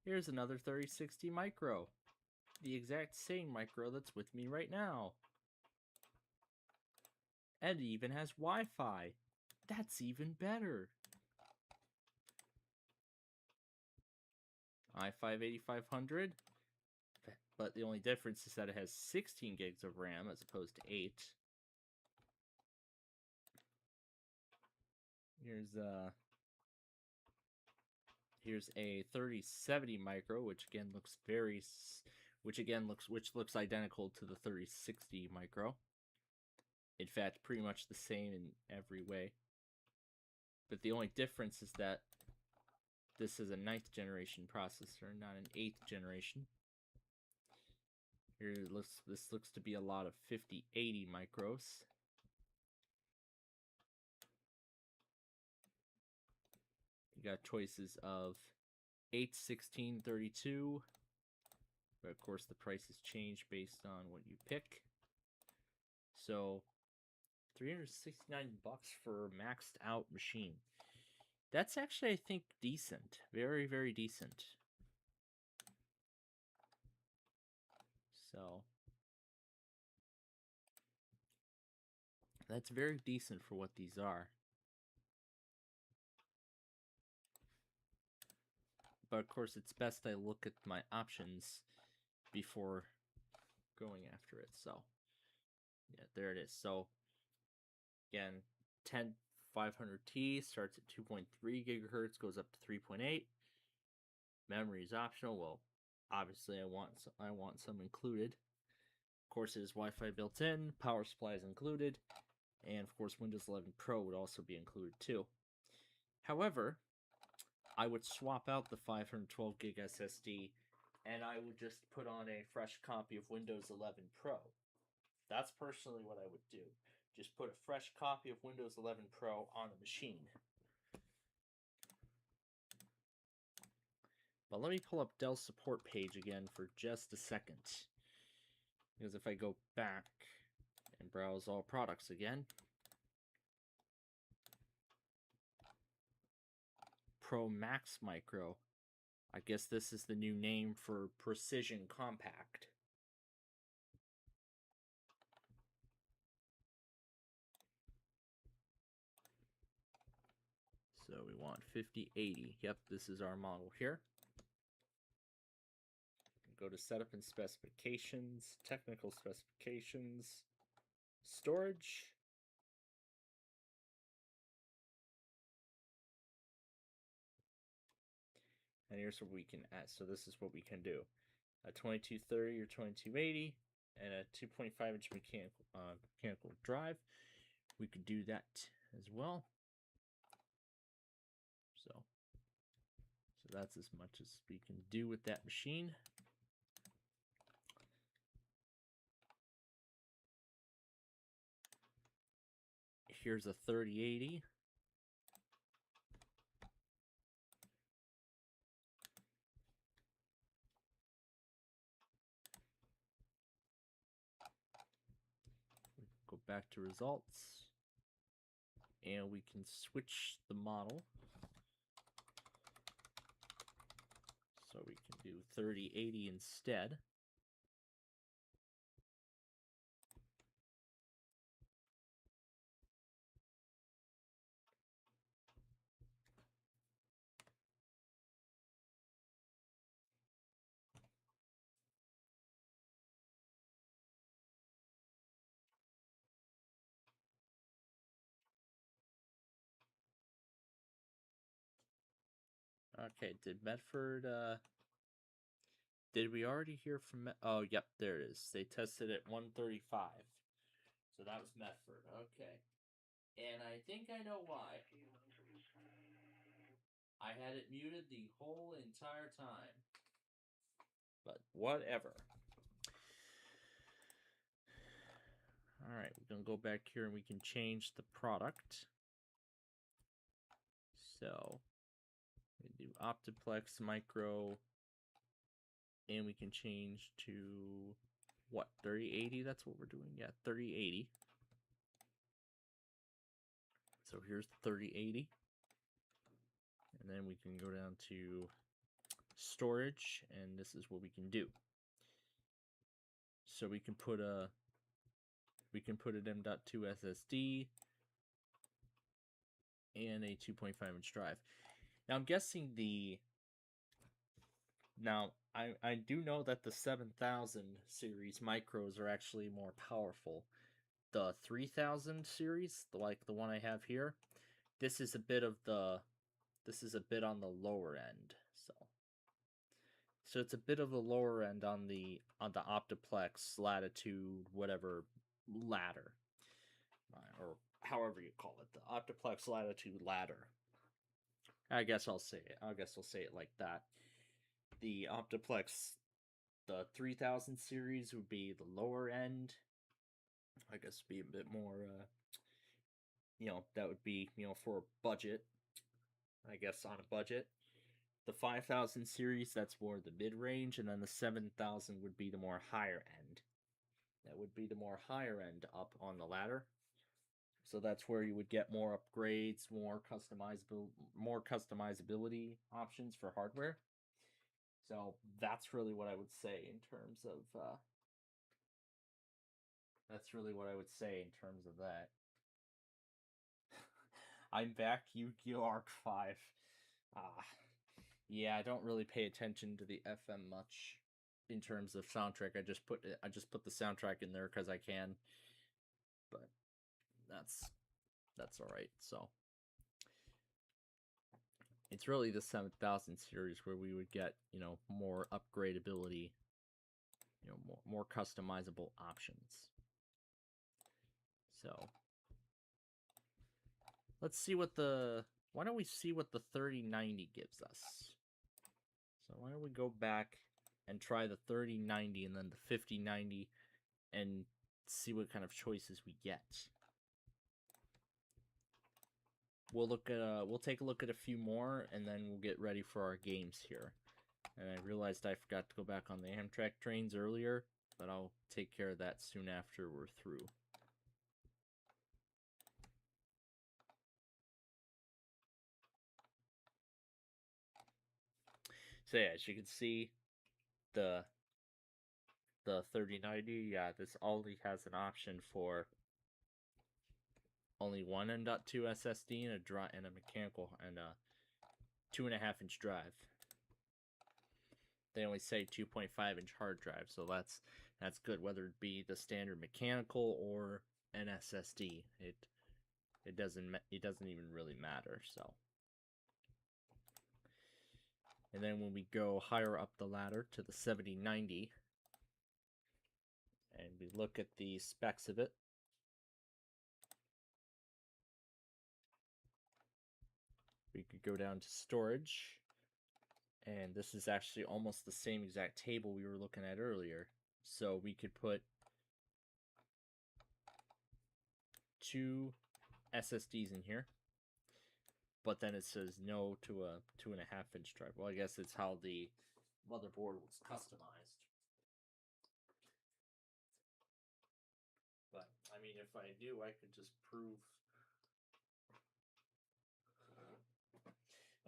Here's another 3060 Micro. The exact same Micro that's with me right now. And it even has Wi-Fi. That's even better. i5 8500. But the only difference is that it has 16 gigs of RAM as opposed to 8. Here's a 3070 Micro, which looks identical to the 3060 Micro. In fact, pretty much the same in every way. But the only difference is that this is a 9th generation processor, not an 8th generation. This looks to be a lot of 5080 Micros. You got choices of 8, 16, 32. But of course the prices change based on what you pick. So $369 for a maxed out machine. That's actually, I think, decent. Very, very decent. So that's very decent for what these are. But of course, it's best I look at my options before going after it. So yeah, there it is. So again, 10500T starts at 2.3 gigahertz, goes up to 3.8. Memory is optional. Well, obviously I want some included. Of course, it is Wi-Fi built in, power supply is included, and of course Windows 11 Pro would also be included too. However, I would swap out the 512 gig SSD and I would just put on a fresh copy of Windows 11 Pro. That's personally what I would do. Just put a fresh copy of Windows 11 Pro on the machine. But let me pull up Dell's support page again for just a second. Because if I go back and browse all products again, Pro Max Micro, I guess this is the new name for Precision Compact. So we want 5080. Yep, this is our model here. Go to Setup and Specifications, Technical Specifications, Storage. And here's what we can add. So this is what we can do. A 2230 or 2280 and a 2.5-inch mechanical drive. We could do that as well. So that's as much as we can do with that machine. Here's a 3080. Go back to results. And we can switch the model. So we can do 3080 instead. Okay, did Medford, did we already hear from oh, yep, there it is. They tested at 135. So that was Medford. Okay. And I think I know why. I had it muted the whole entire time. But whatever. Alright, we're going to go back here and we can change the product. So, we do Optiplex Micro, and we can change to, what, 3080? That's what we're doing. Yeah, 3080. So here's 3080. And then we can go down to storage, and this is what we can do. So we can put an M.2 SSD and a 2.5-inch drive. Now I'm guessing I do know that the 7000 series micros are actually more powerful. The 3000 series, like the one I have here, this is a bit on the lower end. So it's a bit of the lower end on the Optiplex Latitude whatever ladder, or however you call it, the Optiplex Latitude ladder. I guess I'll say it like that. The Optiplex, the 3000 series would be the lower end. I guess be a bit more, that would be, for a budget. I guess on a budget. The 5000 series, that's more the mid-range, and then the 7000 would be the more higher end. That would be the more higher end up on the ladder. So that's where you would get more upgrades, more customizability options for hardware. So that's really what I would say in terms of that. I'm back, Yu-Gi-Oh! Arc 5. Yeah, I don't really pay attention to the FM much in terms of soundtrack. I just put the soundtrack in there because I can. But that's all right. So it's really the 7000 series where we would get, more upgradability, more customizable options. So let's see why don't we see what the 3090 gives us? So why don't we go back and try the 3090 and then the 5090 and see what kind of choices we get. We'll take a look at a few more, and then we'll get ready for our games here. And I realized I forgot to go back on the Amtrak trains earlier, but I'll take care of that soon after we're through. So yeah, as you can see, the 3090, yeah, this only has an option for only one M.2 SSD and a mechanical and a 2.5-inch drive. They only say 2.5-inch hard drive, so that's good. Whether it be the standard mechanical or an SSD, it doesn't even really matter. So. And then when we go higher up the ladder to the 7090, and we look at the specs of it, we could go down to storage, and this is actually almost the same exact table we were looking at earlier. So we could put 2 SSDs in here. But then it says no to a 2.5-inch drive. Well, I guess it's how the motherboard was customized. But, I mean, if I do, I could just prove...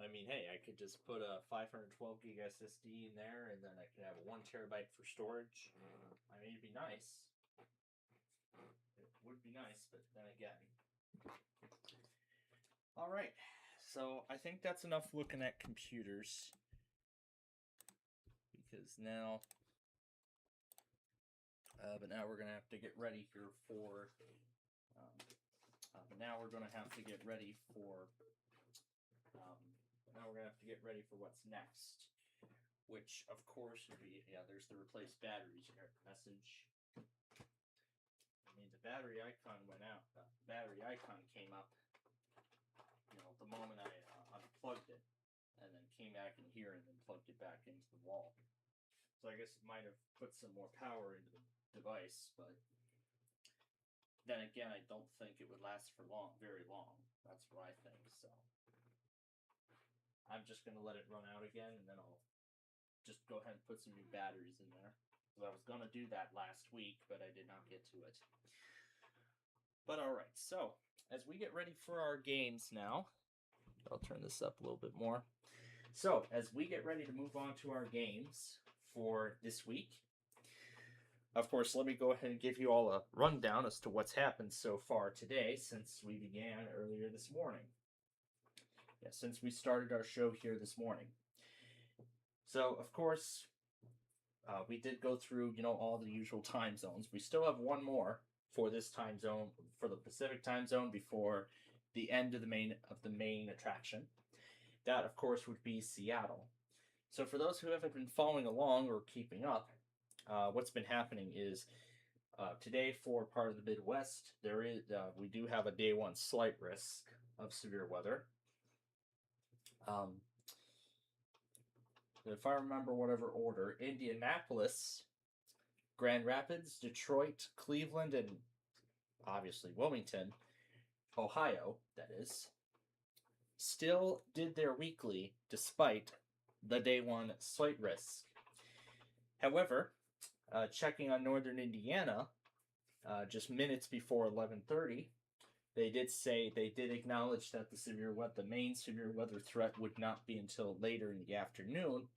I mean, hey, I could just put a 512 gig SSD in there, and then I could have a 1 terabyte for storage. I mean, it'd be nice. It would be nice, but then again... Alright. So I think that's enough looking at computers, because now, but now we're gonna have to get ready here for. now we're gonna have to get ready for what's next. Which, of course, would be, yeah, there's the replace batteries here. Message. I mean, the battery icon went out. The battery icon came up, you know, the moment I unplugged it. And then came back in here and then plugged it back into the wall. So I guess it might have put some more power into the device, but then again, I don't think it would last for very long. That's what I think, so. I'm just gonna let it run out again, and then I'll just go ahead and put some new batteries in there. Because I was gonna do that last week, but I did not get to it. But alright, so, as we get ready for our games now, I'll turn this up a little bit more. So, as we get ready to move on to our games for this week, of course, let me go ahead and give you all a rundown as to what's happened so far today since we began earlier this morning. Yeah, since we started our show here this morning. So, of course, we did go through, you know, all the usual time zones. We still have one more for this time zone, for the Pacific time zone, before the end of the main attraction. That, of course, would be Seattle. So for those who haven't been following along or keeping up, what's been happening is today for part of the Midwest, we do have a day one slight risk of severe weather. If I remember whatever order, Indianapolis, Grand Rapids, Detroit, Cleveland, and obviously Wilmington, Ohio, that is, still did their weekly despite the day one slight risk. However, checking on northern Indiana, just minutes before 11:30, they did acknowledge that the main severe weather threat would not be until later in the afternoon.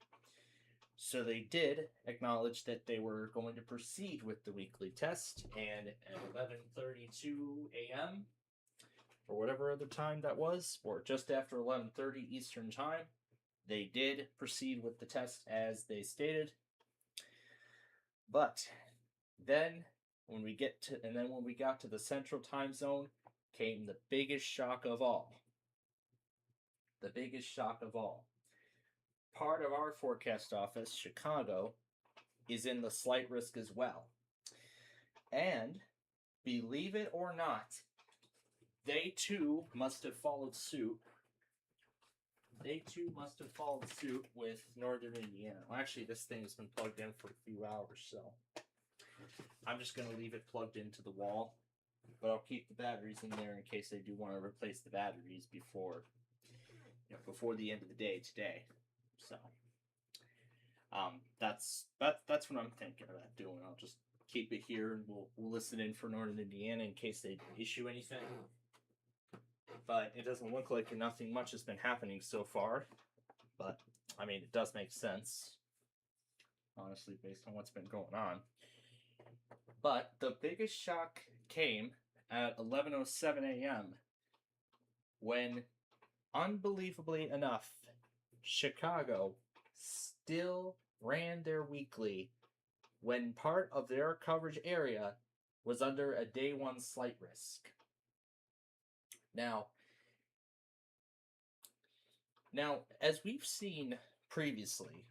So they did acknowledge that they were going to proceed with the weekly test, and at 11:32 a.m., or whatever other time that was, or just after 11:30 Eastern Time, they did proceed with the test as they stated. But then when we got to the Central Time Zone, came the biggest shock of all. The biggest shock of all. Part of our forecast office, Chicago, is in the slight risk as well. And, believe it or not, they too must have followed suit. They too must have followed suit with northern Indiana. Well, actually, this thing has been plugged in for a few hours, so I'm just going to leave it plugged into the wall. But I'll keep the batteries in there in case they do want to replace the batteries before the end of the day today. So that's what I'm thinking about doing. I'll just keep it here, and we'll listen in for northern Indiana in case they issue anything. But it doesn't look like nothing much has been happening so far. But I mean, it does make sense, honestly, based on what's been going on. But the biggest shock came at 11:07 a.m. when, unbelievably enough, Chicago still ran their weekly when part of their coverage area was under a day one slight risk. Now, as we've seen previously,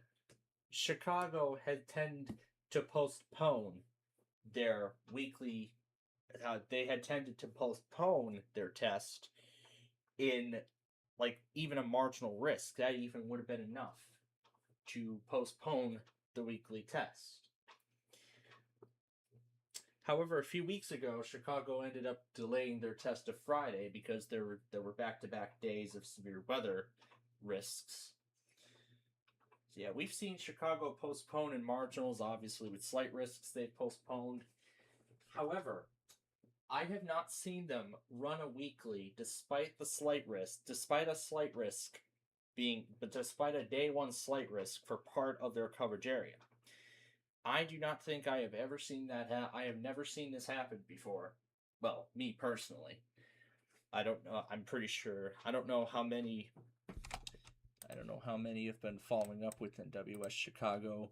Chicago had tended to postpone their weekly, they had tended to postpone their test in, like, even a marginal risk. That even would have been enough to postpone the weekly test. However, a few weeks ago, Chicago ended up delaying their test to Friday because there were back-to-back days of severe weather risks. So yeah, we've seen Chicago postpone in marginals, obviously with slight risks they've postponed. However, I have not seen them run a weekly despite a slight risk despite a day one slight risk for part of their coverage area. I do not think I have ever seen that I have never seen this happen before. Well, me personally. I don't know. I'm pretty sure. I don't know how many have been following up with NWS Chicago,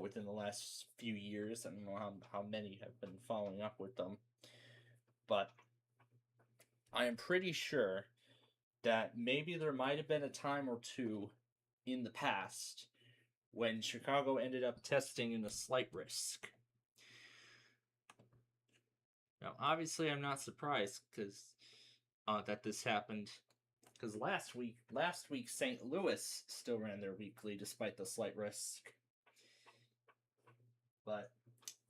within the last few years. I don't know how many have been following up with them. But I am pretty sure that maybe there might have been a time or two in the past when Chicago ended up testing in a slight risk. Now, obviously, I'm not surprised because that this happened. Because last week St. Louis still ran their weekly despite the slight risk. But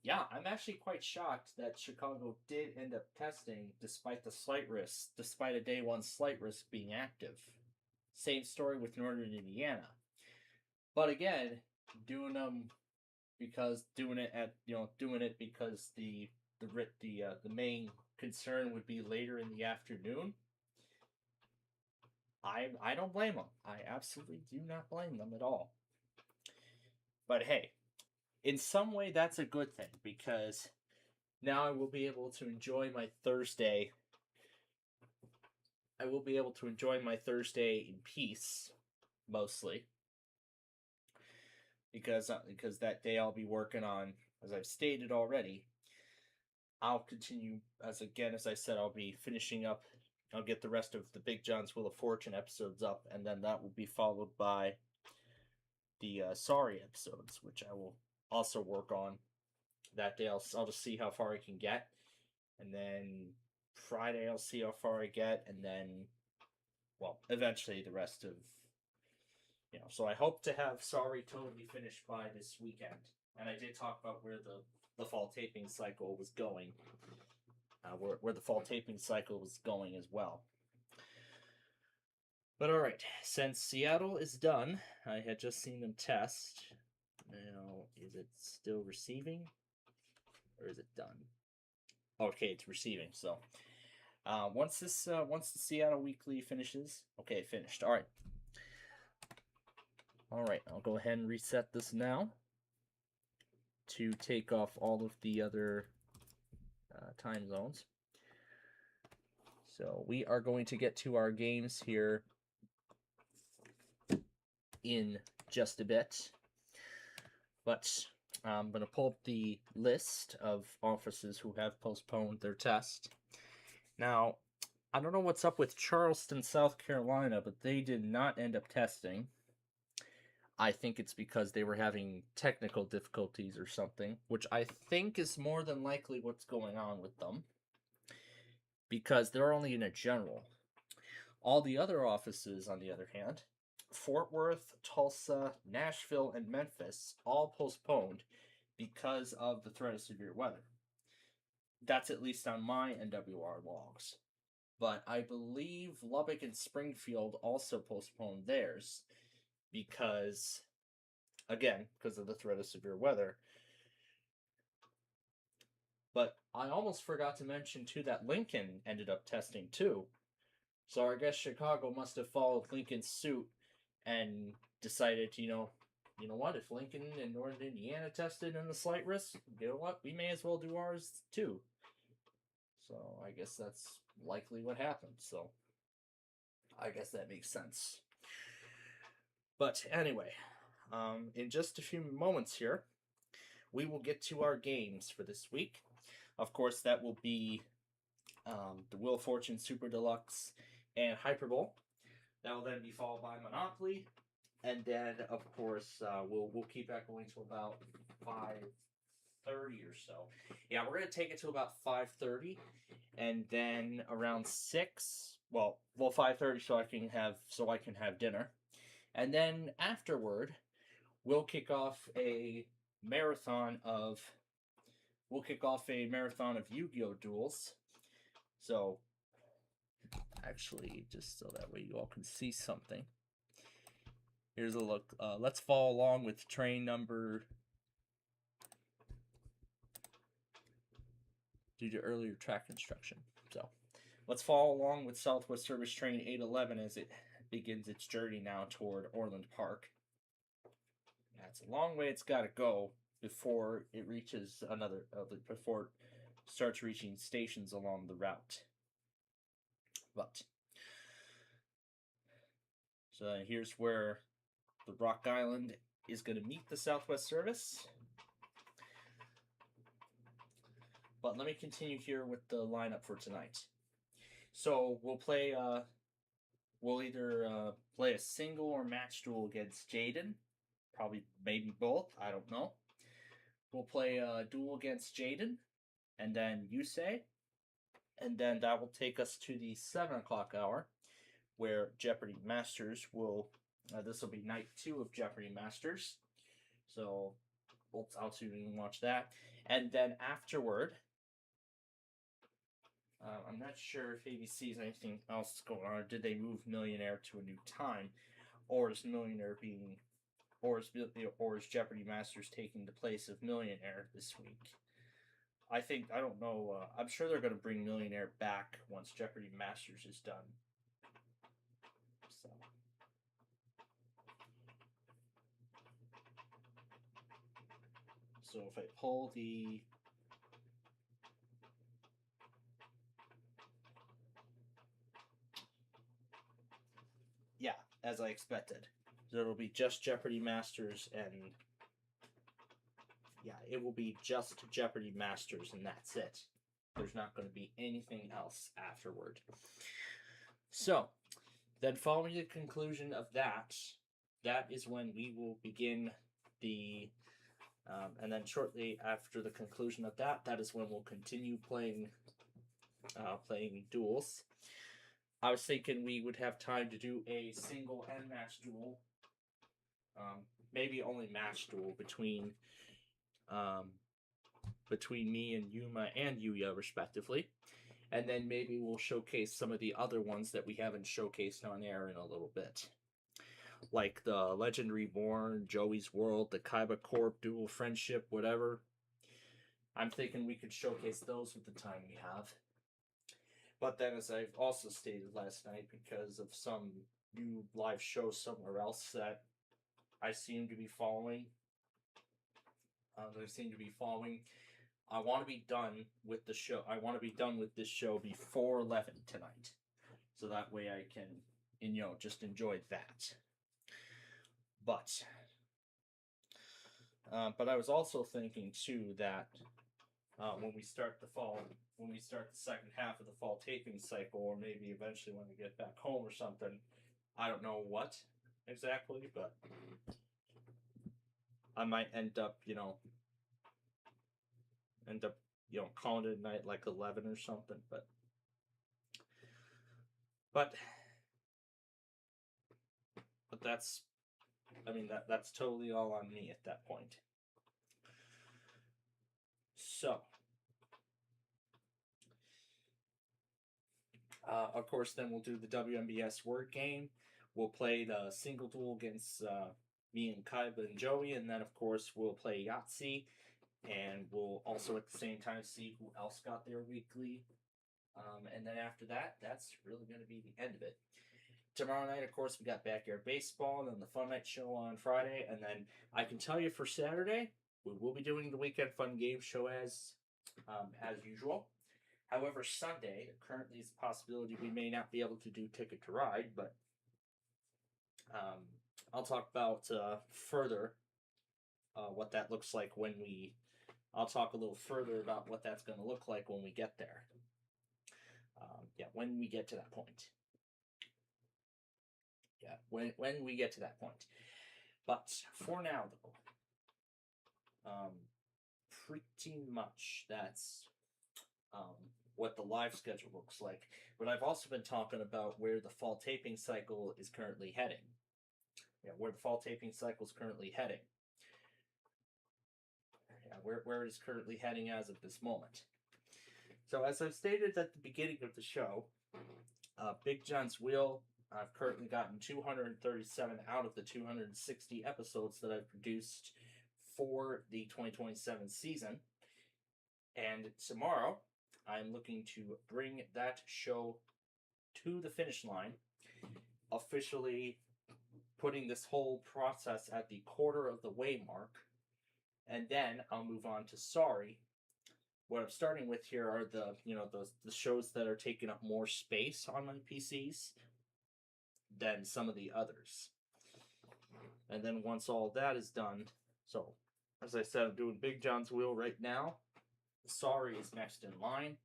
yeah, I'm actually quite shocked that Chicago did end up testing despite the slight risk, despite a day one slight risk being active. Same story with Northern Indiana. But again, doing it because the main concern would be later in the afternoon. I don't blame them. I absolutely do not blame them at all. But hey, in some way that's a good thing because now I will be able to enjoy my Thursday. I will be able to enjoy my Thursday in peace, mostly. Because that day I'll be working on, as I've stated already, I'll continue, as I said, I'll be finishing up. I'll get the rest of the Big John's Wheel of Fortune episodes up, and then that will be followed by the Sorry episodes, which I will also work on that day. I'll just see how far I can get, and then Friday I'll see how far I get, and then, well, eventually the rest of, so I hope to have Sorry totally finished by this weekend. And I did talk about where the fall taping cycle was going. Where the fall taping cycle was going as well. But alright, since Seattle is done, I had just seen them test. Now, is it still receiving? Or is it done? Okay, it's receiving, so. Once the Seattle Weekly finishes. Okay, finished. Alright. Alright, I'll go ahead and reset this now to take off all of the other time zones. So we are going to get to our games here in just a bit. But I'm going to pull up the list of offices who have postponed their test. Now, I don't know what's up with Charleston, South Carolina, but they did not end up testing. I think it's because they were having technical difficulties or something, which I think is more than likely what's going on with them. Because they're only in a general. All the other offices, on the other hand, Fort Worth, Tulsa, Nashville, and Memphis, all postponed because of the threat of severe weather. That's at least on my NWR logs. But I believe Lubbock and Springfield also postponed theirs because, again, because of the threat of severe weather. But I almost forgot to mention, too, that Lincoln ended up testing, too. So I guess Chicago must have followed Lincoln's suit and decided, you know what, if Lincoln and Northern Indiana tested in the slight risk, you know what, we may as well do ours, too. So I guess that's likely what happened. So I guess that makes sense. But anyway, in just a few moments here, we will get to our games for this week. Of course, that will be the Wheel of Fortune Super Deluxe and Hyperbole. That will then be followed by Monopoly. And then, of course, we'll keep that going to about 5:30 or so. Yeah, we're going to take it to about 5:30. And then around 6, well, 5:30 so I can have dinner. And then afterward, we'll kick off a marathon of Yu-Gi-Oh! Duels. So, actually, just so that way you all can see something. Here's a look. Let's follow along with train number... due to earlier track construction. So, let's follow along with Southwest Service Train 811 as it begins its journey now toward Orland Park. That's a long way it's got to go before it reaches before it starts reaching stations along the route. But so here's where the Rock Island is going to meet the Southwest Service. But let me continue here with the lineup for tonight. So we'll play we'll either play a single or match duel against Jaden. Probably, maybe both. I don't know. We'll play a duel against Jaden, and then Yusei. And then that will take us to the 7 o'clock hour, where Jeopardy Masters will. This will be night 2 of Jeopardy Masters. So I'll tune in and watch that. And then afterward, I'm not sure if ABC has anything else going on. Or did they move Millionaire to a new time, or is Millionaire being, or is Jeopardy Masters taking the place of Millionaire this week? I don't know. I'm sure they're going to bring Millionaire back once Jeopardy Masters is done. So if I pull the as I expected. So it'll be just Jeopardy Masters, and it will be just Jeopardy Masters, and that's it. There's not going to be anything else afterward. So, then following the conclusion of that is when we will begin the, and then shortly after the conclusion of that is when we'll continue playing duels. I was thinking we would have time to do a single and match duel. Maybe only match duel between me and Yuma and Yuya, respectively. And then maybe we'll showcase some of the other ones that we haven't showcased on air in a little bit. Like the Legend Reborn, Joey's World, the Kaiba Corp, Dual Friendship, whatever. I'm thinking we could showcase those with the time we have. But then, as I've also stated last night, because of some new live show somewhere else that I seem to be following, I want to be done with the show. I want to be done with this show before 11 tonight, so that way I can, just enjoy that. But I was also thinking too that when we start the second half of the fall taping cycle, or maybe eventually when we get back home or something, I don't know what exactly, but I might end up calling it a night like 11 or something, but that's totally all on me at that point. So, of course, then we'll do the WMBS word game. We'll play the single duel against me and Kaiba and Joey, and then, of course, we'll play Yahtzee, and we'll also at the same time see who else got their weekly. And then after that, that's really going to be the end of it. Tomorrow night, of course, we got Backyard Baseball, and then the Fun Night Show on Friday, and then I can tell you for Saturday, we will be doing the Weekend Fun Game Show as usual. However, Sunday, currently is a possibility we may not be able to do Ticket to Ride, but I'll talk about further what that looks like I'll talk a little further about what that's going to look like when we get there. When we get to that point. When we get to that point. But for now, though, pretty much that's what the live schedule looks like. But I've also been talking about where the fall taping cycle is currently heading. Where the fall taping cycle is currently heading. Where it is currently heading as of this moment. So as I've stated at the beginning of the show, Big John's Wheel, I've currently gotten 237 out of the 260 episodes that I've produced for the 2027 season. And tomorrow, I'm looking to bring that show to the finish line, officially putting this whole process at the quarter of the way mark. And then I'll move on to Sorry. What I'm starting with here are the shows that are taking up more space on my PCs than some of the others. And then once all that is done, so as I said, I'm doing Big John's Wheel right now. Sorry is next in line,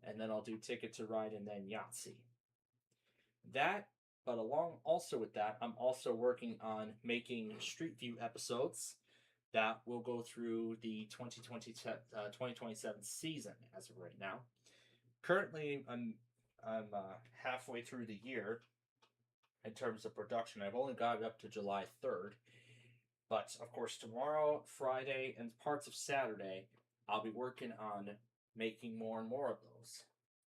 and then I'll do Ticket to Ride and then Yahtzee. That But along also with that, I'm also working on making Street View episodes that will go through the 2027 season as of right now. Currently, I'm halfway through the year in terms of production. I've only got it up to July 3rd. But of course, tomorrow, Friday, and parts of Saturday, I'll be working on making more and more of those.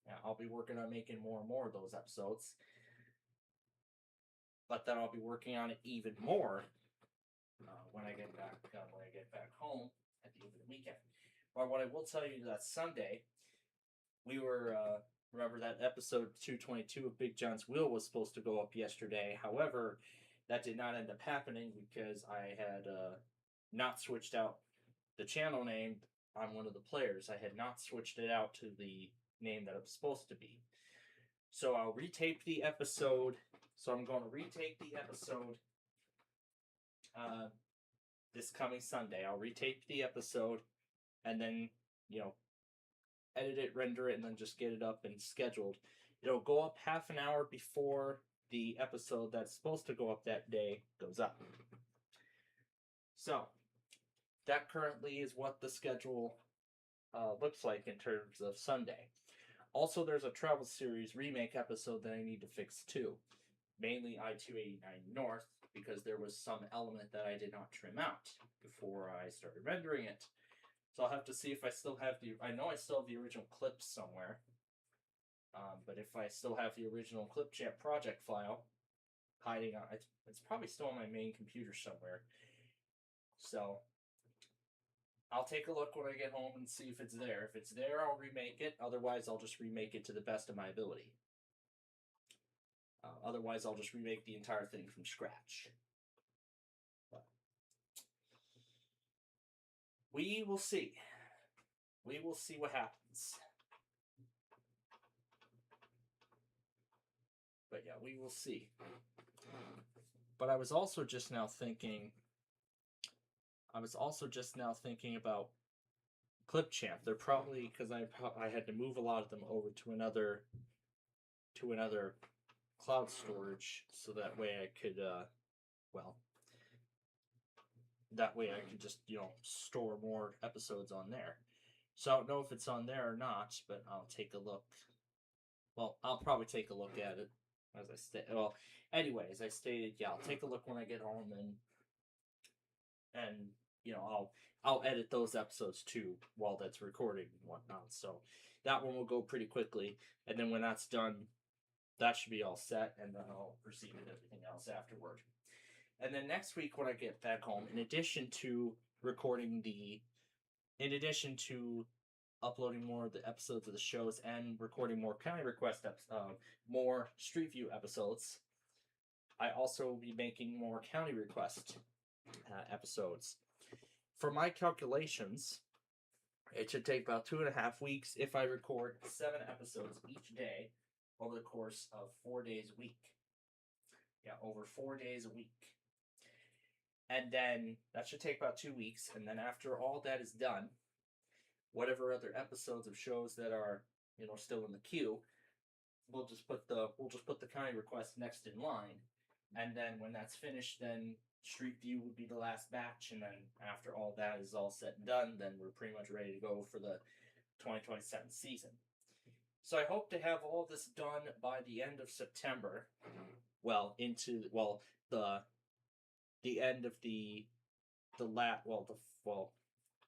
Yeah, I'll be working on making more and more of those episodes. But then I'll be working on it even more when I get back home at the end of the weekend. But what I will tell you that Sunday, we were remember that episode 222 of Big John's Wheel was supposed to go up yesterday. However, that did not end up happening because I had not switched out the channel name on one of the players. I had not switched it out to the name that it was supposed to be. So I'll retape the episode. So I'm going to retake the episode this coming Sunday. I'll retape the episode and then, edit it, render it, and then just get it up and scheduled. It'll go up half an hour before the episode that's supposed to go up that day goes up. So, that currently is what the schedule looks like in terms of Sunday. Also, there's a Travel Series remake episode that I need to fix too. Mainly I-289 North, because there was some element that I did not trim out before I started rendering it. So I'll have to see if I still have I know I still have the original clips somewhere. But if I still have the original Clipchamp project file hiding out, it's probably still on my main computer somewhere. So I'll take a look when I get home and see if it's there. If it's there, I'll remake it. Otherwise, I'll just remake it to the best of my ability. Otherwise, I'll just remake the entire thing from scratch. But we will see. We will see what happens. But yeah, we will see. But I was also just now thinking about Clipchamp. They're probably, because I had to move a lot of them over to another cloud storage, so that way I could just store more episodes on there. So I don't know if it's on there or not, but I'll take a look. Well, I'll probably take a look at it as I as I stated, yeah, I'll take a look when I get home, and I'll edit those episodes too while that's recording and whatnot. So that one will go pretty quickly, and then when that's done, that should be all set, and then I'll proceed with everything else afterward. And then next week when I get back home, in addition to uploading more of the episodes of the shows and recording more county request more Street View episodes, I also will be making more county request episodes. For my calculations, it should take about 2.5 weeks if I record 7 episodes each day over the course of 4 days a week. Yeah, over 4 days a week. And then that should take about 2 weeks, and then after all that is done, whatever other episodes of shows that are, still in the queue, we'll just put the county request next in line, and then when that's finished, then Street View would be the last batch, and then after all that is all said and done, then we're pretty much ready to go for the 2027 season. So I hope to have all this done by the end of September. The end of the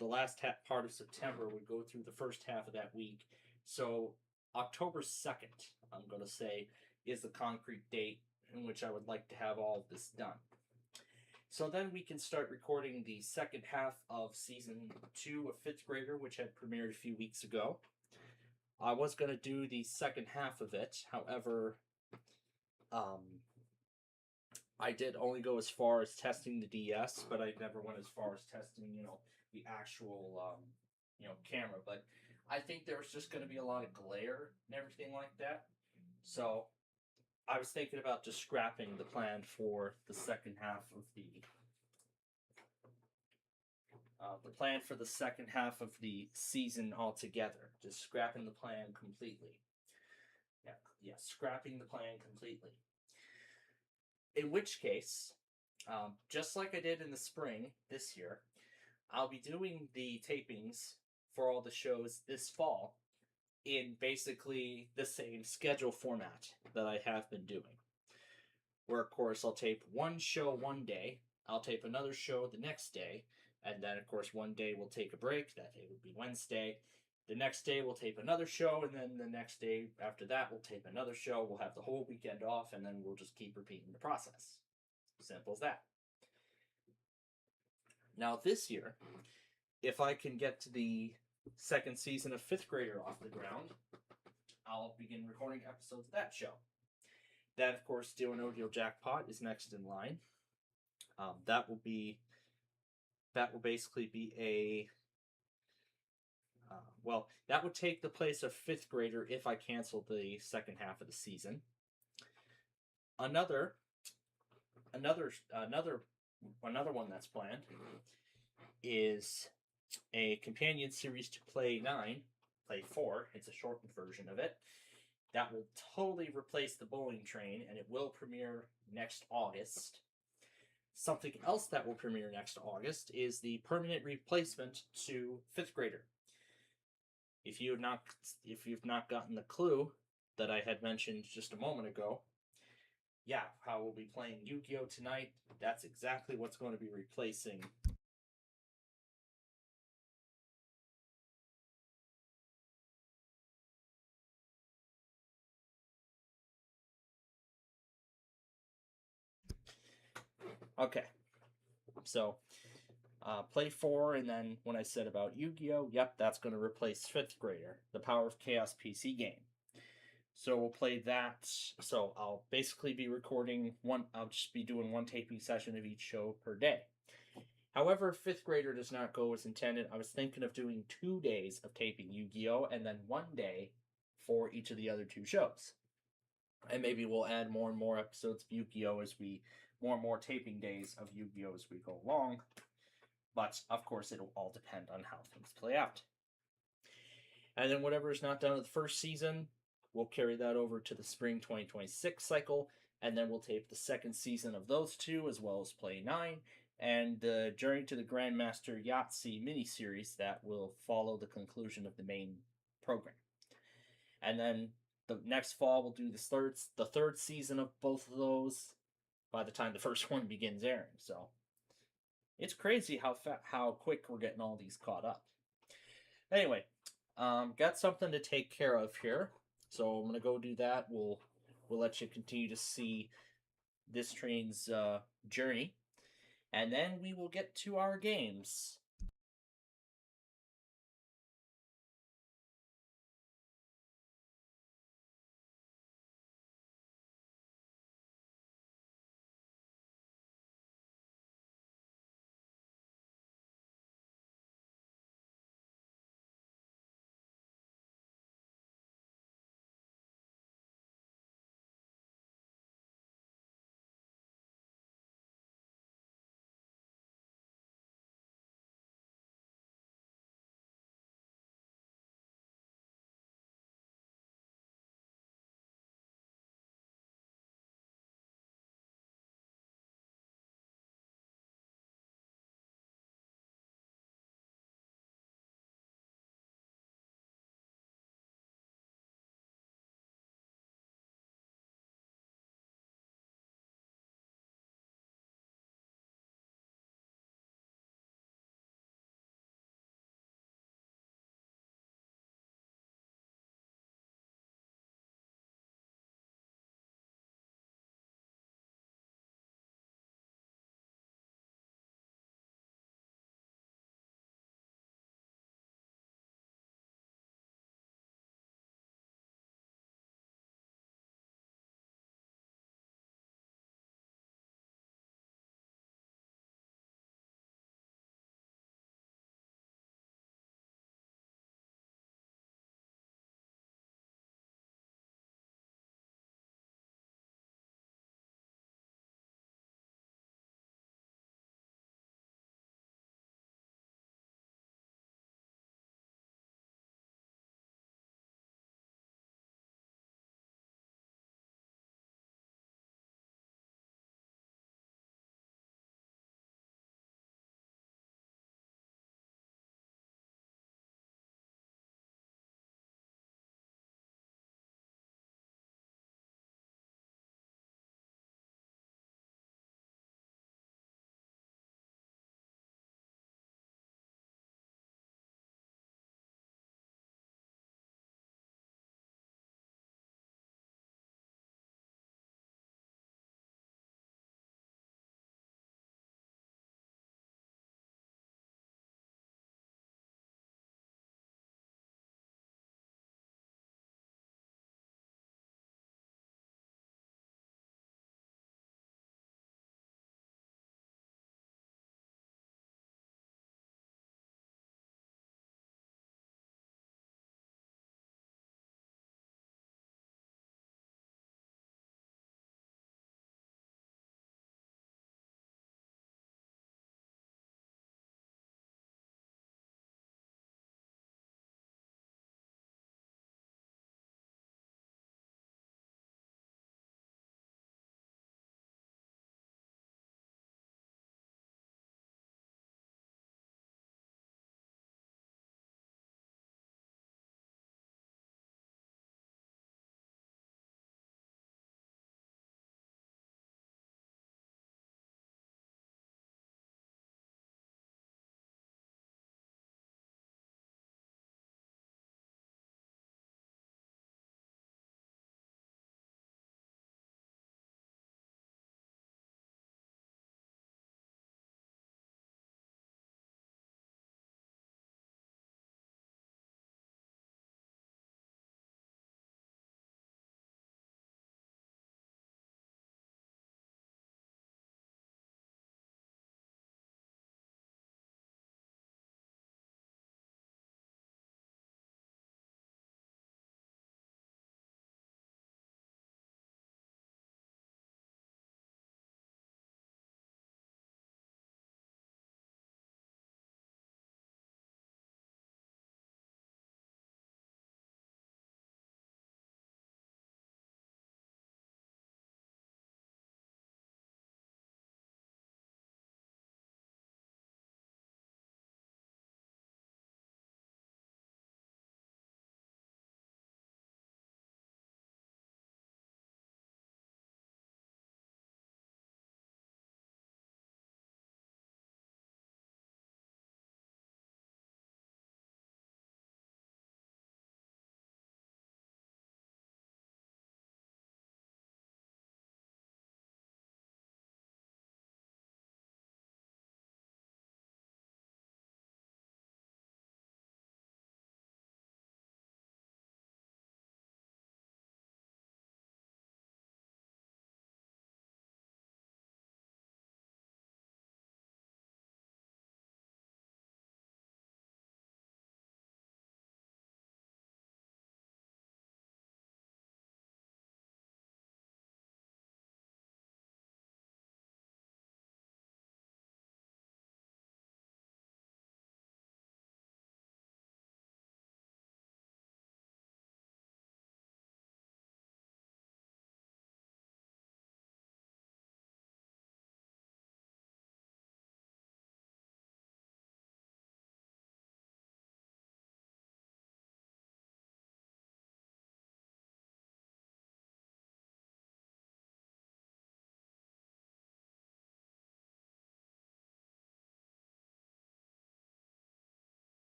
last part of September would go through the first half of that week. So October 2nd, I'm going to say, is the concrete date in which I would like to have all of this done. So then we can start recording the second half of Season 2 of 5th Grader, which had premiered a few weeks ago. I was going to do the second half of it, however, I did only go as far as testing the DS, but I never went as far as testing, the actual, camera. But I think there was just going to be a lot of glare and everything like that. So I was thinking about just scrapping the plan for the second half of the season altogether. Just scrapping the plan completely. Yeah, scrapping the plan completely. In which case, just like I did in the spring this year, I'll be doing the tapings for all the shows this fall in basically the same schedule format that I have been doing. Where, of course, I'll tape one show one day, I'll tape another show the next day, and then, of course, one day we'll take a break. That day would be Wednesday. The next day we'll tape another show, and then the next day after that we'll tape another show. We'll have the whole weekend off, and then we'll just keep repeating the process. Simple as that. Now this year, if I can get to the second season of Fifth Grader off the ground, I'll begin recording episodes of that show. That, of course, Deal or No Deal Jackpot is next in line. That will basically be a that would take the place of Fifth Grader if I cancel the second half of the season. Another one that's planned is a companion series to Play 4. It's a shortened version of it. That will totally replace the Bowling Train, and it will premiere next August. Something else that will premiere next August is the permanent replacement to Fifth Grader. If you've not gotten the clue that I had mentioned just a moment ago, yeah, how we'll be playing Yu-Gi-Oh! Tonight, that's exactly what's going to be replacing. Okay, so Play 4, and then when I said about Yu-Gi-Oh!, yep, that's going to replace Fifth Grader, the Power of Chaos PC game. So we'll play that. So I'll basically be recording I'll just be doing one taping session of each show per day. However, Fifth Grader does not go as intended. I was thinking of doing 2 days of taping Yu-Gi-Oh! And then 1 day for each of the other 2 shows. And maybe we'll add more and more episodes of Yu-Gi-Oh! More and more taping days of Yu-Gi-Oh! As we go along. But, of course, it'll all depend on how things play out. And then whatever is not done with the first season, we'll carry that over to the spring 2026 cycle, and then we'll tape the second season of those 2, as well as Play 9, and the Journey to the Grandmaster Yahtzee miniseries that will follow the conclusion of the main program. And then the next fall, we'll do the third season of both of those by the time the first one begins airing. So it's crazy how quick we're getting all these caught up. Anyway, got something to take care of here, so I'm gonna go do that. We'll let you continue to see this train's journey, and then we will get to our games.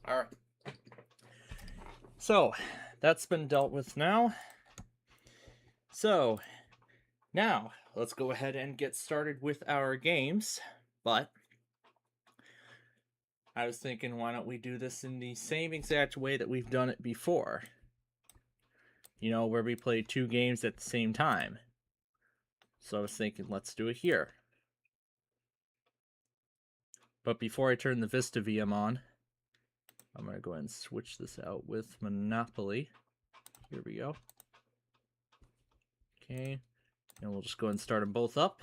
Alright. So, that's been dealt with now. So, now, let's go ahead and get started with our games. But, I was thinking, why don't we do this in the same exact way that we've done it before? You know, where we play 2 games at the same time. So I was thinking, let's do it here. But before I turn the Vista VM on, I'm going to go ahead and switch this out with Monopoly. Here we go. Okay, and we'll just go ahead and start them both up.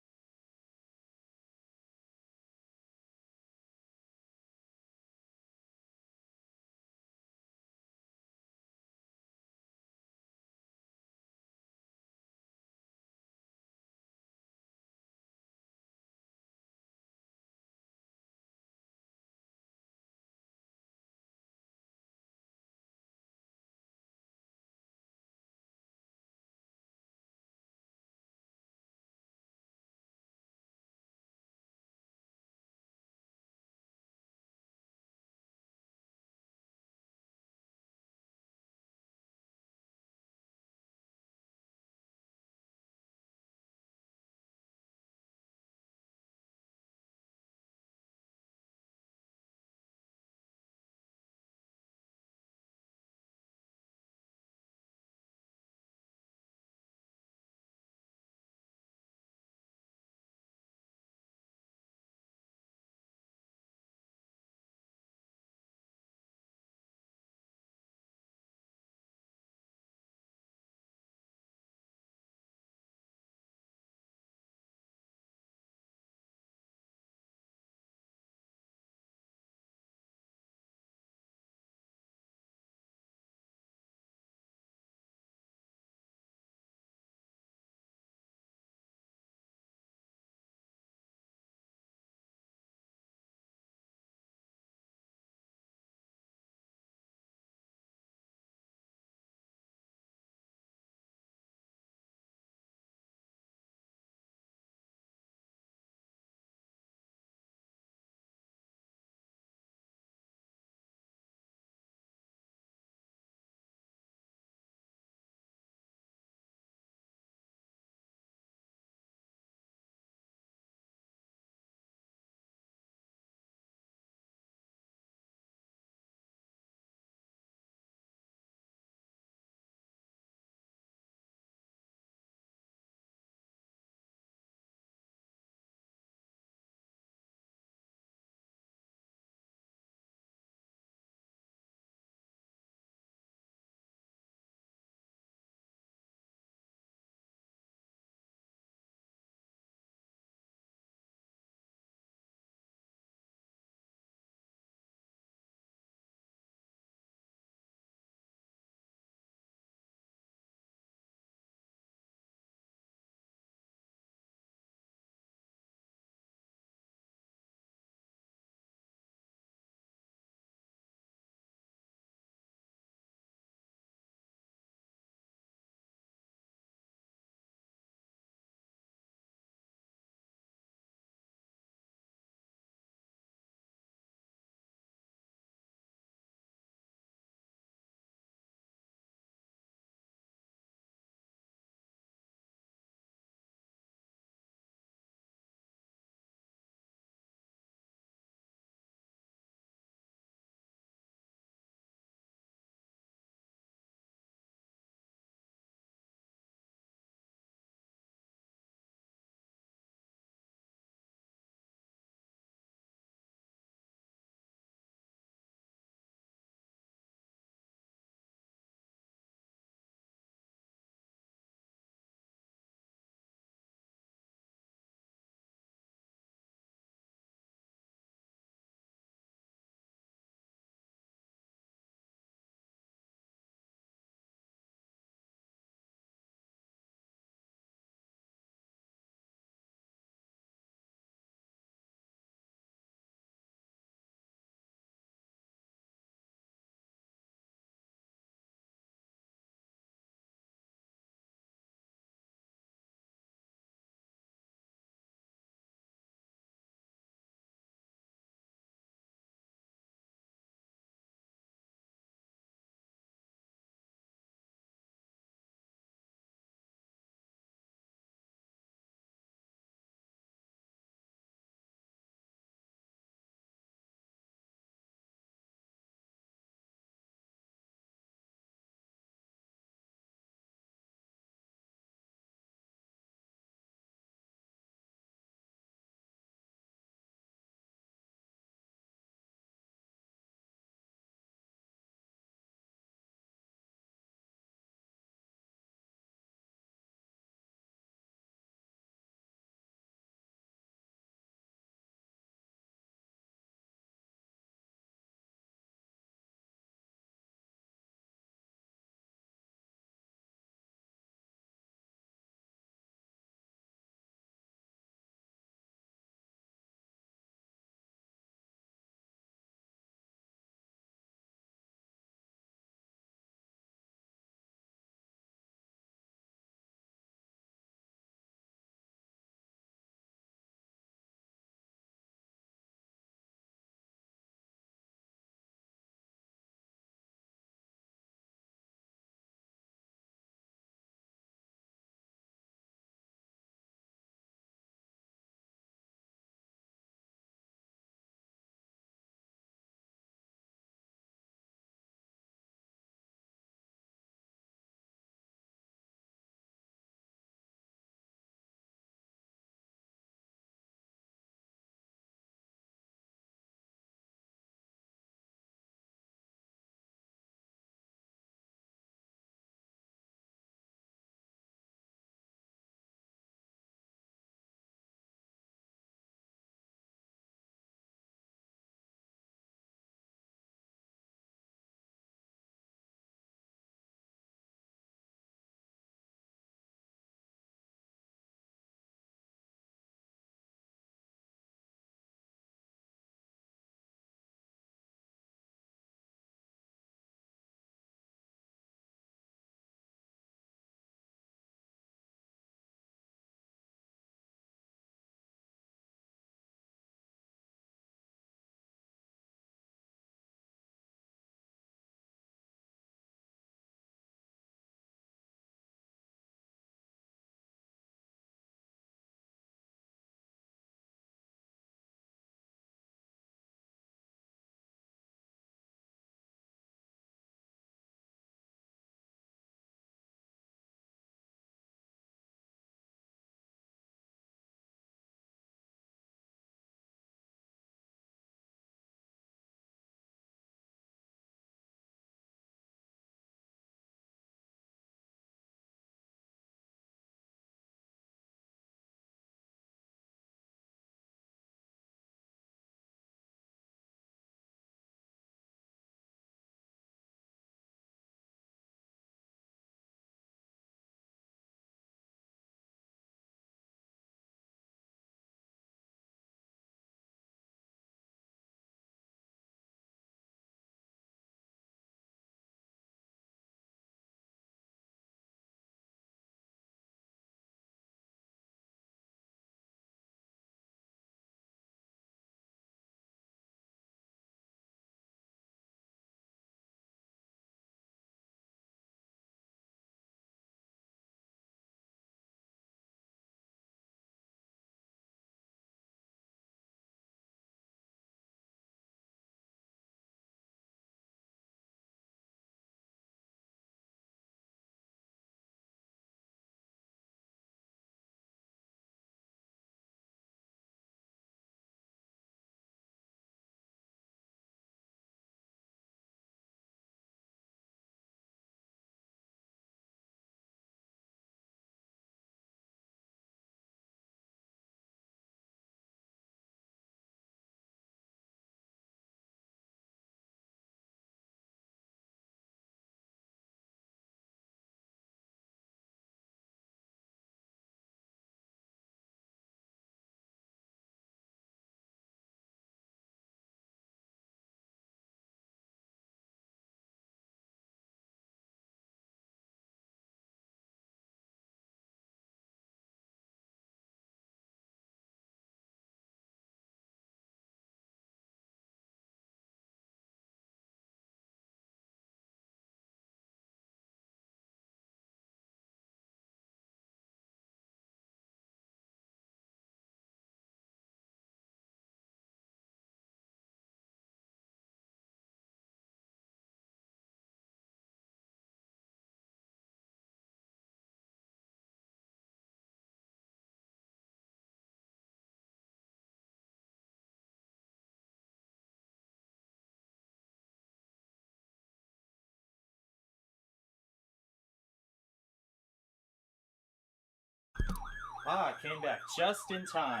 Ah, came back just in time.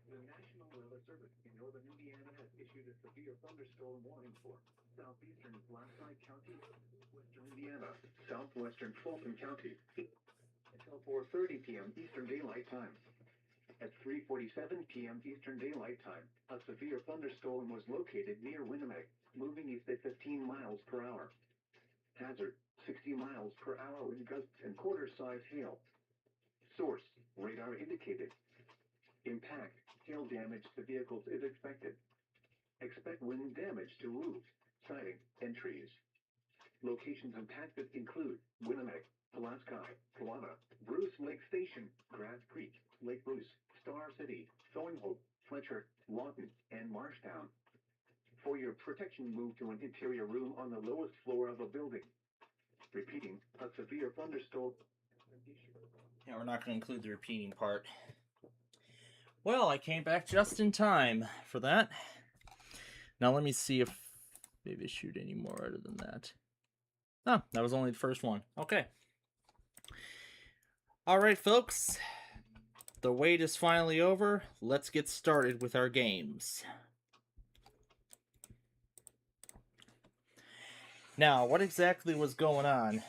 The National Weather Service in northern Indiana has issued a severe thunderstorm warning for southeastern Blasky County, western Indiana, southwestern Fulton County, until 4:30 p.m. Eastern Daylight Time. At 3:47 p.m. Eastern Daylight Time, a severe thunderstorm was located near Winnipeg, moving east at 15 miles per hour. Hazard, 60 miles per hour wind gusts and quarter-size hail. Source, radar indicated. Impact, hail damage to vehicles is expected. Expect wind damage to roofs, siding, and trees. Locations impacted include Winnipeg, Pulaski, Kelowna, Bruce Lake Station, Grass Creek, Lake Bruce, Star City, Thornhope, Fletcher, Lawton, and Marshtown. For your protection, move to an interior room on the lowest floor of a building. Repeating, a severe thunderstorm. Yeah, we're not going to include the repeating part. Well, I came back just in time for that. Now let me see if maybe I shoot any more other than that. Oh, that was only the first one. Okay. All right, folks. The wait is finally over. Let's get started with our games. Now, what exactly was going on,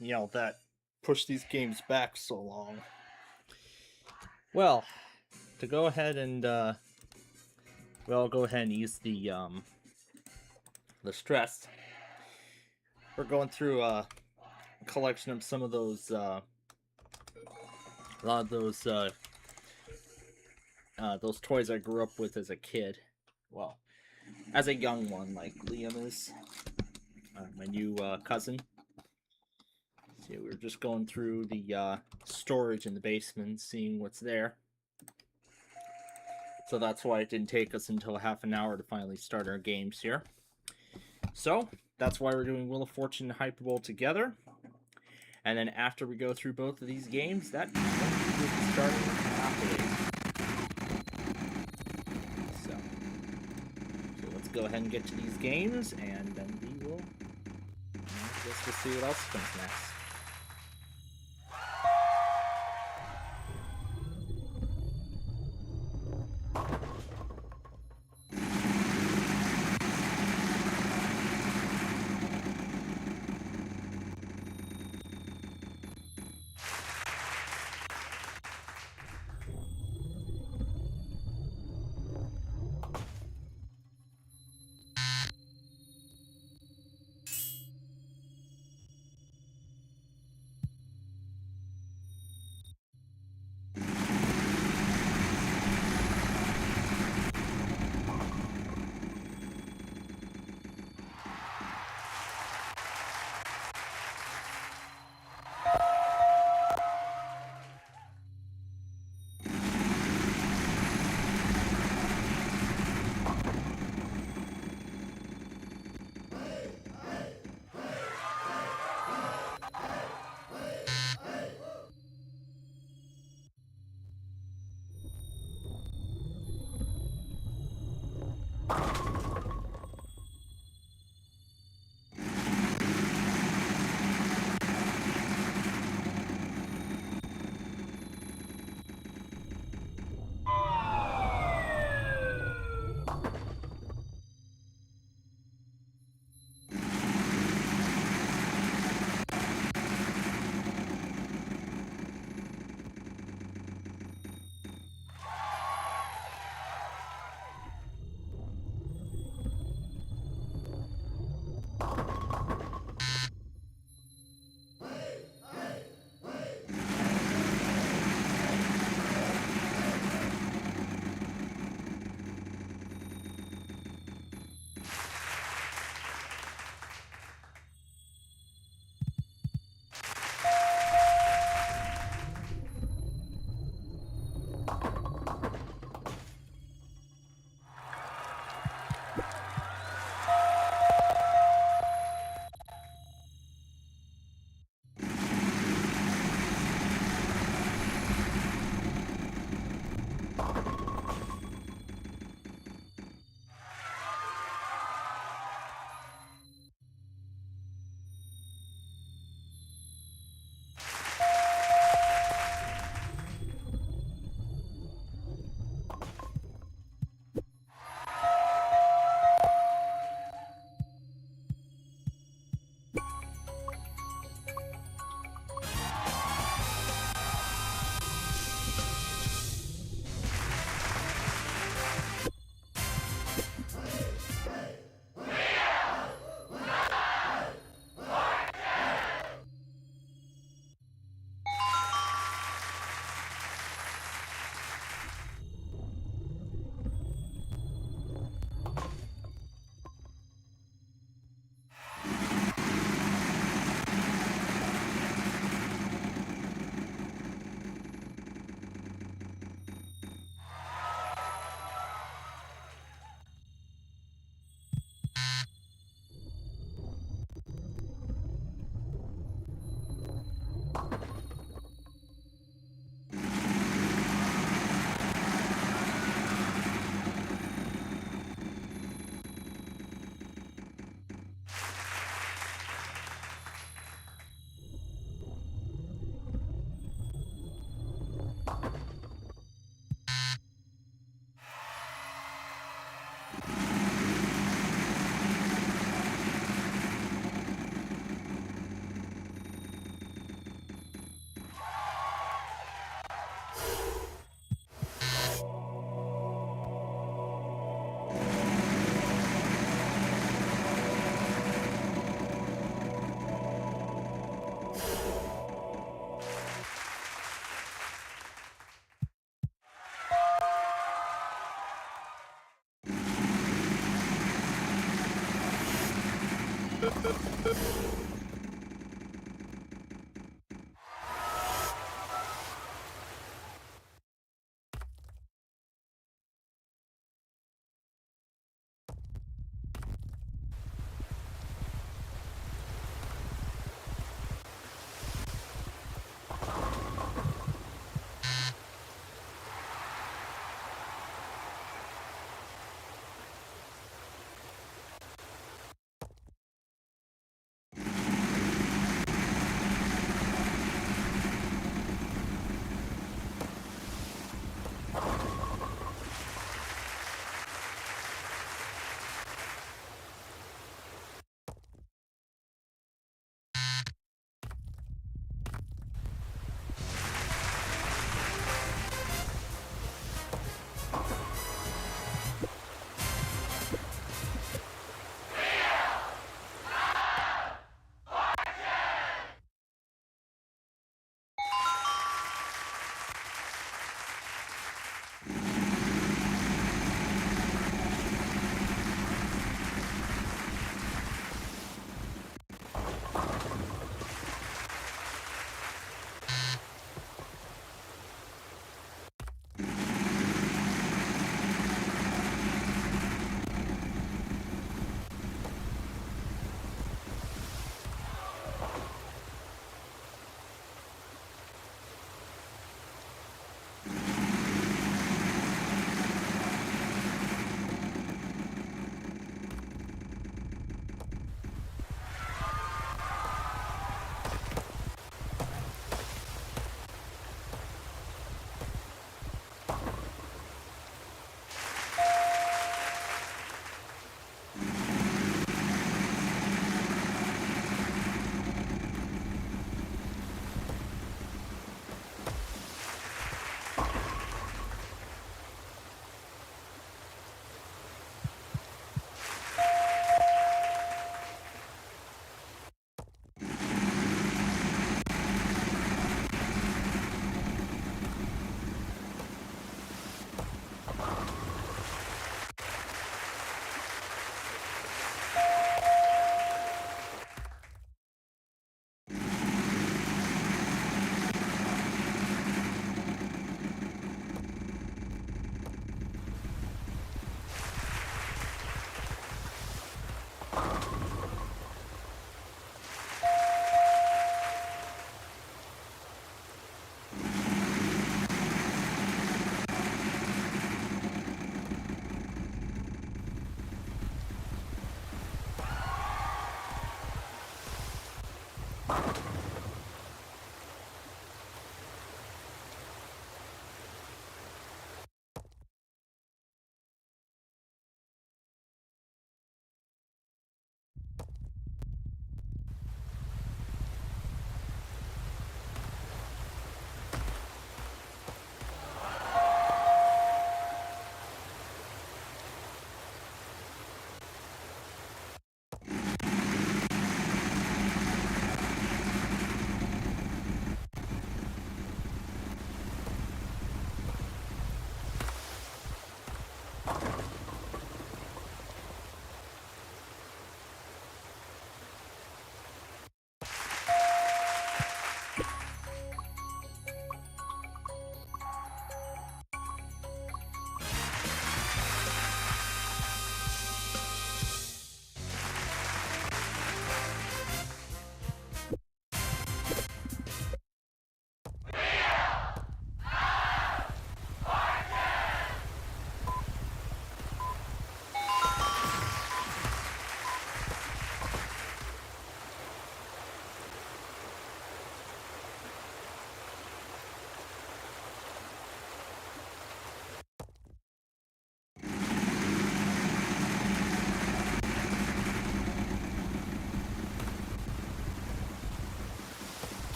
that pushed these games back so long? Well, to go ahead and, go ahead and ease the stress. We're going through a collection of some of those, a lot of those toys I grew up with as a kid. Well, as a young one, like Liam is, my new cousin. So we were just going through the storage in the basement, seeing what's there. So that's why it didn't take us until half an hour to finally start our games here. So that's why we're doing Wheel of Fortune and Hyperbowl together. And then after we go through both of these games, that will be starting happily. So let's go ahead and get to these games, and then we will we'll see what else comes next.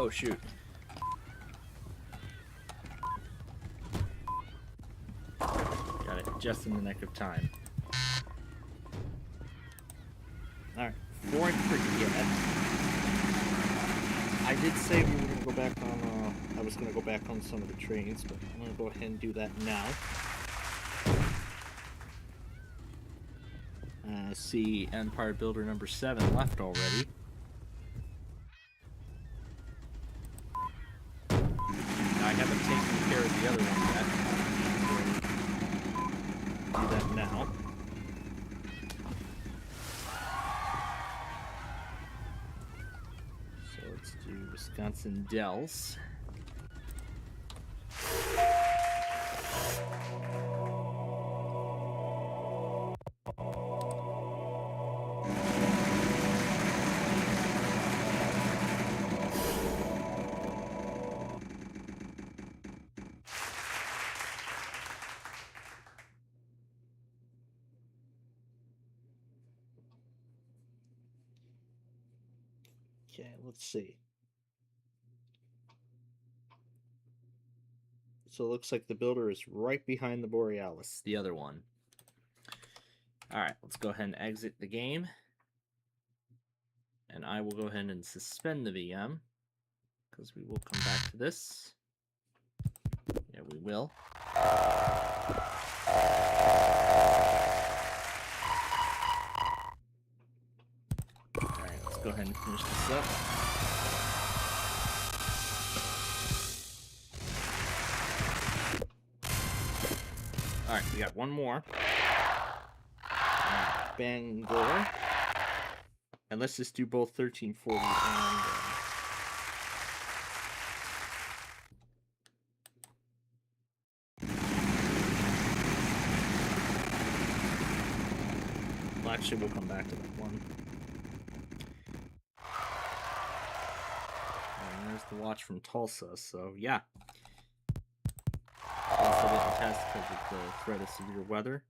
Oh, shoot. Got it just in the nick of time. Alright, before I forget, I did say we were going to go back on, I was going to go back on some of the trains, but I'm going to go ahead and do that now. See Empire Builder number 7 left already. Now, I haven't taken care of the other one yet. Do that now. So let's do Wisconsin Dells. Okay, let's see. So it looks like the builder is right behind the Borealis, the other one. Alright, let's go ahead and exit the game. And I will go ahead and suspend the VM, because we will come back to this. Yeah, we will. Alright, let's go ahead and finish this up. Alright, we got one more. Bangor. And let's just do both 1340 and... well, actually, we'll come back to that one. And there's the watch from Tulsa, so yeah. Also didn't test because of the threat of severe weather.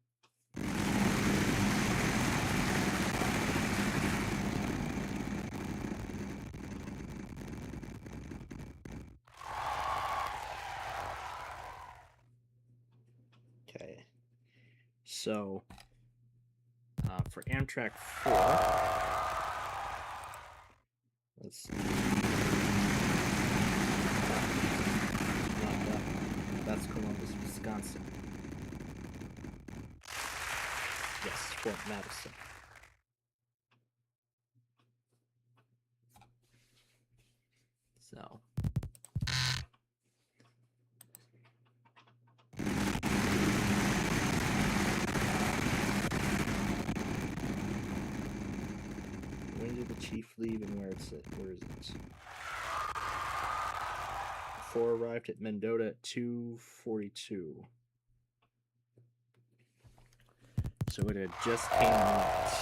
Okay. So, for Amtrak 4, let's see. That's Columbus, Wisconsin. Yes, Fort Madison. So. When did the chief leave and where is it? 4 arrived at Mendota at 2:42. So it had just came out.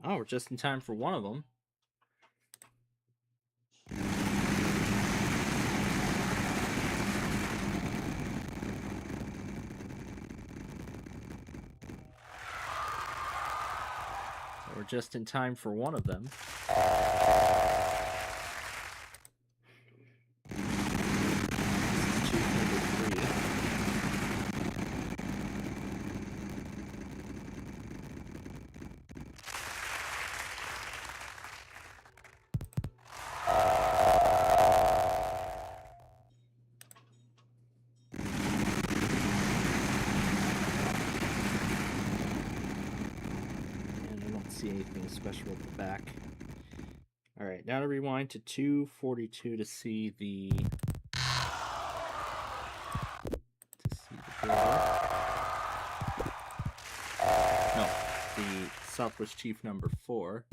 Oh, we're just in time for one of them. We're just in time for one of them. This is chief number 3. See anything special at the back. All right, now to rewind to 2:42 to see the no, the Southwest Chief number 4.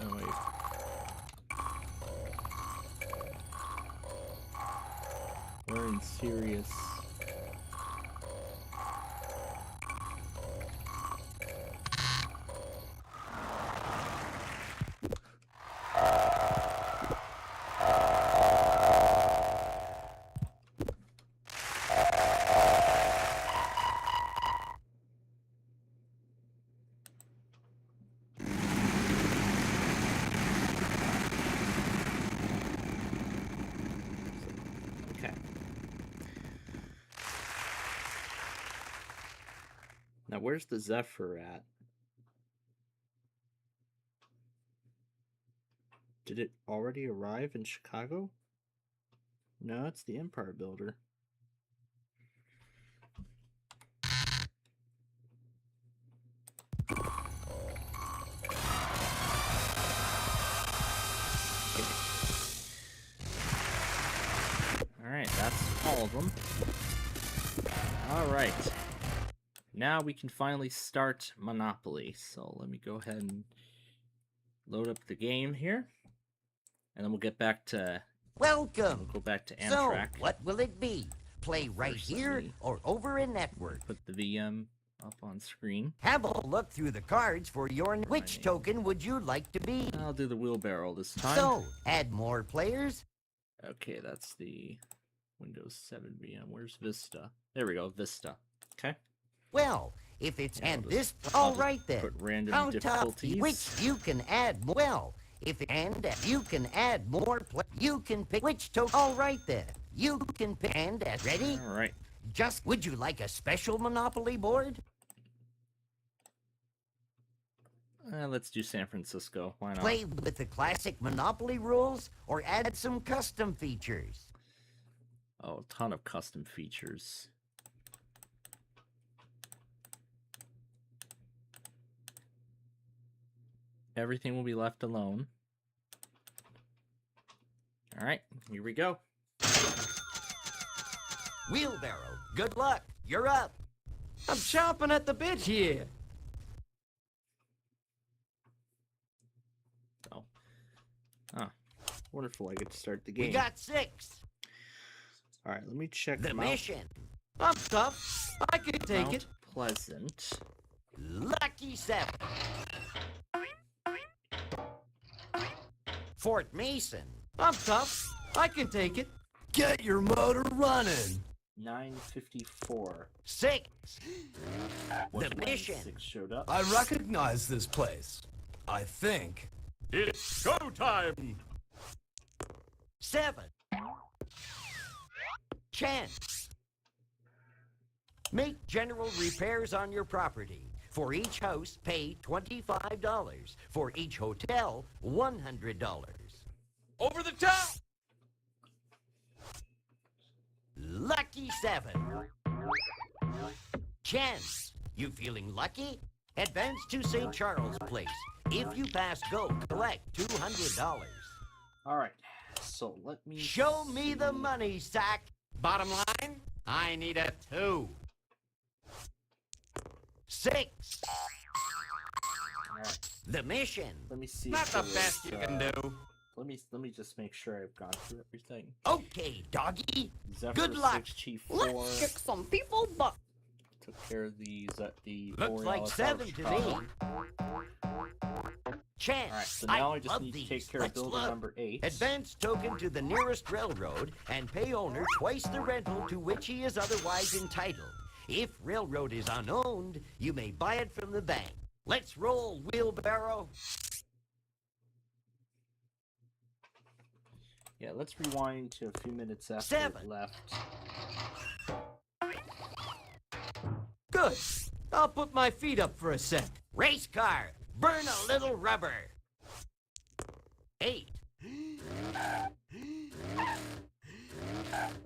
Oh wait. We're in serious. Now, where's the Zephyr at? Did it already arrive in Chicago? No, it's the Empire Builder. Alright, that's all of them. Alright. Now we can finally start Monopoly. So let me go ahead and load up the game here. And then we'll get back to... Welcome! We'll go back to Amtrak. So, what will it be? Play right here or over in network? Put the VM up on screen. Have a look through the cards for your... Which token would you like to be? I'll do the wheelbarrow this time. So, add more players? Okay, that's the Windows 7 VM. Where's Vista? There we go, Vista. Okay. Well, if it's Yeah, and I'll this... just All right then. put random How tough? difficulties. Which you can add... Well, if you can add more... You can pick... Which token... All right then. You can pick... And ready? All right. Just... Would you like a special Monopoly board? Let's do San Francisco. Why not? Play with the classic Monopoly rules or add some custom features? Oh, a ton of custom features. Everything will be left alone. All right, here we go. Wheelbarrow, good luck. You're up. I'm chomping at the bit here. Oh. Ah, wonderful. I get to start the game. We got 6. All right, let me check The Mount, mission. I'm tough. I can take Mount it. Pleasant. Lucky 7. Fort Mason. I'm tough. I can take it. Get your motor running. 954. 6. What's The my mission. 6 showed up. I recognize this place. I think. It's go time! 7. Chance. Make general repairs on your property. For each house, pay $25. For each hotel, $100. Over the top! Lucky 7. Chance. You feeling lucky? Advance to St. Charles Place. If you pass go, collect $200. All right, so let me Show me the money, Sack. Bottom line, I need a 2. 6. All right, The mission. let me see. Not if the there best is, you can do. Let me just make sure I've gone through everything. Okay, doggy. Zephyr Good luck. 6G4 Let's kick some people butt. took care of these at the Looks Borealis like out of 7 to me. Chicago. Chance. All right, so now I just love need to these. take care of Let's building look. number 8. Advance token to the nearest railroad and pay owner twice the rental to which he is otherwise entitled. If railroad is unowned, you may buy it from the bank. Let's roll, wheelbarrow. Yeah, let's rewind to a few minutes after 7. it left. Good. I'll put my feet up for a sec. Race car. Burn a little rubber. 8.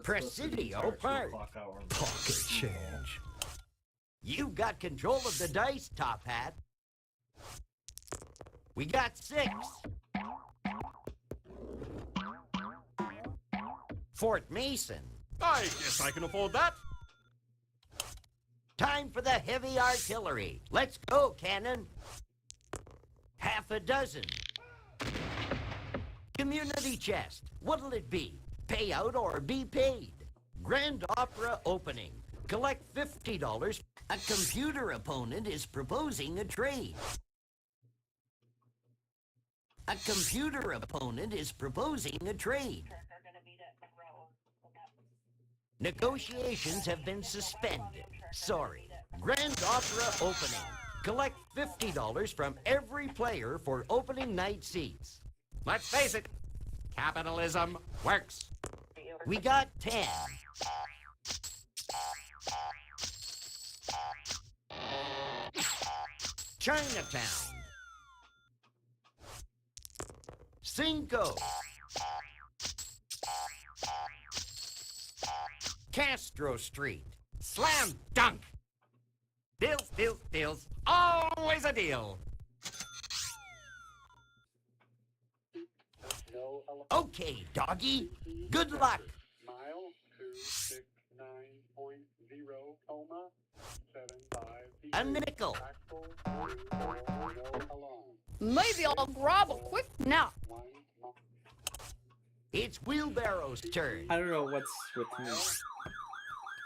Presidio Park. Pocket change. You got control of the dice, Top Hat. We got 6. Fort Mason. I guess I can afford that. Time for the heavy artillery. Let's go, cannon. Half a dozen. Community chest. What'll it be? Pay out or be paid? Grand Opera opening. Collect $50. A computer opponent is proposing a trade. A computer opponent is proposing a trade. Negotiations have been suspended. Sorry. Grand Opera opening. Collect $50 from every player for opening night seats. Let's face it, capitalism works. We got 10. Chinatown. Cinco. Castro Street. Slam dunk. Deals, deals, deals. Always a deal. Okay, doggy. Good luck. Mile 269.0, coma 75. A nickel. Maybe I'll grab a quick nap. It's Wheelbarrow's turn. I don't know what's with me.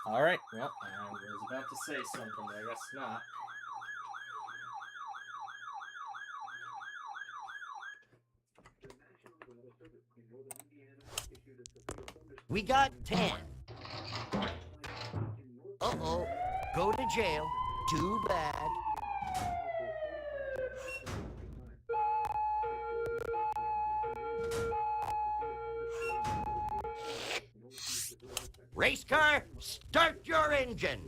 Alright, well, I was about to say something, but I guess not. We got 10. Uh-oh. Go to jail. Too bad. Race car, start your engine.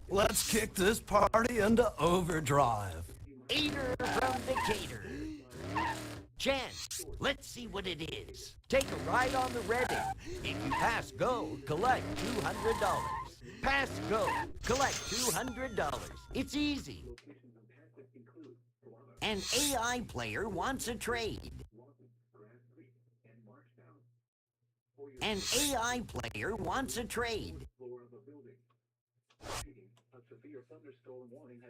Let's kick this party into overdrive. Eater from Decatur. Chance, let's see what it is. Take a ride on the Redding. If you pass go, collect $200. Pass go, collect $200. It's easy. An AI player wants a trade. An AI player wants a trade.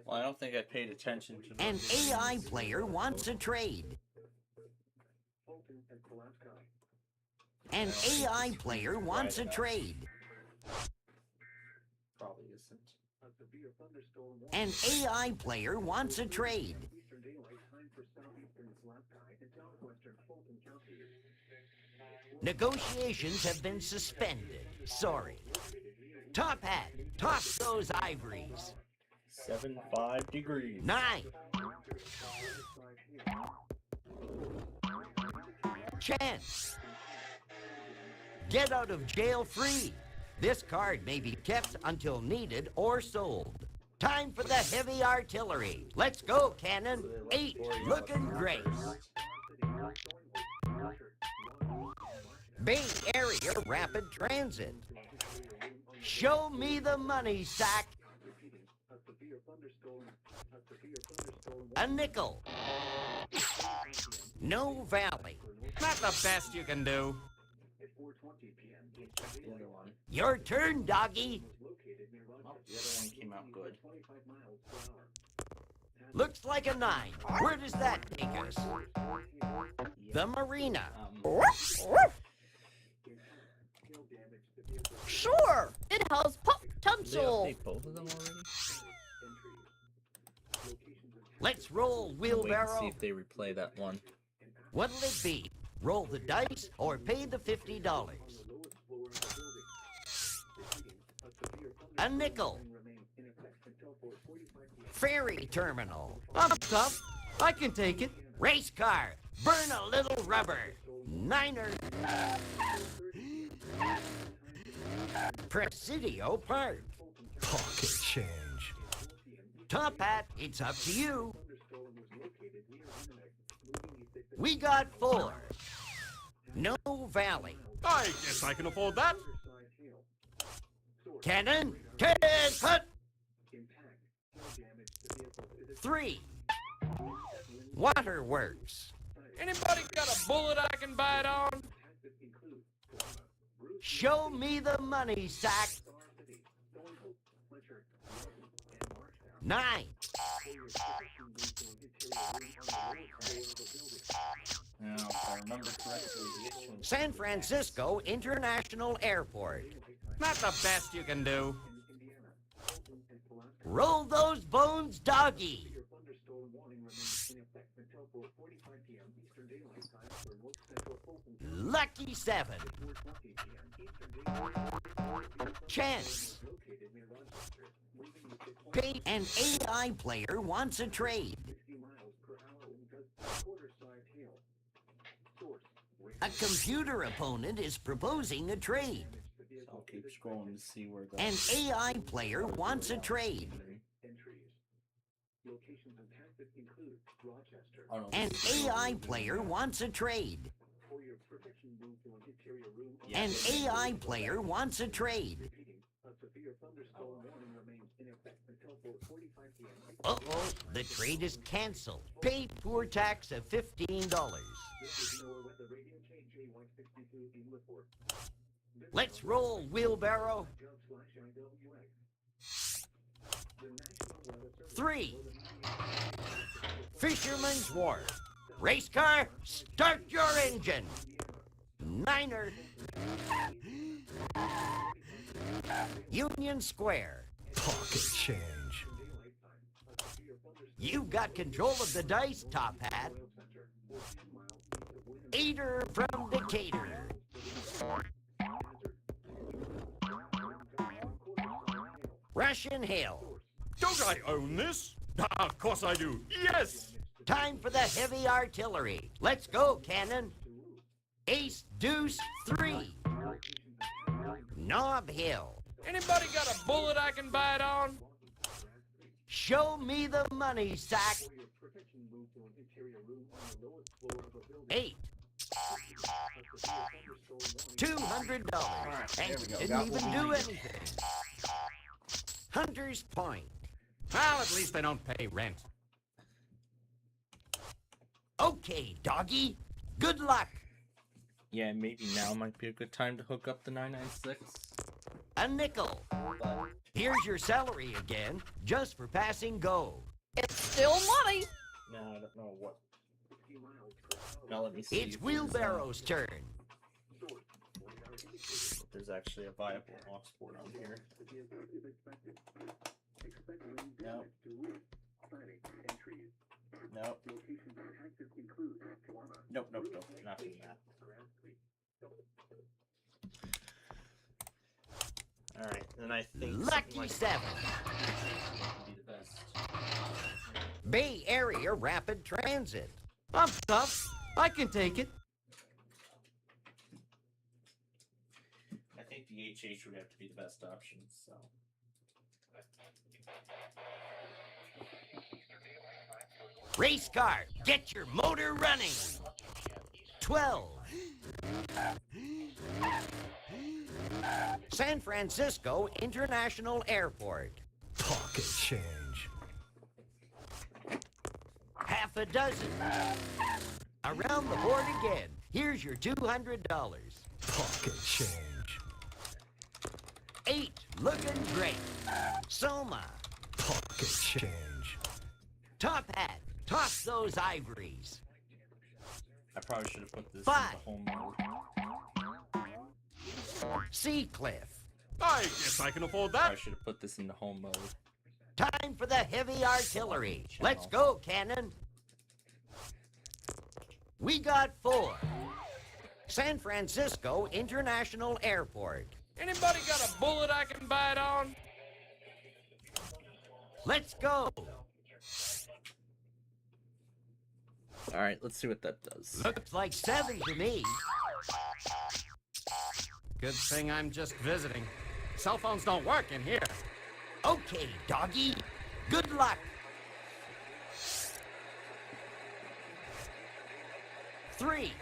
Well, I don't think I paid attention to An AI player wants a trade. An AI player wants a trade. Probably isn't. An AI player wants a trade. Negotiations have been suspended. Sorry. Top Hat, toss those ivories. 75 degrees. 9. Chance. Get out of jail free. This card may be kept until needed or sold. Time for the heavy artillery. Let's go, Cannon. 8, looking great. Bay Area Rapid Transit. Show me the money, sack. A nickel. No Valley. Not the best you can do. Your turn, doggy. Oh, the other one came out good. Looks like a 9. Where does that take us? The Marina. Sure, it has Did they potential. update both of them already? Let's roll, Wait and see Wheelbarrow. if they replay that one. What'll it be? Roll the dice or pay the $50? A nickel. Ferry terminal. I'm tough. I can take it. Race car. Burn a little rubber. Niner. Presidio Park. Pocket change. Top Hat, it's up to you. We got 4. No Valley. I guess I can afford that. Cannon, can't cut. 3. Waterworks. Anybody got a bullet I can bite on? Show me the money, sack. 9. Now, if I remember correctly, this one. San Francisco International Airport. Not the best you can do. Roll those bones, doggy. Lucky 7. Chance. Pay an AI player wants a trade. A computer opponent is proposing a trade. So I'll keep scrolling to see where the... An AI player wants a trade. Locations and tactics include Rochester. Oh, no, An this is- AI player wants a trade. For your protection, move to an interior room. Yeah, An this is- AI player wants a trade. Repeating, a severe thunderstorm warning remains in effect until 4:45 p.m. Uh-oh, the trade is canceled. Pay poor tax of $15. This is NOAA weather radio KJ162 in report. Let's roll, wheelbarrow. gov/IWX. The National Weather Service 3. Fisherman's Wharf. Race car, start your engine. Niner. Union Square. Pocket change. You've got control of the dice, Top Hat. Eater from Decatur. Russian Hill. Don't I own this? Ah, of course I do. Yes! Time for the heavy artillery. Let's go, Cannon. Ace, deuce, 3. Knob Hill. Anybody got a bullet I can bite on? Show me the money, Sack. 8. $200. And there we go. didn't Got even one. do anything. Hunter's Point. Well, at least they don't pay rent. Okay, doggy. Good luck. Yeah, maybe now might be a good time to hook up the 996. A nickel. Here's your salary again, just for passing go. It's still money. No, I don't know what. Now let me see. It's if there's, Wheelbarrow's turn. if there's actually a viable Oxford on here. Nope. Nope. Nope, nope, nope. Not doing that. Alright, then I think Lucky like 7. would be the best. Bay Area Rapid Transit. I'm tough. I can take it. I think the HH would have to be the best option, so. Race car, get your motor running. 12. San Francisco International Airport. Pocket change. Half a dozen. Around the board again. Here's your $200. Pocket change. 8. Looking great. Soma. Pocket change. Top Hat. Toss those ivories. I probably should have put this 5. into home mode. Sea Cliff. I guess I can afford I that. should have put this into home mode. Time for the heavy artillery. Let's go, Cannon. We got 4. San Francisco International Airport. Anybody got a bullet I can bite on? Let's go. Alright, let's see what that does. Looks like 7 to me. Good thing I'm just visiting. Cell phones don't work in here. Okay, doggy. Good luck. 3.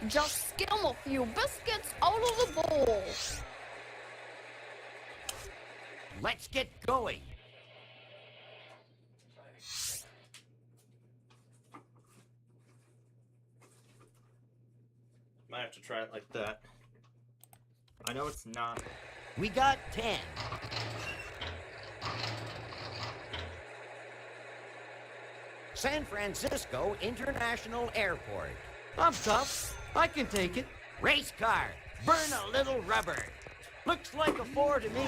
Just skim a few biscuits out of the bowl. Let's get going. Might have to try it like that. I know it's not. We got 10. San Francisco International Airport. I'm tough. I can take it. Race car. Burn a little rubber. Looks like a 4 to me.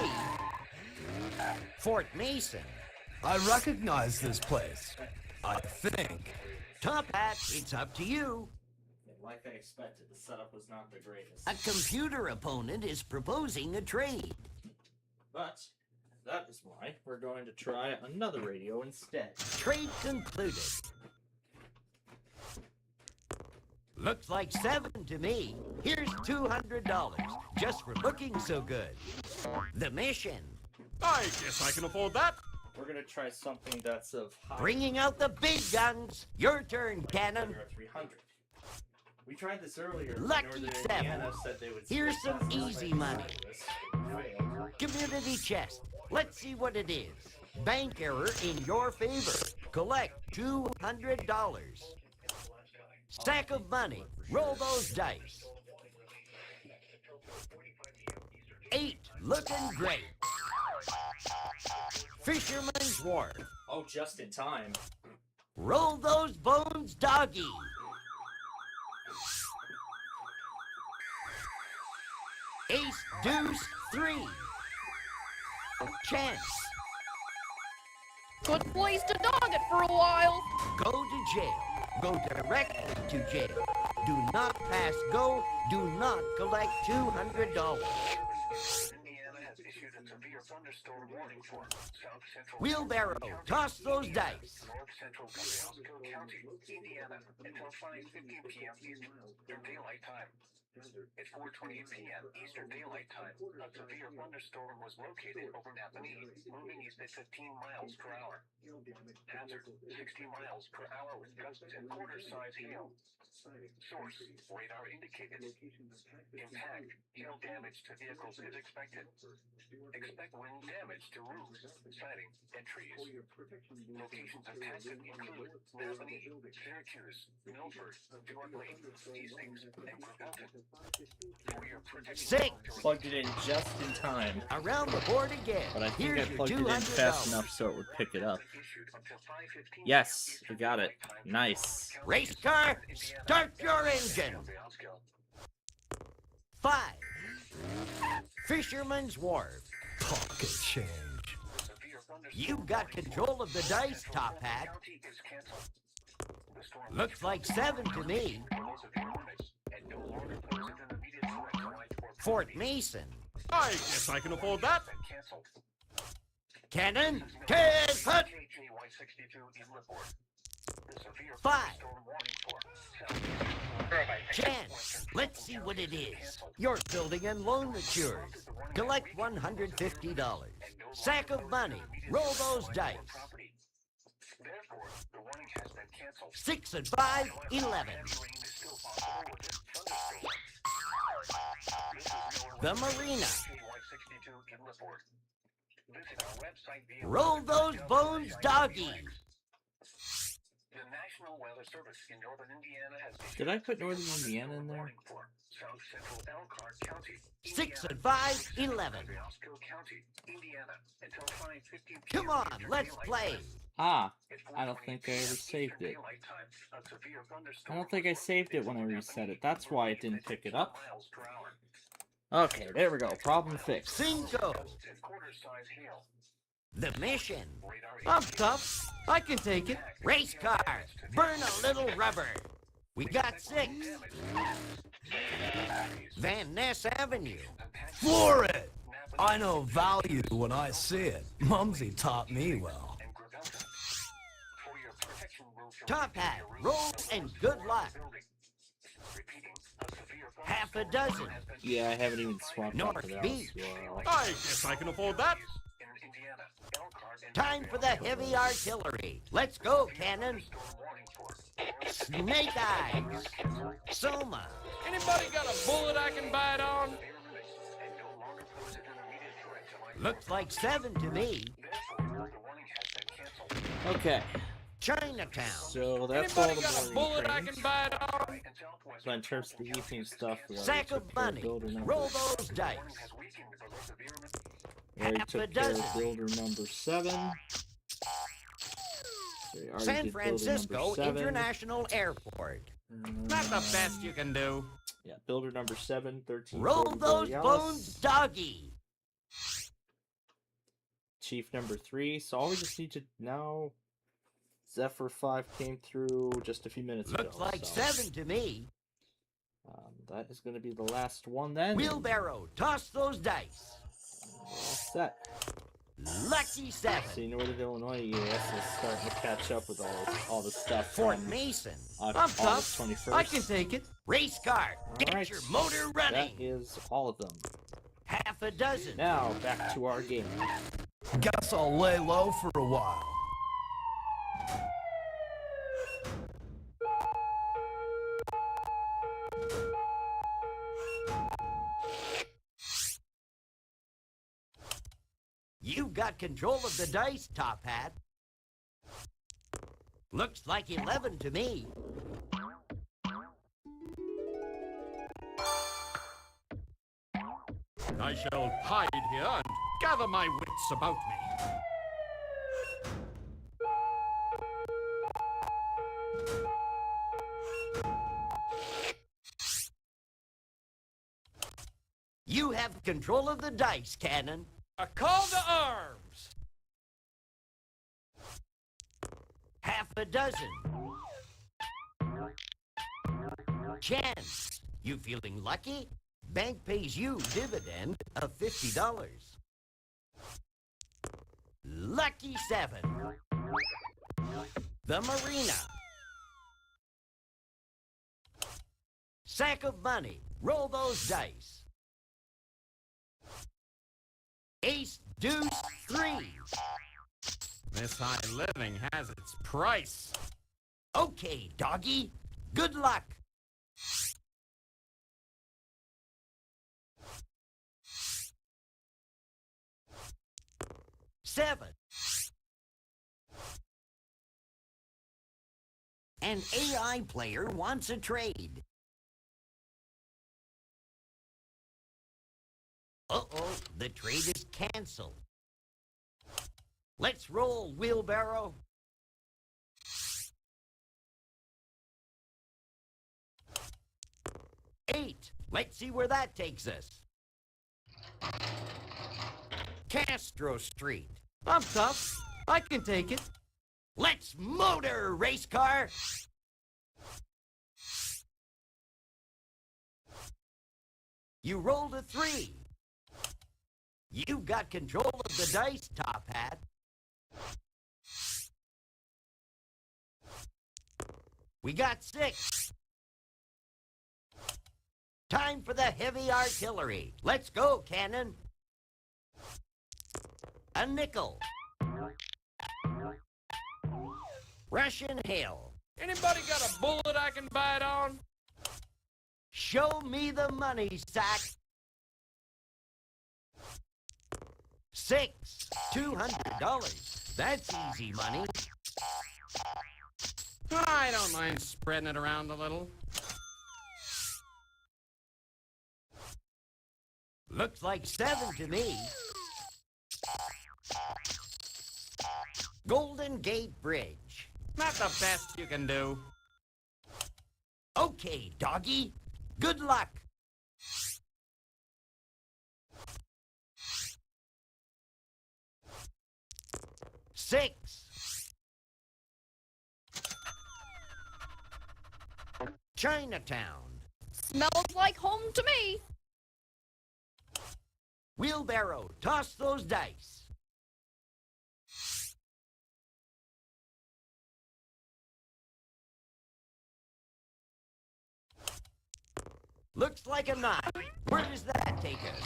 Fort Mason. I recognize this place. I think. Top Hat, it's up to you. Like I expected, the setup was not the greatest. A computer opponent is proposing a trade. But that is why we're going to try another radio instead. Trade concluded. Looks like 7 to me. Here's $200, just for looking so good. The mission. I guess I can afford that. We're gonna try something that's of high. Bringing out the big guns. Your turn, Cannon. We're at 300. We tried this earlier. Lucky Northern seven. Indiana said they would Here's skip some us. easy money. Community chest. Let's see what it is. Bank error in your favor. Collect $200. Stack of money. Roll those dice. 8. Looking great. Fisherman's Wharf. Oh, just in time. Roll those bones, doggy. Ace, deuce, 3. Chance. Good place to dog it for a while. Go to jail. Go directly to jail. Do not pass go. Do not collect $200. Indiana has issued a severe thunderstorm warning for South Central Wheelbarrow. Toss those dice. North Central Pasco County, Indiana, until 5:15 p.m. Eastern Daylight Time. At 4:28 p.m. Eastern Daylight Time, a severe thunderstorm was located over Napanee, moving east at 15 miles per hour. Hazard, 60 miles per hour with gusts and quarter-size hail. Source, radar indicated. Impact, hail damage to vehicles is expected. Expect wind damage to roofs, siding, and trees. Locations impacted include Napanee, Syracuse, Milford, York Lake, Hastings, and Grafton. For your protection, 6. Plugged it in just in time. Around the board again. But I think Here's I your plugged it in $200. fast enough so it would pick it up. Yes, we got it. Nice. Race car, start your engine. 5. Fisherman's Wharf. Pocket change. You got control of the dice, Top Hat. Looks like 7 to me. Fort Mason. I guess I can afford that. Cannon, Case Hut. 5. Chance. Let's see what it is. Your building and loan matures. Collect $150. Sack of money. Roll those dice. 6 and 5, 11. The Marina. Roll those bones, doggy. The National Weather Service in northern Indiana has Did I put Northern Indiana in there? South Central Elkhart County, 6 and 5, 11. Pasco County, Indiana, until 5:15 Come on, let's play. Ah, I don't think I ever saved it. I don't think I saved it when I reset it. That's why it didn't pick it up. Okay, there we go. Problem fixed. 5. The mission. I'm tough. I can take it. Race car. Burn a little rubber. We got 6. Van Ness Avenue. For it! I know value when I see it. Mumsy taught me well. Top Hat. Roll and good luck. Half a dozen. Yeah, I haven't even swapped out North to that. Beach. I guess I can afford that. Time for the heavy artillery. Let's go, Cannon. Snake Eyes. Soma. Anybody got a bullet I can bite on? Looks like 7 to me. Okay, Chinatown. so that's all Anybody got a the bullet morning I trains. can bite on? So in terms of the evening stuff, we already Sack took of care money. builder number. Roll those dice. We already half a took care of dozen. builder number 7. So we already San did builder number Francisco 7. International Airport. Not the best you can do. Yeah, builder number 7, 13. Roll those bones, doggy. Chief number 3. So all we just need to now. Zephyr 5 came through just a few minutes Looks ago. like so, 7 to me. That is going to be the last one then. Wheelbarrow, toss those dice. All set. Lucky 7. See, Northern Illinois US is starting to catch up with all the stuff. Fort from Mason. August I'm tough. 21st. I can take it. Race car, get Alright. your motor running. That is all of them. Half a dozen. Now back to our game. Guess I'll lay low for a while. You've got control of the dice, Top Hat. Looks like 11 to me. I shall hide here and gather my wits about me. You have control of the dice, Cannon. A call to arms! Half a dozen. Chance. You feeling lucky? Bank pays you dividend of $50. Lucky 7. The Marina. Sack of money. Roll those dice. Ace, deuce, 3. This high living has its price. Okay, doggy. Good luck. Seven. An AI player wants a trade. Uh-oh, the trade is canceled. Let's roll, wheelbarrow. Eight. Let's see where that takes us. Castro Street. I'm tough. I can take it. Let's motor, race car. You rolled a 3. You've got control of the dice, Top Hat. We got 6. Time for the heavy artillery. Let's go, Cannon. A nickel. Russian Hill. Anybody got a bullet I can bite on? Show me the money, sack. 6. $200. That's easy money. I don't mind spreading it around a little. Looks like 7 to me. Golden Gate Bridge. Not the best you can do. Okay, doggy. Good luck. Six. Chinatown. Smells like home to me. Wheelbarrow, toss those dice. Looks like a 9. Where does that take us?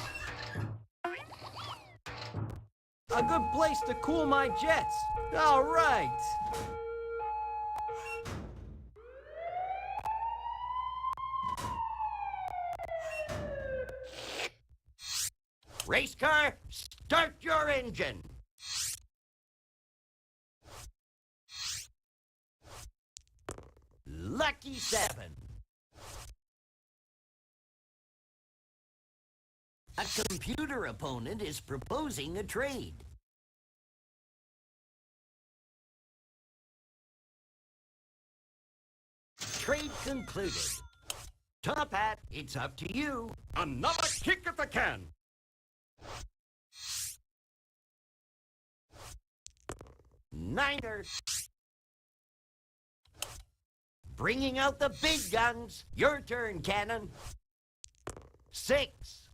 A good place to cool my jets. All right. Race car, start your engine. Lucky 7. A computer opponent is proposing a trade. Trade concluded. Top Hat, it's up to you. Another kick at the can. Niner. Bringing out the big guns. Your turn, Cannon. 6.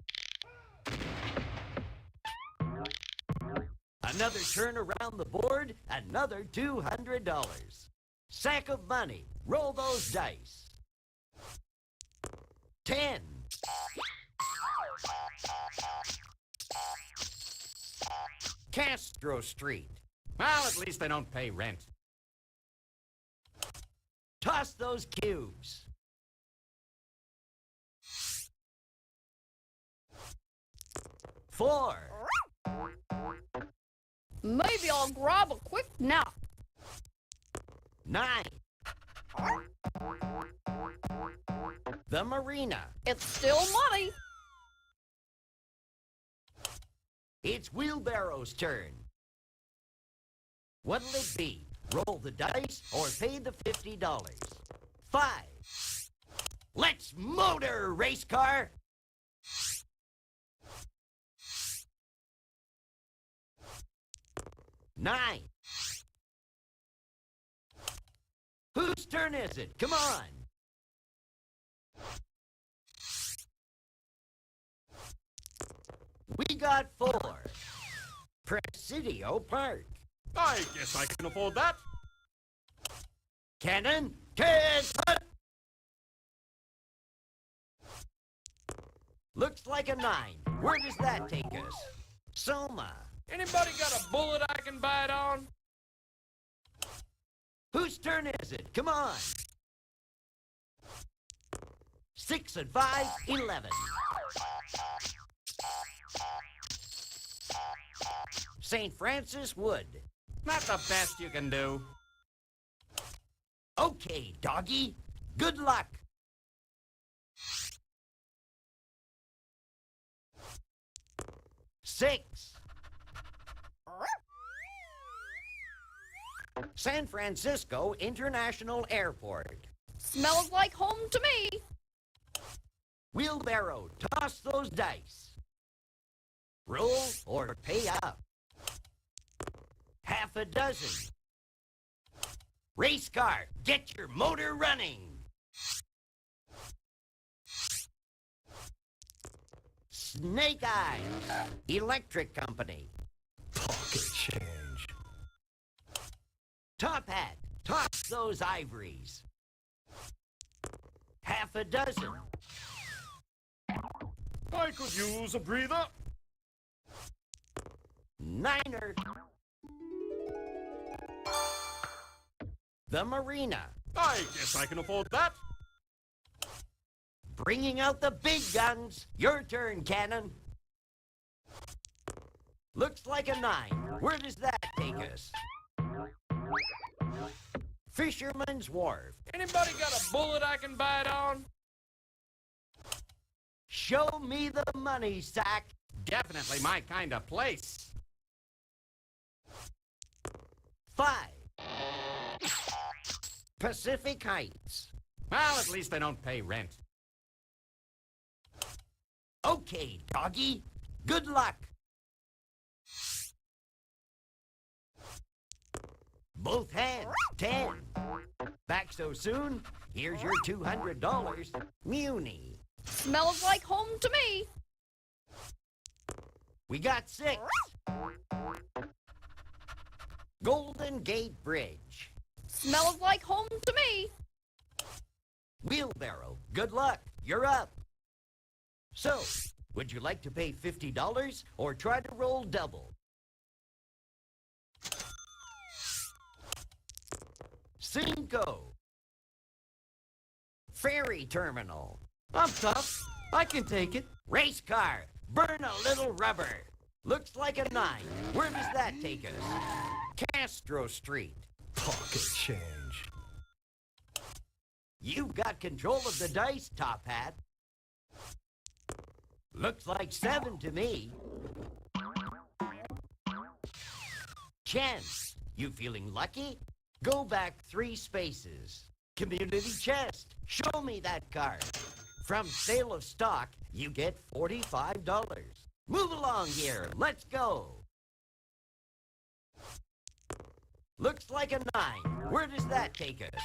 Another turn around the board, another $200. Sack of money. Roll those dice. 10. Castro Street. Well, at least they don't pay rent. Toss those cubes. Four. Maybe I'll grab a quick nap. 9. The Marina. It's still money. It's Wheelbarrow's turn. What'll it be? Roll the dice or pay the $50? 5. Let's motor, race car! 9. Whose turn is it? Come on! We got 4. Presidio Park. I guess I can afford that. Cannon, cut! Looks like a 9. Where does that take us? Soma. Anybody got a bullet I can bite on? Whose turn is it? Come on. 6 and 5, 11. St. Francis Wood. Not the best you can do. Okay, doggy. Good luck. Six. San Francisco International Airport. Smells like home to me. Wheelbarrow, toss those dice. Roll or pay up. Half a dozen. Race car, get your motor running. Snake Eyes, Electric Company. Pocket change. Top Hat, toss those ivories. Half a dozen. I could use a breather. Niner. The Marina. I guess I can afford that. Bringing out the big guns. Your turn, Cannon. Looks like a 9. Where does that take us? Fisherman's Wharf. Anybody got a bullet I can bite on? Show me the money, Sack. Definitely my kind of place. 5. Pacific Heights. Well, at least they don't pay rent. Okay, doggy. Good luck. Both hands. 10. Back so soon? Here's your $200. Muni. Smells like home to me. We got 6. Golden Gate Bridge. Smells like home to me. Wheelbarrow, good luck. You're up. So, would you like to pay $50 or try to roll double? Cinco. Ferry Terminal. I'm tough. I can take it. Race car. Burn a little rubber. Looks like a 9. Where does that take us? Castro Street. Pocket change. You've got control of the dice, Top Hat. Looks like 7 to me. Chance. You feeling lucky? Go back 3 spaces. Community chest. Show me that card. From sale of stock, you get $45. Move along here. Let's go. Looks like a 9. Where does that take us?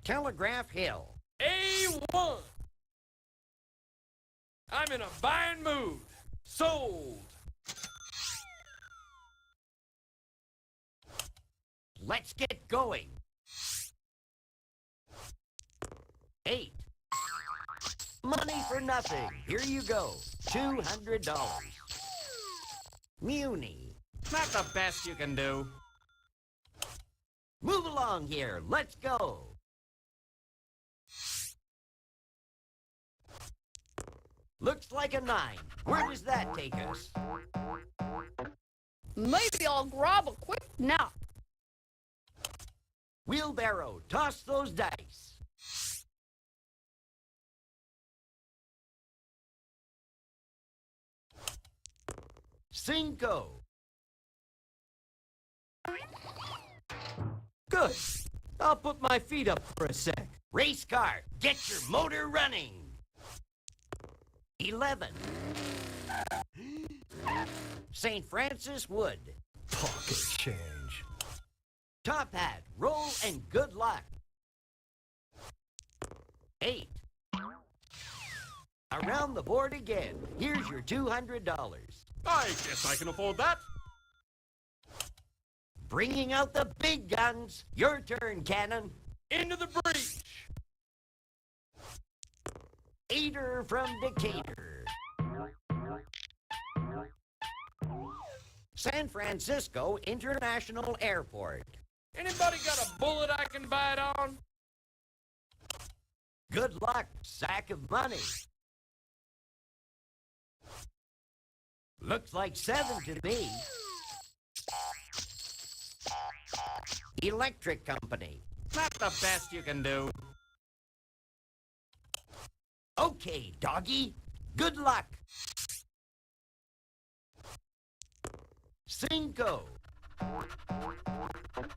Telegraph Hill. A1. I'm in a buying mood. Sold. Let's get going. 8. Money for nothing. Here you go. $200. Muni. Not the best you can do. Move along here. Let's go. Looks like a 9. Where does that take us? Maybe I'll grab a quick nap. Wheelbarrow, toss those dice. Cinco. Good. I'll put my feet up for a sec. Race car, get your motor running. 11. St. Francis Wood. Pocket change. Top hat, roll and good luck. 8. Around the board again. Here's your $200. I guess I can afford that. Bringing out the big guns. Your turn, Cannon. Into the breach. 8er from Decatur. San Francisco International Airport. Anybody got a bullet I can bite on? Good luck, sack of money. Looks like 7 to me. Electric Company. Not the best you can do. Okay, doggy. Good luck. 5.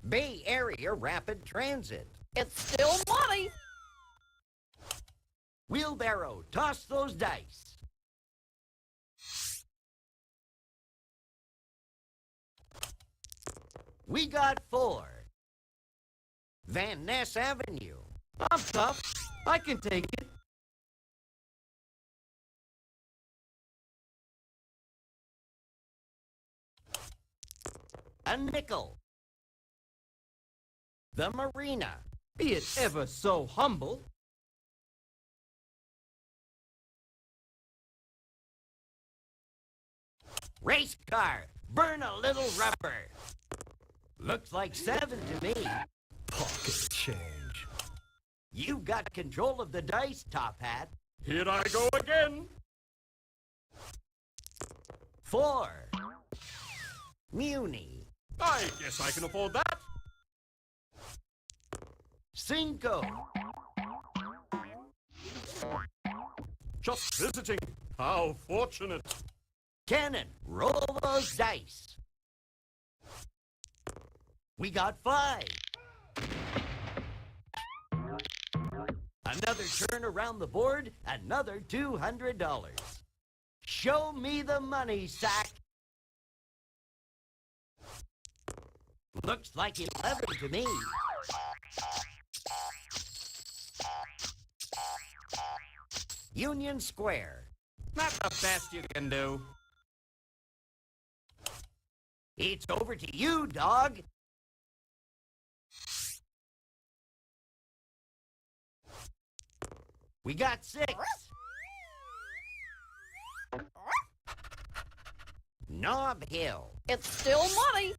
Bay Area Rapid Transit. It's still money. Wheelbarrow, toss those dice. We got 4. Van Ness Avenue. I'm tough. I can take it. A nickel. The Marina. Be it ever so humble. Race car. Burn a little rubber. Looks like 7 to me. Pocket change. You've got control of the dice, Top Hat. Here I go again. 4. Muni. I guess I can afford that. 5. Just visiting. How fortunate. Cannon, roll those dice. We got 5. Another turn around the board, another $200. Show me the money, Sack. Looks like 11 to me. Union Square. Not the best you can do. It's over to you, dog. We got 6. Nob Hill. It's still money.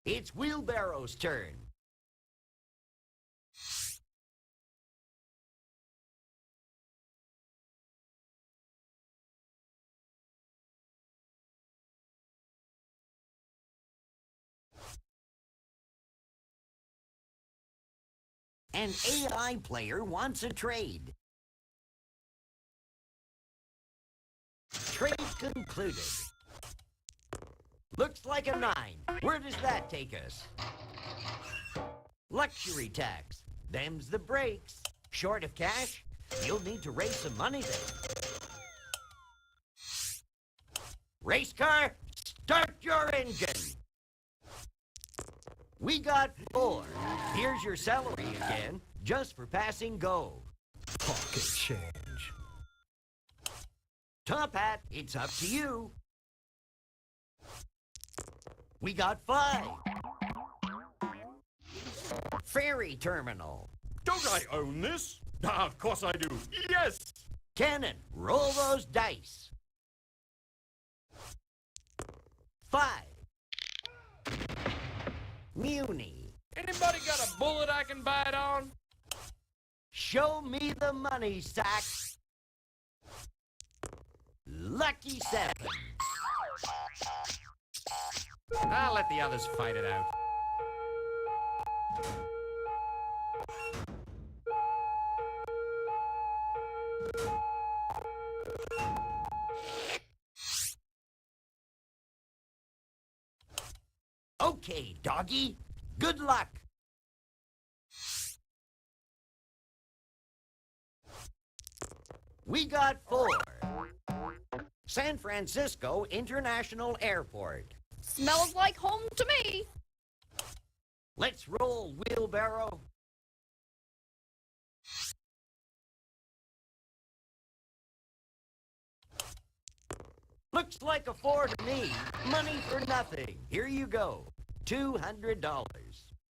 It's Wheelbarrow's turn. An AI player wants a trade. Trade concluded. Looks like a 9. Where does that take us? Luxury tax. Them's the breaks. Short of cash? You'll need to raise some money then. Race car, start your engine. We got 4. Here's your salary again, just for passing go. Pocket change. Top Hat, it's up to you. We got 5. Ferry terminal. Don't I own this? Of course I do. Yes! Cannon, roll those dice. 5. Muni. Anybody got a bullet I can bite on? Show me the money, Sack. Lucky 7. I'll let the others fight it out. Okay, doggy. Good luck. We got 4. San Francisco International Airport. Smells like home to me. Let's roll, wheelbarrow. Looks like a 4 to me. Money for nothing. Here you go. $200.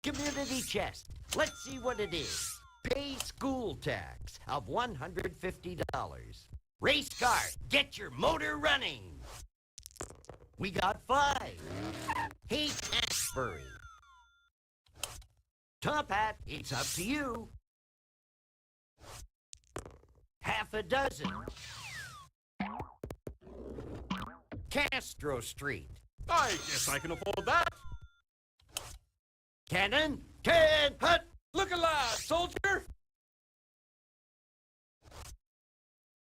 Community chest. Let's see what it is. Pay school tax of $150. Race car, get your motor running. We got 5. Hate Ashbury. Top hat, it's up to you. Half a dozen. Castro Street. I guess I can afford that. Cannon, 10, hut. Look alive, soldier!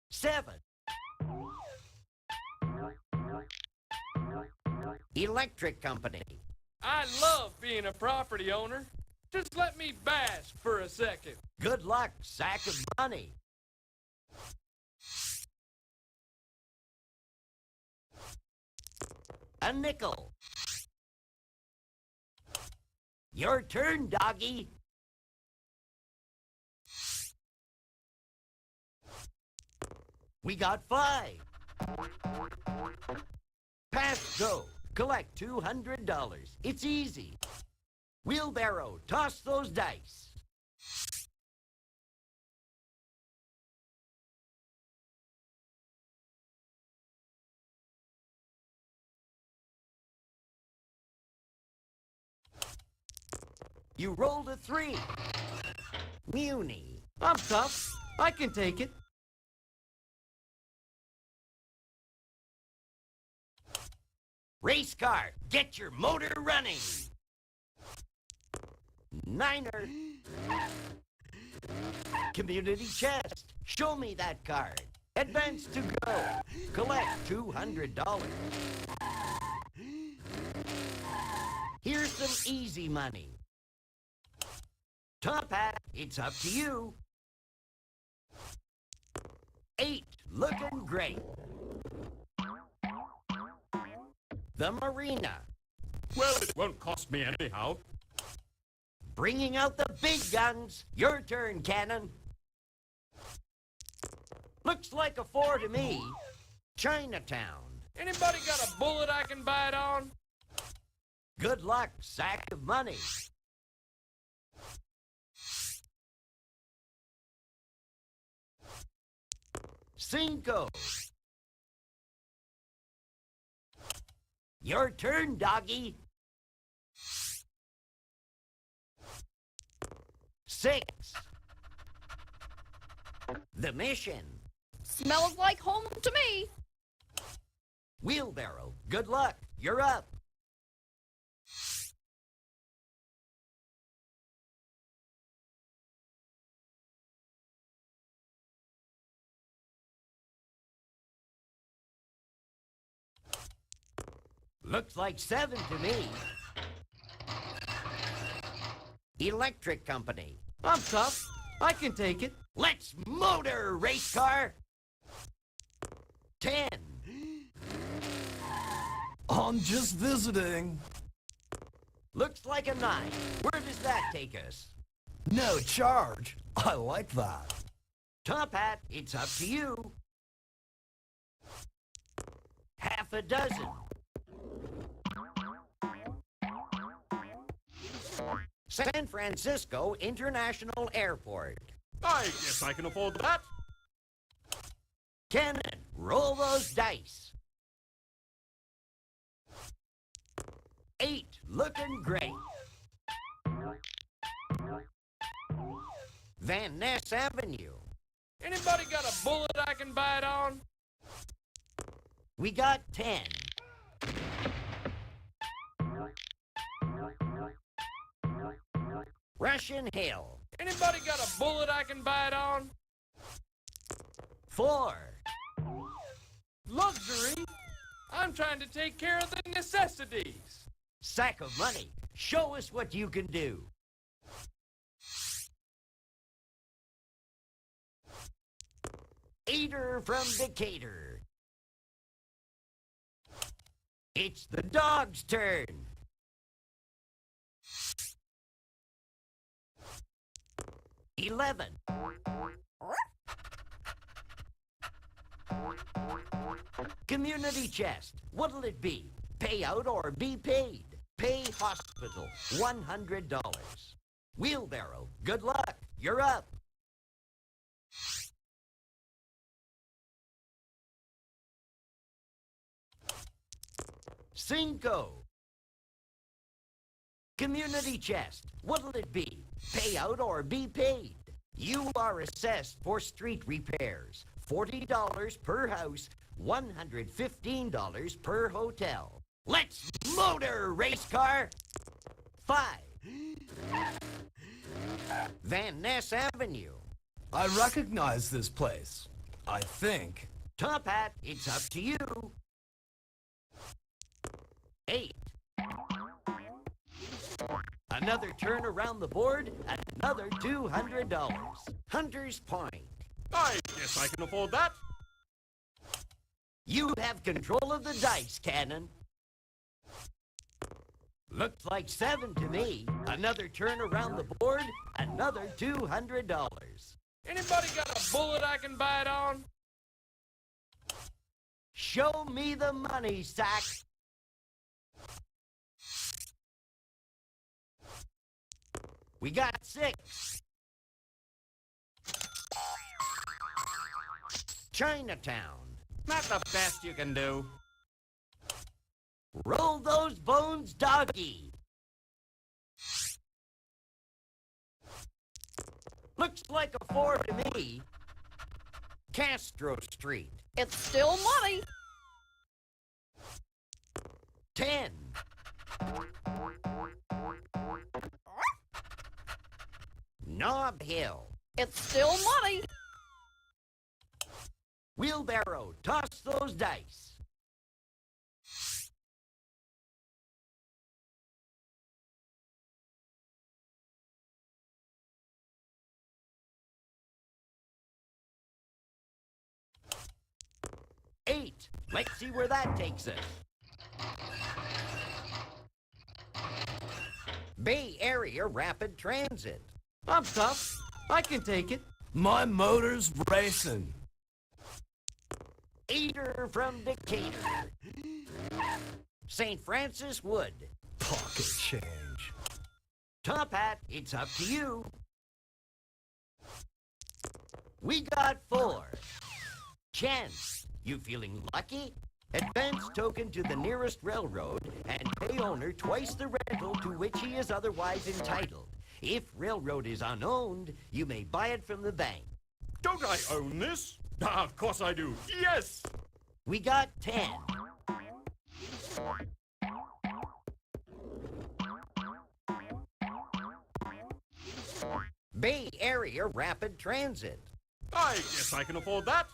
7. Electric Company. I love being a property owner. Just let me bask for a second. Good luck, sack of money. A nickel. Your turn, doggy. We got 5. Pass go. Collect $200. It's easy. Wheelbarrow, toss those dice. You rolled a 3. Muni. I'm tough. I can take it. Race car, get your motor running. 9er. Community chest. Show me that card. Advance to go. Collect $200. Here's some easy money. Top hat, it's up to you. 8, looking great. The Marina. Well, it won't cost me anyhow. Bringing out the big guns. Your turn, Cannon. Looks like a 4 to me. Chinatown. Anybody got a bullet I can bite on? Good luck, sack of money. Cinco. Your turn, doggy. 6. The Mission. Smells like home to me. Wheelbarrow, good luck. You're up. Looks like 7 to me. Electric Company. I'm tough. I can take it. Let's motor, race car. 10. I'm just visiting. Looks like a 9. Where does that take us? No charge. I like that. Top hat, it's up to you. Half a dozen. San Francisco International Airport. I guess I can afford that. Cannon, roll those dice. 8, looking great. Van Ness Avenue. Anybody got a bullet I can bite on? We got 10. Russian Hill. Anybody got a bullet I can bite on? 4. Luxury? I'm trying to take care of the necessities. Sack of money. Show us what you can do. Eater from Decatur. It's the dog's turn. 11. Community chest. What'll it be? Pay out or be paid? Pay hospital. $100. Wheelbarrow. Good luck. You're up. Cinco. Community chest. What'll it be? Pay out or be paid? You are assessed for street repairs. $40 per house, $115 per hotel. Let's motor, race car! 5. Van Ness Avenue. I recognize this place. I think. Top Hat, it's up to you. 8. Another turn around the board, another $200. Hunter's Point. I guess I can afford that. You have control of the dice, Cannon. Looks like 7 to me. Another turn around the board, another $200. Anybody got a bullet I can bite on? Show me the money, Sack. We got 6. Chinatown. Not the best you can do. Roll those bones, doggy. Looks like a 4 to me. Castro Street. It's still money. 10. Nob Hill. It's still money. Wheelbarrow, toss those dice. Eight. Let's see where that takes us. Bay Area Rapid Transit. I'm tough. I can take it. My motor's racing. Eater from Decatur. St. Francis Wood. Pocket change. Top Hat, it's up to you. We got 4. Chance, you feeling lucky? Advance token to the nearest railroad and pay owner twice the rental to which he is otherwise entitled. If railroad is unowned, you may buy it from the bank. Don't I own this? Ah, of course I do. Yes! We got 10. Bay Area Rapid Transit. I guess I can afford that.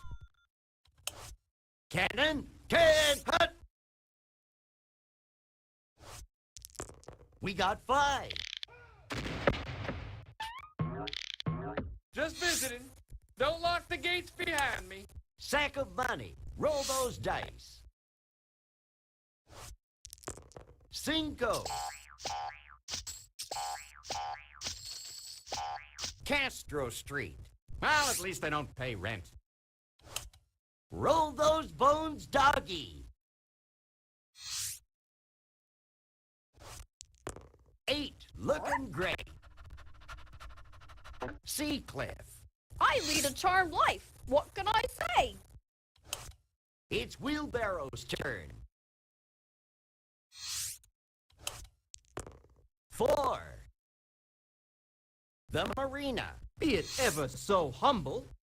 Cannon, can hut. We got 5. Just visiting. Don't lock the gates behind me. Sack of money. Roll those dice. 5. Castro Street. Well, at least they don't pay rent. Roll those bones, doggy. 8. Looking great. Seacliff. I lead a charmed life. What can I say? It's Wheelbarrow's turn. 4. The Marina. Be it ever so humble.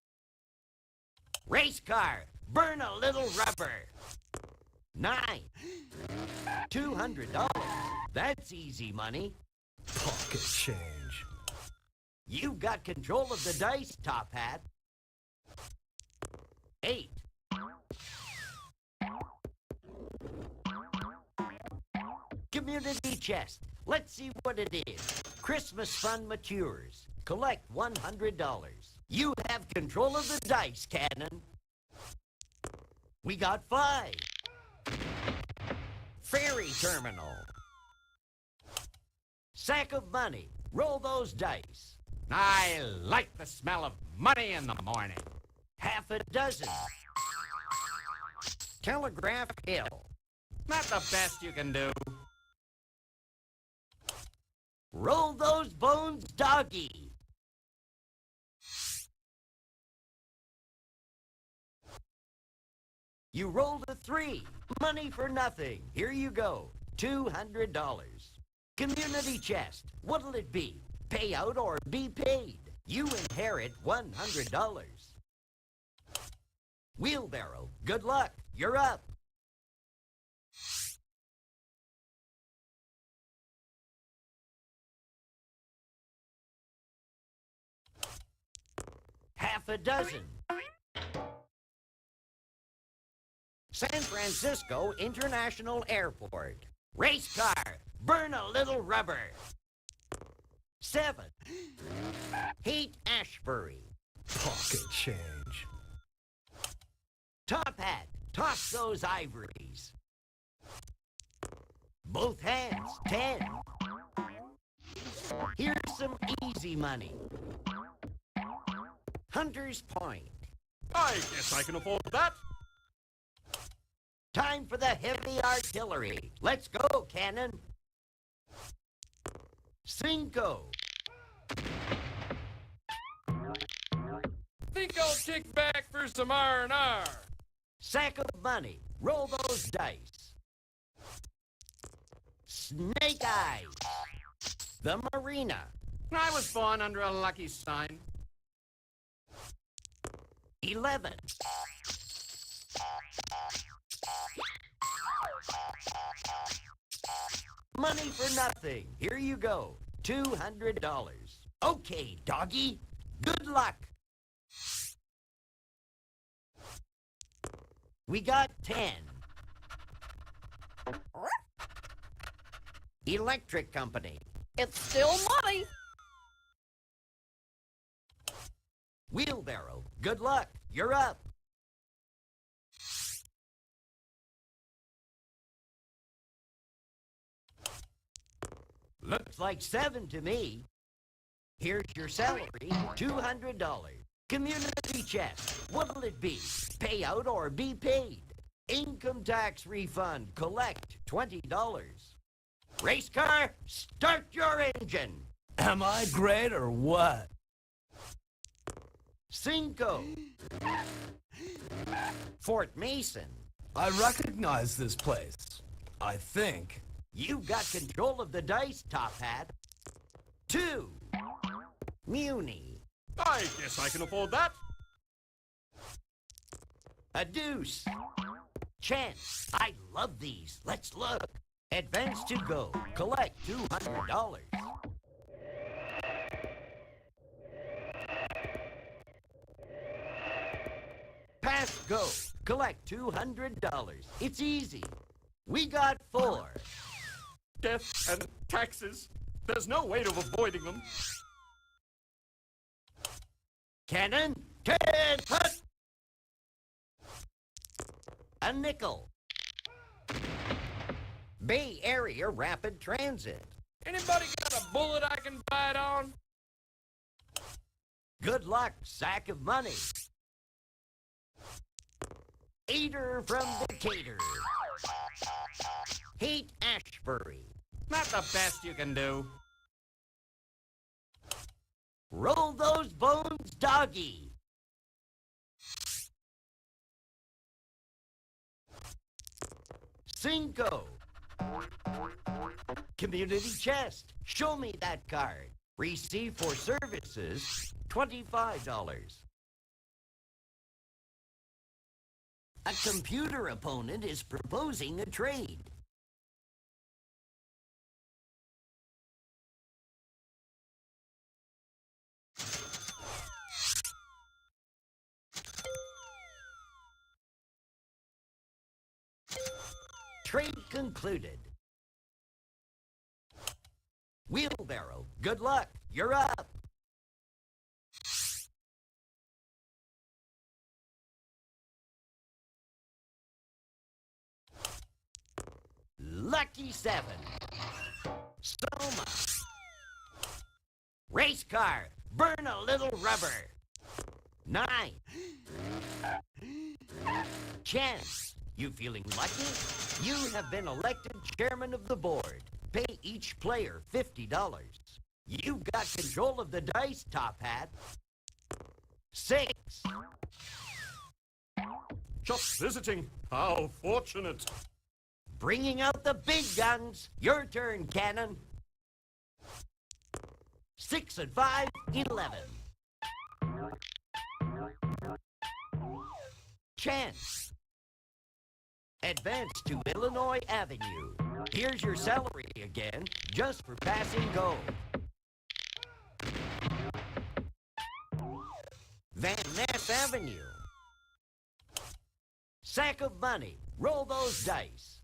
Race car. Burn a little rubber. 9. $200. That's easy money. Pocket change. You've got control of the dice, Top Hat. 8. Community chest. Let's see what it is. Christmas fund matures. Collect $100. You have control of the dice, Cannon. We got 5. Ferry terminal. Sack of money. Roll those dice. I like the smell of money in the morning. Half a dozen. Telegraph Hill. Not the best you can do. Roll those bones, doggy. You rolled a 3. Money for nothing. Here you go. $200. Community chest. What'll it be? Pay out or be paid? You inherit $100. Wheelbarrow. Good luck. You're up. Half a dozen. San Francisco International Airport. Race car. Burn a little rubber. 7. Haight Ashbury. Pocket change. Top Hat. Toss those ivories. Both hands. 10. Here's some easy money. Hunter's Point. I guess I can afford that. Time for the heavy artillery. Let's go, Cannon. 5. Think I'll kick back for some R&R. Sack of money. Roll those dice. Snake Eyes. The Marina. I was born under a lucky sign. 11. Money for nothing. Here you go. $200. Okay, doggy. Good luck. We got 10. Electric company. It's still money. Wheelbarrow. Good luck. You're up. Looks like 7 to me. Here's your salary, $200. Community chest. What'll it be? Pay out or be paid? Income tax refund. Collect $20. Race car, start your engine. Am I great or what? 5. Fort Mason. I recognize this place. I think. You've got control of the dice, Top Hat. 2. Muni. I guess I can afford that. A deuce. Chance. I love these. Let's look. Advance to go. Collect $200. Pass go. Collect $200. It's easy. We got 4. Death and taxes. There's no way of avoiding them. Cannon, 10 put. A nickel. Bay Area Rapid Transit. Anybody got a bullet I can bite on? Good luck, sack of money. Eater from Decatur. Haight Ashbury. Not the best you can do. Roll those bones, doggy. $5. Community chest. Show me that card. Receive for services, $25. A computer opponent is proposing a trade. Trade concluded. Wheelbarrow, good luck. You're up. Lucky 7. Soma. Race car, burn a little rubber. 9. Chance, you feeling lucky? You have been elected chairman of the board. Pay each player $50. You've got control of the dice, Top Hat. 6. Just visiting. How fortunate. Bringing out the big guns. Your turn, Cannon. 6 and 5, 11. Chance. Advance to Illinois Avenue. Here's your salary again, just for passing go. Van Ness Avenue. Sack of money. Roll those dice.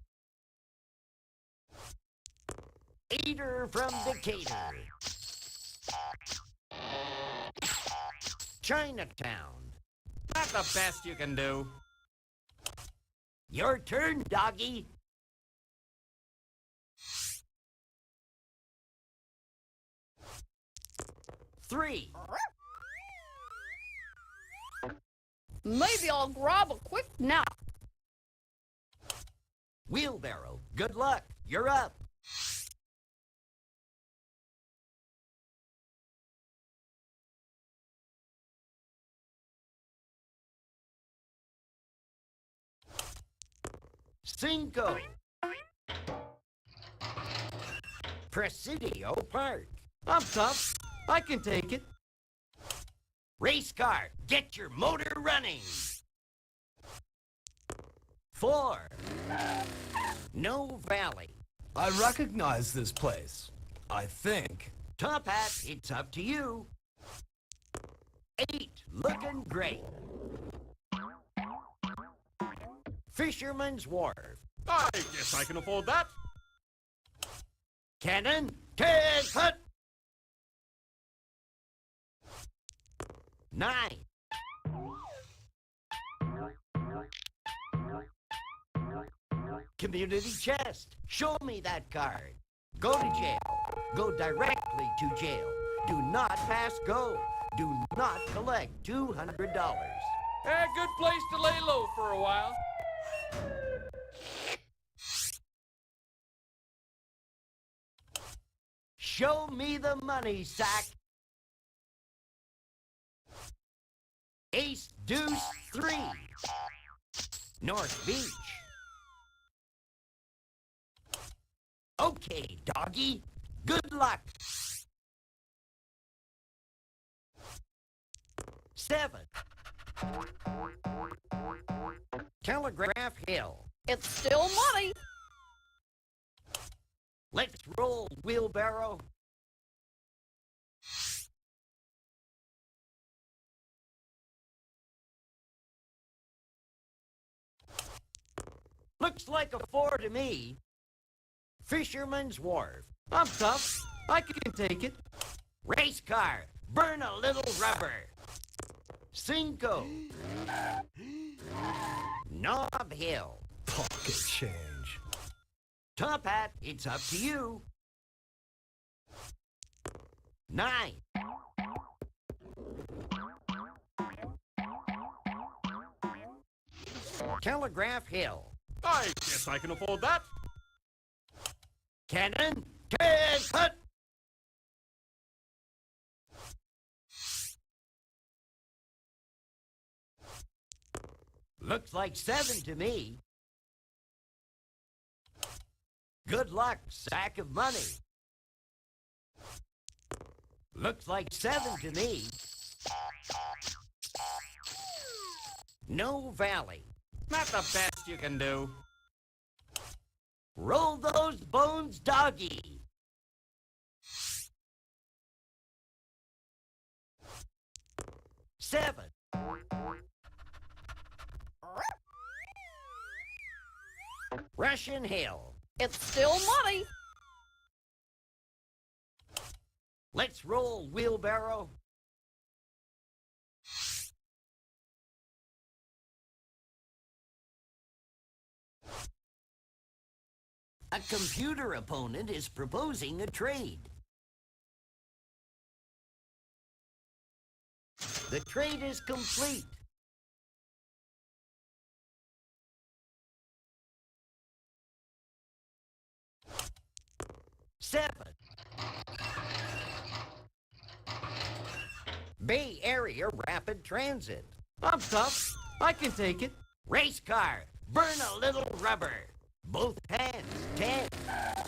Eater from Decatur. Chinatown. Not the best you can do. Your turn, doggy. Three. Maybe I'll grab a quick nap. Wheelbarrow, good luck. You're up. Cinco. Presidio Park. I'm tough. I can take it. Race car, get your motor running. 4. No Valley. I recognize this place. I think. Top Hat, it's up to you. 8. Looking great. Fisherman's Wharf. I guess I can afford that. Cannon, take hut. 9. Community chest. Show me that card. Go to jail. Go directly to jail. Do not pass go. Do not collect $200. Good place to lay low for a while. Show me the money, sack. Ace, deuce, 3. North Beach. Okay, doggy. Good luck. 7. Telegraph Hill. It's still money. Let's roll, wheelbarrow. Looks like a 4 to me. Fisherman's Wharf. I'm tough. I can take it. Race car, burn a little rubber. 5. Nob Hill. Pocket change. Top Hat, it's up to you. 9. Telegraph Hill. I guess I can afford that. Cannon, take hut. Looks like 7 to me. Good luck, sack of money. Looks like 7 to me. No valley. Not the best you can do. Roll those bones, doggy. Seven. Russian Hill. It's still money. Let's roll, wheelbarrow. A computer opponent is proposing a trade. The trade is complete. Seven. Bay Area Rapid Transit. I'm tough. I can take it. Race car. Burn a little rubber. Both hands. 10.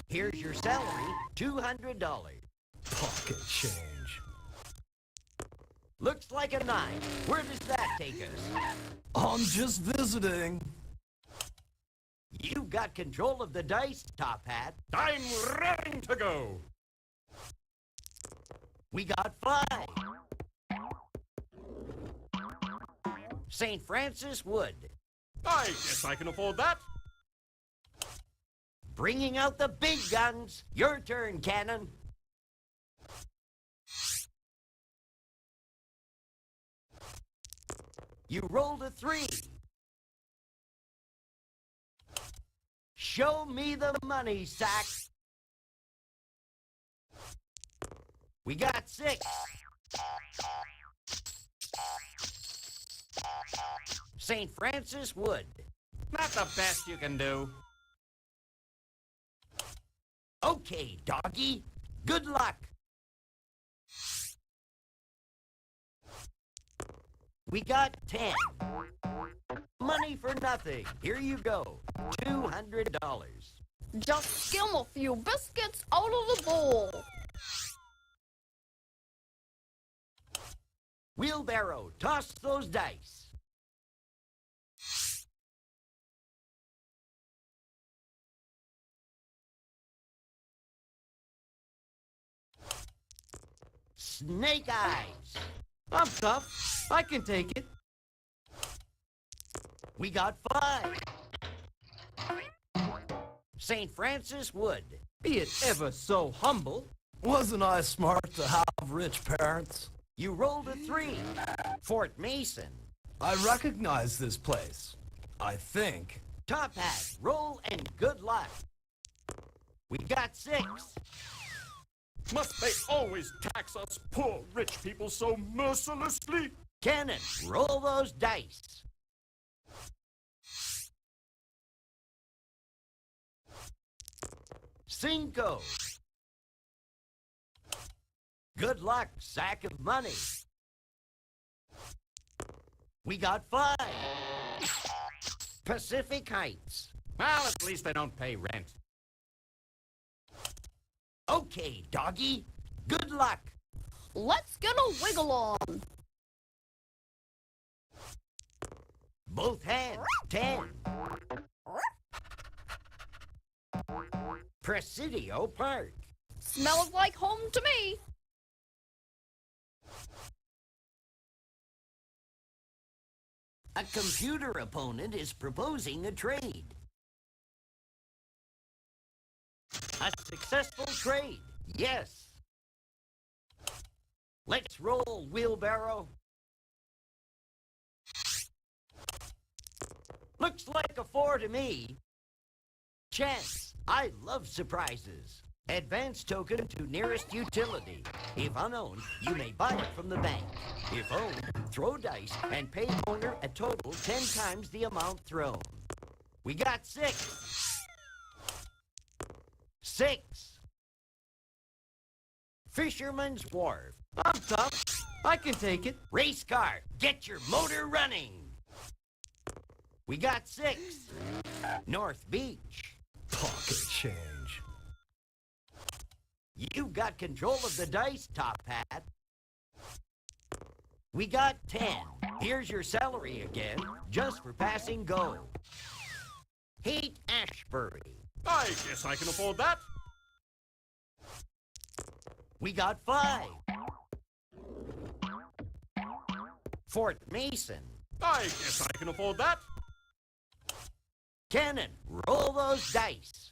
Here's your salary. $200. Pocket change. Looks like a 9. Where does that take us? I'm just visiting. You've got control of the dice, Top Hat. I'm ready to go. We got 5. St. Francis Wood. I guess I can afford that. Bringing out the big guns. Your turn, Cannon. You rolled a 3. Show me the money, sack. We got 6. St. Francis Wood. Not the best you can do. Okay, doggy. Good luck. We got 10. Money for nothing. Here you go. $200. Just skim a few biscuits out of the bowl. Wheelbarrow, toss those dice. Snake eyes. I'm tough. I can take it. We got 5. St. Francis Wood. Be it ever so humble. Wasn't I smart to have rich parents? You rolled a 3. Fort Mason. I recognize this place. I think. Top Hat, roll and good luck. We got 6. Must they always tax us poor rich people so mercilessly? Cannon, roll those dice. Cinco. Good luck, sack of money. We got 5. Pacific Heights. Well, at least they don't pay rent. Okay, doggy. Good luck. Let's get a wiggle on. Both hands. 10. Presidio Park. Smells like home to me. A computer opponent is proposing a trade. A successful trade, yes. Let's roll, wheelbarrow. Looks like a 4 to me. Chance, I love surprises. Advance token to nearest utility. If unowned, you may buy it from the bank. If owned, throw dice and pay owner a total 10 times the amount thrown. We got 6. 6. Fisherman's Wharf. I'm tough. I can take it. Race car, get your motor running. We got 6. North Beach. Pocket change. You've got control of the dice, Top Hat. We got 10. Here's your salary again, just for passing go. Haight Ashbury. I guess I can afford that. We got 5. Fort Mason. I guess I can afford that. Cannon, roll those dice.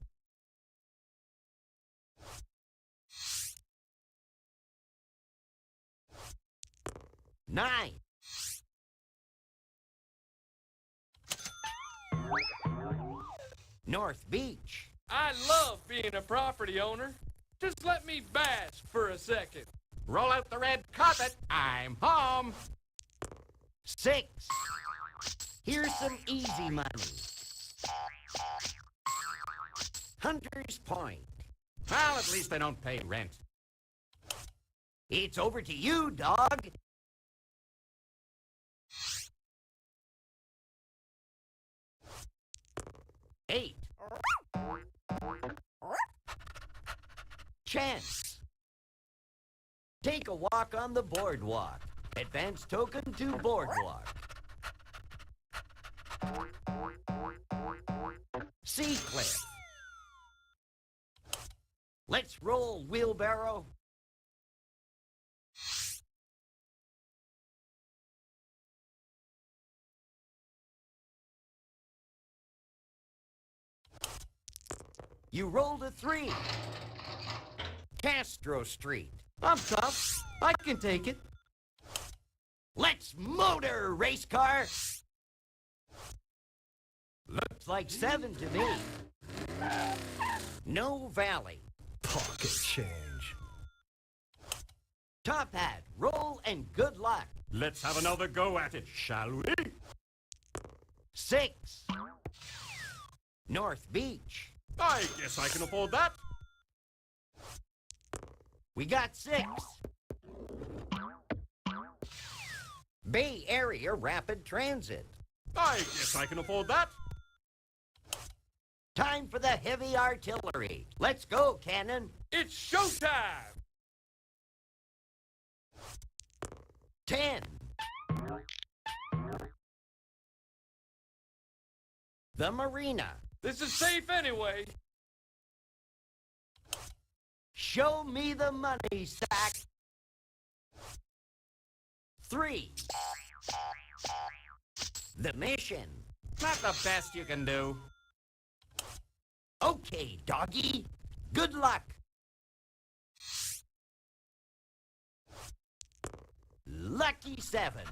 Nine. North Beach. I love being a property owner. Just let me bask for a second. Roll out the red carpet. I'm home. 6. Here's some easy money. Hunter's Point. Well, at least they don't pay rent. It's over to you, dog. Eight. Chance. Take a walk on the boardwalk. Advance token to boardwalk. Seacliff. Let's roll, wheelbarrow. You rolled a 3. Castro Street. I'm tough. I can take it. Let's motor, race car. Looks like 7 to me. No Valley. Pocket change. Top Hat, roll and good luck. Let's have another go at it, shall we? 6. North Beach. I guess I can afford that. We got 6. Bay Area Rapid Transit. I guess I can afford that. Time for the heavy artillery. Let's go, Cannon. It's showtime! 10. The Marina. This is safe anyway. Show me the money, Sack. 3. The Mission. Not the best you can do. Okay, doggy. Good luck. Lucky 7.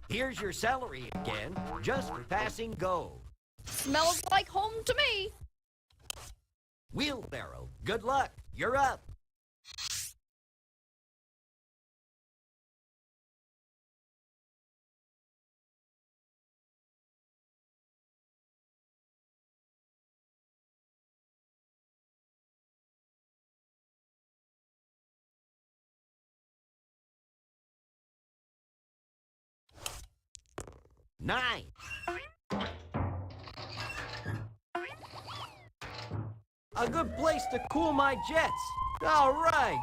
Here's your salary again, just for passing go. Smells like home to me. Wheelbarrow, good luck. You're up. Nine. A good place to cool my jets. All right.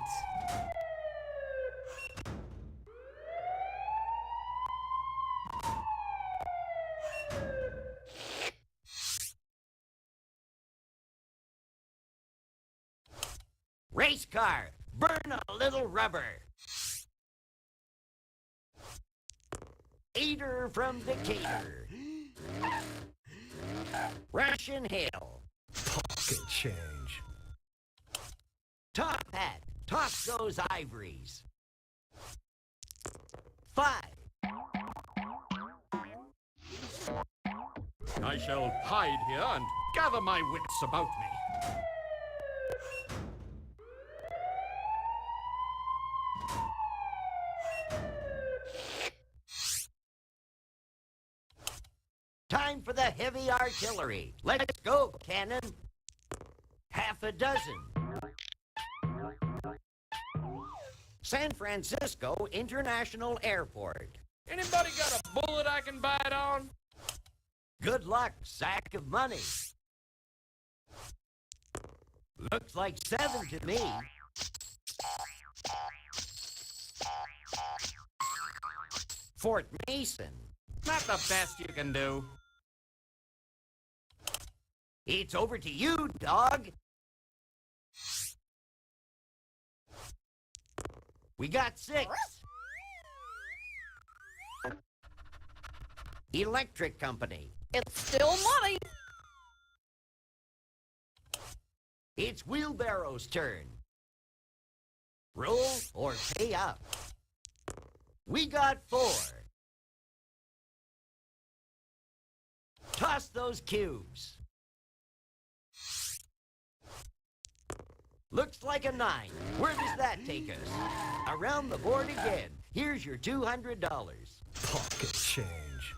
Race car, burn a little rubber. Eater from Decatur. Russian Hill. Pocket change. Top Hat, toss those ivories. 5. I shall hide here and gather my wits about me. Time for the heavy artillery. Let's go, Cannon. Half a dozen. San Francisco International Airport. Anybody got a bullet I can bite on? Good luck, sack of money. Looks like 7 to me. Fort Mason. Not the best you can do. It's over to you, dog. We got 6. Electric Company. It's still money. It's Wheelbarrow's turn. Roll or pay up. We got 4. Toss those cubes. Looks like a 9. Where does that take us? Around the board again. Here's your $200. Pocket change.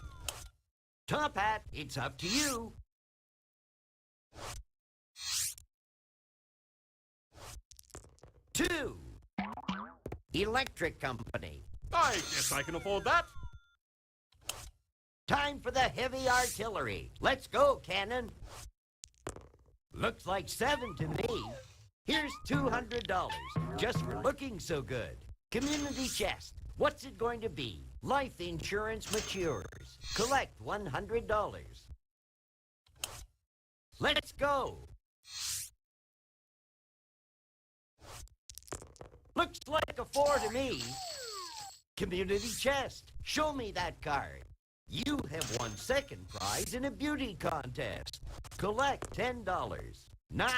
Top Hat, it's up to you. Two. Electric Company. I guess I can afford that. Time for the heavy artillery. Let's go, Cannon. Looks like 7 to me. Here's $200, just for looking so good. Community chest. What's it going to be? Life insurance matures. Collect $100. Let's go. Looks like a 4 to me. Community chest. Show me that card. You have won second prize in a beauty contest. Collect $10. 9.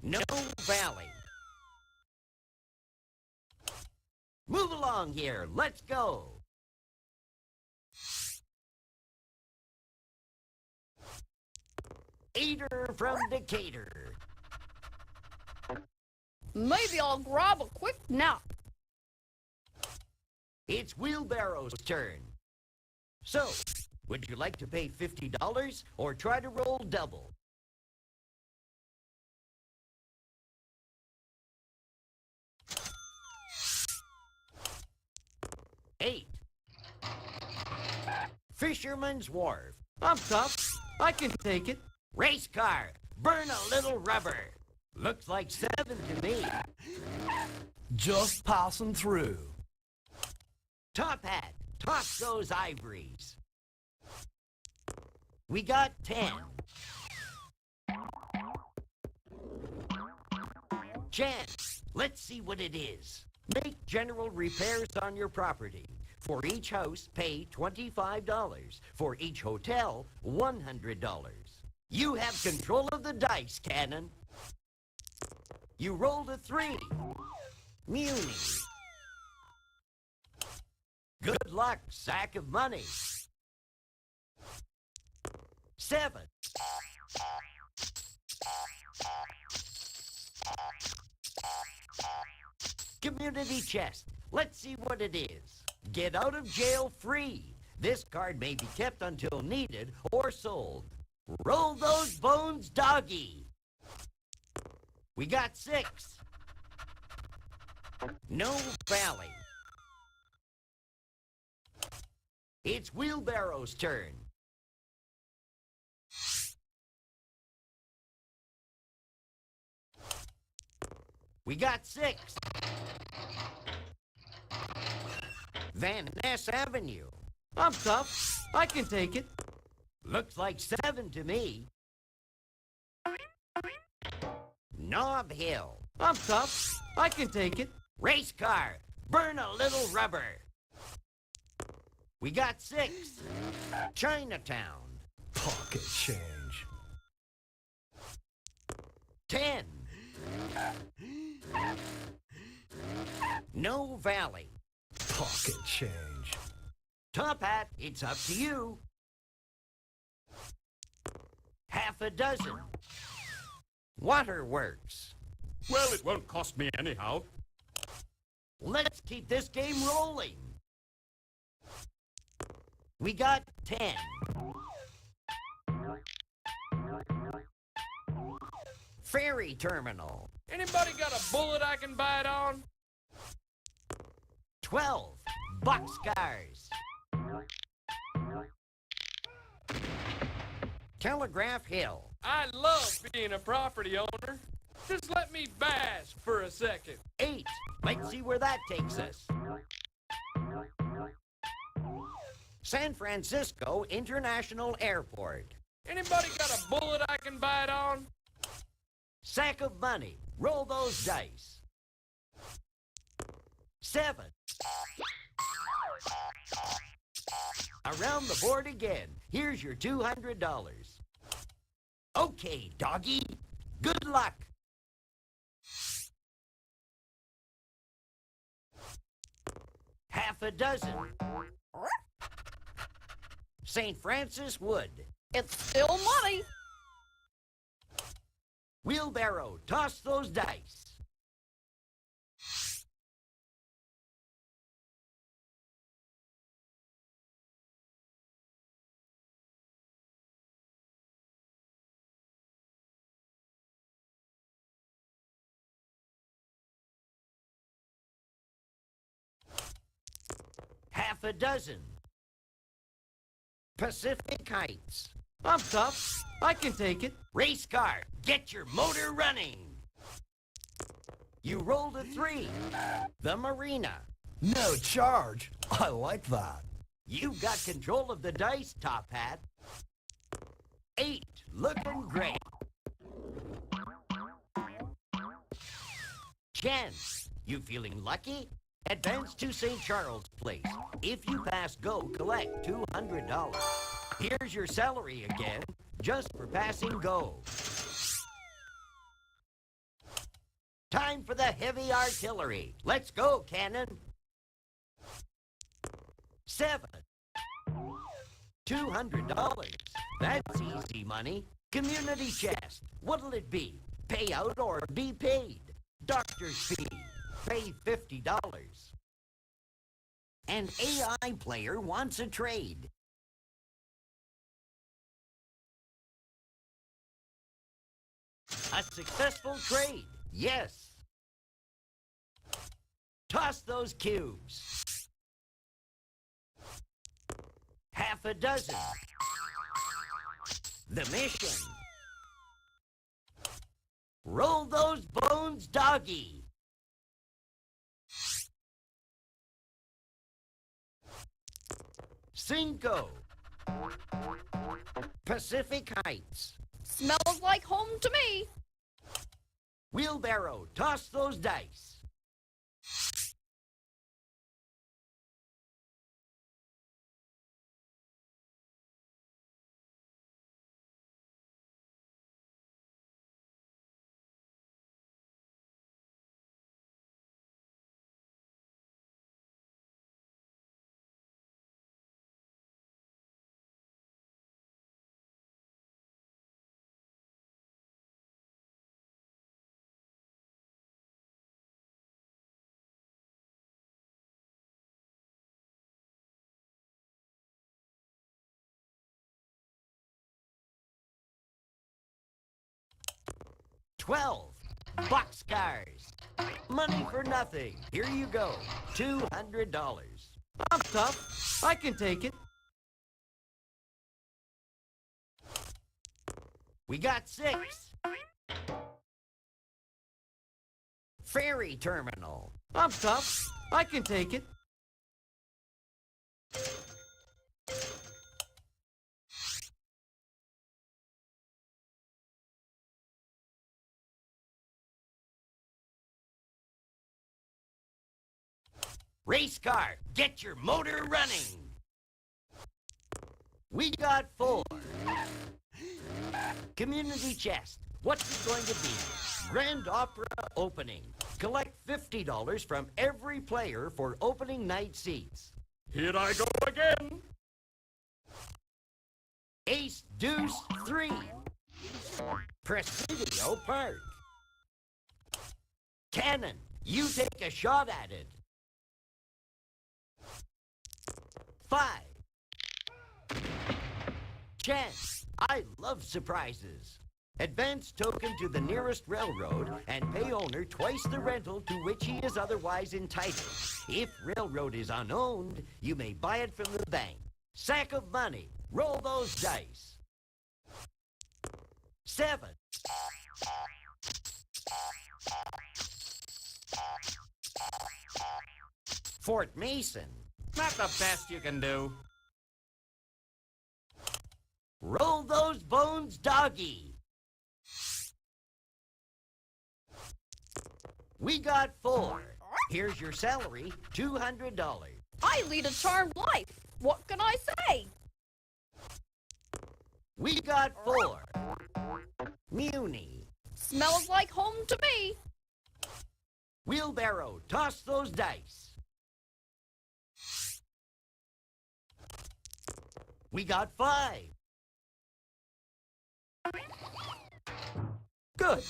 No Valley. Move along here. Let's go. Eater from Decatur. Maybe I'll grab a quick nap. It's Wheelbarrow's turn. So, would you like to pay $50 or try to roll double? $8. Fisherman's Wharf. I'm tough. I can take it. Race car. Burn a little rubber. Looks like 7 to me. Just passing through. Top Hat. Toss those ivories. We got 10. Chance. Let's see what it is. Make general repairs on your property. For each house, pay $25. For each hotel, $100. You have control of the dice, Cannon. You rolled a 3. Muni. Good luck, sack of money. 7. Community chest. Let's see what it is. Get out of jail free. This card may be kept until needed or sold. Roll those bones, doggy. We got 6. No Valley. It's Wheelbarrow's turn. We got 6. Van Ness Avenue. I'm tough. I can take it. Looks like 7 to me. Nob Hill. I'm tough. I can take it. Race car. Burn a little rubber. We got 6. Chinatown. Pocket change. 10. No Valley. Pocket change. Top Hat, it's up to you. Half a dozen. Waterworks. Well, it won't cost me anyhow. Let's keep this game rolling. We got 10. Ferry Terminal. Anybody got a bullet I can bite on? 12. Boxcars. Telegraph Hill. I love being a property owner. Just let me bask for a second. 8. Let's see where that takes us. San Francisco International Airport. Anybody got a bullet I can bite on? Sack of money. Roll those dice. 7. Around the board again. Here's your $200. Okay, doggy. Good luck. Half a dozen. St. Francis Wood. It's still money. Wheelbarrow, toss those dice. Half a dozen. Pacific Heights. I'm tough. I can take it. Race car, get your motor running. You rolled a 3. The Marina. No charge. I like that. You've got control of the dice, Top Hat. 8, looking great. 10, you feeling lucky? Advance to St. Charles Place. If you pass go, collect $200. Here's your salary again, just for passing go. Time for the heavy artillery. Let's go, Cannon. 7. $200. That's easy money. Community chest. What'll it be? Pay out or be paid? Doctor's fee. Pay $50. An AI player wants a trade. A successful trade, yes. Toss those cubes. Half a dozen. The mission. Roll those bones, doggy. Cinco. Pacific Heights. Smells like home to me. Wheelbarrow, toss those dice. $12. Boxcars. Money for nothing. Here you go. $200. I'm tough. I can take it. We got 6. Ferry terminal. I'm tough. I can take it. Race car, get your motor running. We got 4. Community chest. What's it going to be? Grand Opera opening. Collect $50 from every player for opening night seats. Here I go again. Ace, deuce, 3. Presidio Park. Cannon, you take a shot at it. 5. Chance. I love surprises. Advance token to the nearest railroad and pay owner twice the rental to which he is otherwise entitled. If railroad is unowned, you may buy it from the bank. Sack of money. Roll those dice. 7. Fort Mason. Not the best you can do. Roll those bones, doggy. We got 4. Here's your salary, $200. I lead a charmed life. What can I say? We got 4. Muni. Smells like home to me. Wheelbarrow, toss those dice. We got 5. Good.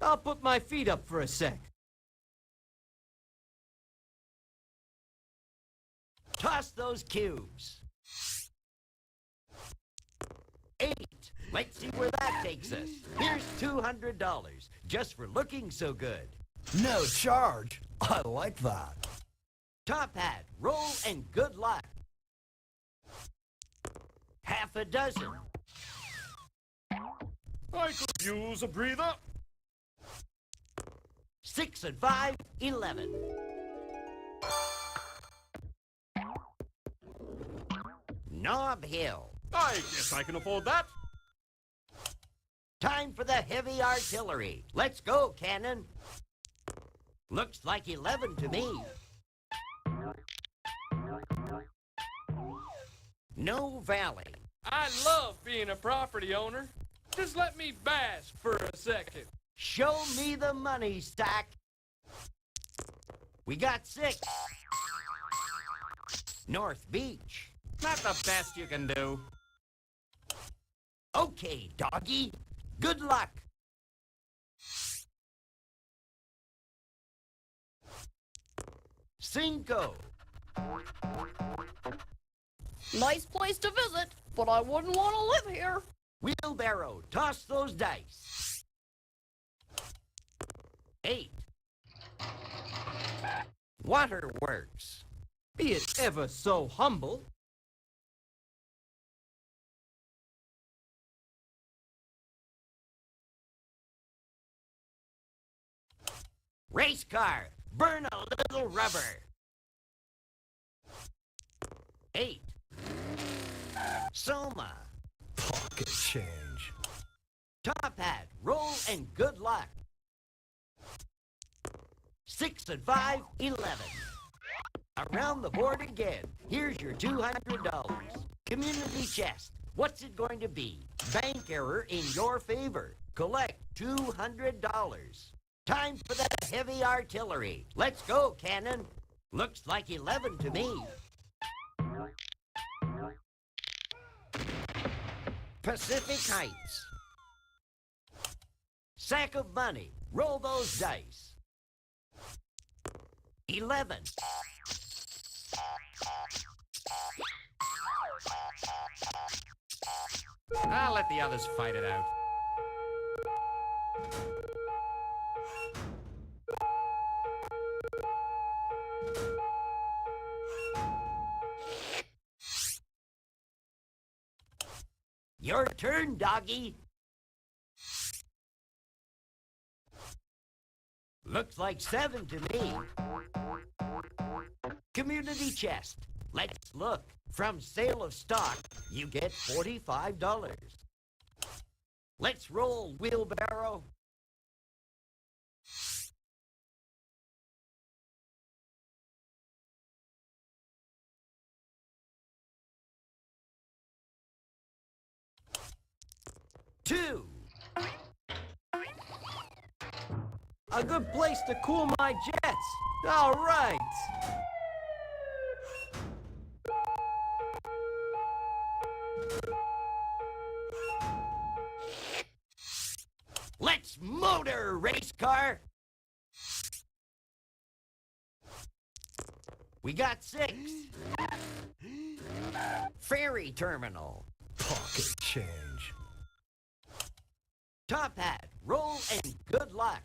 I'll put my feet up for a sec. Toss those cubes. 8. Let's see where that takes us. Here's $200, just for looking so good. No charge. I like that. Top hat, roll and good luck. Half a dozen. I could use a breather. 6 and 5, 11. Nob Hill. I guess I can afford that. Time for the heavy artillery. Let's go, Cannon. Looks like 11 to me. No Valley. I love being a property owner. Just let me bask for a second. Show me the money, Stack. We got 6. North Beach. Not the best you can do. Okay, doggy. Good luck. Cinco. Nice place to visit, but I wouldn't want to live here. Wheelbarrow, toss those dice. 8. Waterworks. Be it ever so humble. Race car, burn a little rubber. 8. Soma. Pocket change. Top hat, roll and good luck. 6 and 5, 11. Around the board again. Here's your $200. Community chest. What's it going to be? Bank error in your favor. Collect $200. Time for the heavy artillery. Let's go, Cannon. Looks like 11 to me. Pacific Heights. Sack of money. Roll those dice. 11. I'll let the others fight it out. Your turn, doggy. Looks like 7 to me. Community chest. Let's look. From sale of stock, you get $45. Let's roll, wheelbarrow. Two. A good place to cool my jets. All right. Let's motor, race car. We got 6. Ferry terminal. Pocket change. Top hat, roll and good luck.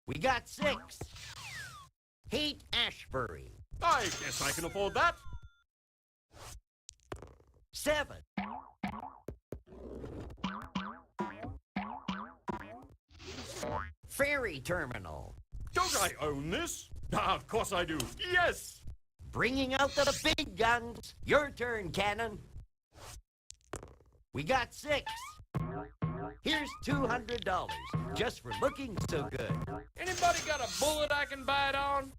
We got 6. Haight Ashbury. I guess I can afford that. 7. Ferry terminal. Don't I own this? Ah, of course I do. Yes! Bringing out the big guns. Your turn, Cannon. We got 6. Here's $200, just for looking so good. Anybody got a bullet I can bite on?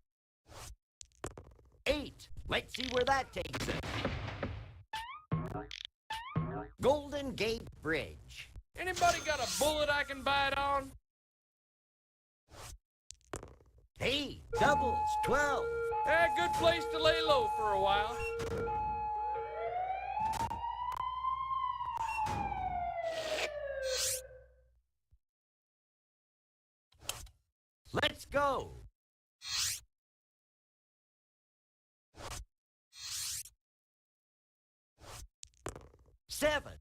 8. Let's see where that takes us. Golden Gate Bridge. Anybody got a bullet I can bite on? Hey, doubles, 12. Good place to lay low for a while. Let's go. Seven.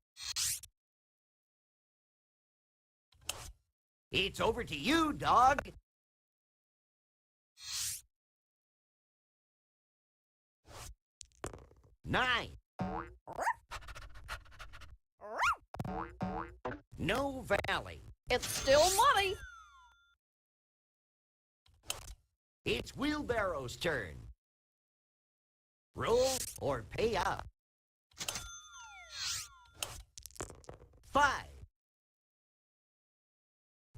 It's over to you, dog. 9. No Valley. It's still money. It's Wheelbarrow's turn. Roll or pay up. 5.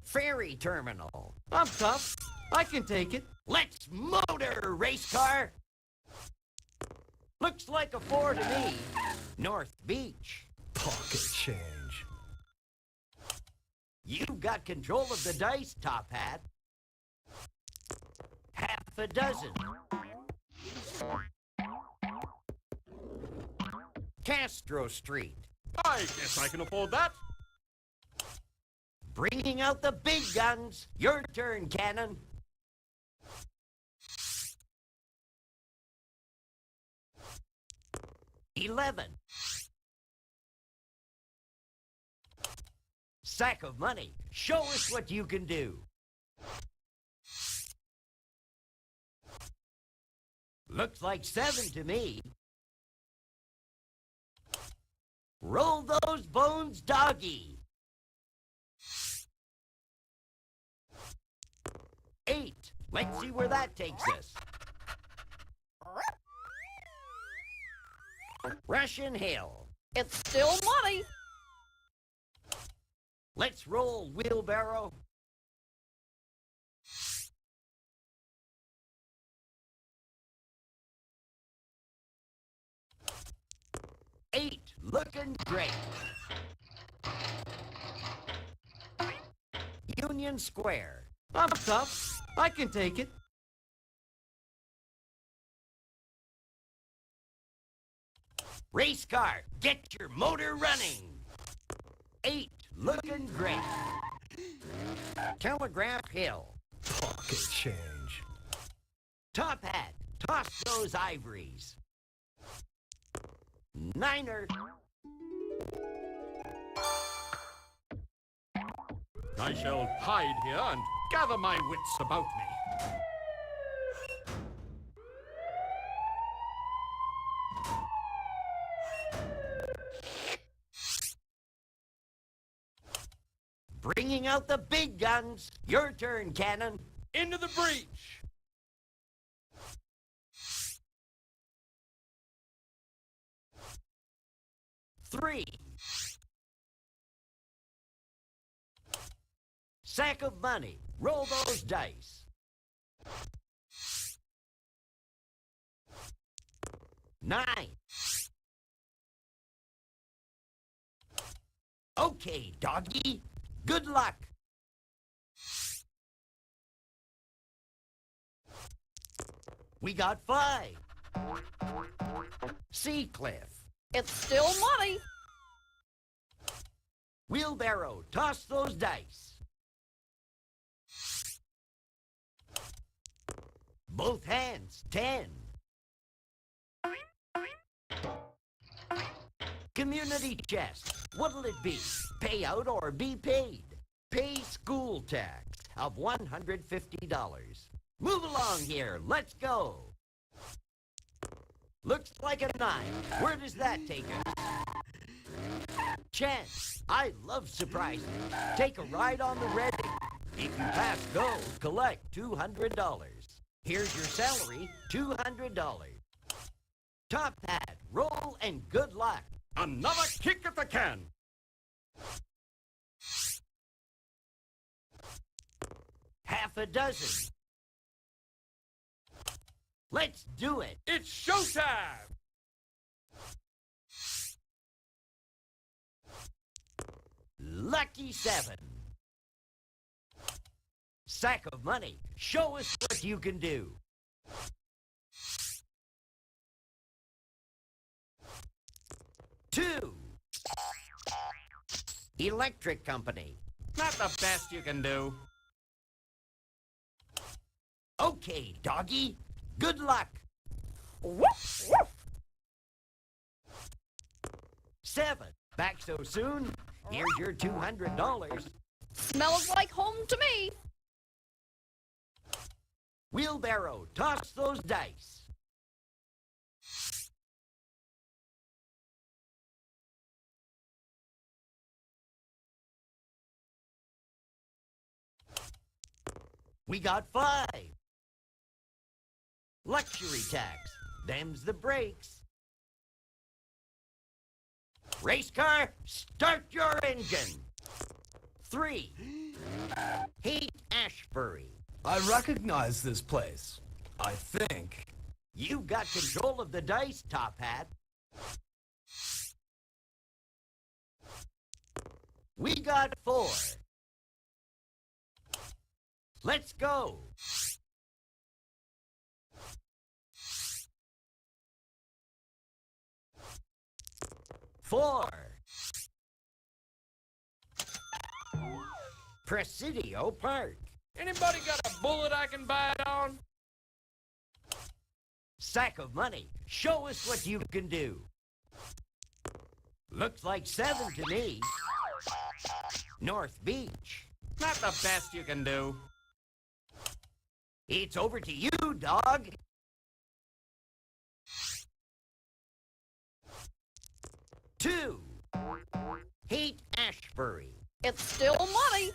Ferry terminal. I'm tough. I can take it. Let's motor, race car. Looks like a 4 to me. North Beach. Pocket change. You've got control of the dice, Top Hat. Half a dozen. Castro Street. I guess I can afford that. Bringing out the big guns. Your turn, Cannon. 11. Sack of money. Show us what you can do. Looks like 7 to me. Roll those bones, doggy. 8. Let's see where that takes us. Russian Hill. It's still money. Let's roll, Wheelbarrow. 8. Looking great. Union Square. I'm tough. I can take it. Race car, get your motor running. 8. Looking great. Telegraph Hill. Pocket change. Top Hat, toss those ivories. 9er. I shall hide here and gather my wits about me. Bringing out the big guns. Your turn, Cannon. Into the breach. 3. Sack of money. Roll those dice. 9. Okay, doggy. Good luck. We got 5. Seacliff. It's still money. Wheelbarrow, toss those dice. Both hands, 10. Community chest. What'll it be? Pay out or be paid? Pay school tax of $150. Move along here. Let's go. Looks like a 9. Where does that take us? Chance, I love surprises. Take a ride on the Reading. If you pass go, collect $200. Here's your salary, $200. Top hat, roll, and good luck. Another kick at the can. Half a dozen. Let's do it. It's showtime! Lucky 7. Sack of money. Show us what you can do. Two. Electric company. Not the best you can do. Okay, doggy. Good luck. Woof, woof. 7. Back so soon? Here's your $200. Smells like home to me. Wheelbarrow, toss those dice. We got 5. Luxury tax. Them's the brakes. Race car, start your engine. 3. Haight-Ashbury. I recognize this place. I think. You got control of the dice, Top Hat. We got 4. Let's go. 4. Presidio Park. Anybody got a bullet I can buy it on? Sack of money. Show us what you can do. Looks like 7 to me. North Beach. Not the best you can do. It's over to you, dog. 2. Haight-Ashbury. It's still money.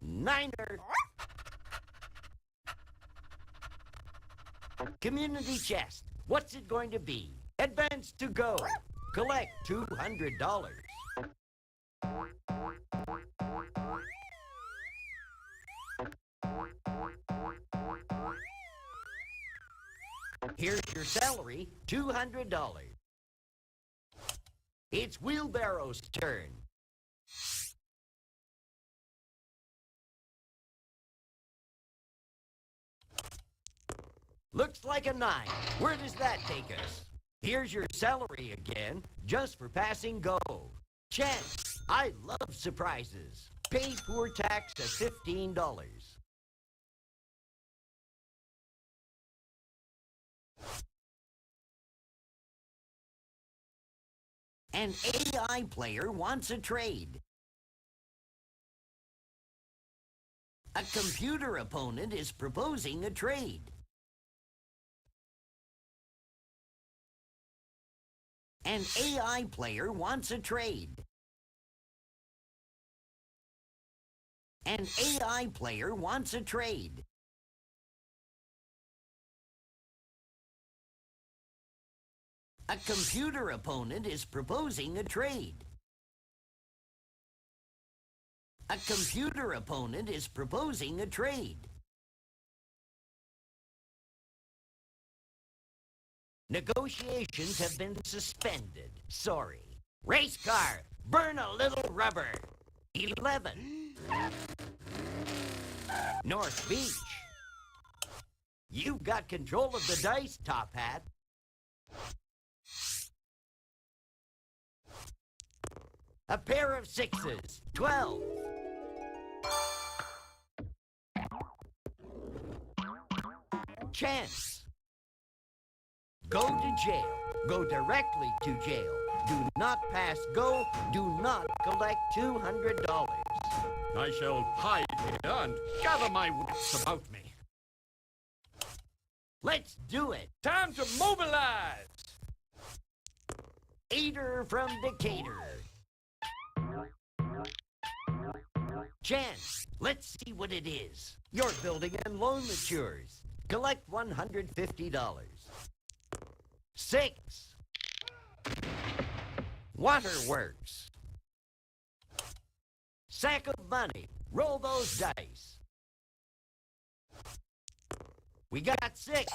9er. Community chest. What's it going to be? Advance to go. Collect $200. Here's your salary, $200. It's Wheelbarrow's turn. Looks like a 9. Where does that take us? Here's your salary again, just for passing go. Chance, I love surprises. Pay poor tax of $15. An AI player wants a trade. A computer opponent is proposing a trade. An AI player wants a trade. An AI player wants a trade. A computer opponent is proposing a trade. A computer opponent is proposing a trade. Negotiations have been suspended. Sorry. Race car, burn a little rubber. 11. North Beach. You've got control of the dice, Top Hat. A pair of 6s. 12. Chance. Go to jail. Go directly to jail. Do not pass go. Do not collect $200. I shall hide here and gather my wits about me. Let's do it. Time to mobilize. Eater from Decatur. Chance, let's see what it is. Your building and loan matures. Collect $150. 6. Waterworks. Sack of money. Roll those dice. We got 6.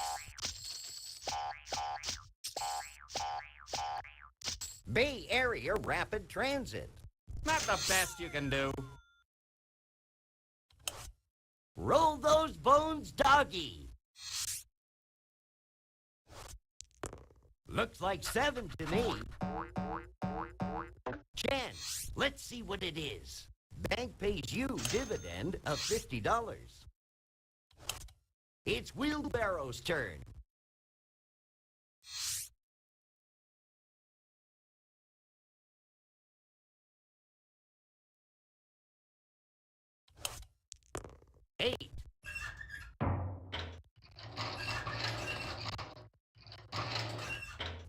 Bay Area Rapid Transit. Not the best you can do. Roll those bones, doggy. Looks like 7 to me. Chance, let's see what it is. Bank pays you dividend of $50. It's Wheelbarrow's turn. Eight.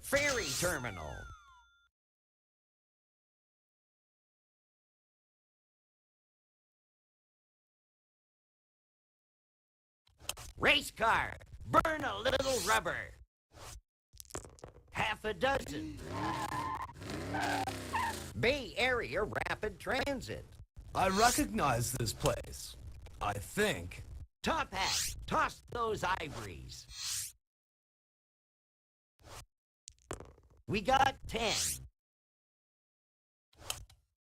Ferry terminal. Race car. Burn a little rubber. Half a dozen. Bay Area Rapid Transit. I recognize this place. I think. Top hat, toss those ivories. We got 10.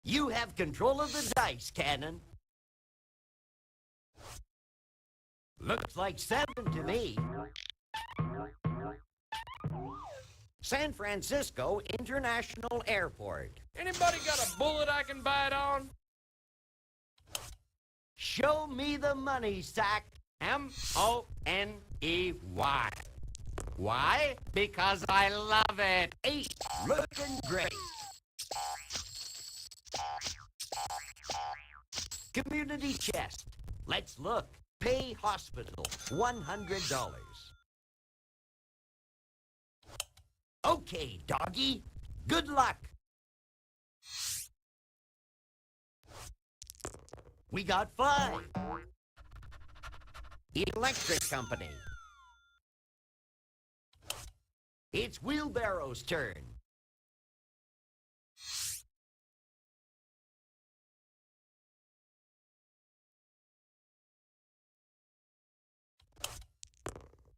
You have control of the dice, Cannon. Looks like 7 to me. San Francisco International Airport. Anybody got a bullet I can bite on? Show me the money sack. M-O-N-E-Y. Why? Because I love it. Ace looking great. Community chest. Let's look. Pay hospital. $100. Okay, doggy. Good luck. We got 5. Electric company. It's Wheelbarrow's turn.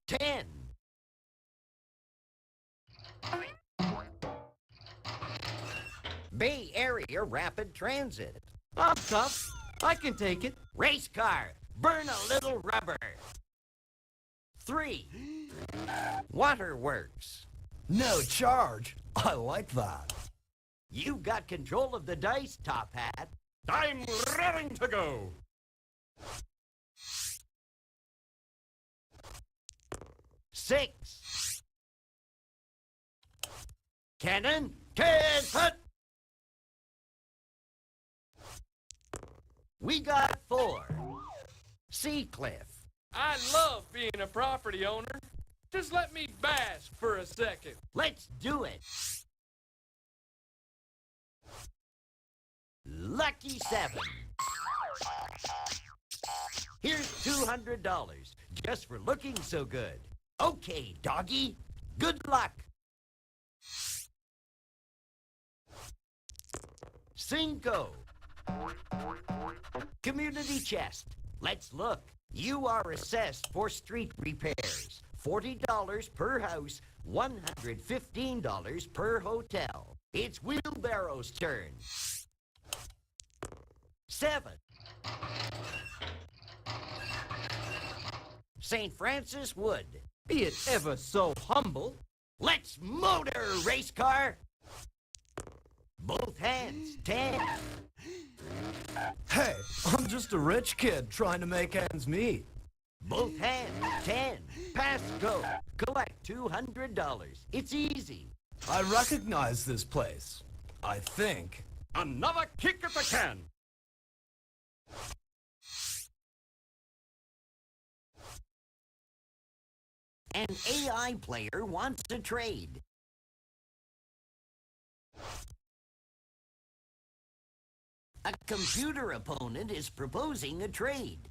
$10. Bay Area Rapid Transit. I'm tough. I can take it. Race car. Burn a little rubber. 3. Waterworks. No charge. I like that. You've got control of the dice, Top Hat. I'm raring to go. 6. Cannon, 10 foot. We got 4. Seacliff. I love being a property owner. Just let me bask for a second. Let's do it. Lucky 7. Here's $200 just for looking so good. Okay, doggy. Good luck. Cinco. Community chest. Let's look. You are assessed for street repairs. $40 per house, $115 per hotel. It's Wheelbarrow's turn. 7. St. Francis Wood. Be it ever so humble. Let's motor, race car. Both hands, 10. Hey, I'm just a rich kid trying to make ends meet. Both hands, 10. Pass go. Collect $200. It's easy. I recognize this place. I think. Another kick at the can. An AI player wants to trade. A computer opponent is proposing a trade.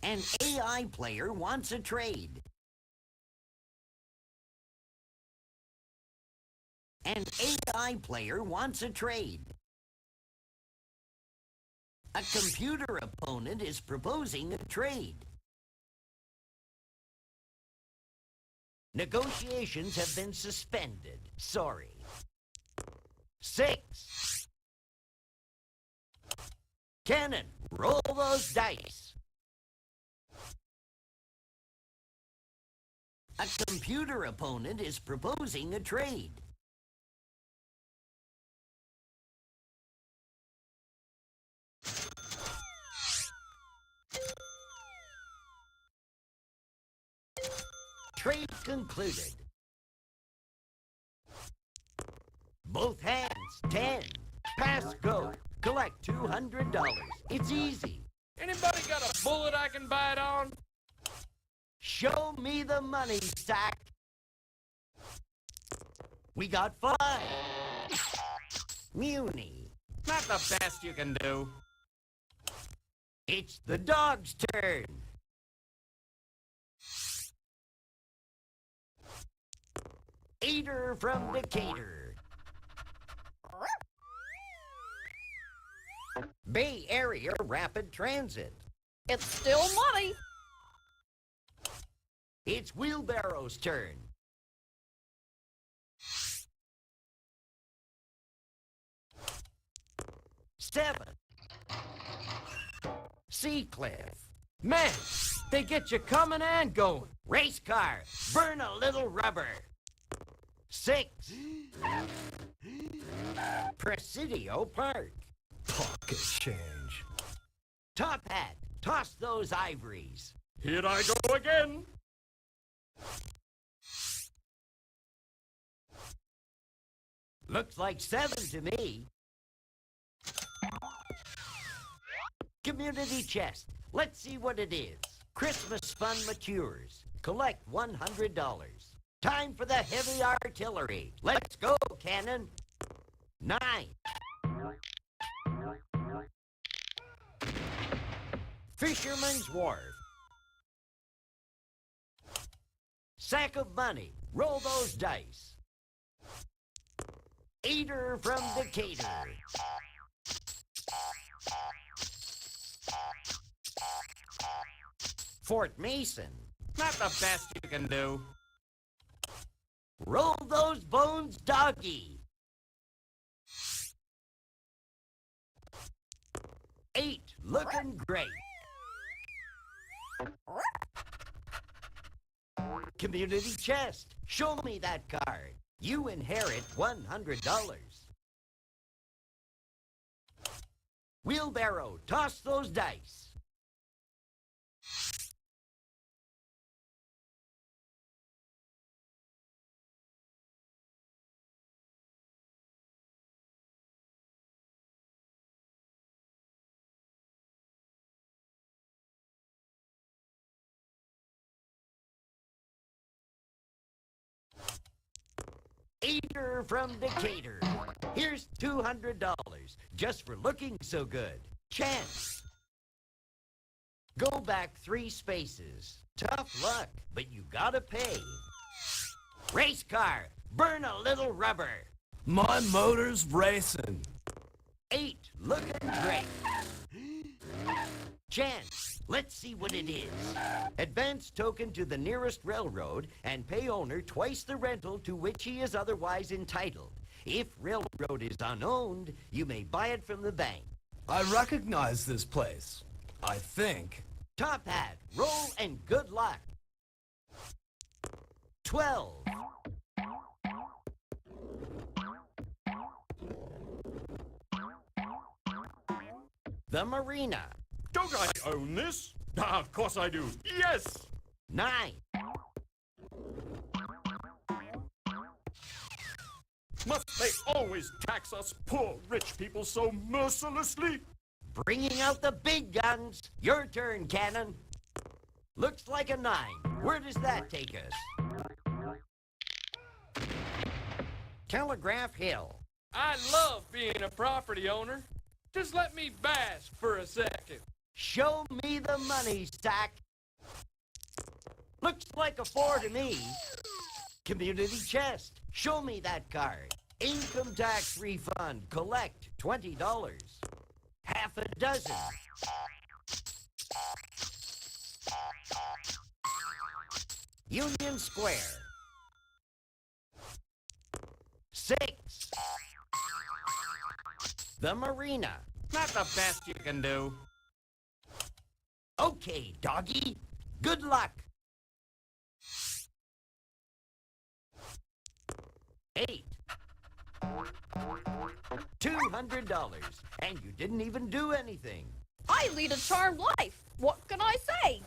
An AI player wants a trade. An AI player wants a trade. A computer opponent is proposing a trade. Negotiations have been suspended. Sorry. 6. Cannon, roll those dice. A computer opponent is proposing a trade. Trade concluded. Both hands, 10. Pass go. Collect $200. It's easy. Anybody got a bullet I can bite on? Show me the money, Sack. We got 5. Muni. Not the best you can do. It's the dog's turn. Eater from Decatur. Bay Area Rapid Transit. It's still money. It's Wheelbarrow's turn. Seven. Seacliff. Man, they get you coming and going. Race car. Burn a little rubber. 6. Presidio Park. Pocket change. Top Hat. Toss those ivories. Here I go again. Looks like 7 to me. Community chest. Let's see what it is. Christmas fund matures. Collect $100. Time for the heavy artillery. Let's go, Cannon. 9. Fisherman's Wharf. Sack of money. Roll those dice. Eater from Decatur. Fort Mason. Not the best you can do. Roll those bones, doggy. 8. Looking great. Community chest. Show me that card. You inherit $100. Wheelbarrow. Toss those dice. Eater from Decatur. Here's $200 just for looking so good. Chance. Go back 3 spaces. Tough luck, but you gotta pay. Race car. Burn a little rubber. My motor's racing. 8. Looking great. Chance. Let's see what it is. Advance token to the nearest railroad and pay owner twice the rental to which he is otherwise entitled. If railroad is unowned, you may buy it from the bank. I recognize this place. I think. Top Hat, roll and good luck. 12. The Marina. Don't I own this? Ah, of course I do. Yes! 9. Must they always tax us poor rich people so mercilessly? Bringing out the big guns. Your turn, Cannon. Looks like a 9. Where does that take us? Telegraph Hill. I love being a property owner. Just let me bask for a second. Show me the money, Stack. Looks like a 4 to me. Community chest. Show me that card. Income tax refund. Collect $20. Half a dozen. Union Square. 6. The Marina. Not the best you can do. Okay, doggy. Good luck. 8. $200. And you didn't even do anything. I lead a charmed life. What can I say?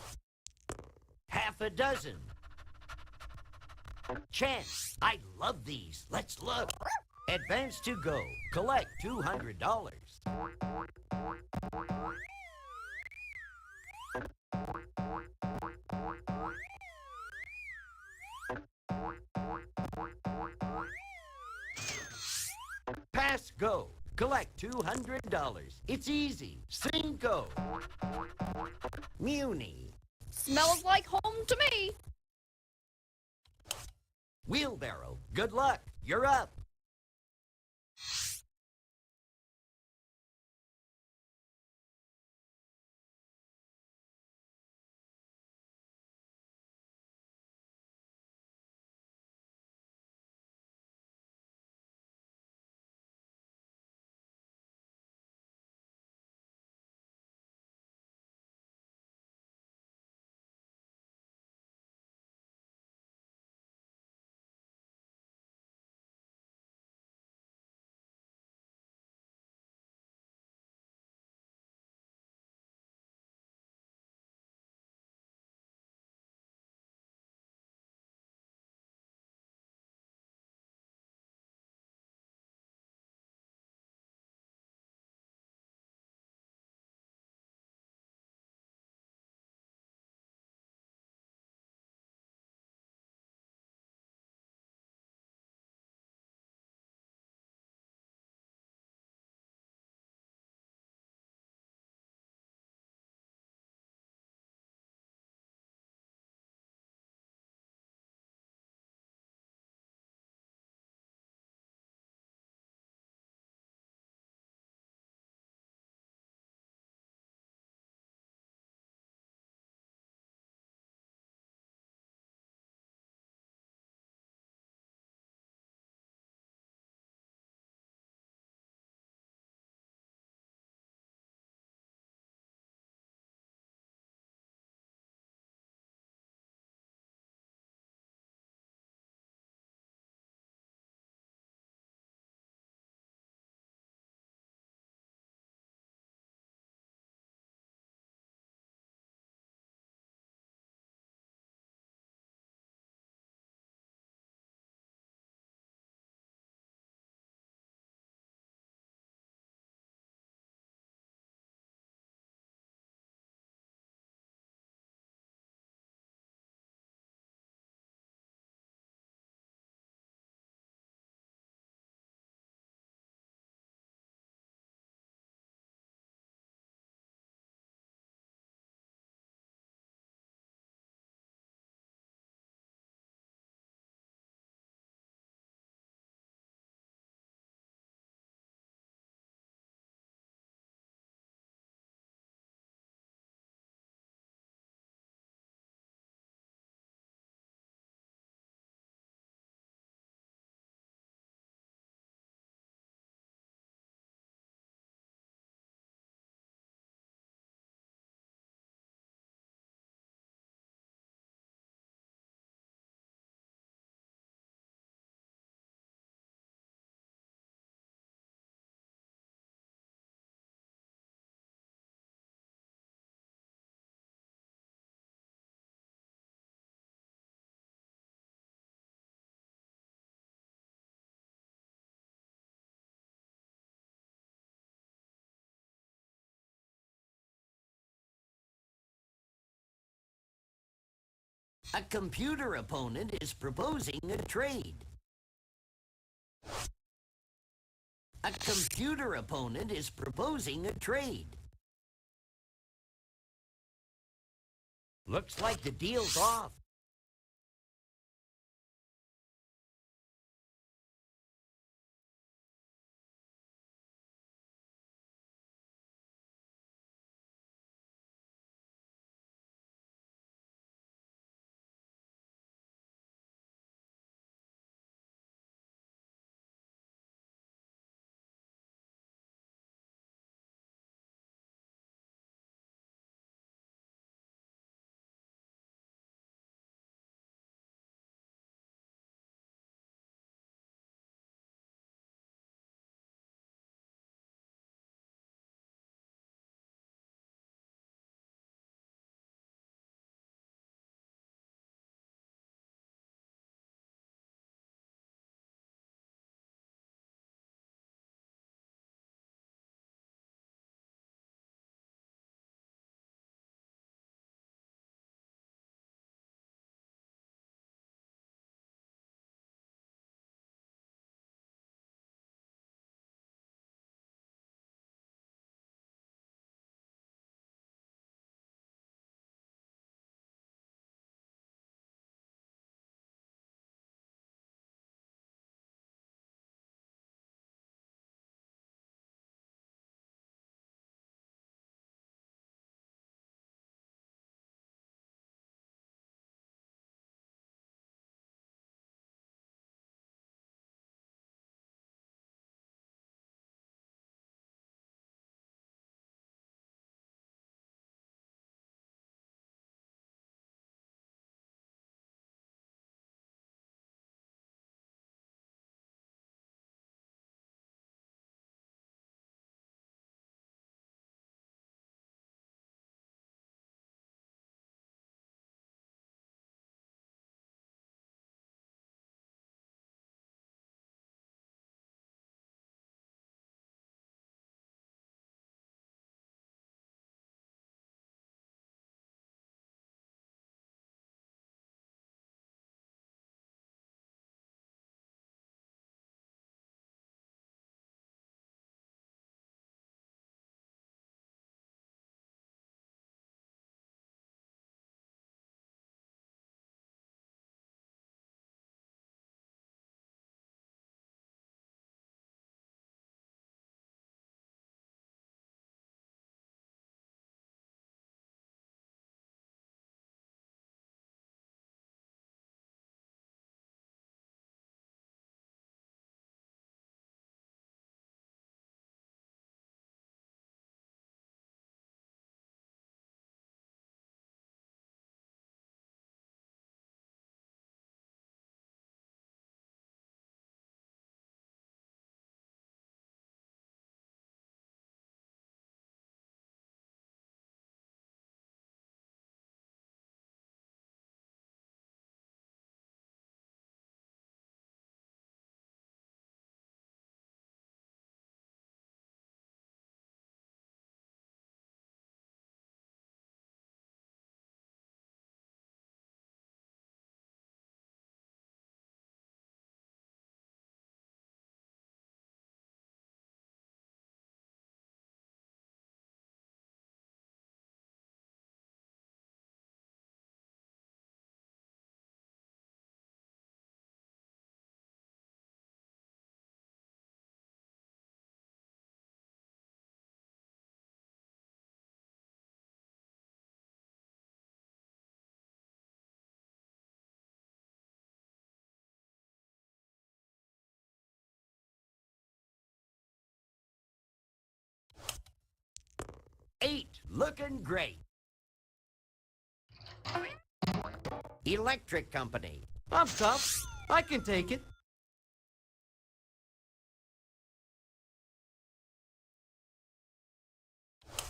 Half a dozen. Chance. I love these. Let's look. Advance to go. Collect $200. Pass go. Collect $200. It's easy. Cinco. Muni. Smells like home to me. Wheelbarrow. Good luck. You're up. A computer opponent is proposing a trade. A computer opponent is proposing a trade. Looks like the deal's off. Eight, looking great. Electric company. I'm tough. I can take it.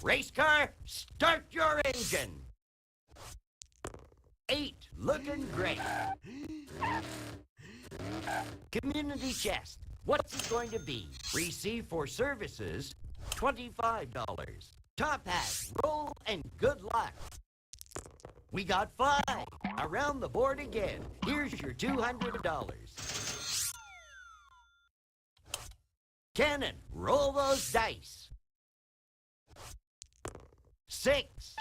Race car, start your engine. 8, looking great. Community chest. What's it going to be? Receive for services, $25. Top hat, roll, and good luck. We got 5. Around the board again. Here's your $200. Cannon, roll those dice. 6.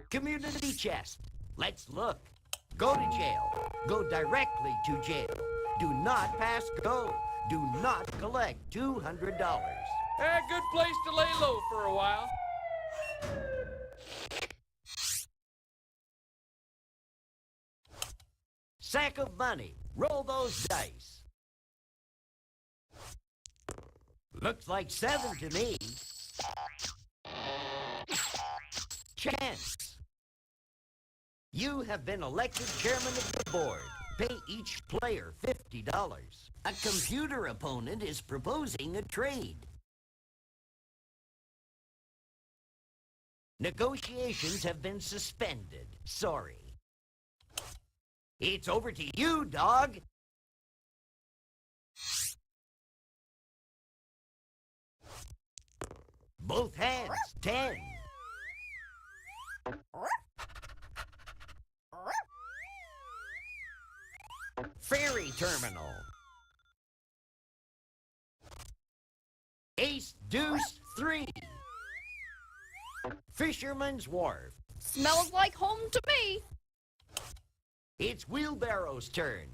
Community chest. Let's look. Go to jail. Go directly to jail. Do not pass go. Do not collect $200. Good place to lay low for a while. Sack of money. Roll those dice. Looks like 7 to me. Chance. You have been elected chairman of the board. Pay each player $50. A computer opponent is proposing a trade. Negotiations have been suspended. Sorry. It's over to you, dog. Both hands, 10. Ferry terminal. Ace, deuce, 3. Fisherman's Wharf. Smells like home to me. It's Wheelbarrow's turn.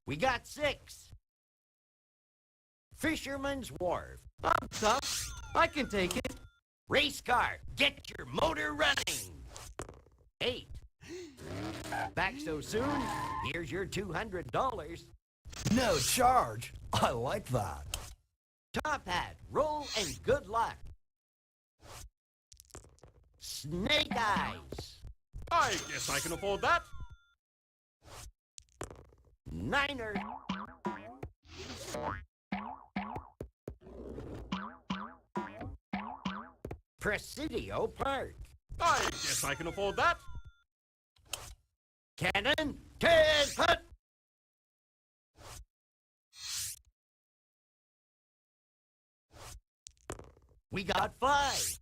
We got 6. Fisherman's Wharf. I'm tough. I can take it. Race car, get your motor running. 8. Back so soon? Here's your $200. No charge. I like that. Top hat, roll and good luck. Snake eyes. I guess I can afford that. Niner. Presidio Park. I guess I can afford that. Cannon, 10 foot. We got 5.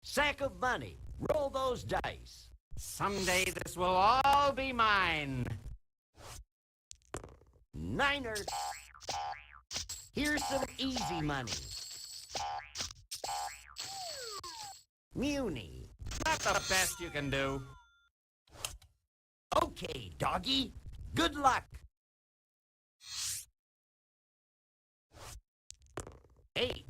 Sack of money. Roll those dice. Someday this will all be mine. Niner. Here's some easy money. Muni. Not the best you can do. Okay, doggy. Good luck. 8.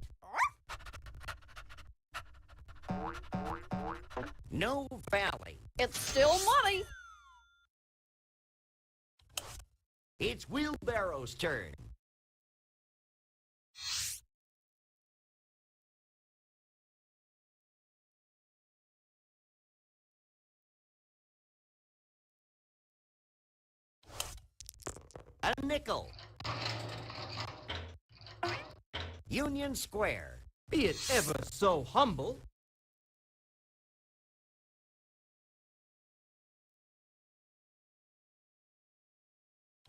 No valley. It's still money. It's Wheelbarrow's turn. A nickel. Union Square. Be it ever so humble.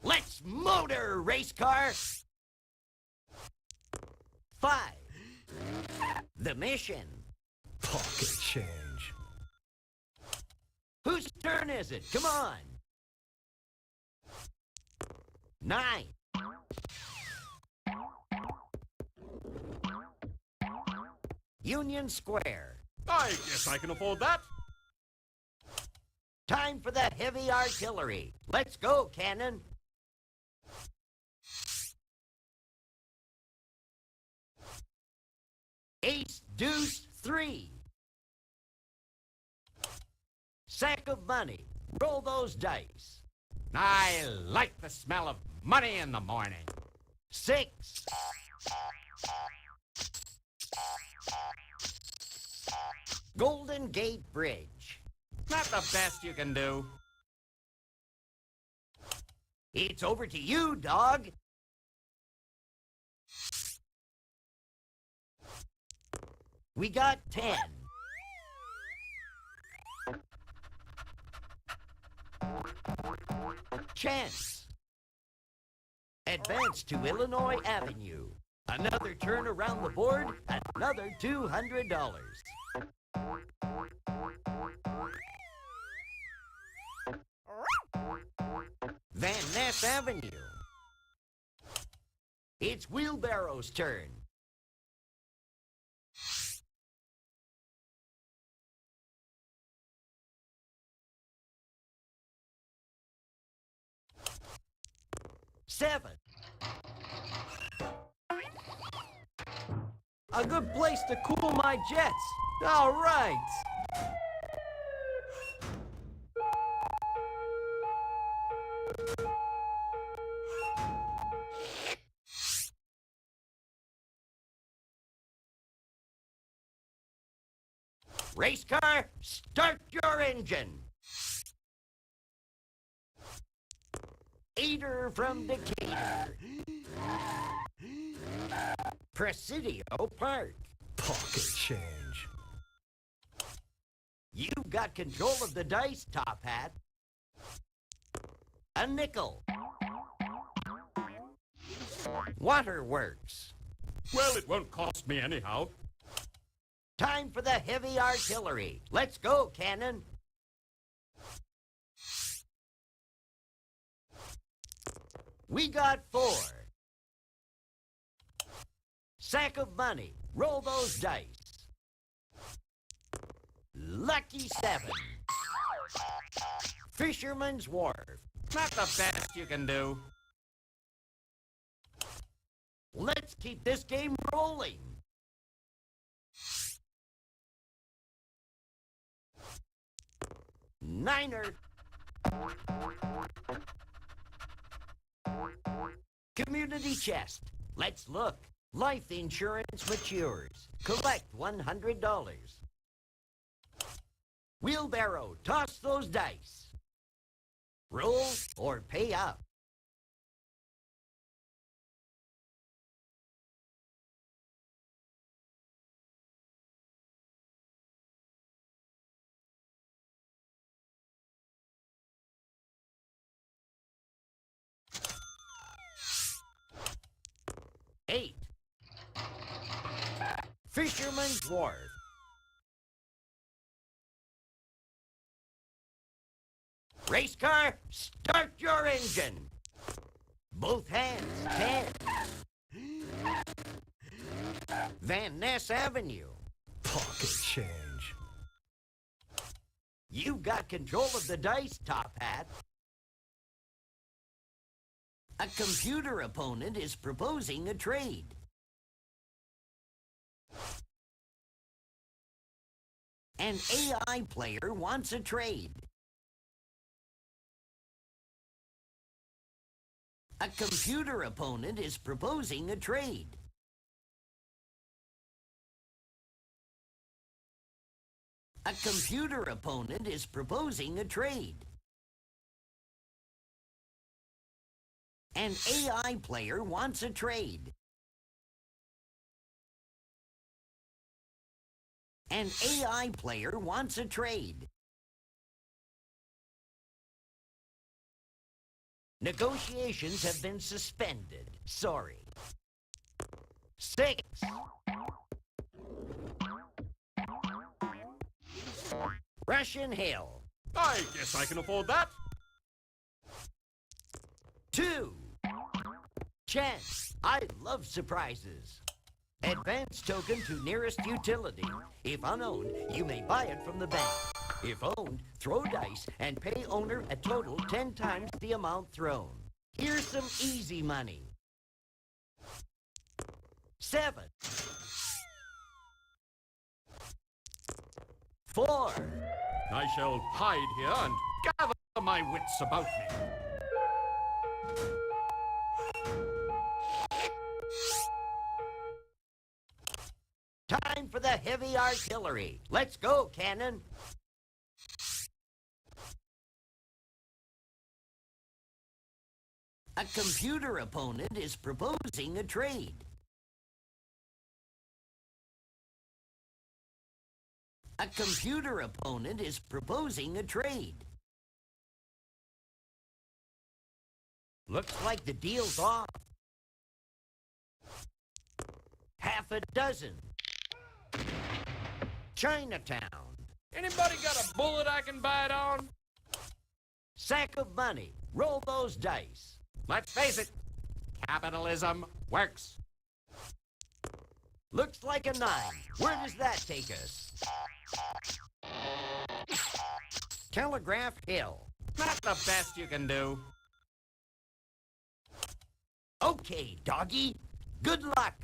Let's motor, race car. 5. The mission. Pocket change. Whose turn is it? Come on. 9. Union Square. I guess I can afford that. Time for the heavy artillery. Let's go, Cannon. Ace, deuce, 3. Sack of money. Roll those dice. I like the smell of money in the morning. 6. Golden Gate Bridge. Not the best you can do. It's over to you, dog. We got 10. Chance. Advance to Illinois Avenue. Another turn around the board, another $200. Van Ness Avenue. It's Wheelbarrow's turn. Seven. A good place to cool my jets. All right. Race car, start your engine. Eater from Decatur. Presidio Park. Pocket change. You got control of the dice, Top Hat. A nickel. Waterworks. Well, it won't cost me anyhow. Time for the heavy artillery. Let's go, Cannon. We got 4. Sack of money. Roll those dice. Lucky 7. Fisherman's Wharf. Not the best you can do. Let's keep this game rolling. Niner. Community chest. Let's look. Life insurance matures. Collect $100. Wheelbarrow, toss those dice. Roll or pay up. Eight. Fisherman's Wharf. Race car, start your engine. Both hands, 10. Van Ness Avenue. Pocket change. You got control of the dice, Top Hat. A computer opponent is proposing a trade. An AI player wants a trade. A computer opponent is proposing a trade. A computer opponent is proposing a trade. An AI player wants a trade. An AI player wants a trade. Negotiations have been suspended. Sorry. 6. Russian Hill. I guess I can afford that. 2. Chance. I love surprises. Advance token to nearest utility. If unowned, you may buy it from the bank. If owned, throw dice and pay owner a total 10 times the amount thrown. Here's some easy money. 7. 4. I shall hide here and gather my wits about me. Time for the heavy artillery. Let's go, Cannon. A computer opponent is proposing a trade. A computer opponent is proposing a trade. Looks like the deal's off. Half a dozen. Chinatown. Anybody got a bullet I can bite on? Sack of money. Roll those dice. Let's face it, capitalism works. Looks like a 9. Where does that take us? Telegraph Hill. Not the best you can do. Okay, doggy. Good luck.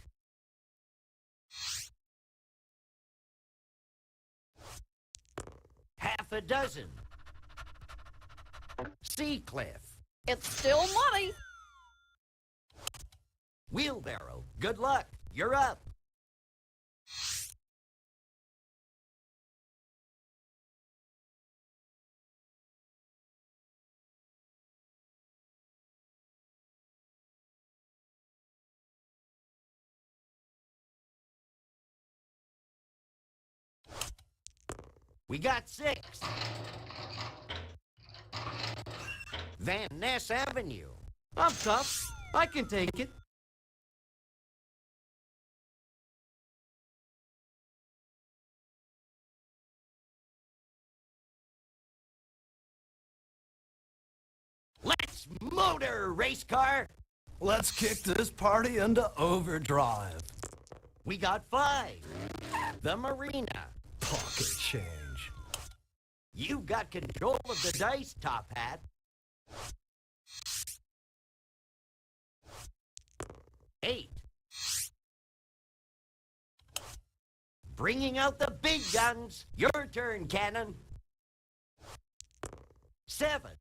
Half a dozen. Seacliff. It's still money. Wheelbarrow. Good luck. You're up. We got 6. Van Ness Avenue. I'm tough. I can take it. Let's motor, race car. Let's kick this party into overdrive. We got 5. The Marina. Pocket change. You got control of the dice, Top Hat. 8. Bringing out the big guns. Your turn, Cannon. 7.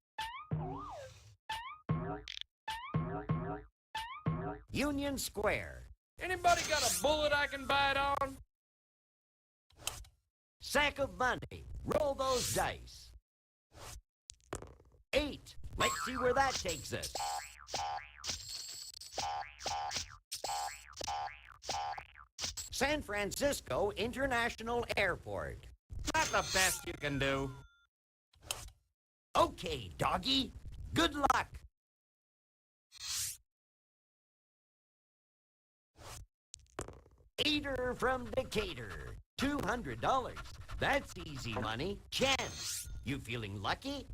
Union Square. Anybody got a bullet I can bite on? Sack of money. Roll those dice. 8. Let's see where that takes us. San Francisco International Airport. Not the best you can do. Okay, doggy. Good luck. Eater from Decatur. $200. That's easy money. Chance. You feeling lucky?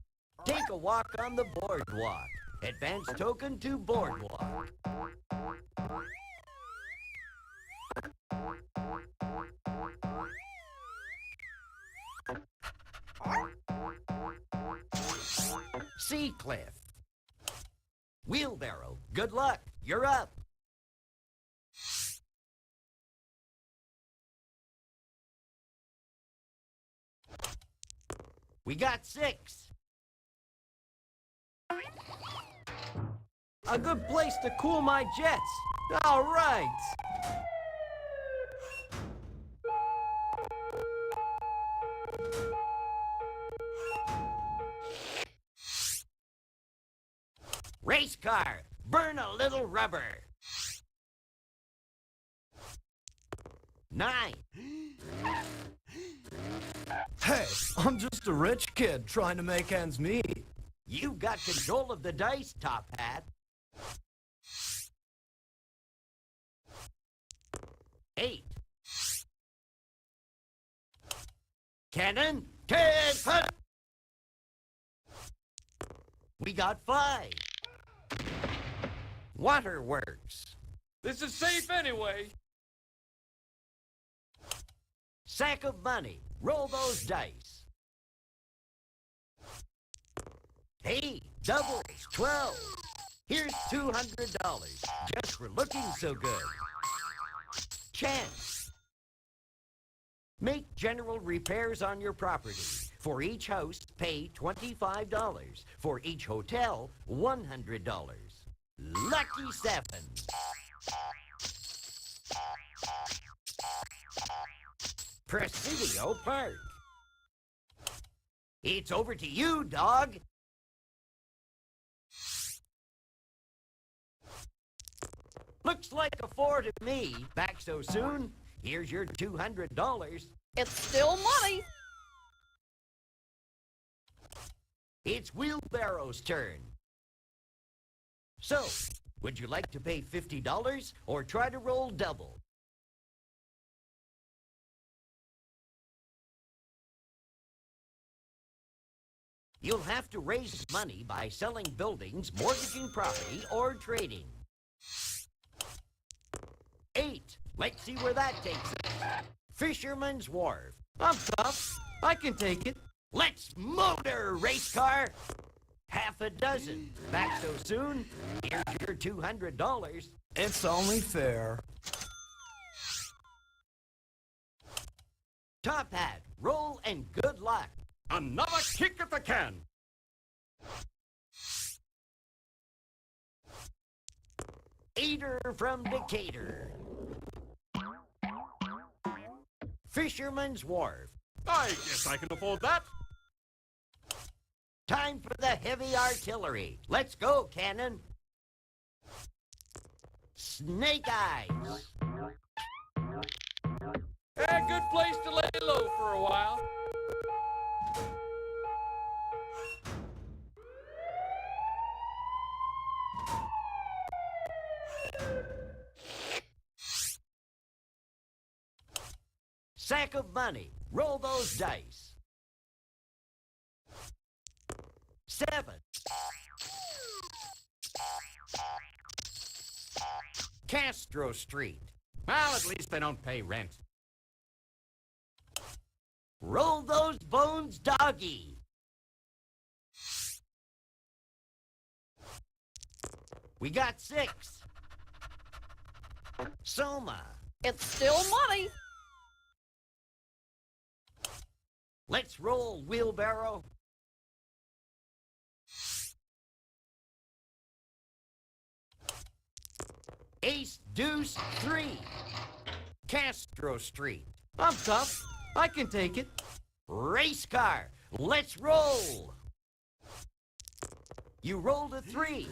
Take a walk on the boardwalk. Advance token to boardwalk. Seacliff. Wheelbarrow. Good luck. You're up. We got 6. A good place to cool my jets. All right. Race car. Burn a little rubber. 9. Hey, I'm just a rich kid trying to make ends meet. You got control of the dice, Top Hat. 8. Cannon, 10 foot. We got 5. Waterworks. This is safe anyway. Sack of money. Roll those dice. Hey, doubles, 12. Here's $200, just for looking so good. Chance. Make general repairs on your property. For each house, pay $25. For each hotel, $100. Lucky 7. Presidio Park. It's over to you, dog. Looks like a 4 to me. Back so soon? Here's your $200. It's still money. It's Wheelbarrow's turn. So, would you like to pay $50 or try to roll double? You'll have to raise money by selling buildings, mortgaging property, or trading. 8. Let's see where that takes us. Fisherman's Wharf. I'm tough. I can take it. Let's motor, race car. Half a dozen. Back so soon? Here's your $200. It's only fair. Top Hat, roll and good luck. Another kick at the can. Eater from Decatur. Fisherman's Wharf. I guess I can afford that. Time for the heavy artillery. Let's go, Cannon. Snake Eyes. A good place to lay low for a while. Sack of money. Roll those dice. 7. Castro Street. Well, at least they don't pay rent. Roll those bones, doggy. We got 6. Soma. It's still money. Let's roll, wheelbarrow. Ace, deuce, 3. Castro Street. I'm tough. I can take it. Race car. Let's roll. You rolled a 3.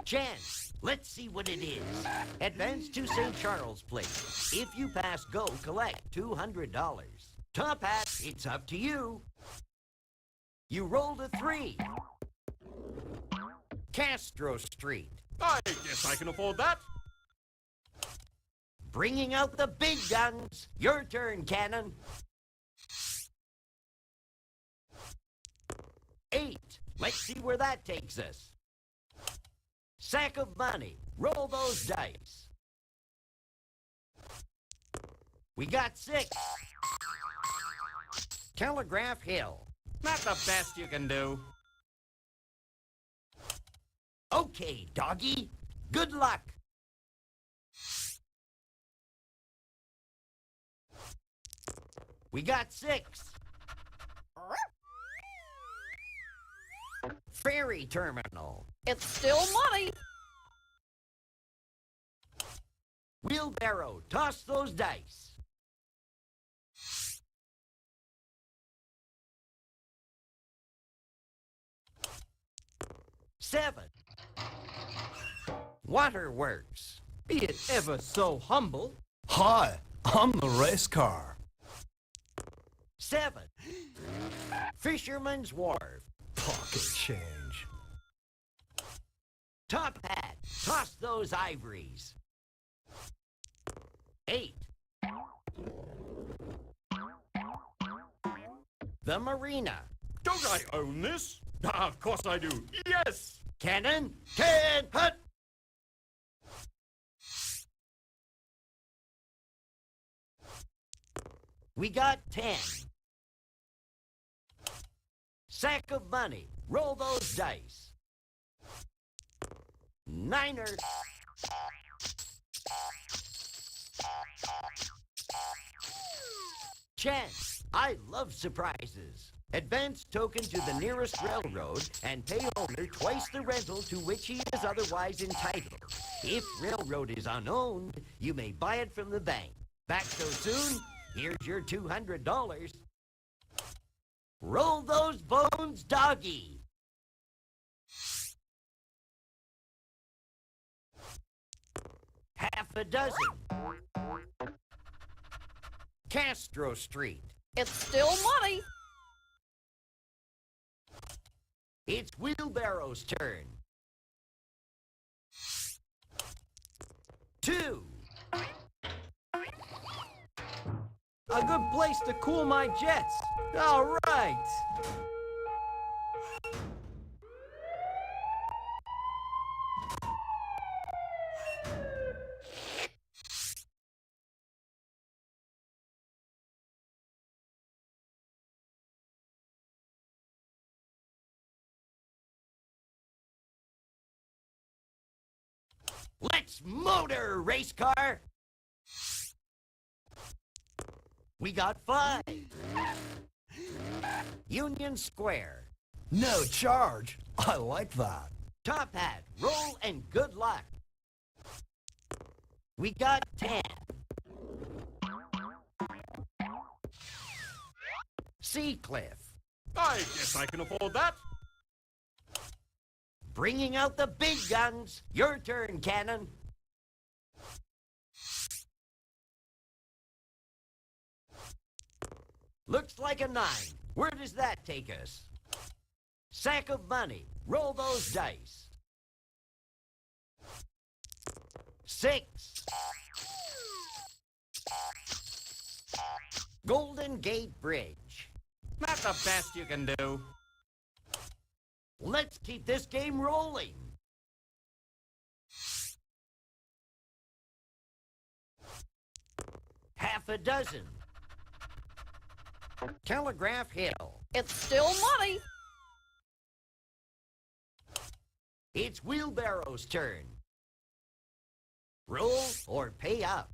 Chance. Let's see what it is. Advance to St. Charles Place. If you pass go, collect $200. Top Hat, it's up to you. You rolled a 3. Castro Street. I guess I can afford that. Bringing out the big guns. Your turn, Cannon. 8. Let's see where that takes us. Sack of money. Roll those dice. We got 6. Telegraph Hill. Not the best you can do. Okay, doggy. Good luck. We got 6. Ferry terminal. It's still money. Wheelbarrow, toss those dice. Seven. Waterworks. Be it ever so humble. Hi, I'm the race car. 7. Fisherman's Wharf. Pocket change. Top Hat, toss those ivories. 8. The Marina. Don't I own this? Ah, of course I do. Yes! Cannon, can hut. We got 10. Sack of money. Roll those dice. Niner. Chance. I love surprises. Advance token to the nearest railroad and pay owner twice the rental to which he is otherwise entitled. If railroad is unowned, you may buy it from the bank. Back so soon? Here's your $200. Roll those bones, doggy. Half a dozen. Castro Street. It's still money. It's Wheelbarrow's turn. 2. A good place to cool my jets. All right. Let's motor, race car. We got 5. Union Square. No charge. I like that. Top hat, roll and good luck. We got 10. Seacliff. I guess I can afford that. Bringing out the big guns. Your turn, Cannon. Looks like a 9. Where does that take us? Sack of money. Roll those dice. 6. Golden Gate Bridge. Not the best you can do. Let's keep this game rolling. Half a dozen. Telegraph Hill. It's still money. It's Wheelbarrow's turn. Roll or pay up.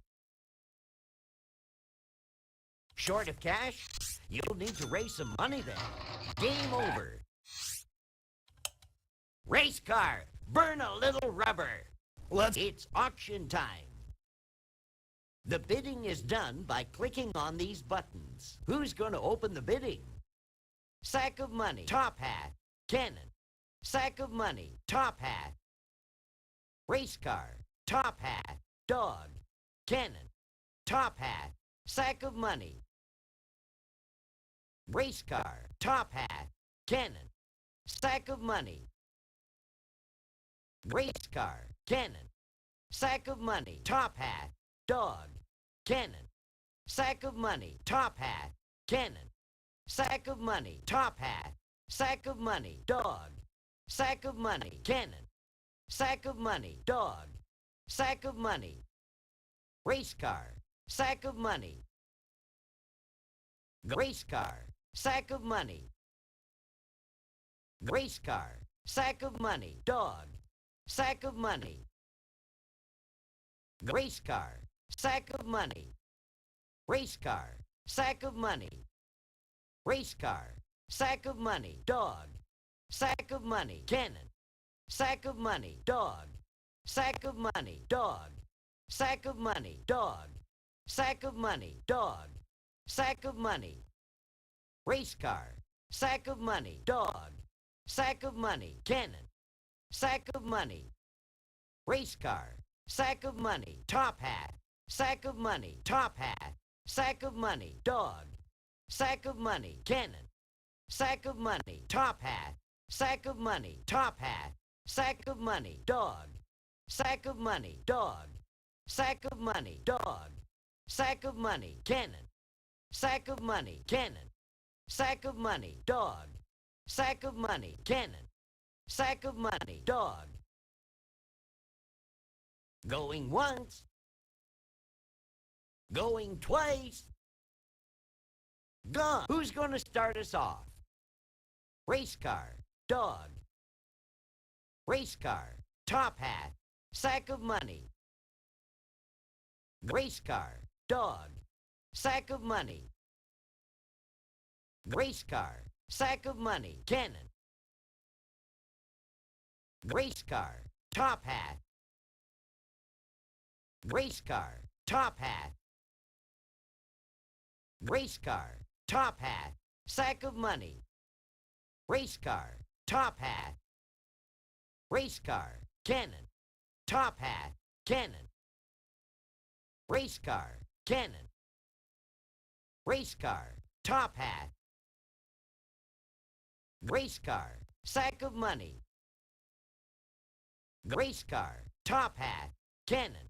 Short of cash? You'll need to raise some money then. Game over. Race car, burn a little rubber. It's auction time. The bidding is done by clicking on these buttons. Who's going to open the bidding? Sack of money, top hat, cannon. Sack of money, top hat. Race car, top hat, dog, cannon. Top hat, sack of money. Race car, top hat, cannon. Sack of money. Race car, cannon. Sack of money, top hat, dog, cannon. Sack of money, top hat, cannon. Sack of money, top hat. Sack of money, dog. Sack of money, cannon. Sack of money, dog. Sack of money. Race car, sack of money. Race car, sack of money. Race car, sack of money, dog. Sack of money. Race car, sack of money. Race car, sack of money. Race car, sack of money, dog. Sack of money, cannon. Sack of money, dog. Sack of money, dog. Sack of money, dog. Sack of money, dog. Sack of money. Race car, sack of money, dog. Sack of money, cannon. Sack of money. Race car, sack of money, top hat. Sack of money, top hat. Sack of money, dog. Sack of money, cannon. Sack of money, top hat. Sack of money, top hat. Sack of money, dog. Sack of money, dog. Sack of money, dog. Sack of money, cannon. Sack of money, cannon. Sack of money, dog. Sack of money, cannon. Sack of money, dog. Going once. Going twice. Gone. Who's going to start us off? Race car, dog. Race car, top hat, sack of money. Race car, dog, sack of money. Race car, sack of money, cannon. Race car, top hat. Race car, top hat. Race car, top hat, sack of money. Race car, top hat. Race car, cannon. Top hat, cannon. Race car, cannon. Race car, top hat. Race car, sack of money. Race car, top hat, cannon.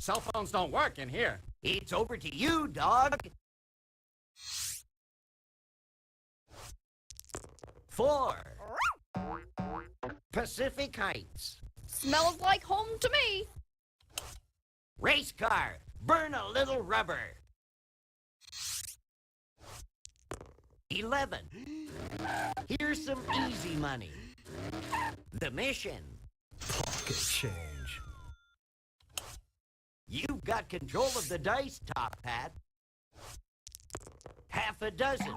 Cell phones don't work in here. It's over to you, dog. 4. Pacific Heights. Smells like home to me. Race car. Burn a little rubber. 11. Here's some easy money. The Mission. Pocket change. You've got control of the dice, Top Hat. Half a dozen.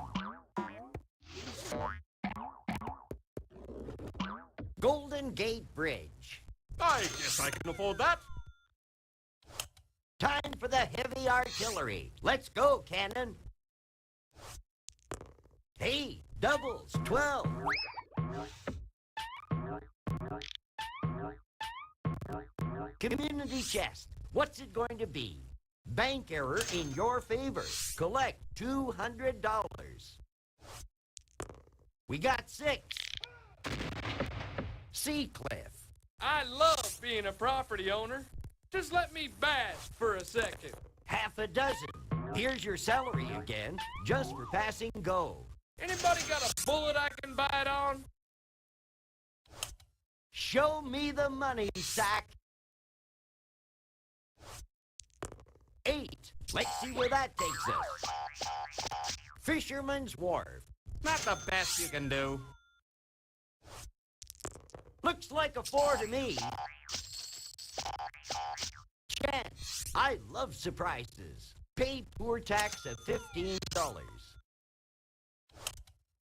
Golden Gate Bridge. I guess I can afford that. Time for the heavy artillery. Let's go, Cannon. Hey, doubles, 12. Community chest. What's it going to be? Bank error in your favor. Collect $200. We got 6. Seacliff. I love being a property owner. Just let me bash for a second. Half a dozen. Here's your salary again, just for passing go. Anybody got a bullet I can bite on? Show me the money, Sack. 8. Let's see where that takes us. Fisherman's Wharf. Not the best you can do. Looks like a 4 to me. Chance. I love surprises. Pay poor tax of $15.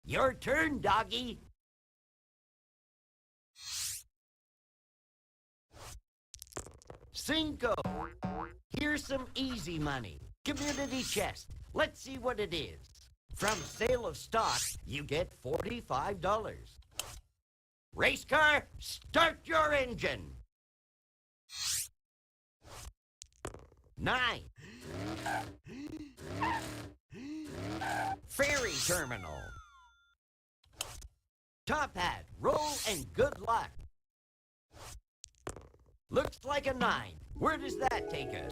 Your turn, doggy. Cinco. Here's some easy money. Community chest. Let's see what it is. From sale of stock, you get $45. Race car, start your engine. 9. Ferry terminal. Top Hat, roll and good luck. Looks like a 9. Where does that take us?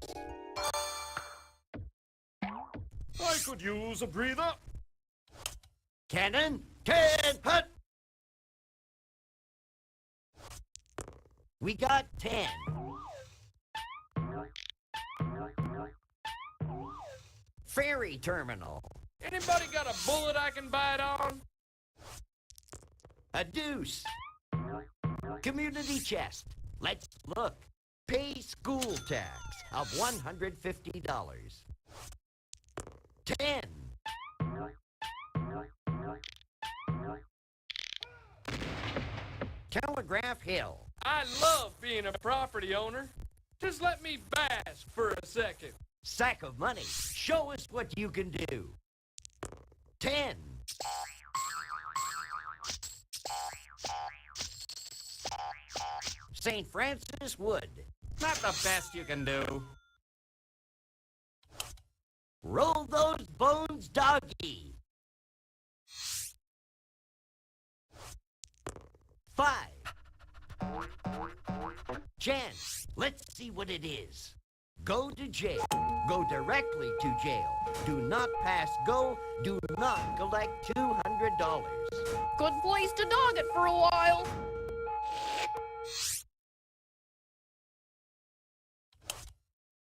I could use a breather. Cannon, can hut. We got 10. Ferry terminal. Anybody got a bullet I can bite on? A deuce. Community chest. Let's look. Pay school tax of $150. 10. Telegraph Hill. I love being a property owner. Just let me bash for a second. Sack of money. Show us what you can do. 10. St. Francis Wood. Not the best you can do. Roll those bones, doggy. 5. Chance. Let's see what it is. Go to jail. Go directly to jail. Do not pass go. Do not collect $200. Good place to dog it for a while.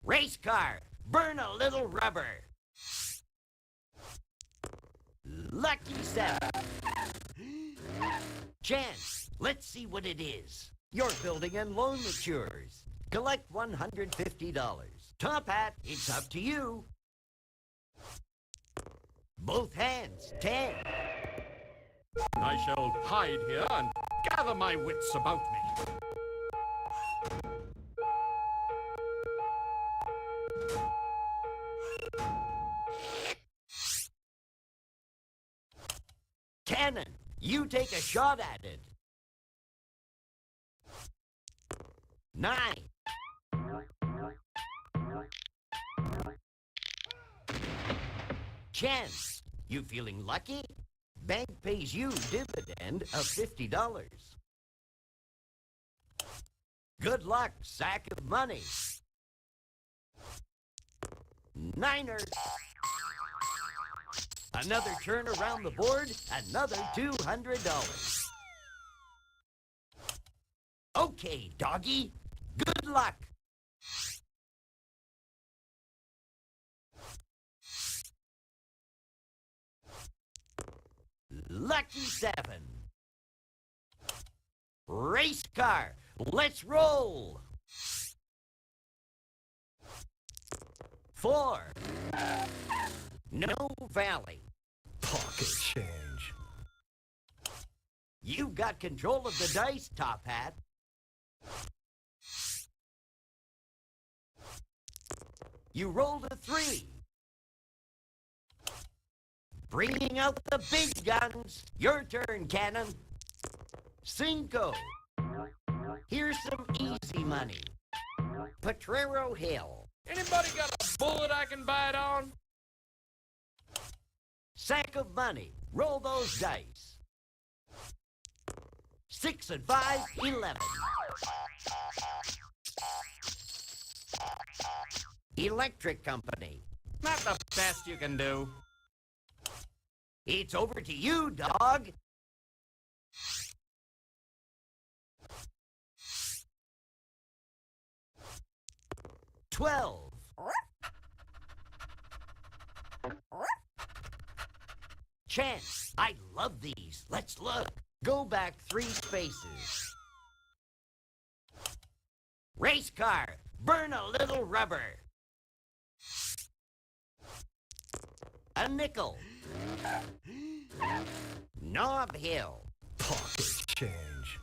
Race car. Burn a little rubber. Lucky 7. Chance. Let's see what it is. Your building and loan matures. Collect $150. Top Hat, it's up to you. Both hands, 10. I shall hide here and gather my wits about me. Cannon, you take a shot at it. 9. Chance, you feeling lucky? Bank pays you dividend of $50. Good luck, sack of money. Niner. Another turn around the board, another $200. Okay, doggy. Good luck. Lucky 7. Race car. Let's roll. 4. No Valley. Pocket change. You've got control of the dice, Top Hat. You rolled a 3. Bringing out the big guns. Your turn, Cannon. 5. Here's some easy money. Potrero Hill. Anybody got a bullet I can bite on? Sack of money. Roll those dice. 6 and 5, 11. Electric Company. Not the best you can do. It's over to you, dog. $12. Chance. I love these. Let's look. Go back 3 spaces. Race car. Burn a little rubber. A nickel. Knob Hill. Pocket change.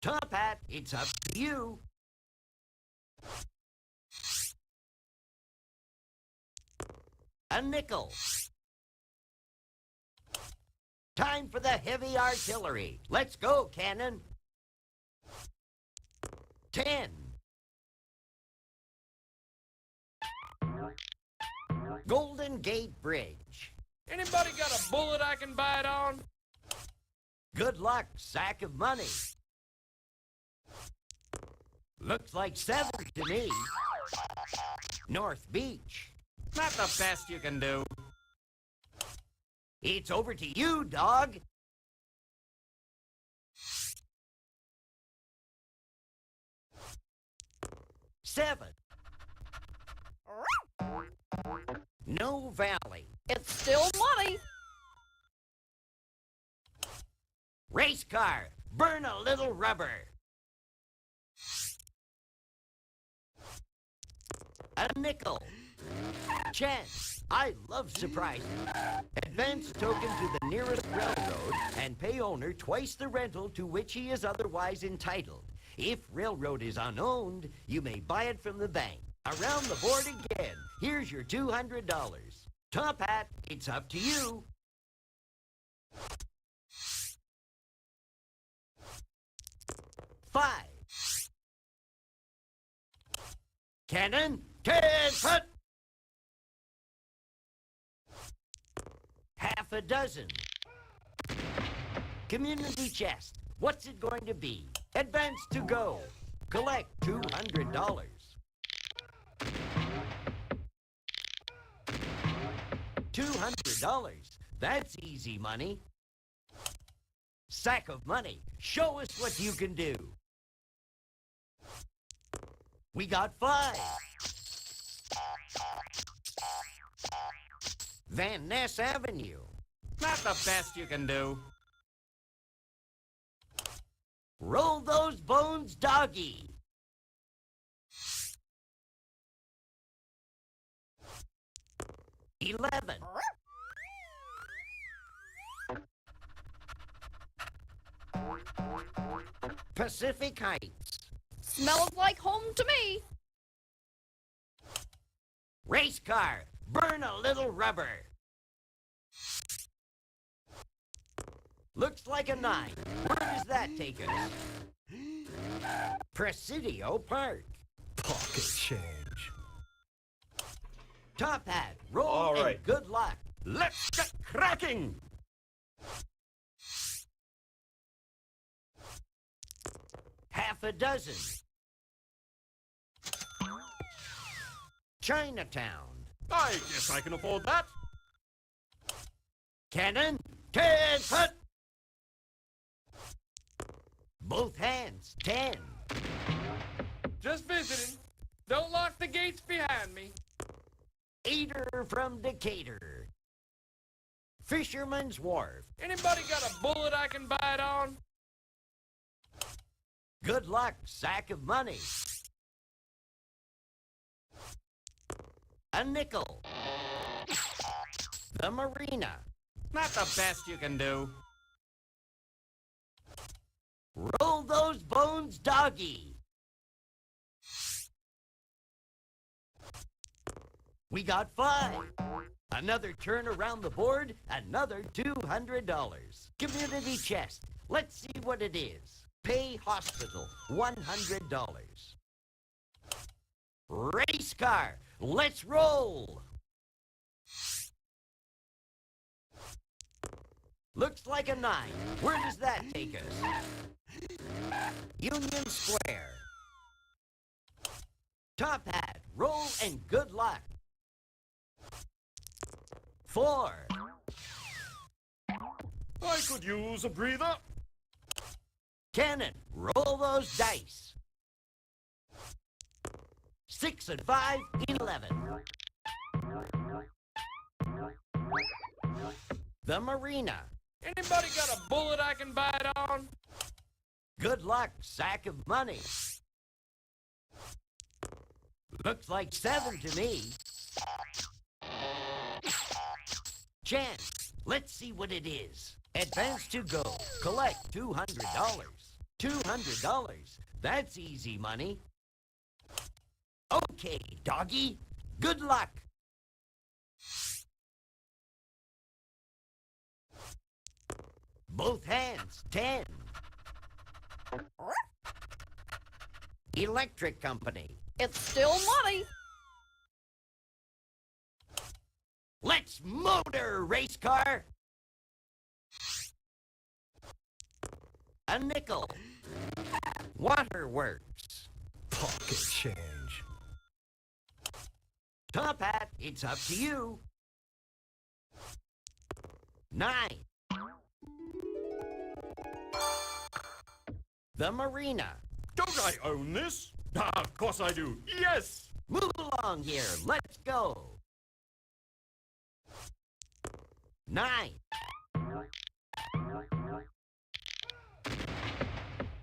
Top Hat, it's up to you. A nickel. Time for the heavy artillery. Let's go, Cannon. 10. Golden Gate Bridge. Anybody got a bullet I can bite on? Good luck, sack of money. Looks like 7 to me. North Beach. Not the best you can do. It's over to you, dog. $7. No Valley. It's still money. Race car. Burn a little rubber. A nickel. Chance. I love surprises. Advance token to the nearest railroad and pay owner twice the rental to which he is otherwise entitled. If railroad is unowned, you may buy it from the bank. Around the board again. Here's your $200. Top Hat, it's up to you. $5. Cannon, 10 foot. Half a dozen. Community chest. What's it going to be? Advance to go. Collect $200. $200. That's easy money. Sack of money. Show us what you can do. We got 5. Van Ness Avenue. Not the best you can do. Roll those bones, doggy. $11. Pacific Heights. Smells like home to me. Race car. Burn a little rubber. Looks like a 9. Where does that take us? Presidio Park. Pocket change. Top Hat, roll All right. and good luck. Let's get cracking. Half a dozen. Chinatown. I guess I can afford that. Cannon, 10 foot. Both hands, 10. Just visiting. Don't lock the gates behind me. Eater from Decatur. Fisherman's Wharf. Anybody got a bullet I can bite on? Good luck, sack of money. A nickel. The Marina. Not the best you can do. Roll those bones, doggy. We got 5. Another turn around the board, another $200. Community chest. Let's see what it is. Pay hospital, $100. Race car. Let's roll. Looks like a 9. Where does that take us? Union Square. Top hat. Roll and good luck. 4. I could use a breather. Cannon. Roll those dice. 6 and 5, 11. The Marina. Anybody got a bullet I can bite on? Good luck, sack of money. Looks like 7 to me. Chance. Let's see what it is. Advance to go. Collect $200. $200. That's easy money. Okay, doggy. Good luck. Both hands, 10. Electric company. It's still money. Let's motor, race car. A nickel. Waterworks. Pocket change. Top hat, it's up to you. 9. The Marina. Don't I own this? Ah, of course I do. Yes! Move along here. Let's go. 9.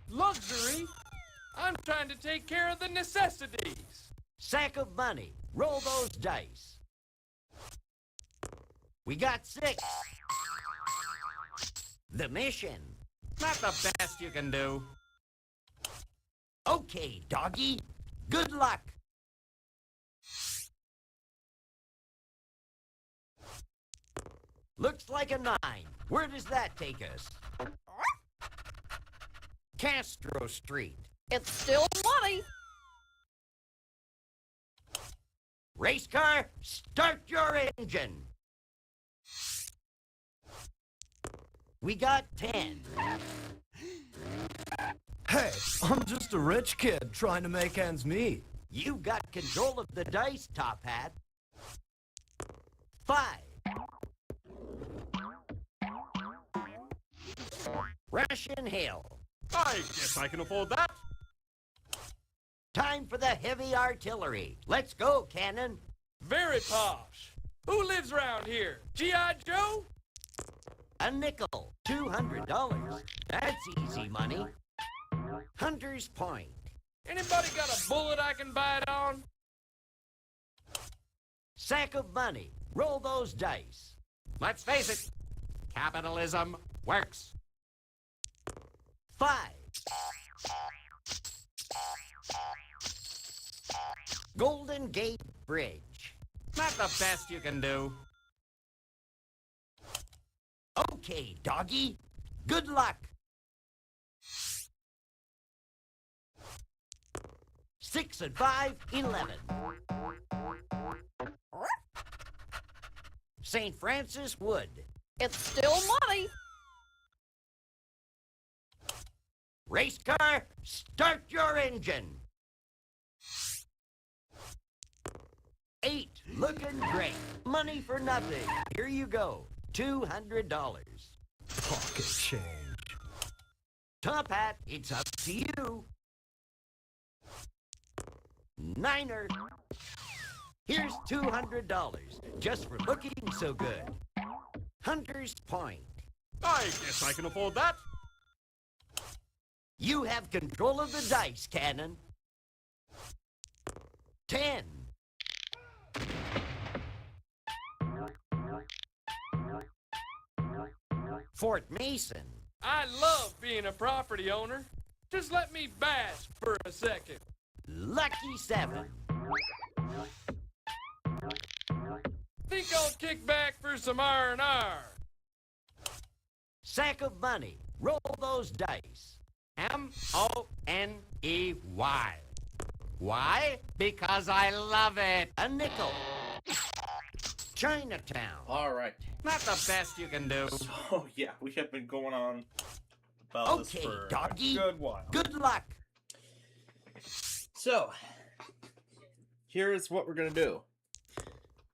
Luxury? I'm trying to take care of the necessities. Sack of money. Roll those dice. We got 6. The Mission. Not the best you can do. Okay, doggy. Good luck. Looks like a 9. Where does that take us? Castro Street. It's still money. Race car, start your engine. We got 10. Hey, I'm just a rich kid trying to make ends meet. You got control of the dice, Top Hat. 5. Ration Hill. I guess I can afford that. Time for the heavy artillery. Let's go, Cannon. Very posh. Who lives around here? G.I. Joe? A nickel. $200. That's easy money. Hunter's Point. Anybody got a bullet I can bite on? Sack of money. Roll those dice. Let's face it, capitalism works. 5. Golden Gate Bridge. Not the best you can do. Okay, doggy. Good luck. 6 and 5, 11. St. Francis Wood. It's still money. Race car, start your engine. 8. Looking great. Money for nothing. Here you go. $200. Pocket change. Top Hat, it's up to you. Niner. Here's $200, just for looking so good. Hunter's Point. I guess I can afford that. You have control of the dice, Cannon. 10. Fort Mason. I love being a property owner. Just let me bask for a second. Lucky 7. Think I'll kick back for some R&R. Sack of money. Roll those dice. M-O-N-E-Y. Why? Because I love it. A nickel. Chinatown. All right. Not the best you can do. So yeah, we have been going on about this for doggy. a good while. Good luck. So here's what we're gonna do.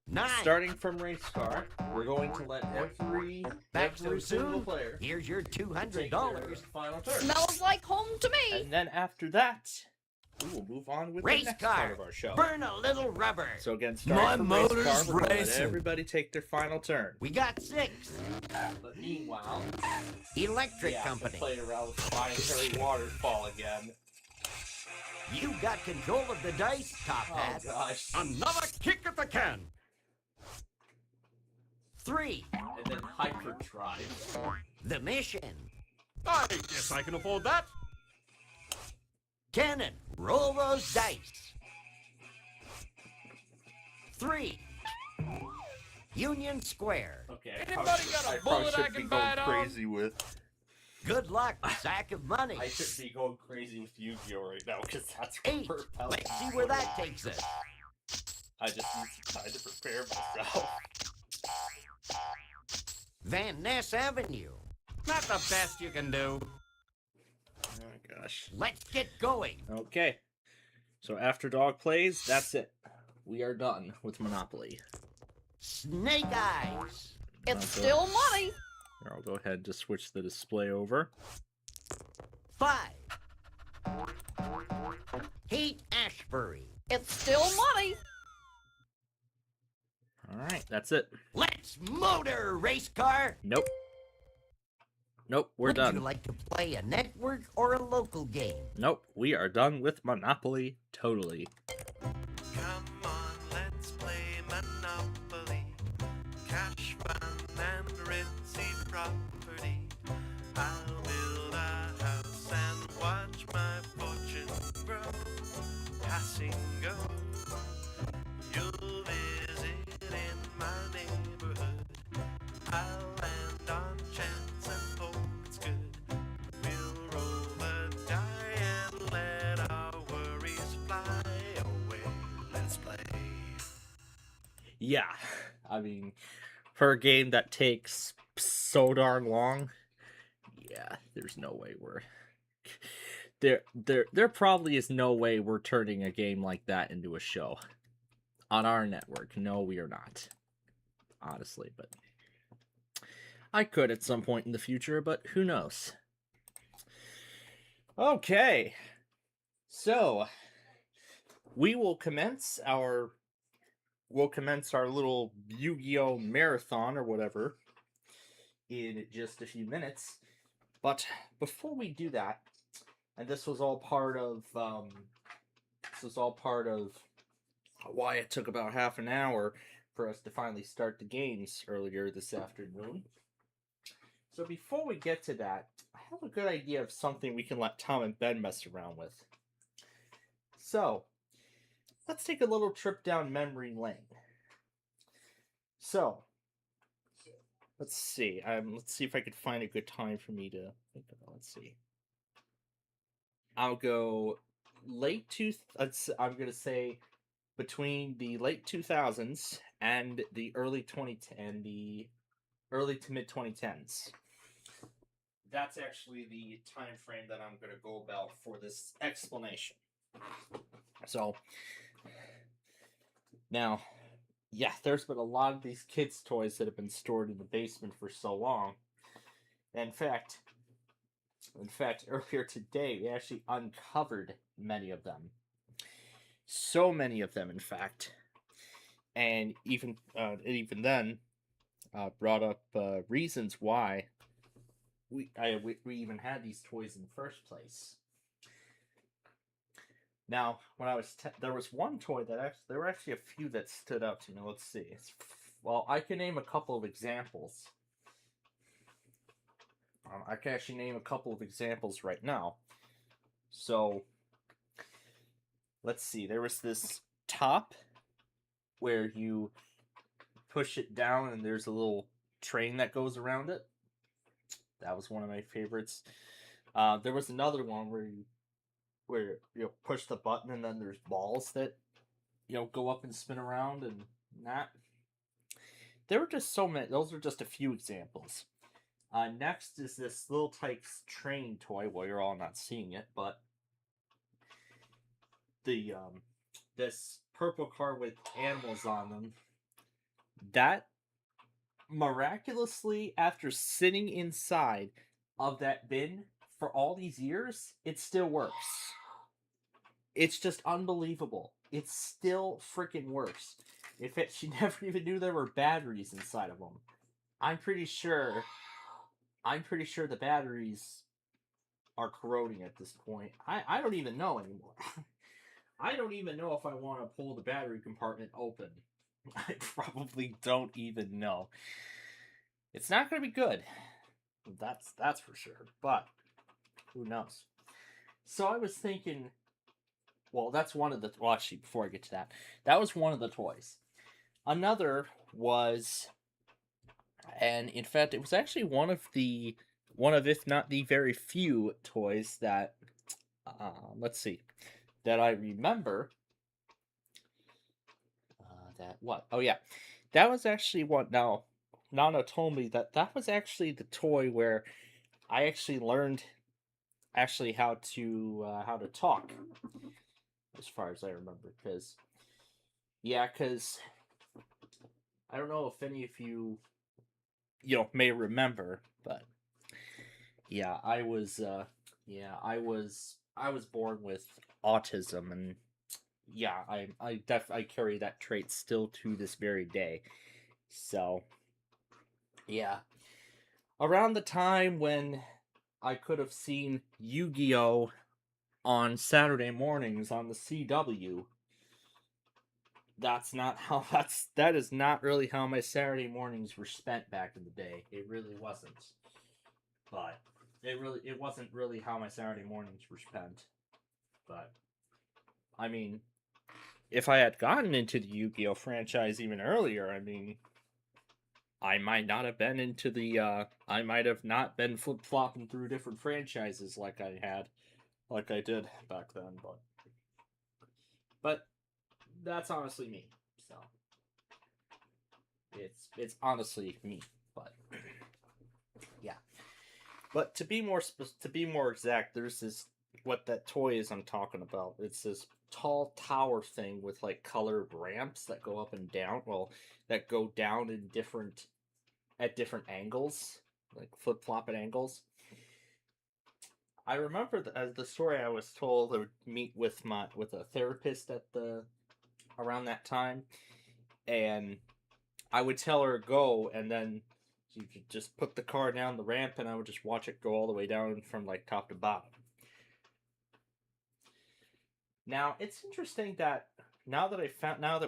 9. Starting from race car, we're going to let every so single soon. player Here's your take $200. their final turn. Smells like home to me. And then after that, we will move on with Race the next car. part of our show. Burn a little rubber. So again, My starting from race motor's car, we're going to let racing. everybody take their final turn. We got 6. But meanwhile, Electric yeah, Company. play around with Planetary Waterfall again. You got control of the dice, Top Oh Hat. gosh. Another kick at the can. 3. And then Hyperdrive. The Mission. I guess I can afford that. Cannon. Roll those dice. 3. Union Square. Okay. Anybody got a bullet I can bite on? crazy with. Good luck. Sack of money. I should be going crazy with Yu-Gi-Oh right now because that's 8. what we're Let's see where that takes us. I just need some time to prepare myself. Van Ness Avenue. Not the best you can do. Oh gosh. Let's get going. Okay. So after Dog plays, that's it. We are done with Monopoly. Snake Eyes. It's still money. Here, I'll go ahead and just switch the display over. 5. Haight Ashbury. It's still money. Alright, that's it. Let's motor, race car. Nope. Nope, we're Would done. you like to play a network or a local game? Nope, we are done with Monopoly totally. Come on, let's play Monopoly. Cash, fun, and ritzy property. I'll build a house and watch my fortune grow. Passing go. You'll visit in my neighborhood. I'll land on chance and hope it's good. We'll roll the die and let our worries fly away. Let's play. Yeah, I mean, for a game that takes so darn long, yeah, there's no way we're... There probably is no way we're turning a game like that into a show. On our network. No, we are not. Honestly, but... I could at some point in the future, but who knows? Okay. So, we will commence our... We'll commence our little Yu-Gi-Oh! Marathon or whatever in just a few minutes. But before we do that, and this was all part of why it took about half an hour for us to finally start the games earlier this afternoon. So before we get to that, I have a good idea of something we can let Tom and Ben mess around with. So, let's take a little trip down memory lane. So, let's see. Let's see if I could find a good time for me to think about. Let's see. I'll go I'm gonna say between the late 2000s and the early to mid 2010s. That's actually the time frame that I'm gonna go about for this explanation. So now, yeah, there's been a lot of these kids' toys that have been stored in the basement for so long. In fact, earlier today we actually uncovered many of them. So many of them, in fact, and even then, brought up reasons why we even had these toys in the first place. Now, when I was there was one toy that there were actually a few that stood out to me. Let's see. Well, I can name a couple of examples. I can actually name a couple of examples right now. So, let's see. There was this top where you push it down and there's a little train that goes around it. That was one of my favorites. There was another one where you push the button and then there's balls that go up and spin around and that. There were just so many. Those are just a few examples. Next is this Little Tikes train toy. Well, you're all not seeing it, but the this purple car with animals on them. That miraculously, after sitting inside of that bin for all these years, it still works. It's just unbelievable. It still freaking works. In fact, she never even knew there were batteries inside of them. I'm pretty sure the batteries are corroding at this point. I don't even know anymore. I don't even know if I want to pull the battery compartment open. I probably don't even know. It's not going to be good. That's for sure. But who knows? So I was thinking, well, that's one of the... Well, actually, before I get to that, that was one of the toys. Another was... And in fact, it was actually one of, if not the very few toys that, let's see, that I remember. That was actually what. Now, Nana told me that was actually the toy where I actually learned how to talk, as far as I remember. Because I don't know if any of you may remember, but yeah, I was born with autism, and yeah, I carry that trait still to this very day. So yeah, around the time when I could have seen Yu-Gi-Oh on Saturday mornings on the CW, that is not really how my Saturday mornings were spent back in the day. It really wasn't. But it wasn't really how my Saturday mornings were spent. But I mean, if I had gotten into the Yu-Gi-Oh franchise even earlier, I mean, I might not have been into the I might have not been flip-flopping through different franchises like I did back then, but that's honestly me. So it's honestly me, but yeah. But to be more exact, there's this, what that toy is I'm talking about. It's this tall tower thing with like colored ramps that go up and down. Well, that go down in different angles, like flip-flopping angles. I remember the story I was told. I would meet with a therapist around that time, and I would tell her go, and then she could just put the car down the ramp, and I would just watch it go all the way down from like top to bottom. Now it's interesting that now that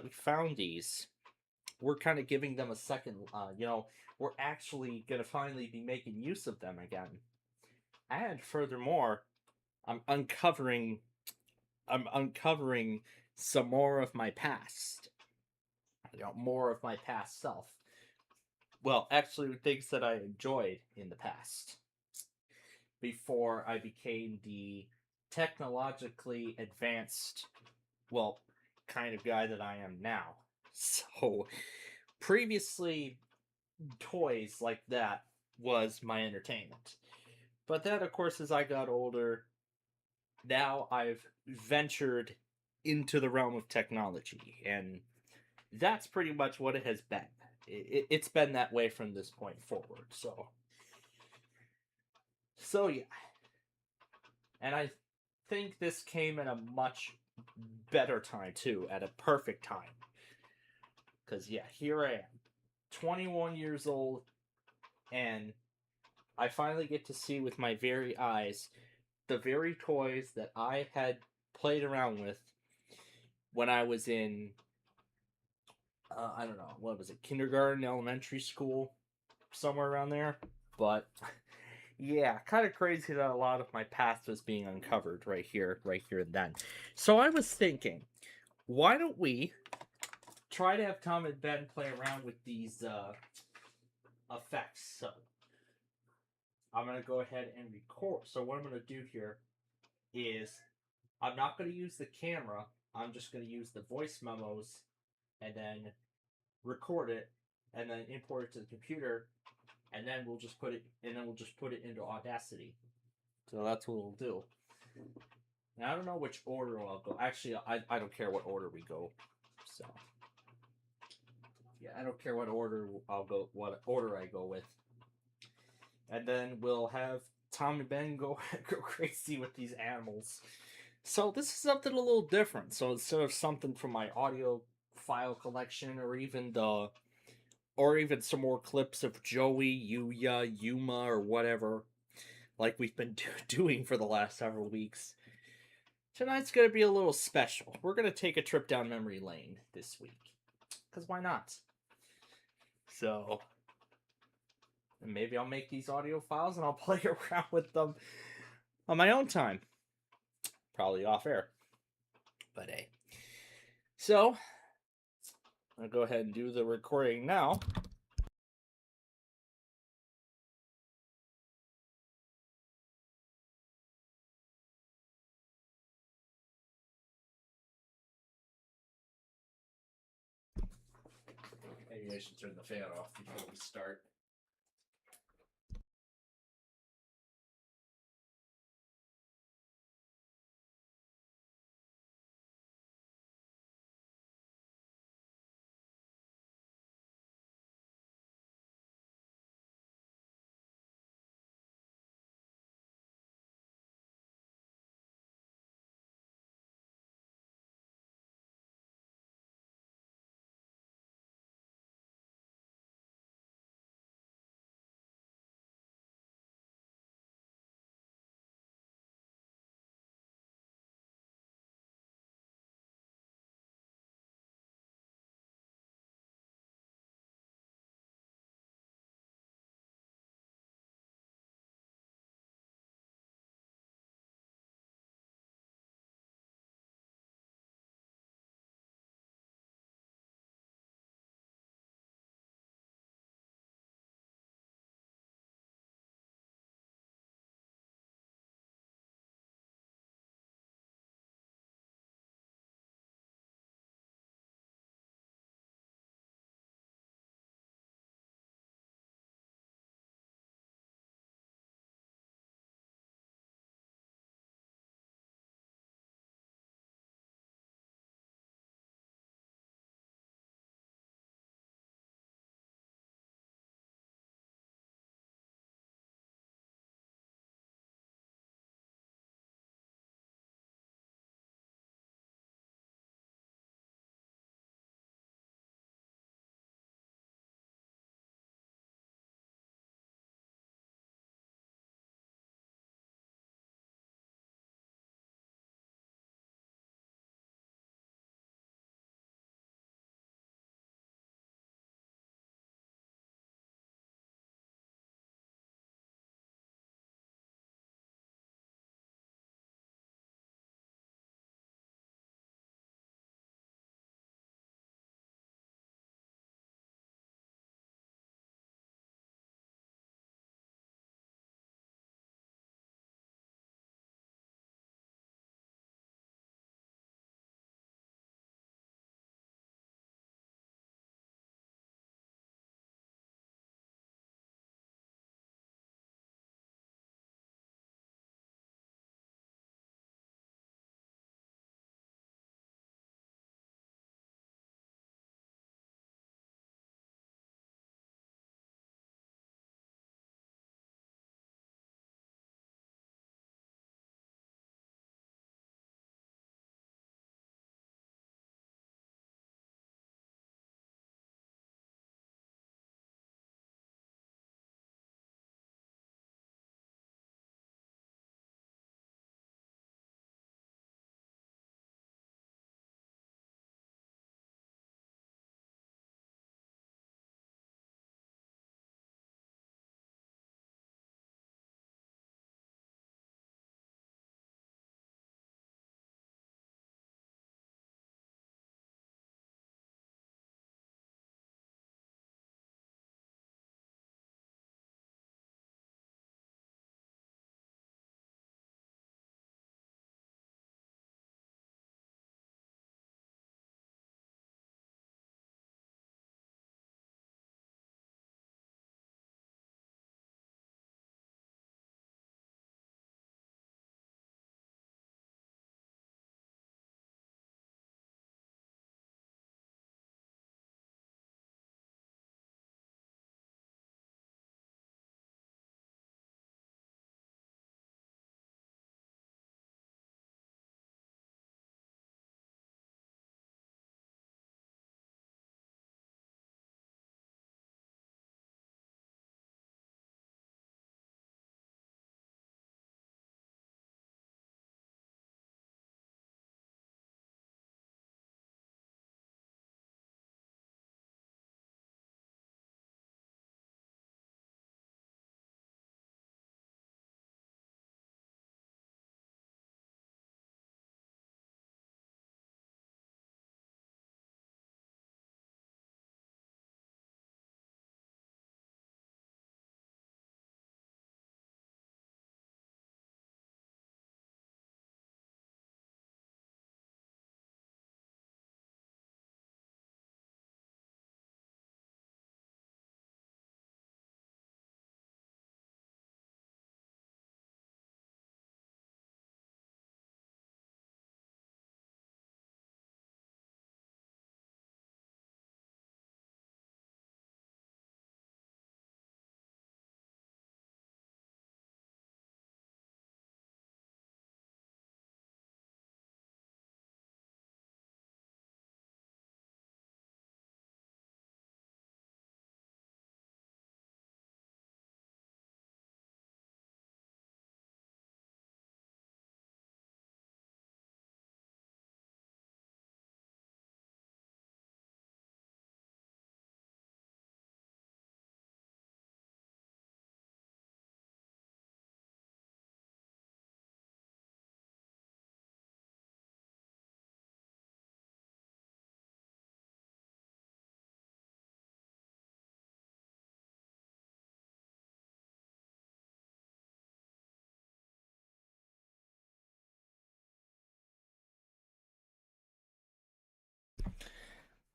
we found these, we're kind of giving them a second. We're actually gonna finally be making use of them again. And furthermore, I'm uncovering some more of my past. More of my past self. Well, actually, things that I enjoyed in the past. Before I became the technologically advanced, kind of guy that I am now. So, previously, toys like that was my entertainment. But then, of course, as I got older, now I've ventured into the realm of technology. And that's pretty much what it has been. It's been that way from this point forward. So yeah. And I think this came at a much better time too, at a perfect time. Because yeah, here I am, 21 years old, and I finally get to see with my very eyes the very toys that I had played around with when I was in, I don't know, what was it, kindergarten, elementary school, somewhere around there. But yeah, kind of crazy that a lot of my past was being uncovered right here and then. So I was thinking, why don't we try to have Tom and Ben play around with these effects. So I'm going to go ahead and record. So what I'm going to do here is I'm not going to use the camera. I'm just going to use the voice memos and then record it and then import it to the computer, and then we'll just put it into Audacity. So that's what we'll do. Now I don't know which order I'll go. Actually, I don't care what order we go. So yeah, I don't care what order I go with. And then we'll have Tom and Ben go crazy with these animals. So this is something a little different. So instead of something from my audio file collection, or even some more clips of Joey, Yuya, Yuma, or whatever, like we've been doing for the last several weeks, tonight's going to be a little special. We're going to take a trip down memory lane this week. Because why not? So, and maybe I'll make these audio files and I'll play around with them on my own time. Probably off air. But hey. So, I'll go ahead and do the recording now. Maybe I should turn the fan off before we start.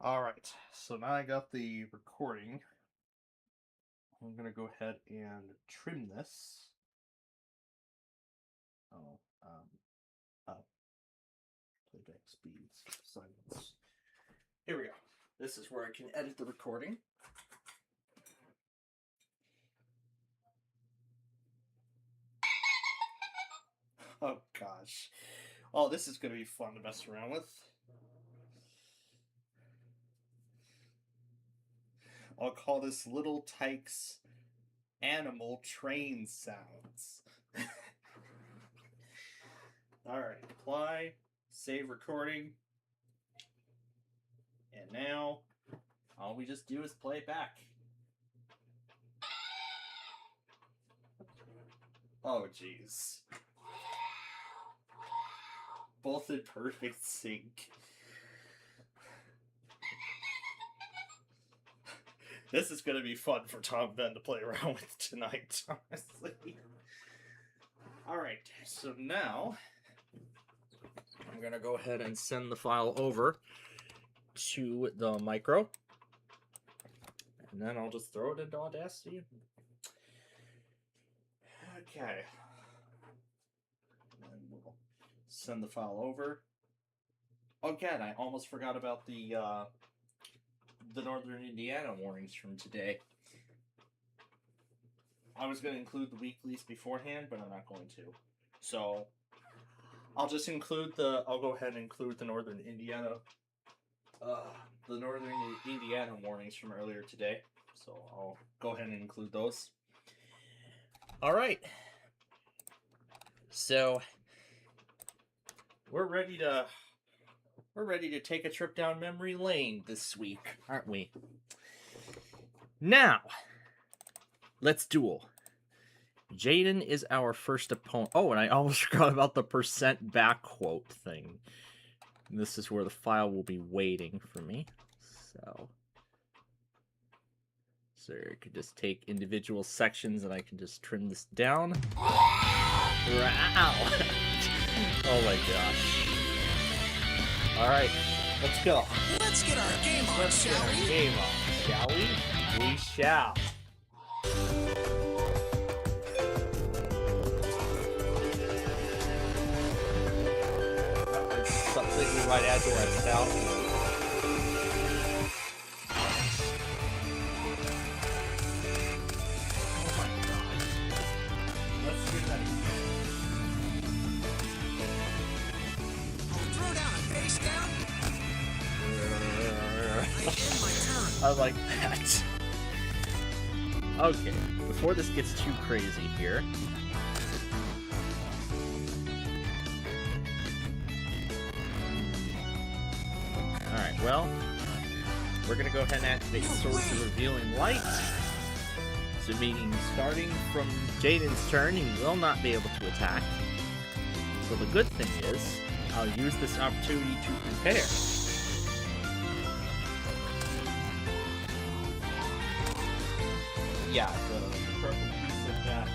Alright, so now I got the recording. I'm gonna go ahead and trim this. Playback speeds, silence. Here we go. This is where I can edit the recording. Oh gosh. Oh, this is gonna be fun to mess around with. I'll call this Little Tyke's Animal Train Sounds. Alright, apply, save recording. And now, all we just do is play it back. Oh, jeez. Both in perfect sync. This is going to be fun for Tom Ben to play around with tonight, honestly. Alright, so now I'm going to go ahead and send the file over to the micro. And then I'll just throw it into Audacity. Okay. And we'll send the file over. Again, I almost forgot about the Northern Indiana warnings from today. I was going to include the weeklies beforehand, but I'm not going to. So, I'll just include I'll go ahead and include the Northern Indiana warnings from earlier today. So, I'll go ahead and include those. Alright. So, we're ready to take a trip down memory lane this week, aren't we? Now, let's duel. Jaden is our first opponent. Oh, and I almost forgot about the percent back quote thing. This is where the file will be waiting for me. So I could just take individual sections and I can just trim this down. Wow! Oh my gosh. Alright, let's go. Let's get our game on, shall we? Game on, shall we? We shall. That's something we might add to our sound. Oh my gosh. Let's do that again. I like that. Okay, before this gets too crazy here. Alright, well, we're gonna go ahead and activate Source of Revealing Light. So meaning starting from Jaden's turn, he will not be able to attack. So the good thing is, I'll use this opportunity to prepare. Yeah, the purple piece of that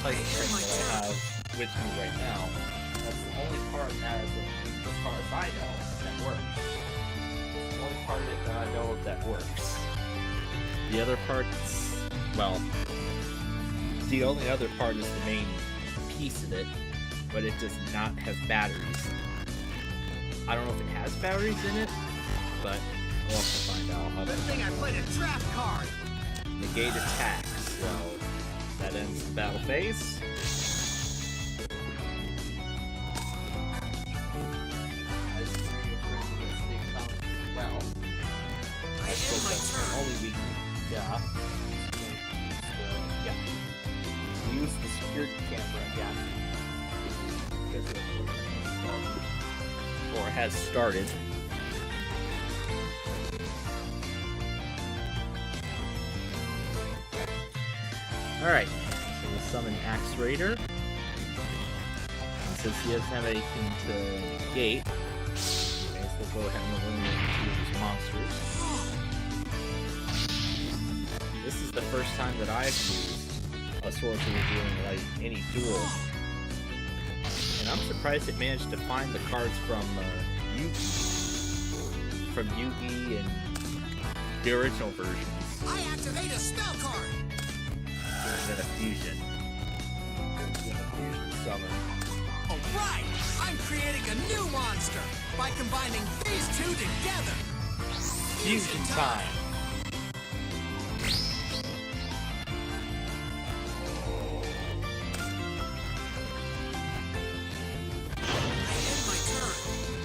type string that I have with me right now, that's the only part as far as I know that works. It's the only part of it that I know of that works. The other parts, well, the only other part is the main piece of it, but it does not have batteries. I don't know if it has batteries in it, but we'll have to find out. Good thing I played a draft card. Negate attack, so that ends the battle phase. Well, I suppose that's the only weakness. Yeah. Yeah. Use the security camera again. Or has started. Alright, so we'll summon Axe Raider. And since he doesn't have anything to negate, we may as well go ahead and eliminate two of his monsters. This is the first time that I've used a Source of Revealing Light in any duel. And I'm surprised it managed to find the cards from Yuki. from Yugi and the original versions. I activate a spell card. And then a fusion. And then a fusion summon. Alright! I'm creating a new monster by combining these two together. Fusion time.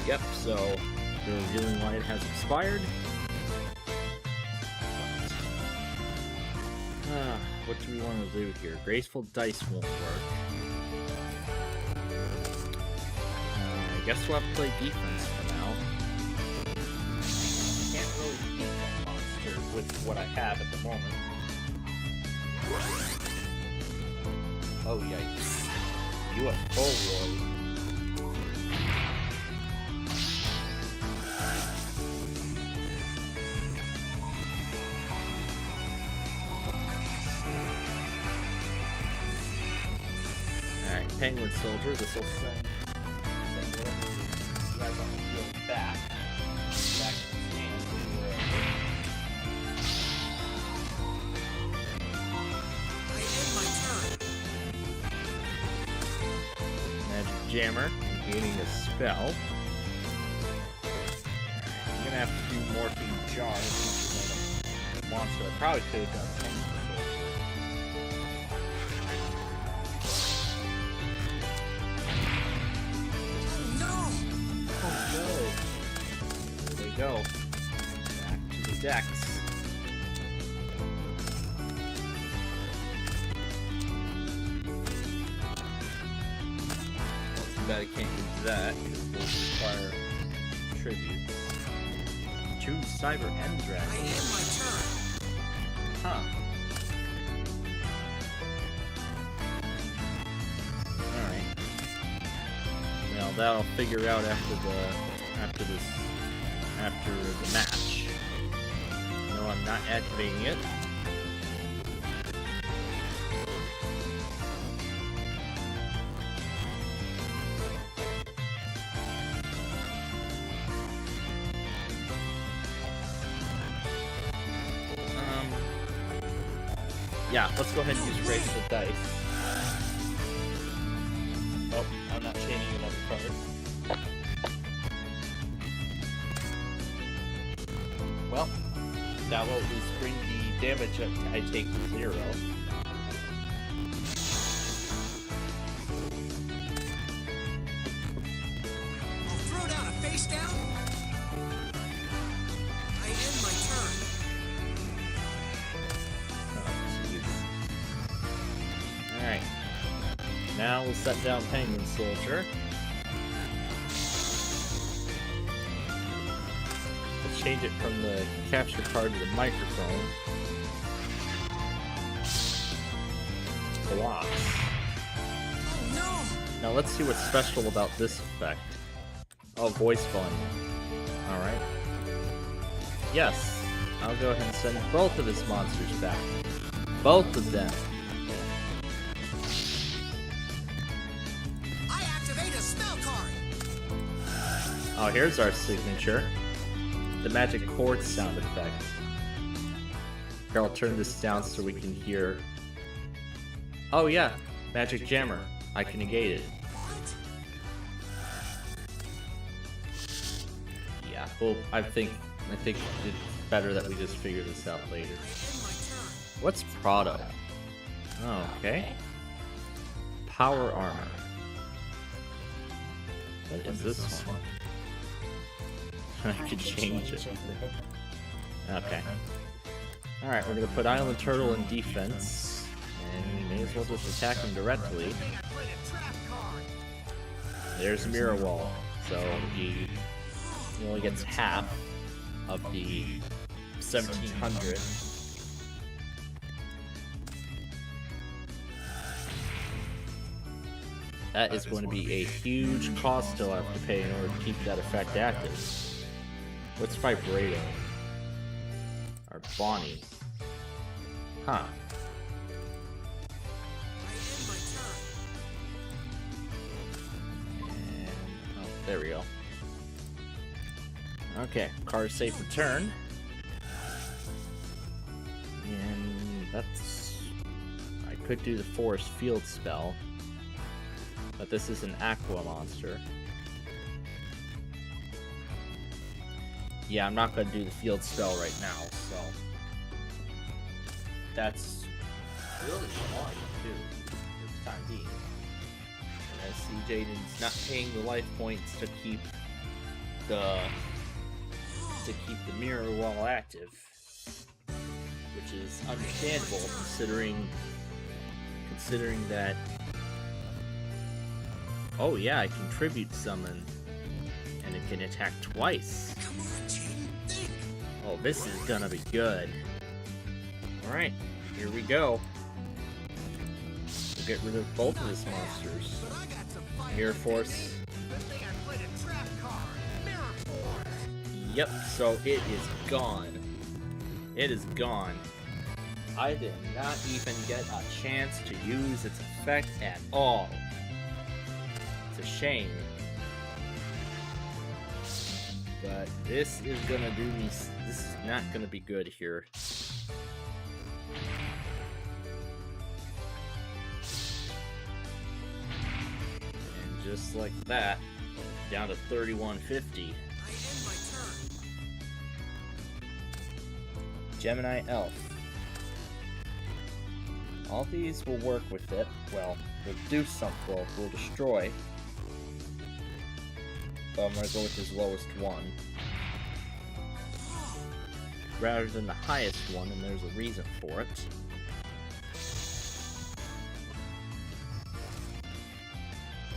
Yep, so the revealing light has expired. What do we want to do here? Graceful dice won't work. I guess we'll have to play defense for now. Can't really beat that monster with what I have at the moment. Oh yikes. You are full, Roy. Penguin Soldier, this will send whatever you guys on the field back to his hand. I end my turn. Magic Jammer, gaining a spell. I'm gonna have to do Morphine Jar as much as I want to. I probably could have done Penguin Soldier. Go back to the decks. Too bad I can't use that because it will require tributes. Choose Cyber End Dragon. I end my turn. Huh. Alright. Well, that'll figure out after the match. No, I'm not activating it. Yeah, let's go ahead and use Graceful Dice. Oh, I'm not changing another card. Well, that will at least bring the damage up I take to 0. I'll throw down a face down. I end my turn. Alright. Now we'll set down Penguin Soldier. Change it from the capture card to the microphone. Blocks. Oh no! Now let's see what's special about this effect. Oh, voice volume. Alright. Yes, I'll go ahead and send both of his monsters back. Both of them. I activate a spell card. Oh, here's our signature. The magic chord sound effect. Here, I'll turn this down so we can hear. Oh yeah, Magic Jammer. I can negate it. Yeah, well, I think it's better that we just figure this out later. What's Prado? Oh, okay. Power Armor. What is this one? I could change it. Okay. Alright, we're gonna put Island Turtle in defense. And we may as well just attack him directly. There's Mirror Wall. So he only gets half of the 1700. That is going to be a huge cost he'll have to pay in order to keep that effect active. What's Vibrato? Or Bonnie? Huh. And, oh, there we go. Okay, card safe return. And that's... I could do the Forest Field spell. But this is an Aqua monster. Yeah, I'm not going to do the field spell right now, so... That's really what I want to do for the time being. And I see Jaden's not paying the life points to keep the mirror wall active, which is understandable considering that. Oh yeah, I can tribute summon, and it can attack twice. Oh, this is gonna be good. All right, here we go. We'll get rid of both of these monsters. Mirror Force. Yep, so it is gone. It is gone. I did not even get a chance to use its effect at all. It's a shame. But this is gonna do me... This is not gonna be good here. And just like that, down to 3150. Gemini Elf. All these will work with it. Well, we'll do something. Well, we'll destroy. But I'm gonna go with his lowest one. Rather than the highest one, and there's a reason for it.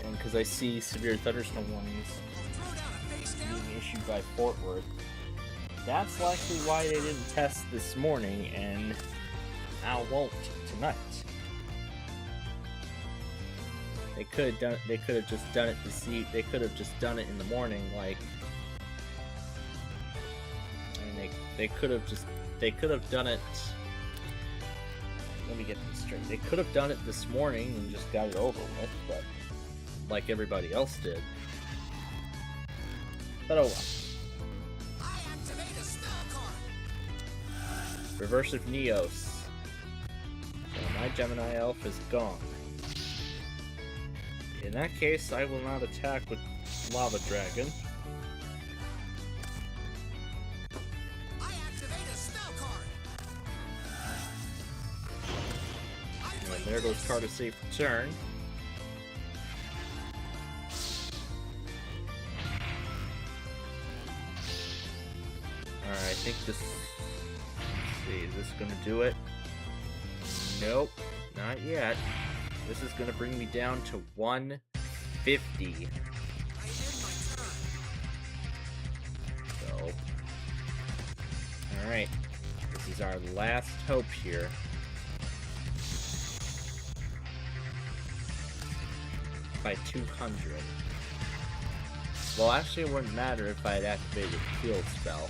And because I see severe thunderstorm warnings being issued by Fort Worth. That's likely why they didn't test this morning, and now won't tonight. They could have just done it to see. They could have just done it in the morning, like. I mean, they could have done it. Let me get this straight. They could have done it this morning and just got it over with, but like everybody else did. But oh well. Reverse of Neos. So my Gemini Elf is gone. In that case, I will not attack with Lava Dragon. And there goes card of safe return. Alright, I think this... Is this gonna do it? Nope, not yet. This is gonna bring me down to 150. So, alright. This is our last hope here. By 200. Well, actually, it wouldn't matter if I had activated the field spell.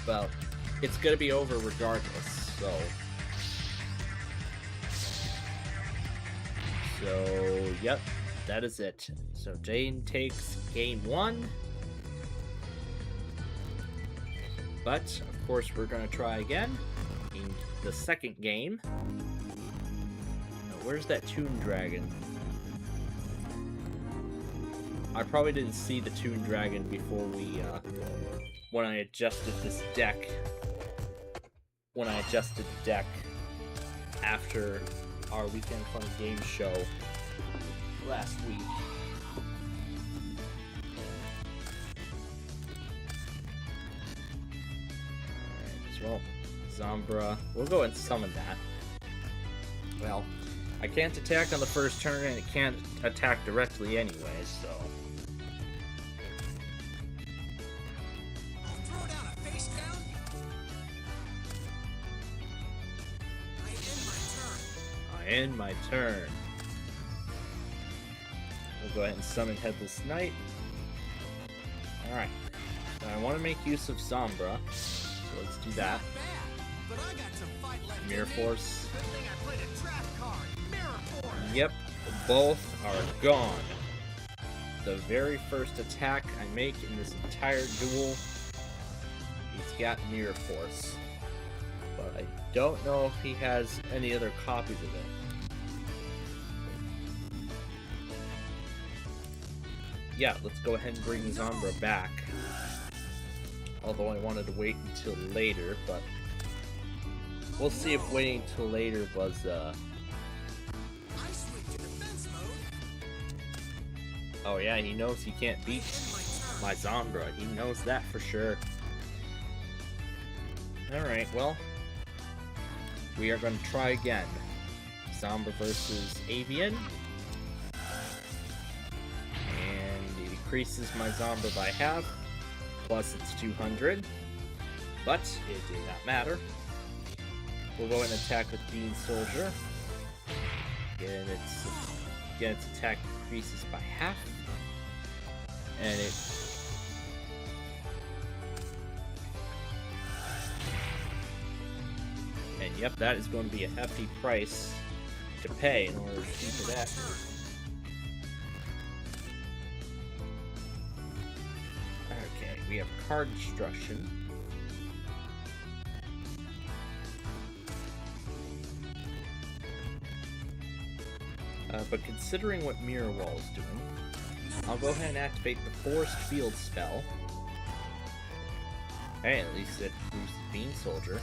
Well, it's gonna be over regardless, so... yep, that is it. So, Jane takes game 1. But, of course, we're gonna try again in the second game. Now, where's that Toon Dragon? I probably didn't see the Toon Dragon before we, when I adjusted this deck. When I adjusted the deck after our Weekend Fun Game show last week. Alright, well, Zombra. We'll go and summon that. Well, I can't attack on the first turn, and it can't attack directly anyway, so... End my turn. We'll go ahead and summon Headless Knight. Alright. So I want to make use of Sombra. So let's do that. Mirror Force. Yep. Both are gone. the very first attack I make in this entire duel. He's got Mirror Force. But I don't know if he has any other copies of it. Yeah, let's go ahead and bring Zombra back. Although I wanted to wait until later, but we'll see if waiting until later was, Oh yeah, he knows he can't beat my Zombra. He knows that for sure. Alright, well, we are going to try again. Zombra versus Avian. And it decreases my Zombra by half. Plus it's 200. But it did not matter. We'll go ahead and attack with Bean Soldier. Again, its attack decreases by half. And it... And yep, that is going to be a hefty price to pay in order to keep it active. Okay, we have Card Destruction. But considering what Mirror Wall is doing, I'll go ahead and activate the Forest Field spell. Hey, at least it boosts Bean Soldier.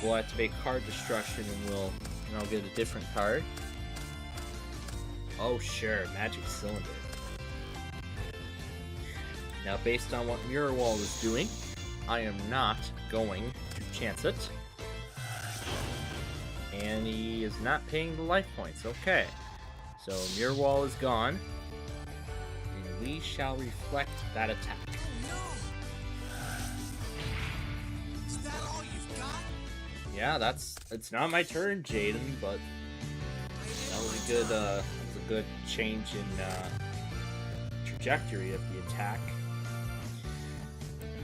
We'll activate Card Destruction and I'll get a different card. Oh sure, Magic Cylinder. Now based on what Mirror Wall is doing, I am not going to chance it. And he is not paying the life points. Okay. So Mirror Wall is gone. And we shall reflect that attack. Is that all you've got? Yeah, it's not my turn, Jaden, but that was a good change in trajectory of the attack.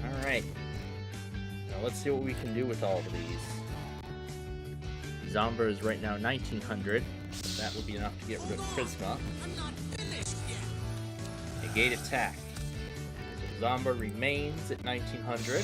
Alright. Now let's see what we can do with all of these. Zombra is right now 1900. That will be enough to get rid of Prisma. Negate attack. So Zombra remains at 1900.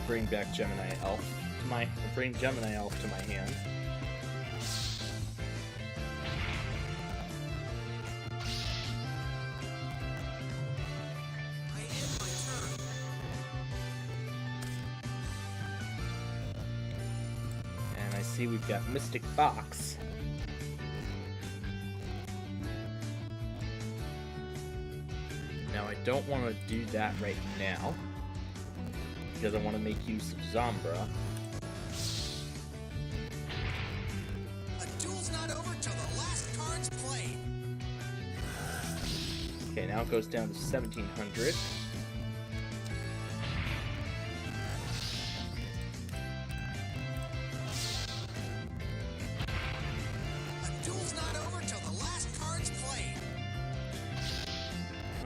Bring back Gemini Elf to my hand. And I see we've got Mystic Box. Now I don't want to do that right now, because I want to make use of Zombra. A duel's not over till the last card's played. Okay, now it goes down to 1700. A duel's not over till the last card's played.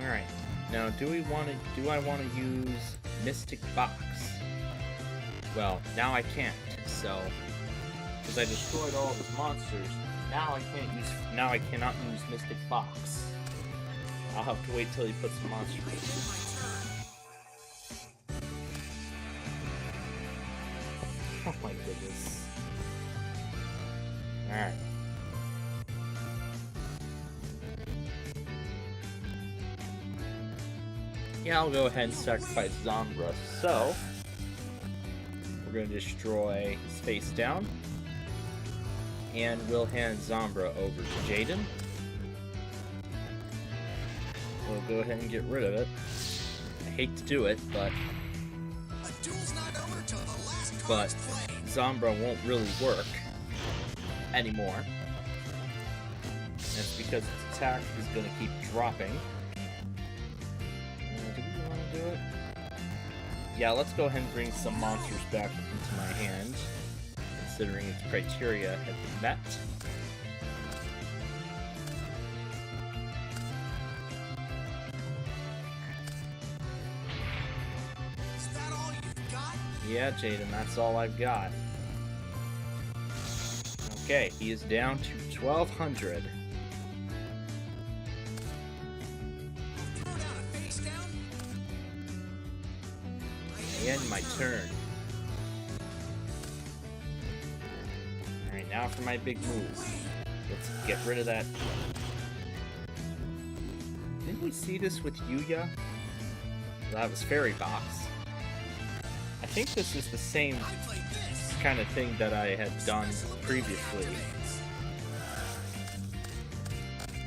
All right. Now, do I want to use Mystic Box? Well, now I can't. So, because I destroyed all of his monsters, now I cannot use Mystic Box. I'll have to wait till he puts the monsters. Oh my goodness. All right. Yeah, I'll go ahead and sacrifice Zombra. So, we're going to destroy his face down. And we'll hand Zombra over to Jaden. We'll go ahead and get rid of it. I hate to do it, but Zombra won't really work anymore. That's because its attack is going to keep dropping. Do it? Yeah, let's go ahead and bring some monsters back into my hand, considering its criteria have been met. Yeah, Jaden, that's all I've got. Okay, he is down to 1,200. And my turn. Alright, now for my big move. Let's get rid of that. Didn't we see this with Yuya? That was Fairy Box. I think this is the same kind of thing that I had done previously.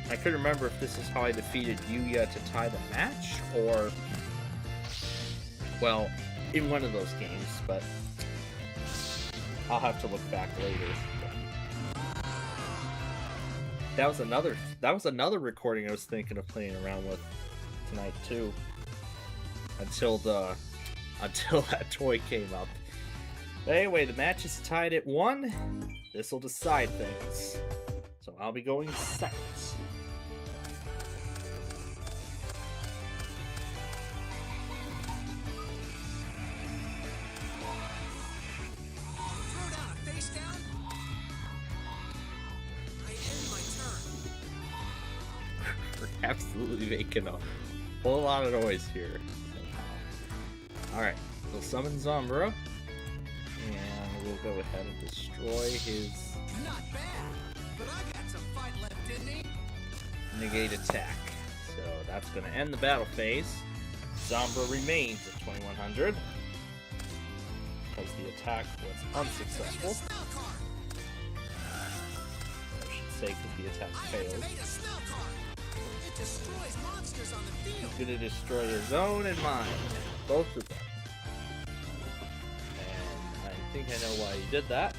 I couldn't remember if this is how I defeated Yuya to tie the match, or... well, in one of those games, but I'll have to look back later. That was another recording I was thinking of playing around with tonight too. Until that toy came up. But anyway, the match is tied at 1. This will decide things. So I'll be going second. We're absolutely making a whole lot of noise here. Alright, we'll summon Zombra, and we'll go ahead and destroy his Not bad, but I got some fight left in me. negate attack. So that's going to end the battle phase. Zombra remains at 2100 because the attack was unsuccessful. I should say because the attack failed. He's going to destroy his own and mine. Both of them. And I think I know why he did that.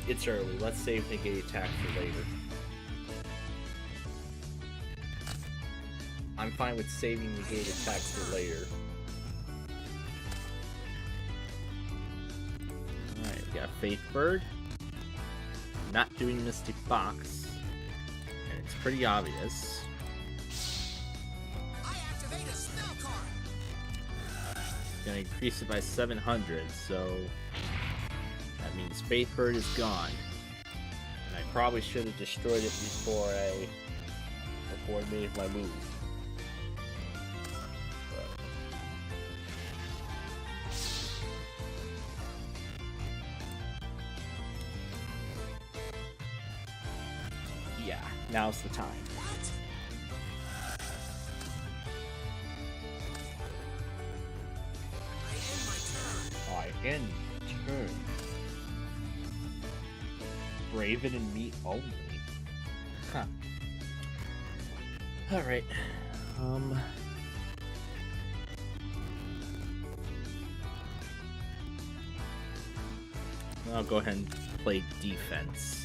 It's early. Let's save negate attack for later. I'm fine with saving negate attack for later. Alright, we got Faith Bird. Not doing Mystic Box. And it's pretty obvious. Gonna increase it by 700, so that means Faith Bird is gone. And I probably should have destroyed it before I made my move. Yeah, now's the time. I end turn. Braven and me only. Huh. Alright. I'll go ahead and play defense.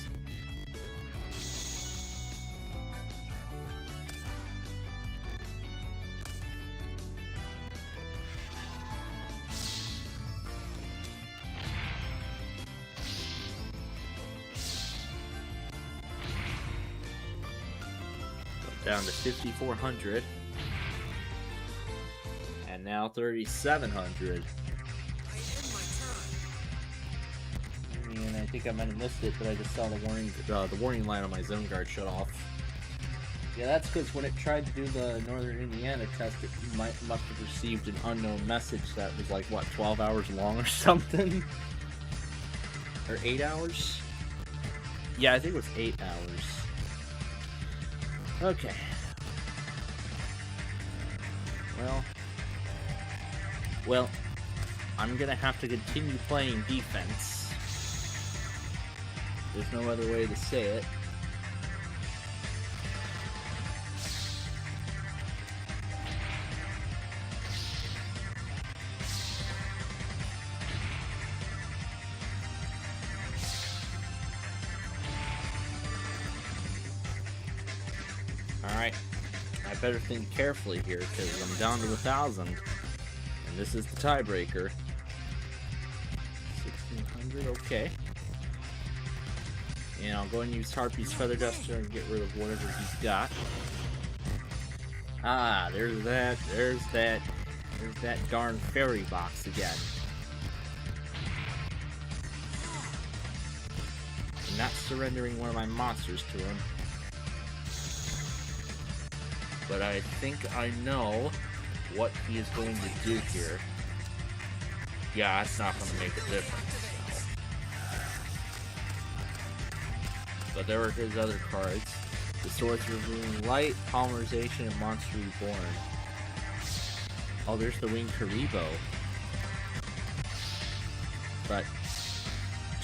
Down to 5,400. And now 3,700. And I think I might have missed it, but I just saw the warning light on my zone guard shut off. Yeah, that's because when it tried to do the Northern Indiana test, it must have received an unknown message that was like, what, 12 hours long or something? Or 8 hours? Yeah, I think it was 8 hours. Okay. Well, I'm gonna have to continue playing defense. There's no other way to say it. Alright, I better think carefully here because I'm down to 1,000 and this is the tiebreaker. 1,600, okay. And I'll go and use Harpy's Feather Duster and get rid of whatever he's got. Ah, there's that darn fairy box again. I'm not surrendering one of my monsters to him. But I think I know what he is going to do here. Yeah, that's not going to make a difference. So. But there are his other cards. The Swords Revealing Light, Polymerization, and Monster Reborn. Oh, there's the Winged Karibo. But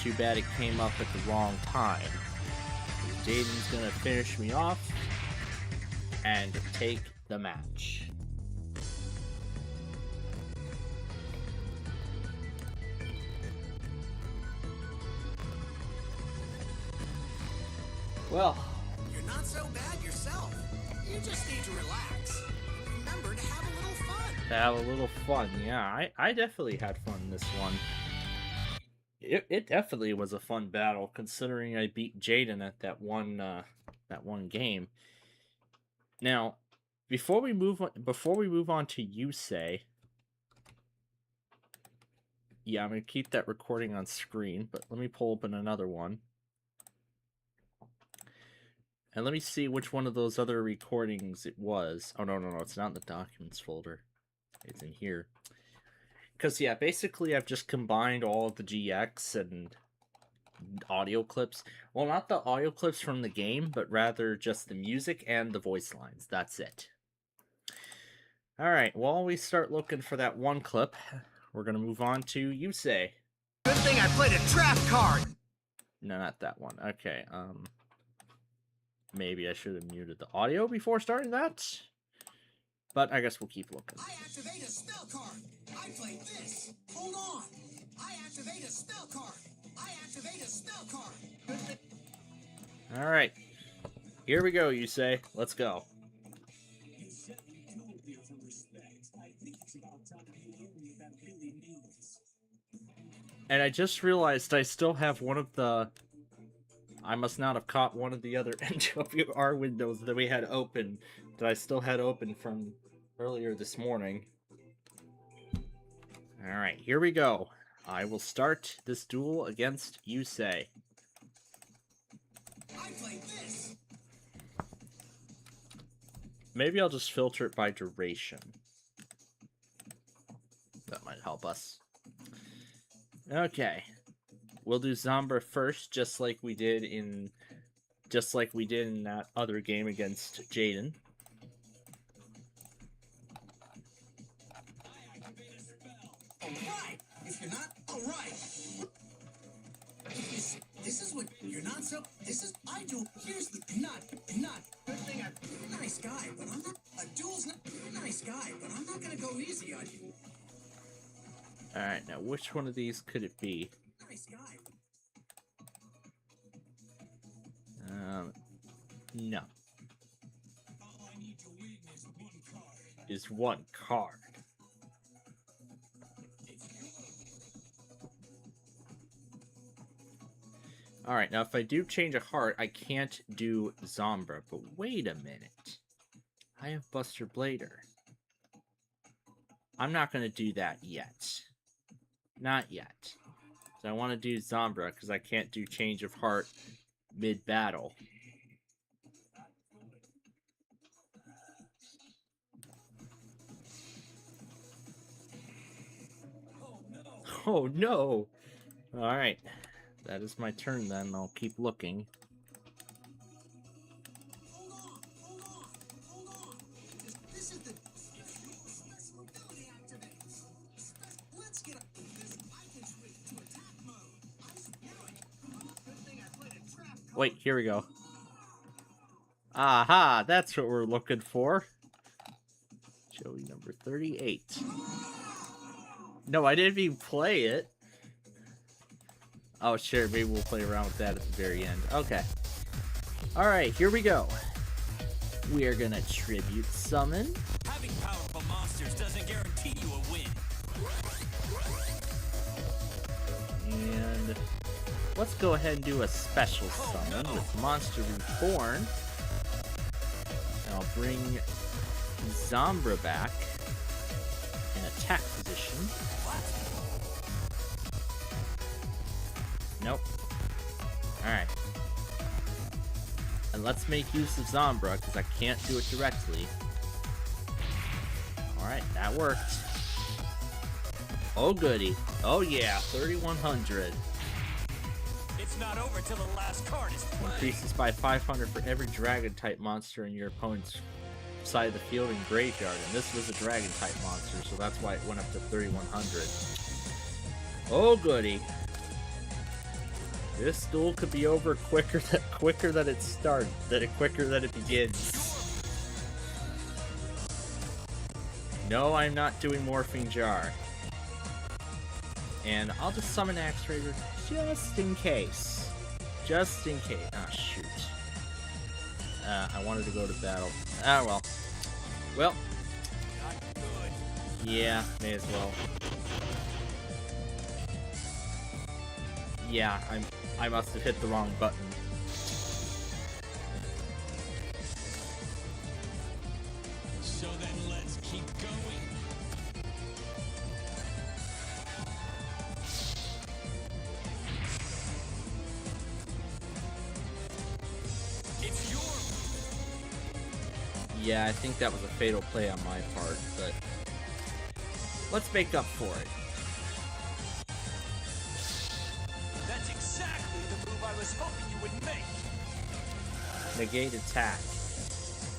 too bad it came up at the wrong time. Jaden's gonna finish me off and take the match. Well, you're not so bad yourself. You just need to relax. Remember to have a little fun. To have a little fun, yeah. I definitely had fun in this one. It definitely was a fun battle, considering I beat Jaden at that one game. Now, before we move on to Yusei, yeah, I'm gonna keep that recording on screen, but let me pull open another one. And let me see which one of those other recordings it was. Oh, no, it's not in the documents folder. It's in here. Because, yeah, basically I've just combined all of the GX and audio clips. Well, not the audio clips from the game, but rather just the music and the voice lines. That's it. Alright, while we start looking for that one clip, we're going to move on to Yusei. Good thing I played a trap card! No, not that one. Okay, maybe I should have muted the audio before starting that. But I guess we'll keep looking. I activate a spell card. I play this. Hold on. I activate a spell card. I activate a spell card. Alright. Here we go, Yusei. Let's go. And I just realized I still have one of the... I must not have caught one of the other NWR windows that we had open, that I still had open from earlier this morning. Alright, here we go. I will start this duel against Yusei. I play this. Maybe I'll just filter it by duration. That might help us. Okay. We'll do Zambra first, just like we did in that other game against Jaden. Alright! If you're not, alright! This is what you're not so. This is. I do. Here's the. Not. Good thing I'm a nice guy, but I'm not. A duel's not. You're a nice guy, but I'm not gonna go easy on you. Alright, now which one of these could it be? Nice guy. No. Is one card. Alright, now if I do change a heart, I can't do Zambra, but wait a minute. I have Buster Blader. I'm not going to do that yet. Not yet. So I want to do Zambra, because I can't do change of heart mid-battle. Oh no! Alright. That is my turn then. I'll keep looking. This is the special ability activate. Let's get up. I can switch to attack mode. Good thing I played a trap card. Wait, here we go. Aha! That's what we're looking for. Joey number 38. No, I didn't even play it. Oh, sure. Maybe we'll play around with that at the very end. Okay. Alright, here we go. We are gonna tribute summon. Having powerful monsters doesn't guarantee you a win. And let's go ahead and do a special summon with Monster Reborn. And I'll bring Zombra back in attack position. Nope. Alright. And let's make use of Zombra, because I can't do it directly. Alright, that worked. Oh goody. Oh yeah, 3100. It's not over till the last card is played. Increases by 500 for every dragon-type monster in your opponent's side of the field and graveyard. And this was a dragon-type monster, so that's why it went up to 3100. Oh goody. This duel could be over quicker than it starts, quicker than it begins. No, I'm not doing Morphing Jar. And I'll just summon Axe Raider just in case. Just in case. Ah, shoot. I wanted to go to battle. Ah, well. Well. Yeah, may as well. Yeah, I must have hit the wrong button. So then let's keep going. It's your... Yeah, I think that was a fatal play on my part, but let's make up for it. That's exactly the move I was hoping you would make. Negate attack.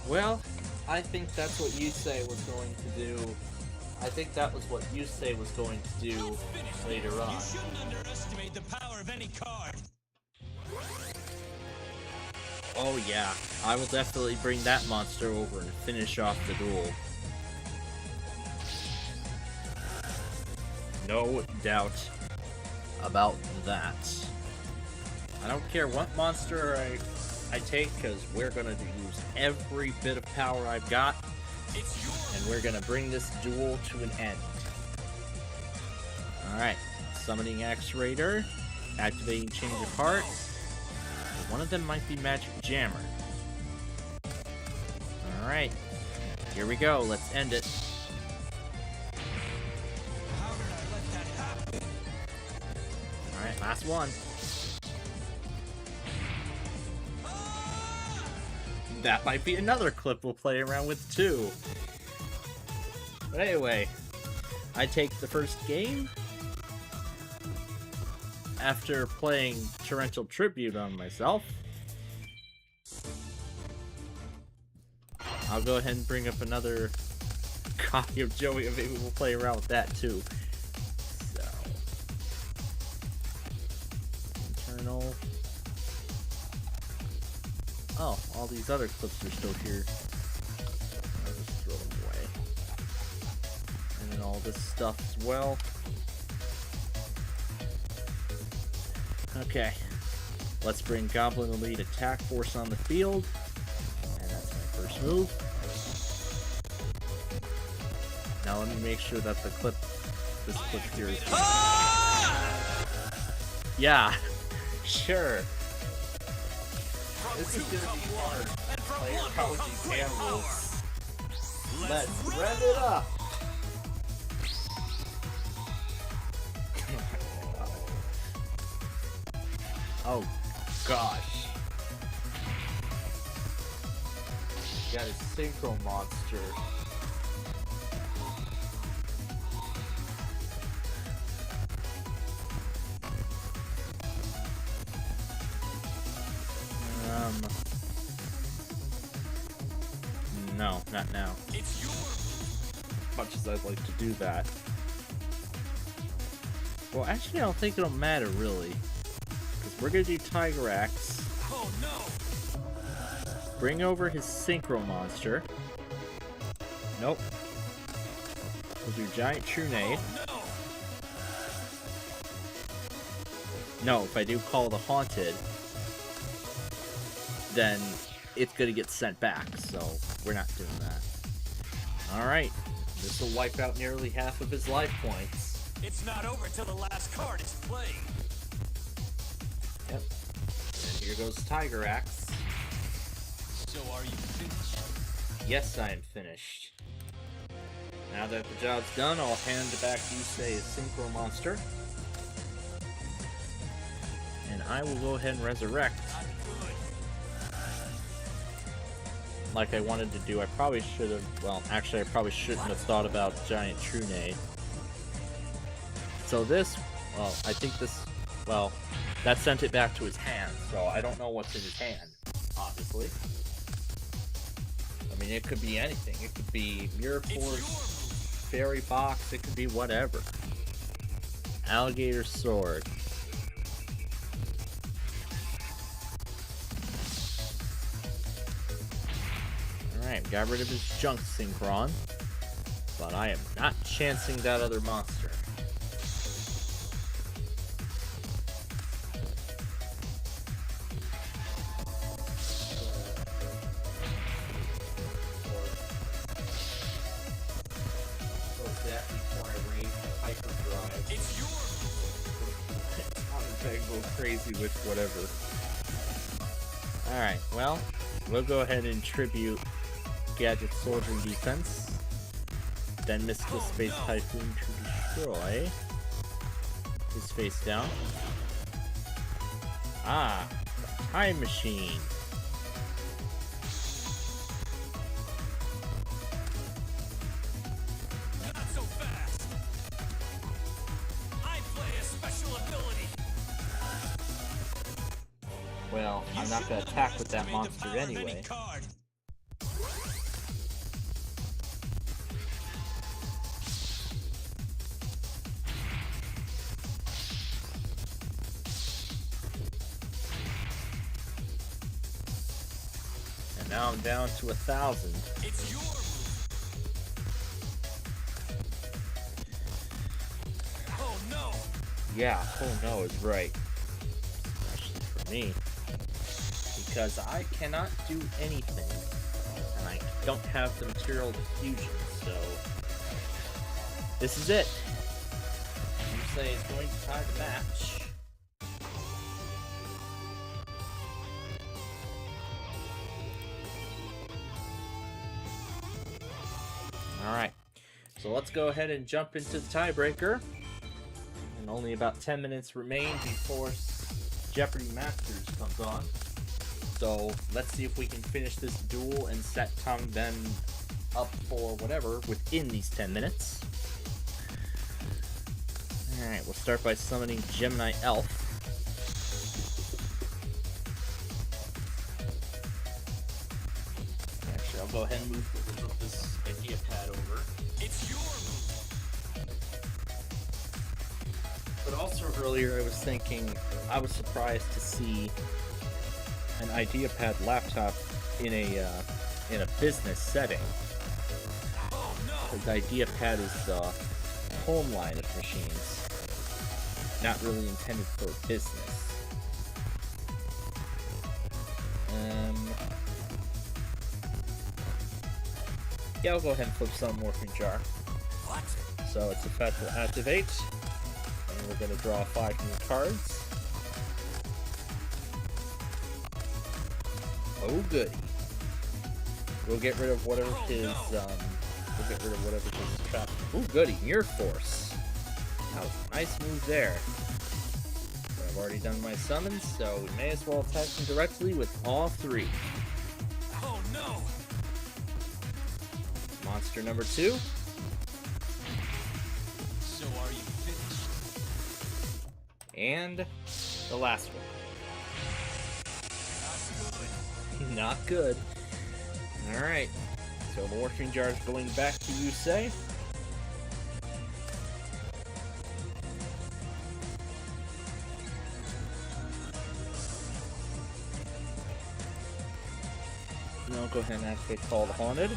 Well, I think that's what Yusei was going to do. I think that was what Yusei was going to do later on. You shouldn't underestimate the power of any card. Oh yeah, I will definitely bring that monster over and finish off the duel. No doubt about that. I don't care what monster I take, because we're gonna use every bit of power I've got, and we're gonna bring this duel to an end. Alright, summoning Axe Raider, activating Change of Heart. One of them might be Magic Jammer. Alright, here we go, let's end it. Alright, last one. That might be another clip we'll play around with too. But anyway, I take the first game. After playing Torrential Tribute on myself, I'll go ahead and bring up another copy of Joey, and maybe we'll play around with that too. So, internal. Oh, all these other clips are still here. I'll just throw them away. And then all this stuff as well. Okay, let's bring Goblin Elite Attack Force on the field, and that's my first move. Now let me make sure that this clip here is... Yeah, sure. This is gonna be hard. Play around with these animals. Let's rev it up! Oh, gosh. Got a Synchro Monster. No, not now. As much as I'd like to do that. Well, actually, I don't think it'll matter, really. We're gonna do Tigerax. Oh no! Bring over his Synchro Monster. Nope. We'll do Giant Trunade. Oh, no, if I do Call the Haunted, then it's gonna get sent back, so we're not doing that. Alright, this will wipe out nearly half of his life points. It's not over till the last card is played. Yep. And here goes Tigerax. So are you finished? Yes, I am finished. Now that the job's done, I'll hand back Yusei a Synchro Monster. And I will go ahead and resurrect. Like I wanted to do. I probably should have, well, actually I probably shouldn't have thought about Giant Trune. So this, well, I think this, well, that sent it back to his hand, so I don't know what's in his hand, obviously. I mean, it could be anything. It could be Mirror Force, Fairy Box, it could be whatever. Alligator Sword. Alright, got rid of his junk Synchron. But I am not chancing that other monster. Go crazy with whatever. Alright, well, we'll go ahead and tribute Gadget Soldier Defense. Then Mystical Space Typhoon to destroy his face down. Ah, Time Machine. Not so fast. I play a special ability. Well, I'm not gonna attack with that monster anyway. And now I'm down to 1,000. It's your Oh no. Yeah, oh no is right. Especially for me. Because I cannot do anything. And I don't have the material diffusion, so this is it. You say it's going to tie the match. Alright. So let's go ahead and jump into the tiebreaker. And only about 10 minutes remain before Jeopardy Masters comes on. So let's see if we can finish this duel and set Tom Ben up for whatever within these 10 minutes. Alright, we'll start by summoning Gemini Elf. Actually, I'll go ahead and move this idea pad over. It's your But also earlier I was thinking, I was surprised to see an IdeaPad laptop in a business setting. Because IdeaPad is the home line of machines, not really intended for business. Yeah, I'll go ahead and flip some Morphing Jar. So its effect will activate, and we're going to draw 5 new cards. Oh goody. We'll get rid of whatever his trap. Oh goody, Mirror Force. That was a nice move there. But I've already done my summons, so we may as well attack him directly with all 3. Oh no. Monster number 2. So are you finished? And the last one. Not good. Alright. So the Morphing Jar is going back to Yusei. And I'll go ahead and activate Call the Haunted.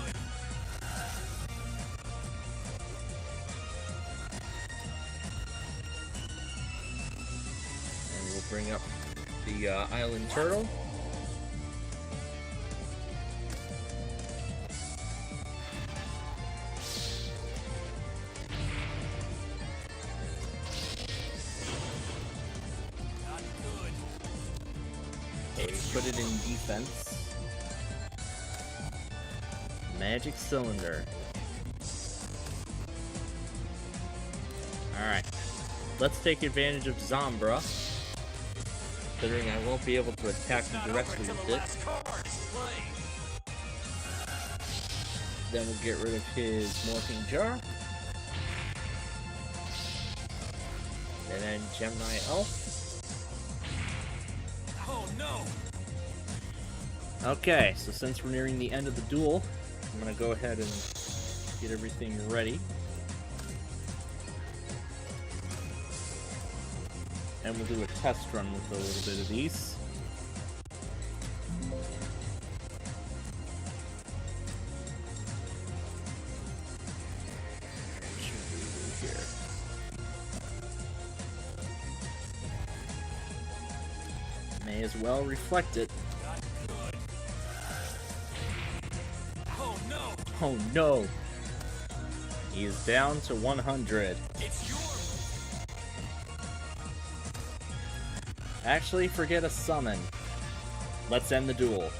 And we'll bring up the Island Turtle. Put it in defense. Magic Cylinder. Alright. Let's take advantage of Zombra. Considering I won't be able to attack him directly with it. Then we'll get rid of his Morphing Jar. And then Gemini Elf. Oh no! Okay, so since we're nearing the end of the duel, I'm gonna go ahead and get everything ready. And we'll do a test run with a little bit of these. What should we do here? May as well reflect it. Oh no! Oh no! He is down to 100. It's yours! Actually, forget a summon. Let's end the duel.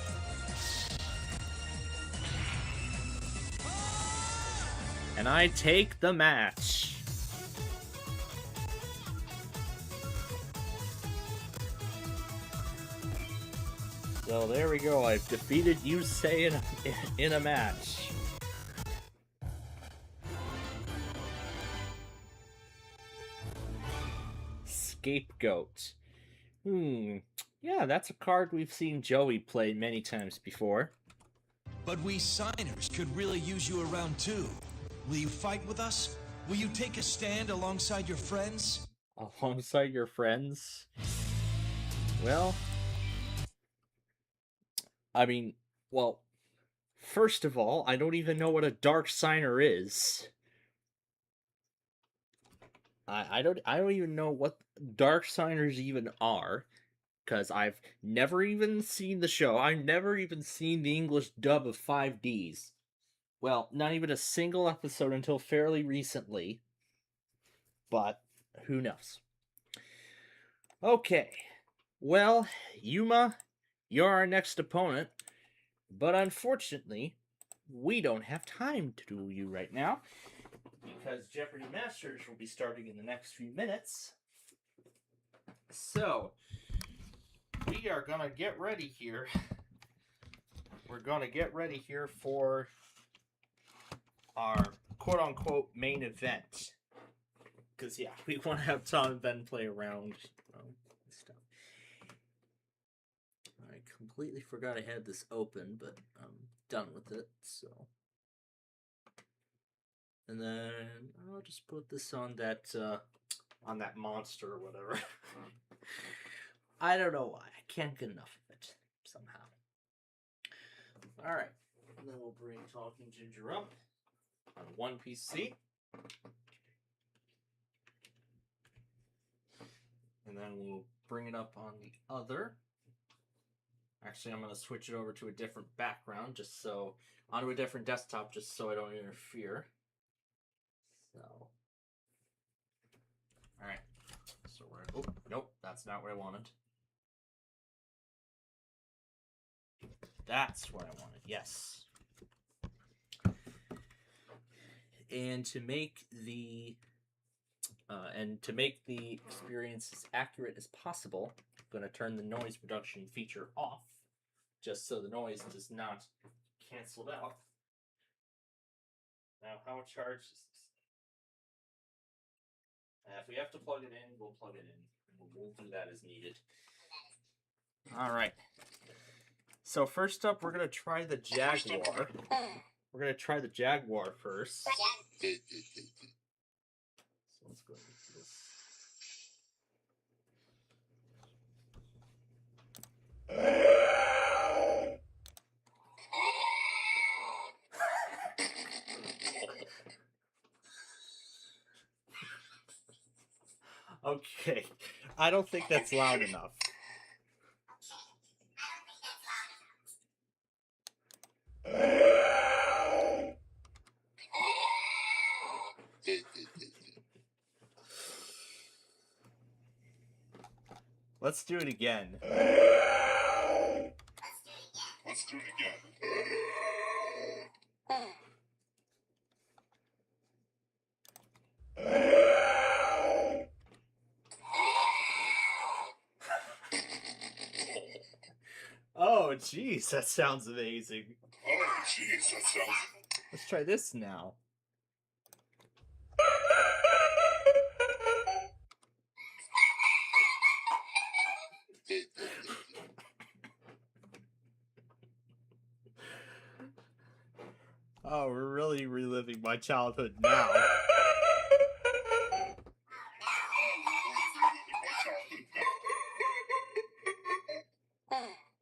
And I take the match. So there we go. I've defeated Yusei in a match. Scapegoat. Yeah, that's a card we've seen Joey play many times before. But we signers could really use you around too. Will you fight with us? Will you take a stand alongside your friends? Alongside your friends? Well, I mean, well, first of all, I don't even know what a Dark Signer is. I don't even know what Dark Signers even are, because I've never even seen the show. I've never even seen the English dub of 5Ds. Well, not even a single episode until fairly recently. But who knows? Okay. Well, Yuma, you're our next opponent. But unfortunately, we don't have time to duel you right now, because Jeopardy Masters will be starting in the next few minutes. So, we are gonna get ready here. We're gonna get ready here for our quote-unquote main event. Because, yeah, we want to have Tom and Ben play around stuff. I completely forgot I had this open, but I'm done with it, so. And then I'll just put this on that monster or whatever. I don't know why. I can't get enough of it somehow. Alright. And then we'll bring Talking Ginger up on one PC. And then we'll bring it up on the other. Actually, I'm going to switch it over to a different background, just so, onto a different desktop, just so I don't interfere. So, alright. So we're, oh, nope, that's not what I wanted. That's what I wanted, yes. And to make the experience as accurate as possible, I'm going to turn the noise reduction feature off, just so the noise does not cancel out. Now, how charged is this? If we have to plug it in, we'll plug it in. We'll do that as needed. Alright. So first up, we're going to try the Jaguar. We're going to try the Jaguar first. So let's go with this. Okay, I don't think that's loud enough. Let's do it again. Let's do it again. jeez, that sounds amazing. Oh, jeez, that sounds... Let's try this now. Oh, we're really reliving my childhood now.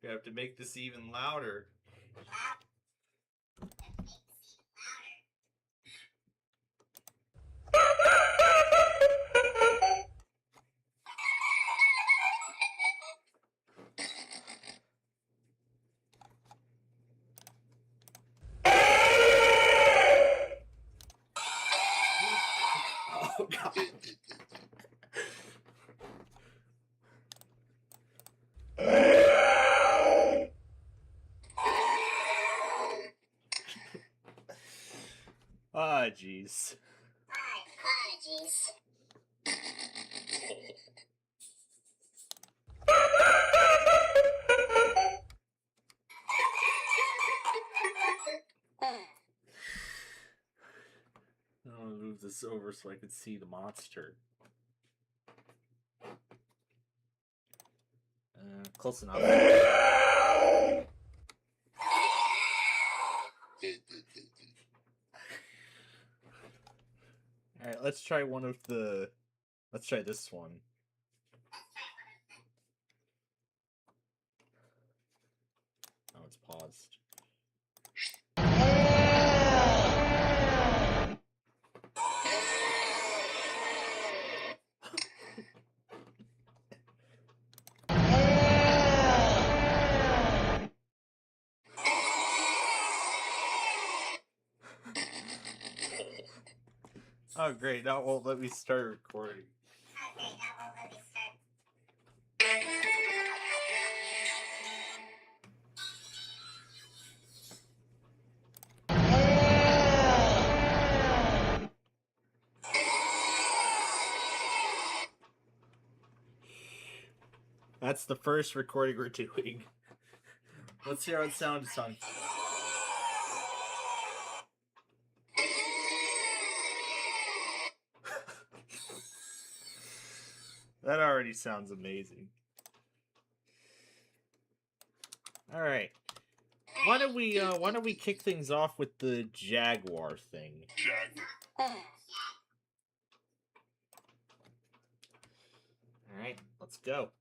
You have to make this even louder. Oh, God. Ah, jeez. I'm gonna move this over so I can see the monster. Close enough. Alright, let's try one of the... Let's try this one. Oh, it's paused. Oh, great. Now it won't let me start recording. That's the first recording we're doing. Let's hear how it sounds, son. That already sounds amazing. All right. Why don't we kick things off with the Jaguar thing? All right, let's go.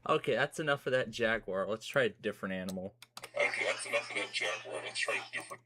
Okay, that's enough of that jaguar. Let's try a different animal. Okay. That's enough of that Jaguar. Let's try different.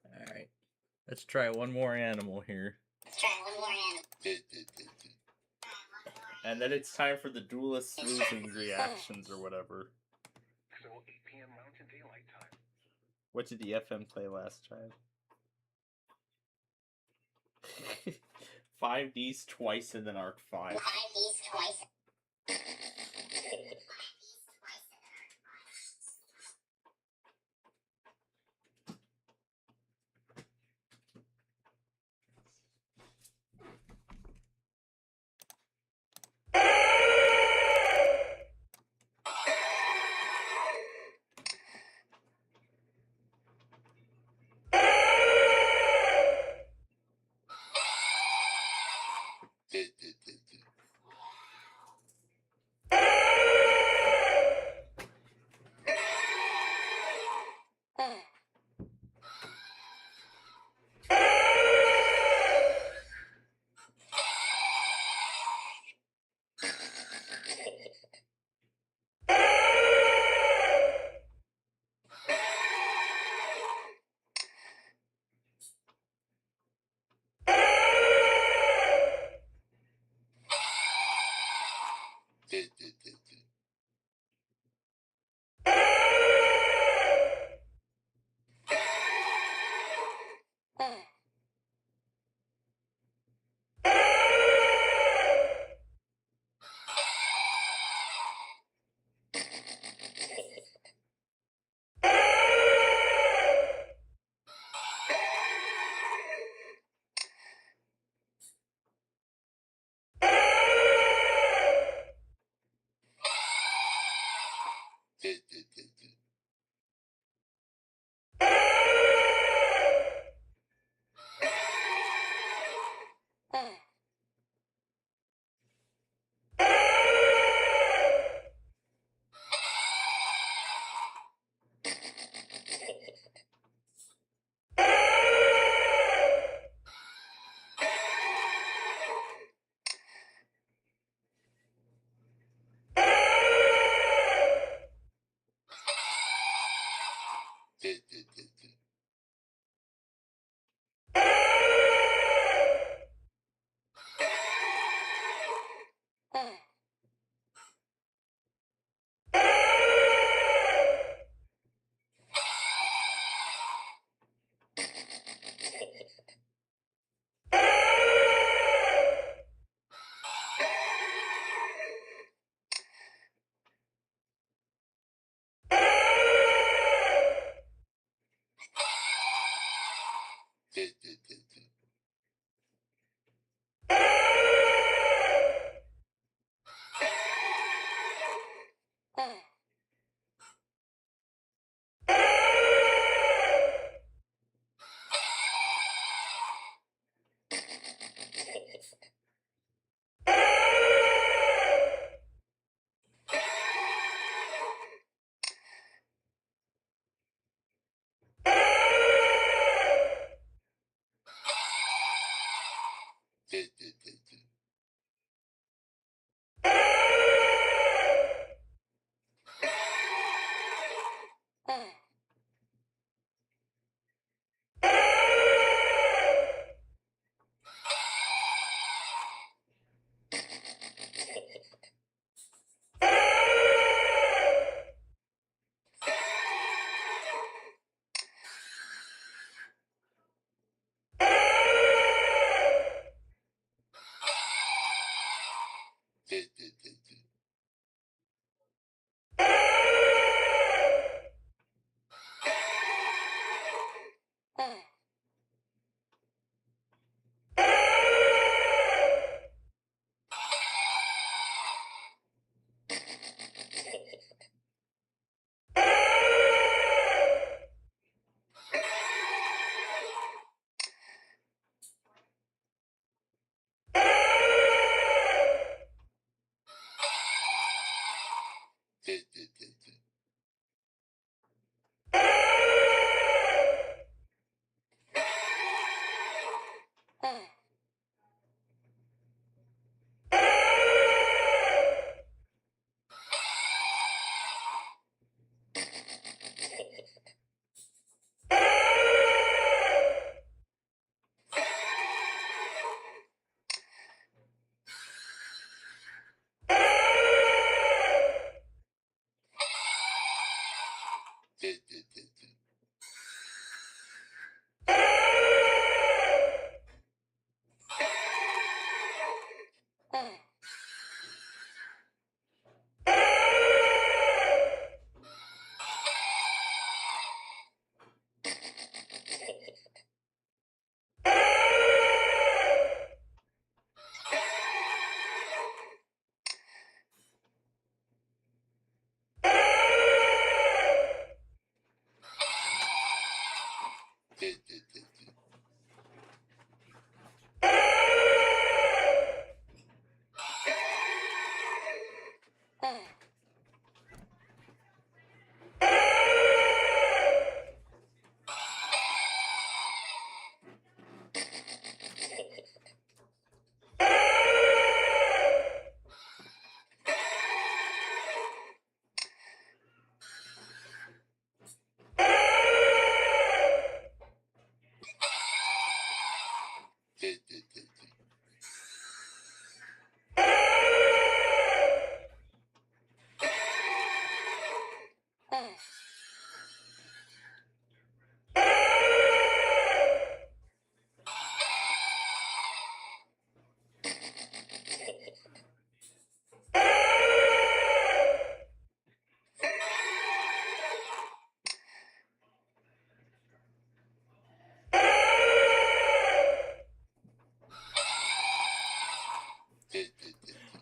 Alright. Let's try one more animal here. And then it's time for the duelist losing reactions or whatever. So 8 p.m. Mountain Daylight Time. What did the FM play last time? 5Ds twice and then Arc 5. 5Ds twice.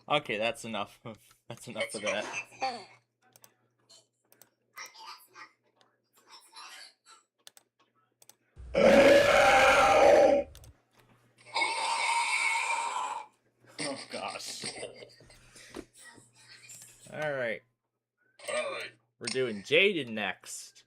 Okay, that's enough. That's enough of that. Oh gosh. Alright. We're doing Jaden next.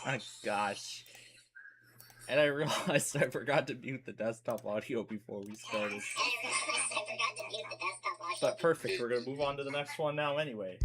my gosh. And I realized I forgot to mute the desktop audio before we started. But perfect, we're gonna move on to the next one now anyway.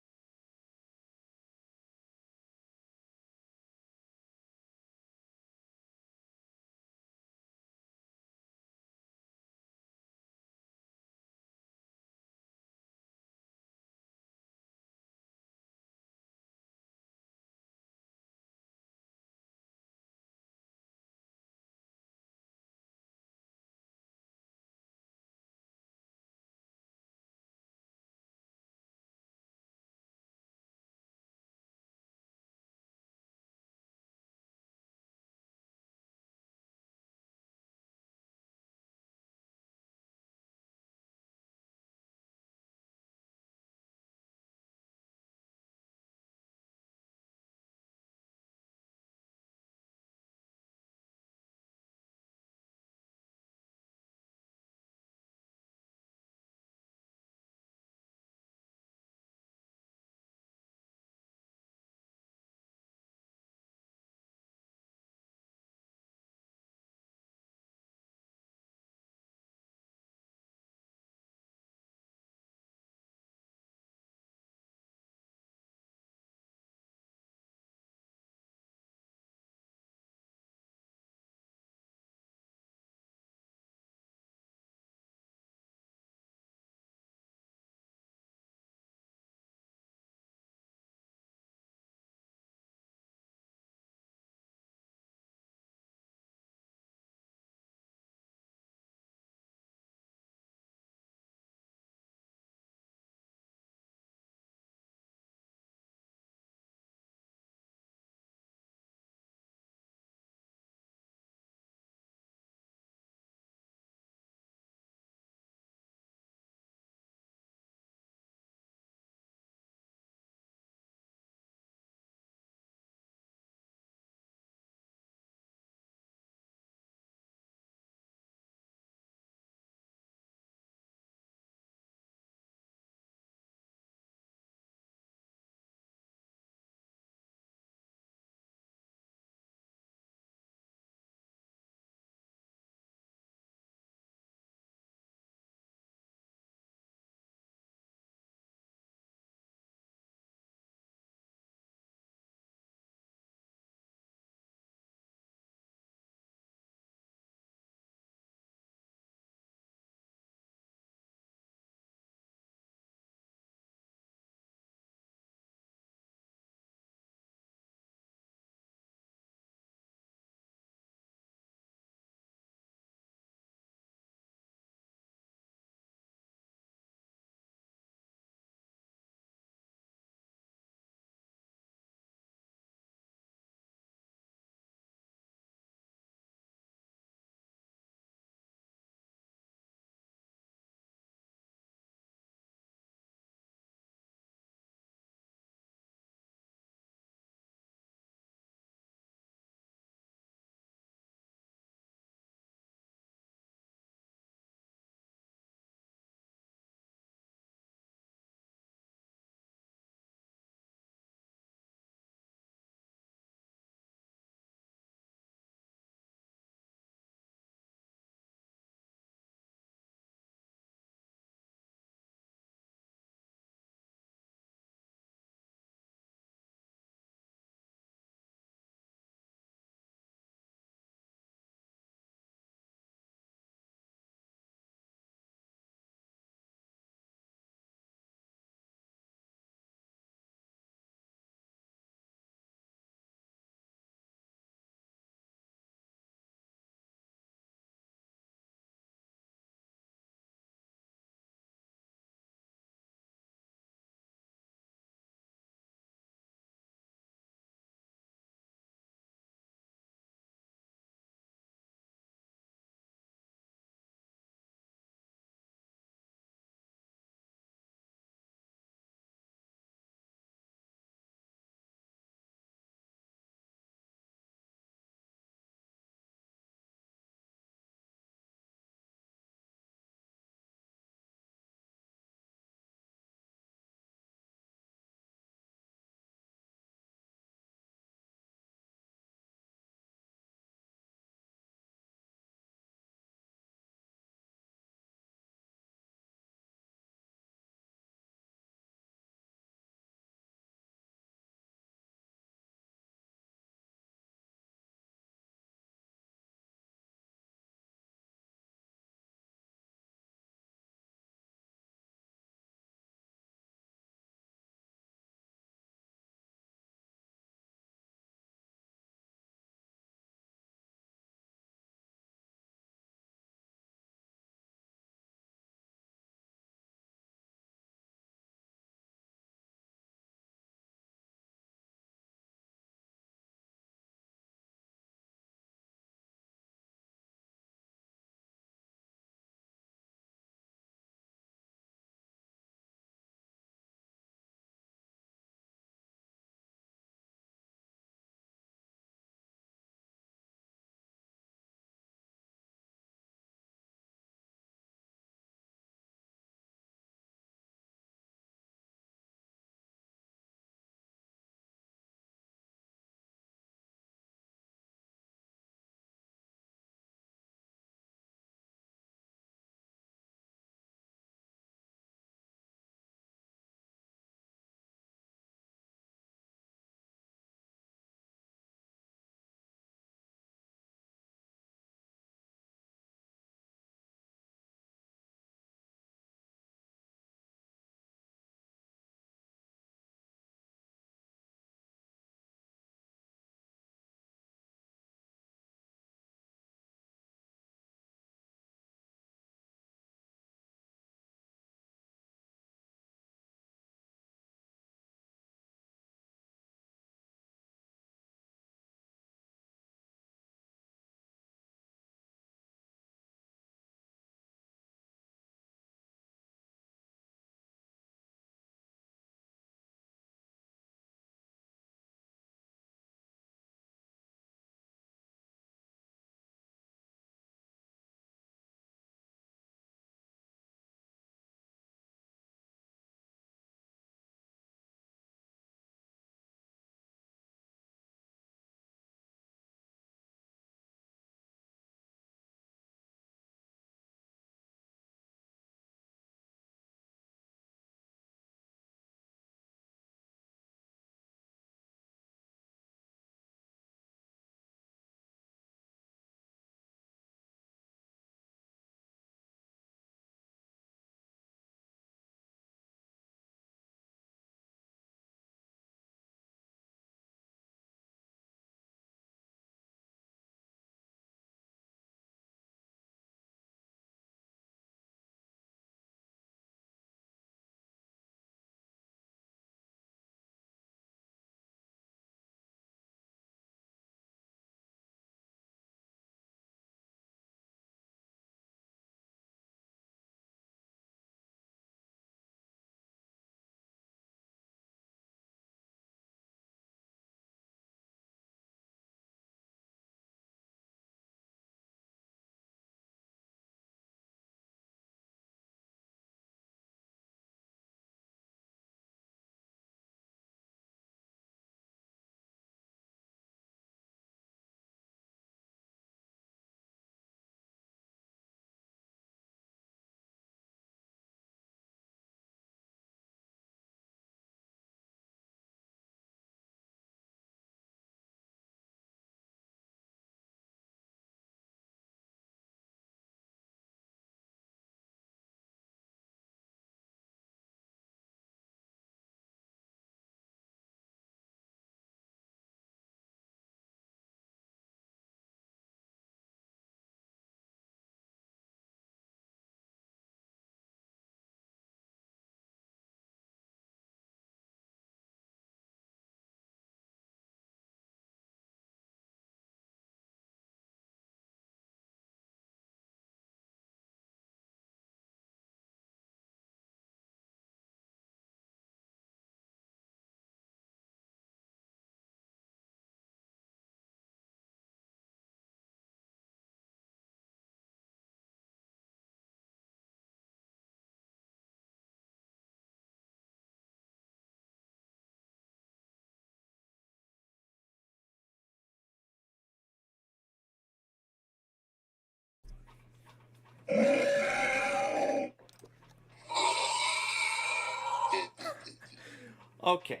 Okay,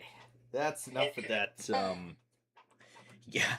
that's enough of that. Yeah,